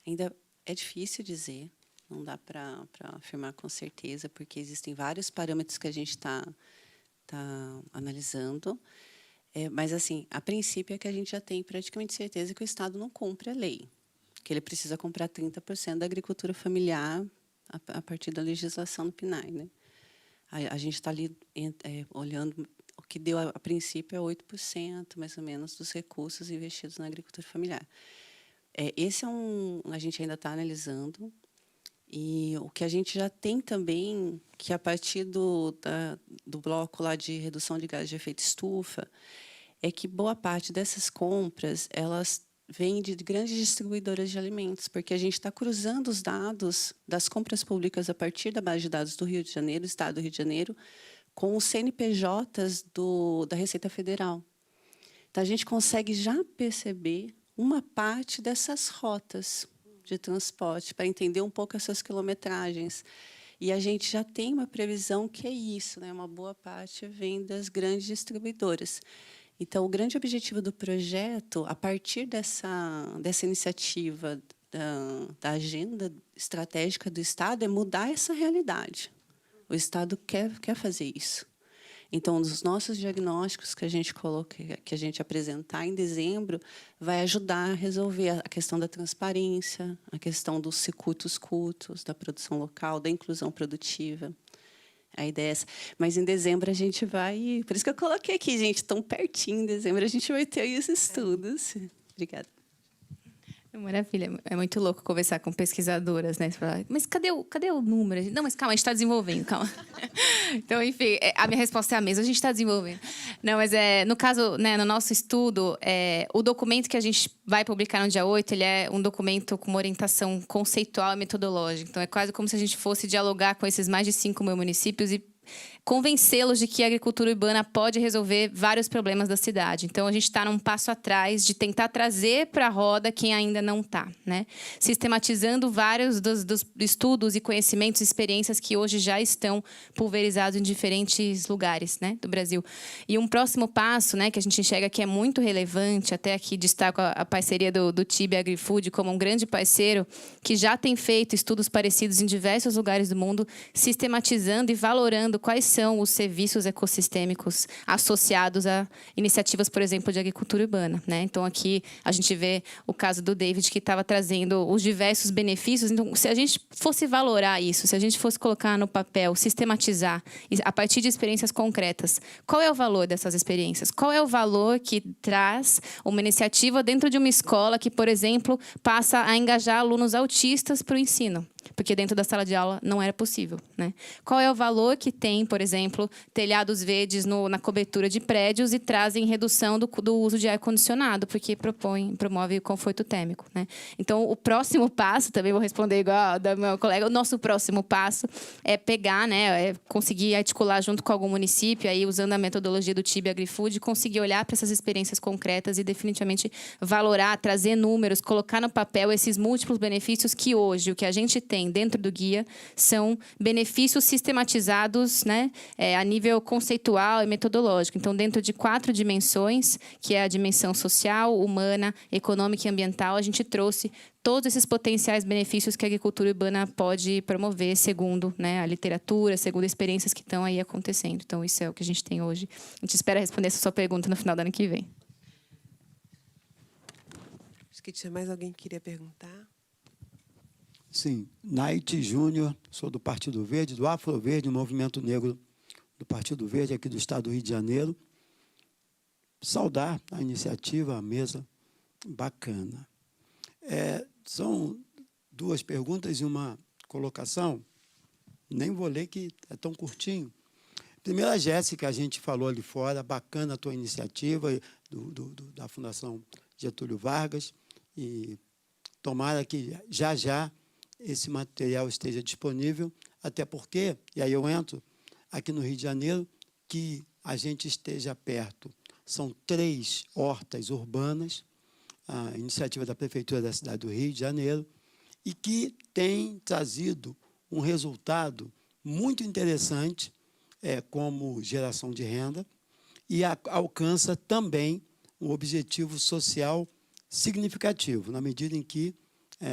ainda é difícil dizer, não dá para afirmar com certeza, porque existem vários parâmetros que a gente está analisando. Mas, assim, a princípio é que a gente já tem praticamente certeza que o Estado não cumpre a lei, que ele precisa comprar 30% da agricultura familiar a partir da legislação do PNAE, né? A gente está ali olhando, o que deu a princípio é 8%, mais ou menos, dos recursos investidos na agricultura familiar. Esse a gente ainda está analisando. E o que a gente já tem também, que a partir do bloco lá de redução de gases de efeito estufa, é que boa parte dessas compras elas vêm de grandes distribuidoras de alimentos, porque a gente está cruzando os dados das compras públicas a partir da base de dados do Rio de Janeiro, do Estado do Rio de Janeiro, com os CNPJs da Receita Federal. Então, a gente consegue já perceber uma parte dessas rotas de transporte, para entender um pouco essas quilometragens. E a gente já tem uma previsão que é isso, né? Uma boa parte vem das grandes distribuidoras. Então, o grande objetivo do projeto, a partir dessa iniciativa da agenda estratégica do Estado, é mudar essa realidade. O Estado quer fazer isso. Então, os nossos diagnósticos que a gente coloca, que a gente apresentar em dezembro, vai ajudar a resolver a questão da transparência, a questão dos circuitos cultos, da produção local, da inclusão produtiva. A ideia é essa. Mas em dezembro a gente vai... Por isso que eu coloquei aqui, gente, tão pertinho. Em dezembro a gente vai ter aí os estudos. Obrigada. Maravilha, é muito louco conversar com pesquisadoras, né? Você fala, mas cadê o número? Não, mas calma, a gente está desenvolvendo, calma. Então, enfim, a minha resposta é a mesma, a gente está desenvolvendo. Não, mas no caso, né, no nosso estudo, o documento que a gente vai publicar no dia 8, ele é um documento com uma orientação conceitual e metodológica. Então, é quase como se a gente fosse dialogar com esses mais de 5.000 municípios e convencê-los de que a agricultura urbana pode resolver vários problemas da cidade. Então, a gente está num passo atrás de tentar trazer para a roda quem ainda não está, né? Sistematizando vários dos estudos e conhecimentos e experiências que hoje já estão pulverizados em diferentes lugares, né, do Brasil. E um próximo passo, né, que a gente enxerga que é muito relevante, até aqui destaco a parceria do TIB AgriFood como um grande parceiro que já tem feito estudos parecidos em diversos lugares do mundo, sistematizando e valorando quais são os serviços ecossistêmicos associados a iniciativas, por exemplo, de agricultura urbana, né? Então, aqui a gente vê o caso do David, que estava trazendo os diversos benefícios. Então, se a gente fosse valorar isso, se a gente fosse colocar no papel, sistematizar, a partir de experiências concretas, qual é o valor dessas experiências? Qual é o valor que traz uma iniciativa dentro de uma escola que, por exemplo, passa a engajar alunos autistas para o ensino? Porque dentro da sala de aula não era possível, né? Qual é o valor que tem, por exemplo, telhados verdes na cobertura de prédios e trazem redução do uso de ar-condicionado, porque promove o conforto térmico, né? Então, o próximo passo, também vou responder igual da meu colega, o nosso próximo passo é pegar, né, conseguir articular junto com algum município, aí usando a metodologia do TIB AgriFood, conseguir olhar para essas experiências concretas e definitivamente valorar, trazer números, colocar no papel esses múltiplos benefícios que hoje, o que a gente tem dentro do guia, são benefícios sistematizados, né, a nível conceitual e metodológico. Então, dentro de 4 dimensões, que é a dimensão social, humana, econômica e ambiental, a gente trouxe todos esses potenciais benefícios que a agricultura urbana pode promover, segundo, né, a literatura, segundo experiências que estão aí acontecendo. Então, isso é o que a gente tem hoje. A gente espera responder essa sua pergunta no final do ano que vem. Acho que tinha mais alguém que queria perguntar. Sim, Naite Júnior, sou do Partido Verde, do Afro Verde, um movimento negro do Partido Verde aqui do estado do Rio de Janeiro. Saudar a iniciativa, a mesa, bacana. São 2 perguntas e uma colocação, nem vou ler que é tão curtinho. Primeiro, a Jéssica, a gente falou ali fora, bacana a tua iniciativa da Fundação Getúlio Vargas, e tomara que já esse material esteja disponível, até porque, e aí eu entro aqui no Rio de Janeiro, que a gente esteja perto. São 3 hortas urbanas, a iniciativa da Prefeitura da cidade do Rio de Janeiro, e que tem trazido um resultado muito interessante, como geração de renda, e alcança também um objetivo social significativo, na medida em que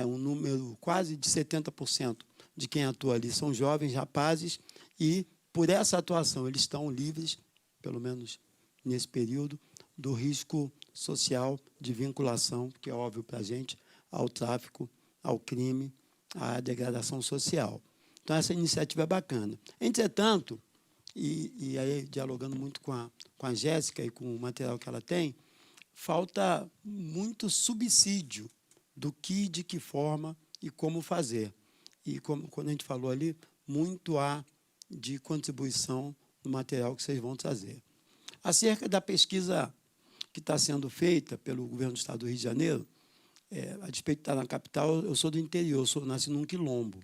um número quase de 70% de quem atua ali são jovens rapazes e, por essa atuação, eles estão livres, pelo menos nesse período, do risco social de vinculação, que é óbvio para a gente, ao tráfico, ao crime, à degradação social. Então, essa iniciativa é bacana. Entretanto, e aí dialogando muito com a Jéssica e com o material que ela tem, falta muito subsídio do que, de que forma e como fazer. E, quando a gente falou ali, muito há de contribuição no material que vocês vão trazer. Acerca da pesquisa que está sendo feita pelo governo do estado do Rio de Janeiro, a despeito de estar na capital, eu sou do interior, nasci num quilombo,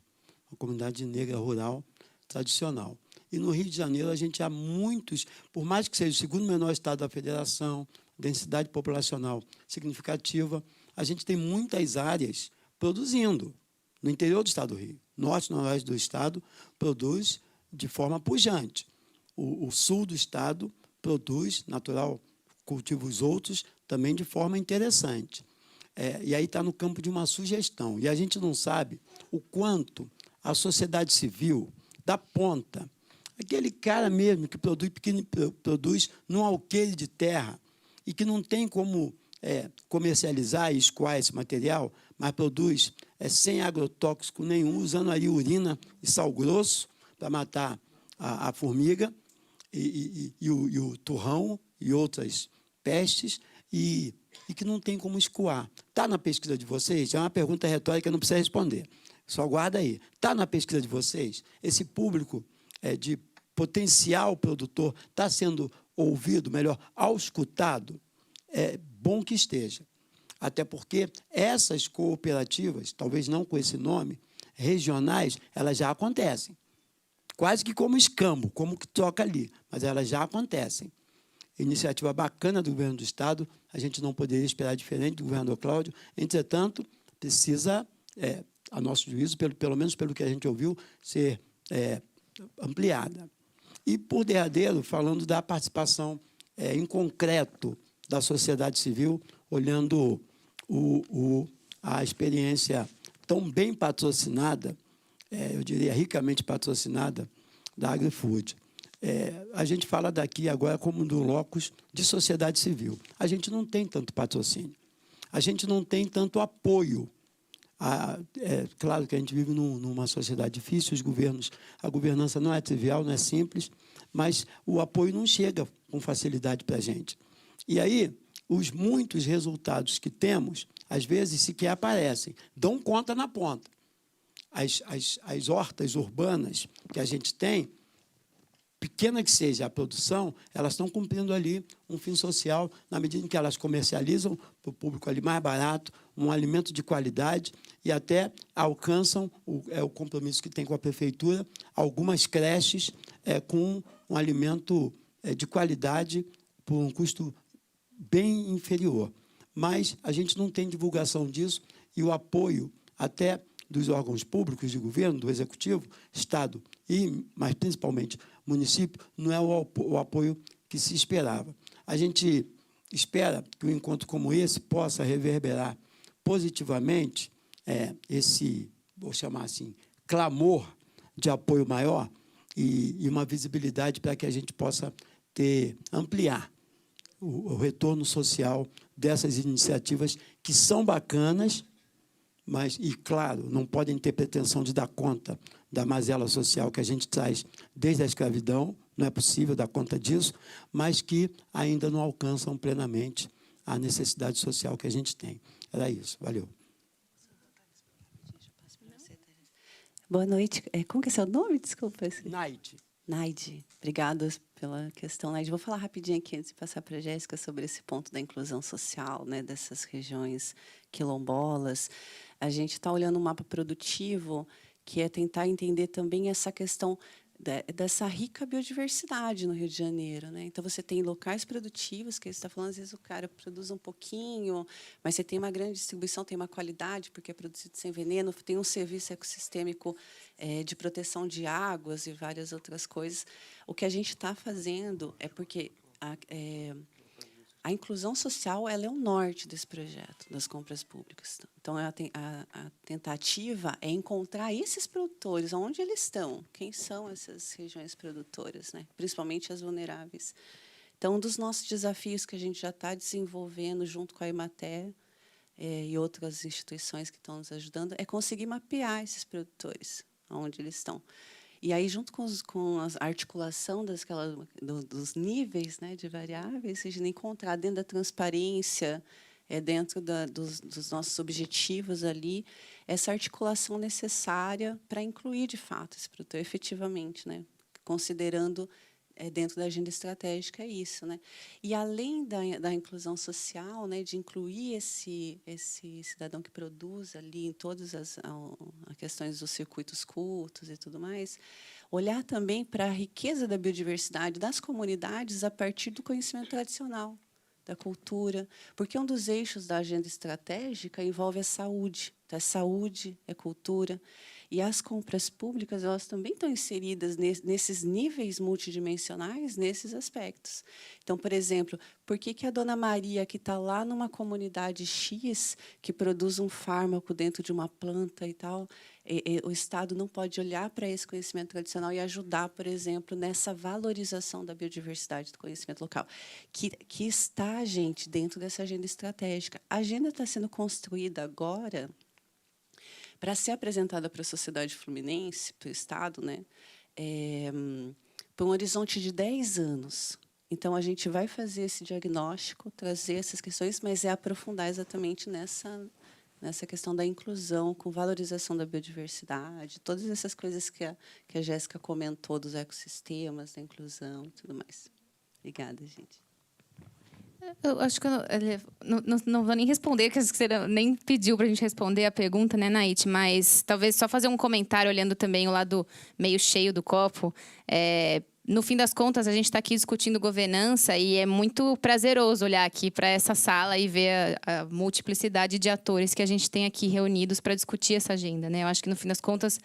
uma comunidade negra rural tradicional. E no Rio de Janeiro a gente há muitos, por mais que seja o segundo menor estado da federação, densidade populacional significativa, a gente tem muitas áreas produzindo. No interior do estado do Rio, norte e noroeste do estado, produz de forma pujante. O sul do estado produz, natural, cultivos outros, também de forma interessante. E aí está no campo de uma sugestão. E a gente não sabe o quanto a sociedade civil, da ponta, aquele cara mesmo que produz num alqueire de terra e que não tem como comercializar e escoar esse material, mas produz sem agrotóxico nenhum, usando ali urina e sal grosso para matar a formiga e o turrão e outras pestes, e e que não tem como escoar. Está na pesquisa de vocês? É uma pergunta retórica, não precisa responder. Só guarda aí. Está na pesquisa de vocês? Esse público de potencial produtor está sendo ouvido, melhor, auscultado? É bom que esteja. Até porque essas cooperativas, talvez não com esse nome, regionais, elas já acontecem. Quase que como escambo, como que toca ali, mas elas já acontecem. Iniciativa bacana do governo do Estado, a gente não poderia esperar diferente do governador Cláudio, entretanto, precisa, a nosso juízo, pelo menos pelo que a gente ouviu, ser ampliada. E, por derradeiro, falando da participação em concreto da sociedade civil, olhando a experiência tão bem patrocinada, eu diria ricamente patrocinada, da AgriFood. A gente fala daqui agora como do locus de sociedade civil. A gente não tem tanto patrocínio. A gente não tem tanto apoio. Claro que a gente vive numa sociedade difícil, a governança não é trivial, não é simples, mas o apoio não chega com facilidade para a gente. E aí, os muitos resultados que temos, às vezes, sequer aparecem, dão conta na ponta. As hortas urbanas que a gente tem, pequena que seja a produção, elas estão cumprindo ali um fim social, na medida em que elas comercializam para o público ali mais barato, um alimento de qualidade e até alcançam o compromisso que tem com a prefeitura, algumas creches com um alimento de qualidade por um custo bem inferior. Mas a gente não tem divulgação disso e o apoio até dos órgãos públicos de governo, do Executivo, Estado mas principalmente município, não é o apoio que se esperava. A gente espera que um encontro como esse possa reverberar positivamente esse, vou chamar assim, clamor de apoio maior e uma visibilidade para que a gente possa ampliar o retorno social dessas iniciativas que são bacanas, mas, e claro, não podem ter pretensão de dar conta da mazela social que a gente traz desde a escravidão, não é possível dar conta disso, mas que ainda não alcançam plenamente a necessidade social que a gente tem. Era isso. Valeu. Boa noite. Como que é seu nome? Desculpa. Naide. Naide. Obrigada pela questão, Naide. Vou falar rapidinho aqui, antes de passar para a Jéssica, sobre esse ponto da inclusão social, né, dessas regiões quilombolas. A gente está olhando um mapa produtivo, que é tentar entender também essa questão dessa rica biodiversidade no Rio de Janeiro, né? Então, você tem locais produtivos, que você está falando, às vezes o cara produz um pouquinho, mas você tem uma grande distribuição, tem uma qualidade, porque é produzido sem veneno, tem um serviço ecossistêmico de proteção de águas e várias outras coisas. O que a gente está fazendo é porque a inclusão social ela é o norte desse projeto das compras públicas. Então, a tentativa é encontrar esses produtores, onde eles estão, quem são essas regiões produtoras, né? Principalmente as vulneráveis. Então, um dos nossos desafios que a gente já está desenvolvendo junto com a Emater e outras instituições que estão nos ajudando é conseguir mapear esses produtores, onde eles estão. E aí, junto com a articulação dos níveis, né, de variáveis, a gente encontrar dentro da transparência, dentro dos nossos objetivos ali, essa articulação necessária para incluir, de fato, esse produtor efetivamente, né, considerando dentro da agenda estratégica isso, né? E além da inclusão social, né, de incluir esse cidadão que produz ali em todas as questões dos circuitos curtos e tudo mais, olhar também para a riqueza da biodiversidade das comunidades a partir do conhecimento tradicional, da cultura, porque um dos eixos da agenda estratégica envolve a saúde. Então, saúde é cultura. E as compras públicas, elas também estão inseridas nesses níveis multidimensionais, nesses aspectos. Então, por exemplo, por que a dona Maria, que está lá numa comunidade X, que produz um fármaco dentro de uma planta e tal, o Estado não pode olhar para esse conhecimento tradicional e ajudar, por exemplo, nessa valorização da biodiversidade do conhecimento local, que está, gente, dentro dessa agenda estratégica. A agenda está sendo construída agora para ser apresentada para a sociedade fluminense, para o Estado, né, por um horizonte de 10 anos. Então, a gente vai fazer esse diagnóstico, trazer essas questões, mas é aprofundar exatamente nessa questão da inclusão, com valorização da biodiversidade, todas essas coisas que a Jéssica comentou, dos ecossistemas, da inclusão e tudo mais. Obrigada, gente. Eu acho que eu não vou nem responder, porque você nem pediu para a gente responder a pergunta, né, Naite? Mas talvez só fazer um comentário, olhando também o lado meio cheio do copo. No fim das contas, a gente está aqui discutindo governança e é muito prazeroso olhar aqui para essa sala e ver a multiplicidade de atores que a gente tem aqui reunidos para discutir essa agenda, né? Eu acho que, no fim das contas,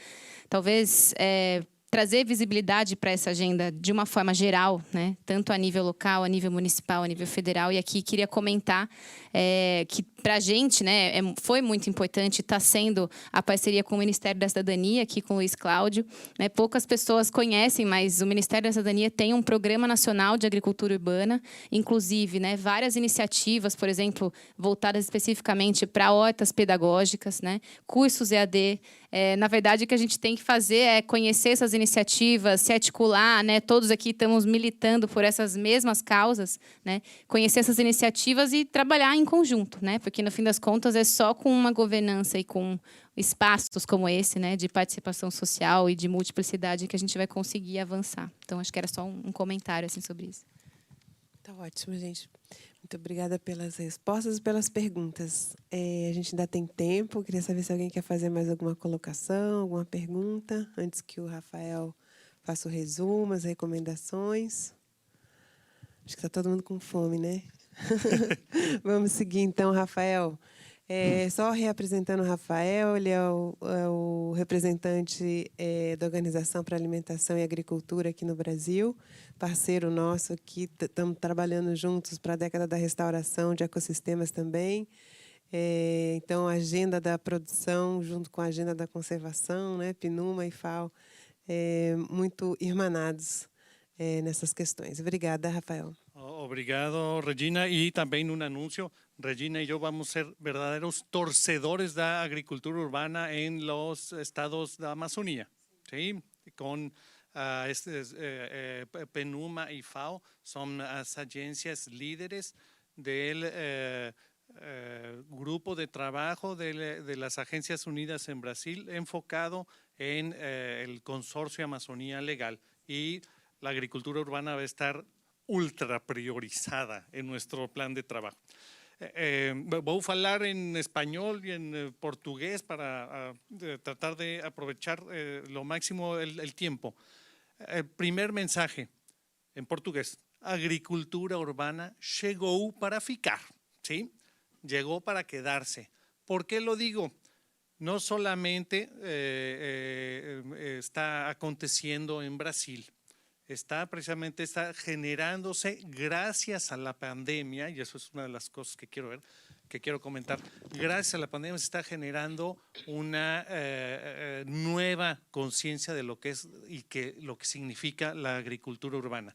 talvez trazer visibilidade para essa agenda de uma forma geral, né? Tanto a nível local, a nível municipal, a nível federal. E aqui queria comentar que, para a gente, né, foi muito importante, está sendo a parceria com o Ministério da Cidadania, aqui com o Luiz Cláudio. Né? Poucas pessoas conhecem, mas o Ministério da Cidadania tem um Programa Nacional de Agricultura Urbana, inclusive, né, várias iniciativas, por exemplo, voltadas especificamente para hortas pedagógicas, né, cursos EAD. Na verdade, o que a gente tem que fazer é conhecer essas iniciativas, se articular, né? Todos aqui estamos militando por essas mesmas causas, né? Conhecer essas iniciativas e trabalhar em conjunto, né? Porque, no fim das contas, é só com uma governança e com espaços como esse, né, de participação social e de multiplicidade, que a gente vai conseguir avançar. Então, acho que era só um comentário assim, sobre isso. Tá ótimo, gente. Muito obrigada pelas respostas e pelas perguntas. A gente ainda tem tempo. Queria saber se alguém quer fazer mais alguma colocação, alguma pergunta, antes que o Rafael faça o resumo, as recomendações. Acho que está todo mundo com fome, né? Vamos seguir, então, Rafael. Só reapresentando o Rafael, ele é o representante da Organização para Alimentação e Agricultura aqui no Brasil, parceiro nosso aqui, estamos trabalhando juntos para a década da restauração de ecossistemas também. Então, a agenda da produção junto com a agenda da conservação, né, PNUMA e FAO, muito irmanados nessas questões. Obrigada, Rafael. Obrigado, Regina. Y también un anuncio. Regina y yo vamos a ser verdaderos torcedores de la agricultura urbana en los estados de Amazonía. ¿Sí? Con PNUMA y FAO son las agencias líderes del grupo de trabajo de las Agencias Unidas en Brasil, enfocado en el consorcio Amazonía Legal. Y la agricultura urbana va a estar ultra priorizada en nuestro plan de trabajo. Voy a hablar en español y en portugués para tratar de aprovechar lo máximo el tiempo. Primer mensaje en portugués: agricultura urbana llegó para ficar, ¿sí? Llegó para quedarse. ¿Por qué lo digo? No solamente está aconteciendo en Brasil. Está generándose gracias a la pandemia, y eso es una de las cosas que quiero comentar. Gracias a la pandemia se está generando una nueva conciencia de lo que es y lo que significa la agricultura urbana.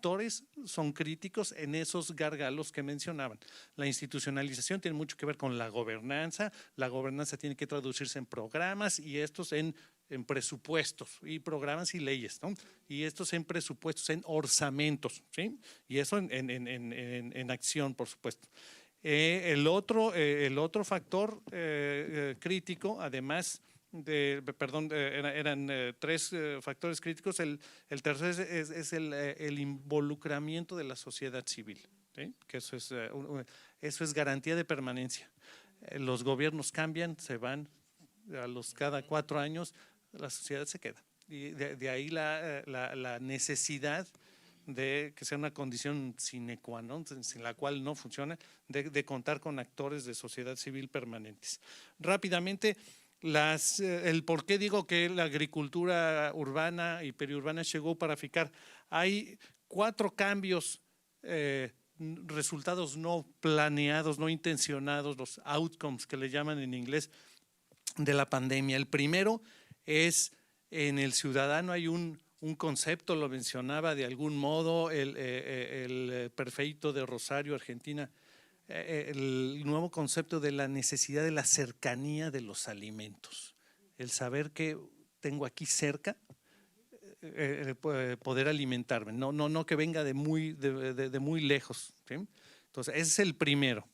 factores son críticos en esos gargalos que mencionaban. La institucionalización tiene mucho que ver con la gobernanza tiene que traducirse en programas y estos en presupuestos y programas y leyes, ¿no? Y estos en presupuestos, en orzamentos, ¿sí? Y eso en acción, por supuesto. El otro factor crítico, además eran tres factores críticos. El tercer es el involucramiento de la sociedad civil, ¿sí? Que eso es garantía de permanencia. Los gobiernos cambian, se van, cada 4 años la sociedad se queda. Y de ahí la necesidad de que sea una condición sine qua non, sin la cual no funciona, de contar con actores de sociedad civil permanentes. Rápidamente, el por qué digo que la agricultura urbana y periurbana llegó para ficar. Hay 4 cambios, resultados no planeados, no intencionados, los outcomes que le llaman en inglés, de la pandemia. El primero es en el ciudadano. Hay un concepto, lo mencionaba de algún modo el prefeito de Rosario, Argentina, el nuevo concepto de la necesidad de la cercanía de los alimentos, el saber que tengo aquí cerca, poder alimentarme, no que venga de muy lejos, ¿sí? Entonces ese es el primero.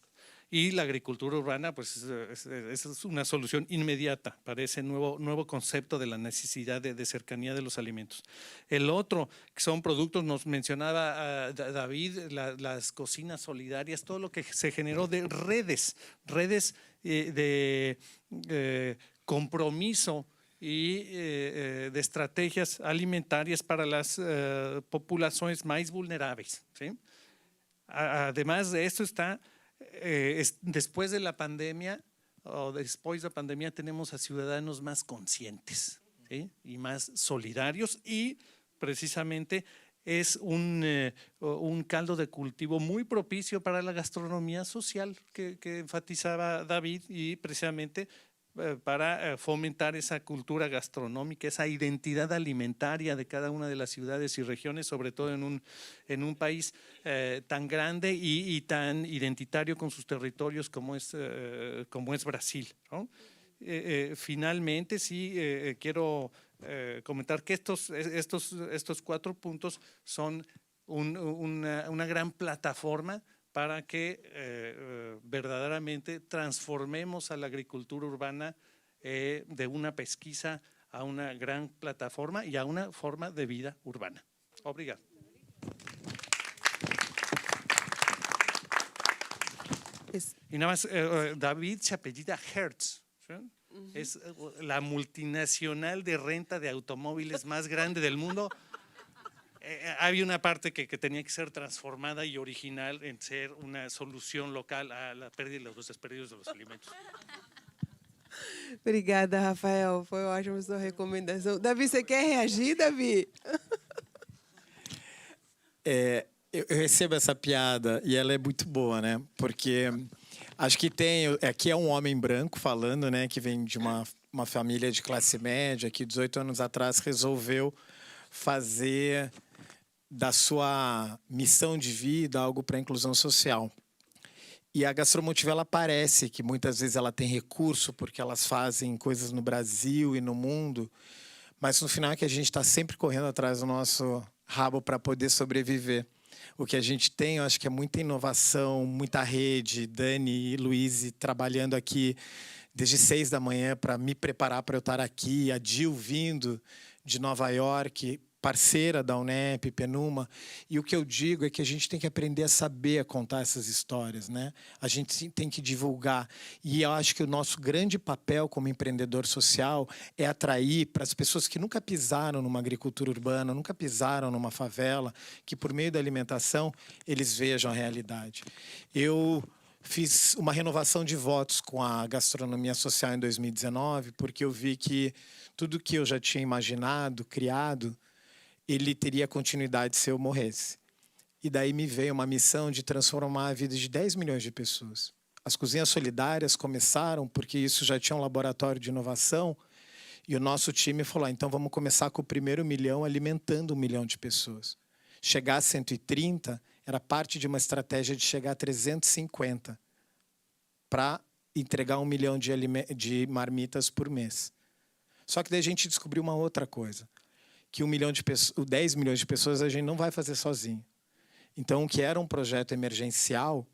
Y la agricultura urbana, pues es una solución inmediata para ese nuevo concepto de la necesidad de cercanía de los alimentos. El otro, que son productos, nos mencionaba David, las cocinas solidarias, todo lo que se generó de redes de compromiso y de estrategias alimentarias para las poblaciones más vulnerables, ¿sí? Además de esto está... después de la pandemia tenemos a ciudadanos más conscientes, ¿sí? Y más solidarios, y precisamente es un caldo de cultivo muy propicio para la gastronomía social que enfatizaba David, y precisamente para fomentar esa cultura gastronómica, esa identidad alimentaria de cada una de las ciudades y regiones, sobre todo en un país tan grande y tan identitario con sus territorios como es Brasil, ¿no? Finalmente, sí, quiero comentar que estos 4 puntos son una gran plataforma para que verdaderamente transformemos a la agricultura urbana de una pesquisa a una gran plataforma y a una forma de vida urbana. Obrigado. Y nada más, David se apellida Hertz, ¿sí? Es la multinacional de renta de automóviles más grande del mundo. Había una parte que tenía que ser transformada y original en ser una solución local a la pérdida y los desperdicios de los alimentos. Obrigada, Rafael. Foi ótima sua recomendação. Davi, você quer reagir, Davi? Eu recebo essa piada e ela é muito boa, né? Porque acho que aqui é um homem branco falando, né? Que vem de uma família de classe média, que 18 anos atrás resolveu fazer da sua missão de vida algo para a inclusão social. E a Gastromotiva, ela parece que muitas vezes ela tem recurso porque elas fazem coisas no Brasil e no mundo, mas no final é que a gente está sempre correndo atrás do nosso rabo para poder sobreviver. O que a gente tem, eu acho que é muita inovação, muita rede. Dani e Luiz trabalhando aqui desde 6 da manhã para me preparar para eu estar aqui. A Dil vindo de Nova York, parceira da UNEP, Penuma. E o que eu digo é que a gente tem que aprender a saber contar essas histórias, né? A gente tem que divulgar. E eu acho que o nosso grande papel como empreendedor social é atrair para as pessoas que nunca pisaram numa agricultura urbana, nunca pisaram numa favela, que por meio da alimentação eles vejam a realidade. Eu fiz uma renovação de votos com a gastronomia social em 2019, porque eu vi que tudo que eu já tinha imaginado, criado, ele teria continuidade se eu morresse. E daí me veio uma missão de transformar a vida de 10 milhões de pessoas. As cozinhas solidárias começaram porque isso já tinha um laboratório de inovação, e o nosso time falou, então vamos começar com o primeiro 1 milhão alimentando 1 milhão de pessoas. Chegar a 130 era parte de uma estratégia de chegar a 350 para entregar 1 milhão de marmitas por mês. Só que daí a gente descobriu uma outra coisa, que 10 milhões de pessoas a gente não vai fazer sozinho. Então, o que era um projeto emergencial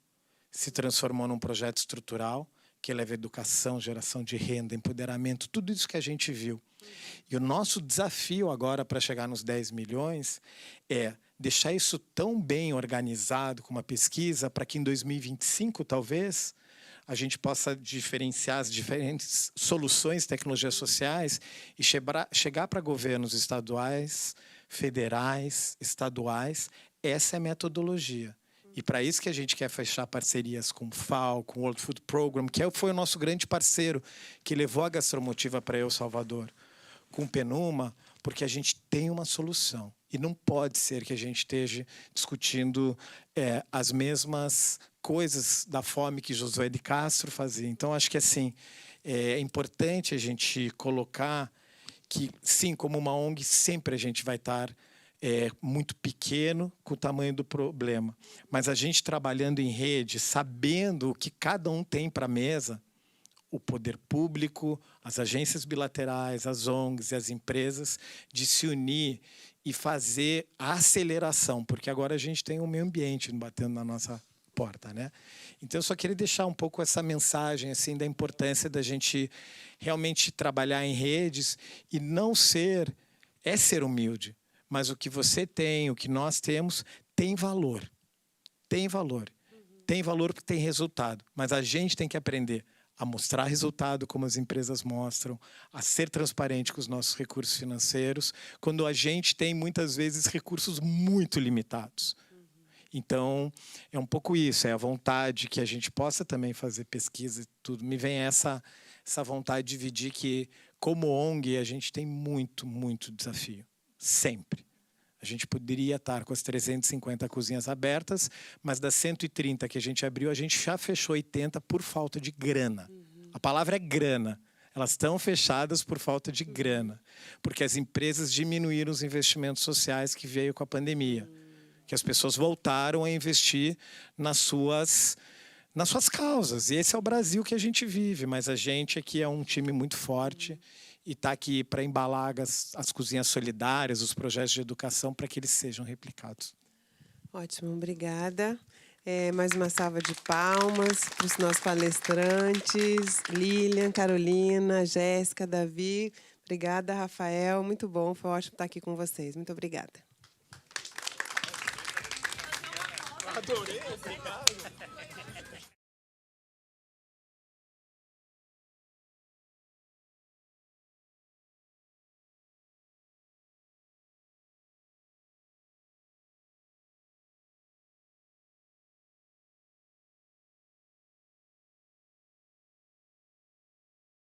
se transformou num projeto estrutural, que leva educação, geração de renda, empoderamento, tudo isso que a gente viu. E o nosso desafio agora para chegar nos 10 milhões é deixar isso tão bem organizado com uma pesquisa para que em 2025, talvez, a gente possa diferenciar as diferentes soluções, tecnologias sociais e chegar para governos estaduais, federais, estaduais. Essa é a metodologia. E para isso que a gente quer fechar parcerias com o FAO, com o World Food Program, que foi o nosso grande parceiro, que levou a Gastromotiva para El Salvador, com o Penuma, porque a gente tem uma solução. E não pode ser que a gente esteja discutindo as mesmas coisas da fome que Josué de Castro fazia. Então, acho que assim, é importante a gente colocar que, sim, como uma ONG, sempre a gente vai estar muito pequeno com o tamanho do problema. Mas a gente trabalhando em rede, sabendo o que cada um tem para a mesa, o poder público, as agências bilaterais, as ONGs e as empresas, de se unir e fazer a aceleração, porque agora a gente tem um meio ambiente batendo na nossa porta, né? Então, eu só queria deixar um pouco essa mensagem assim, da importância da gente realmente trabalhar em redes e não ser humilde, mas o que você tem, o que nós temos, tem valor. Tem valor. Tem valor porque tem resultado. Mas a gente tem que aprender a mostrar resultado, como as empresas mostram, a ser transparente com os nossos recursos financeiros, quando a gente tem, muitas vezes, recursos muito limitados. Então, é um pouco isso, é a vontade que a gente possa também fazer pesquisa e tudo. Me vem essa vontade de dividir que, como ONG, a gente tem muito, muito desafio. Sempre. A gente poderia estar com as 350 cozinhas abertas, mas das 130 que a gente abriu, a gente já fechou 80 por falta de grana. A palavra é grana. Elas estão fechadas por falta de grana, porque as empresas diminuíram os investimentos sociais que veio com a pandemia, que as pessoas voltaram a investir nas suas causas. E esse é o Brasil que a gente vive, mas a gente aqui é um time muito forte e está aqui para embalar as cozinhas solidárias, os projetos de educação, para que eles sejam replicados. Ótimo, obrigada. Mais uma salva de palmas para os nossos palestrantes, Lilian, Carolina, Jéssica, Davi. Obrigada, Rafael. Muito bom, foi ótimo estar aqui com vocês. Muito obrigada. Adorei, obrigado.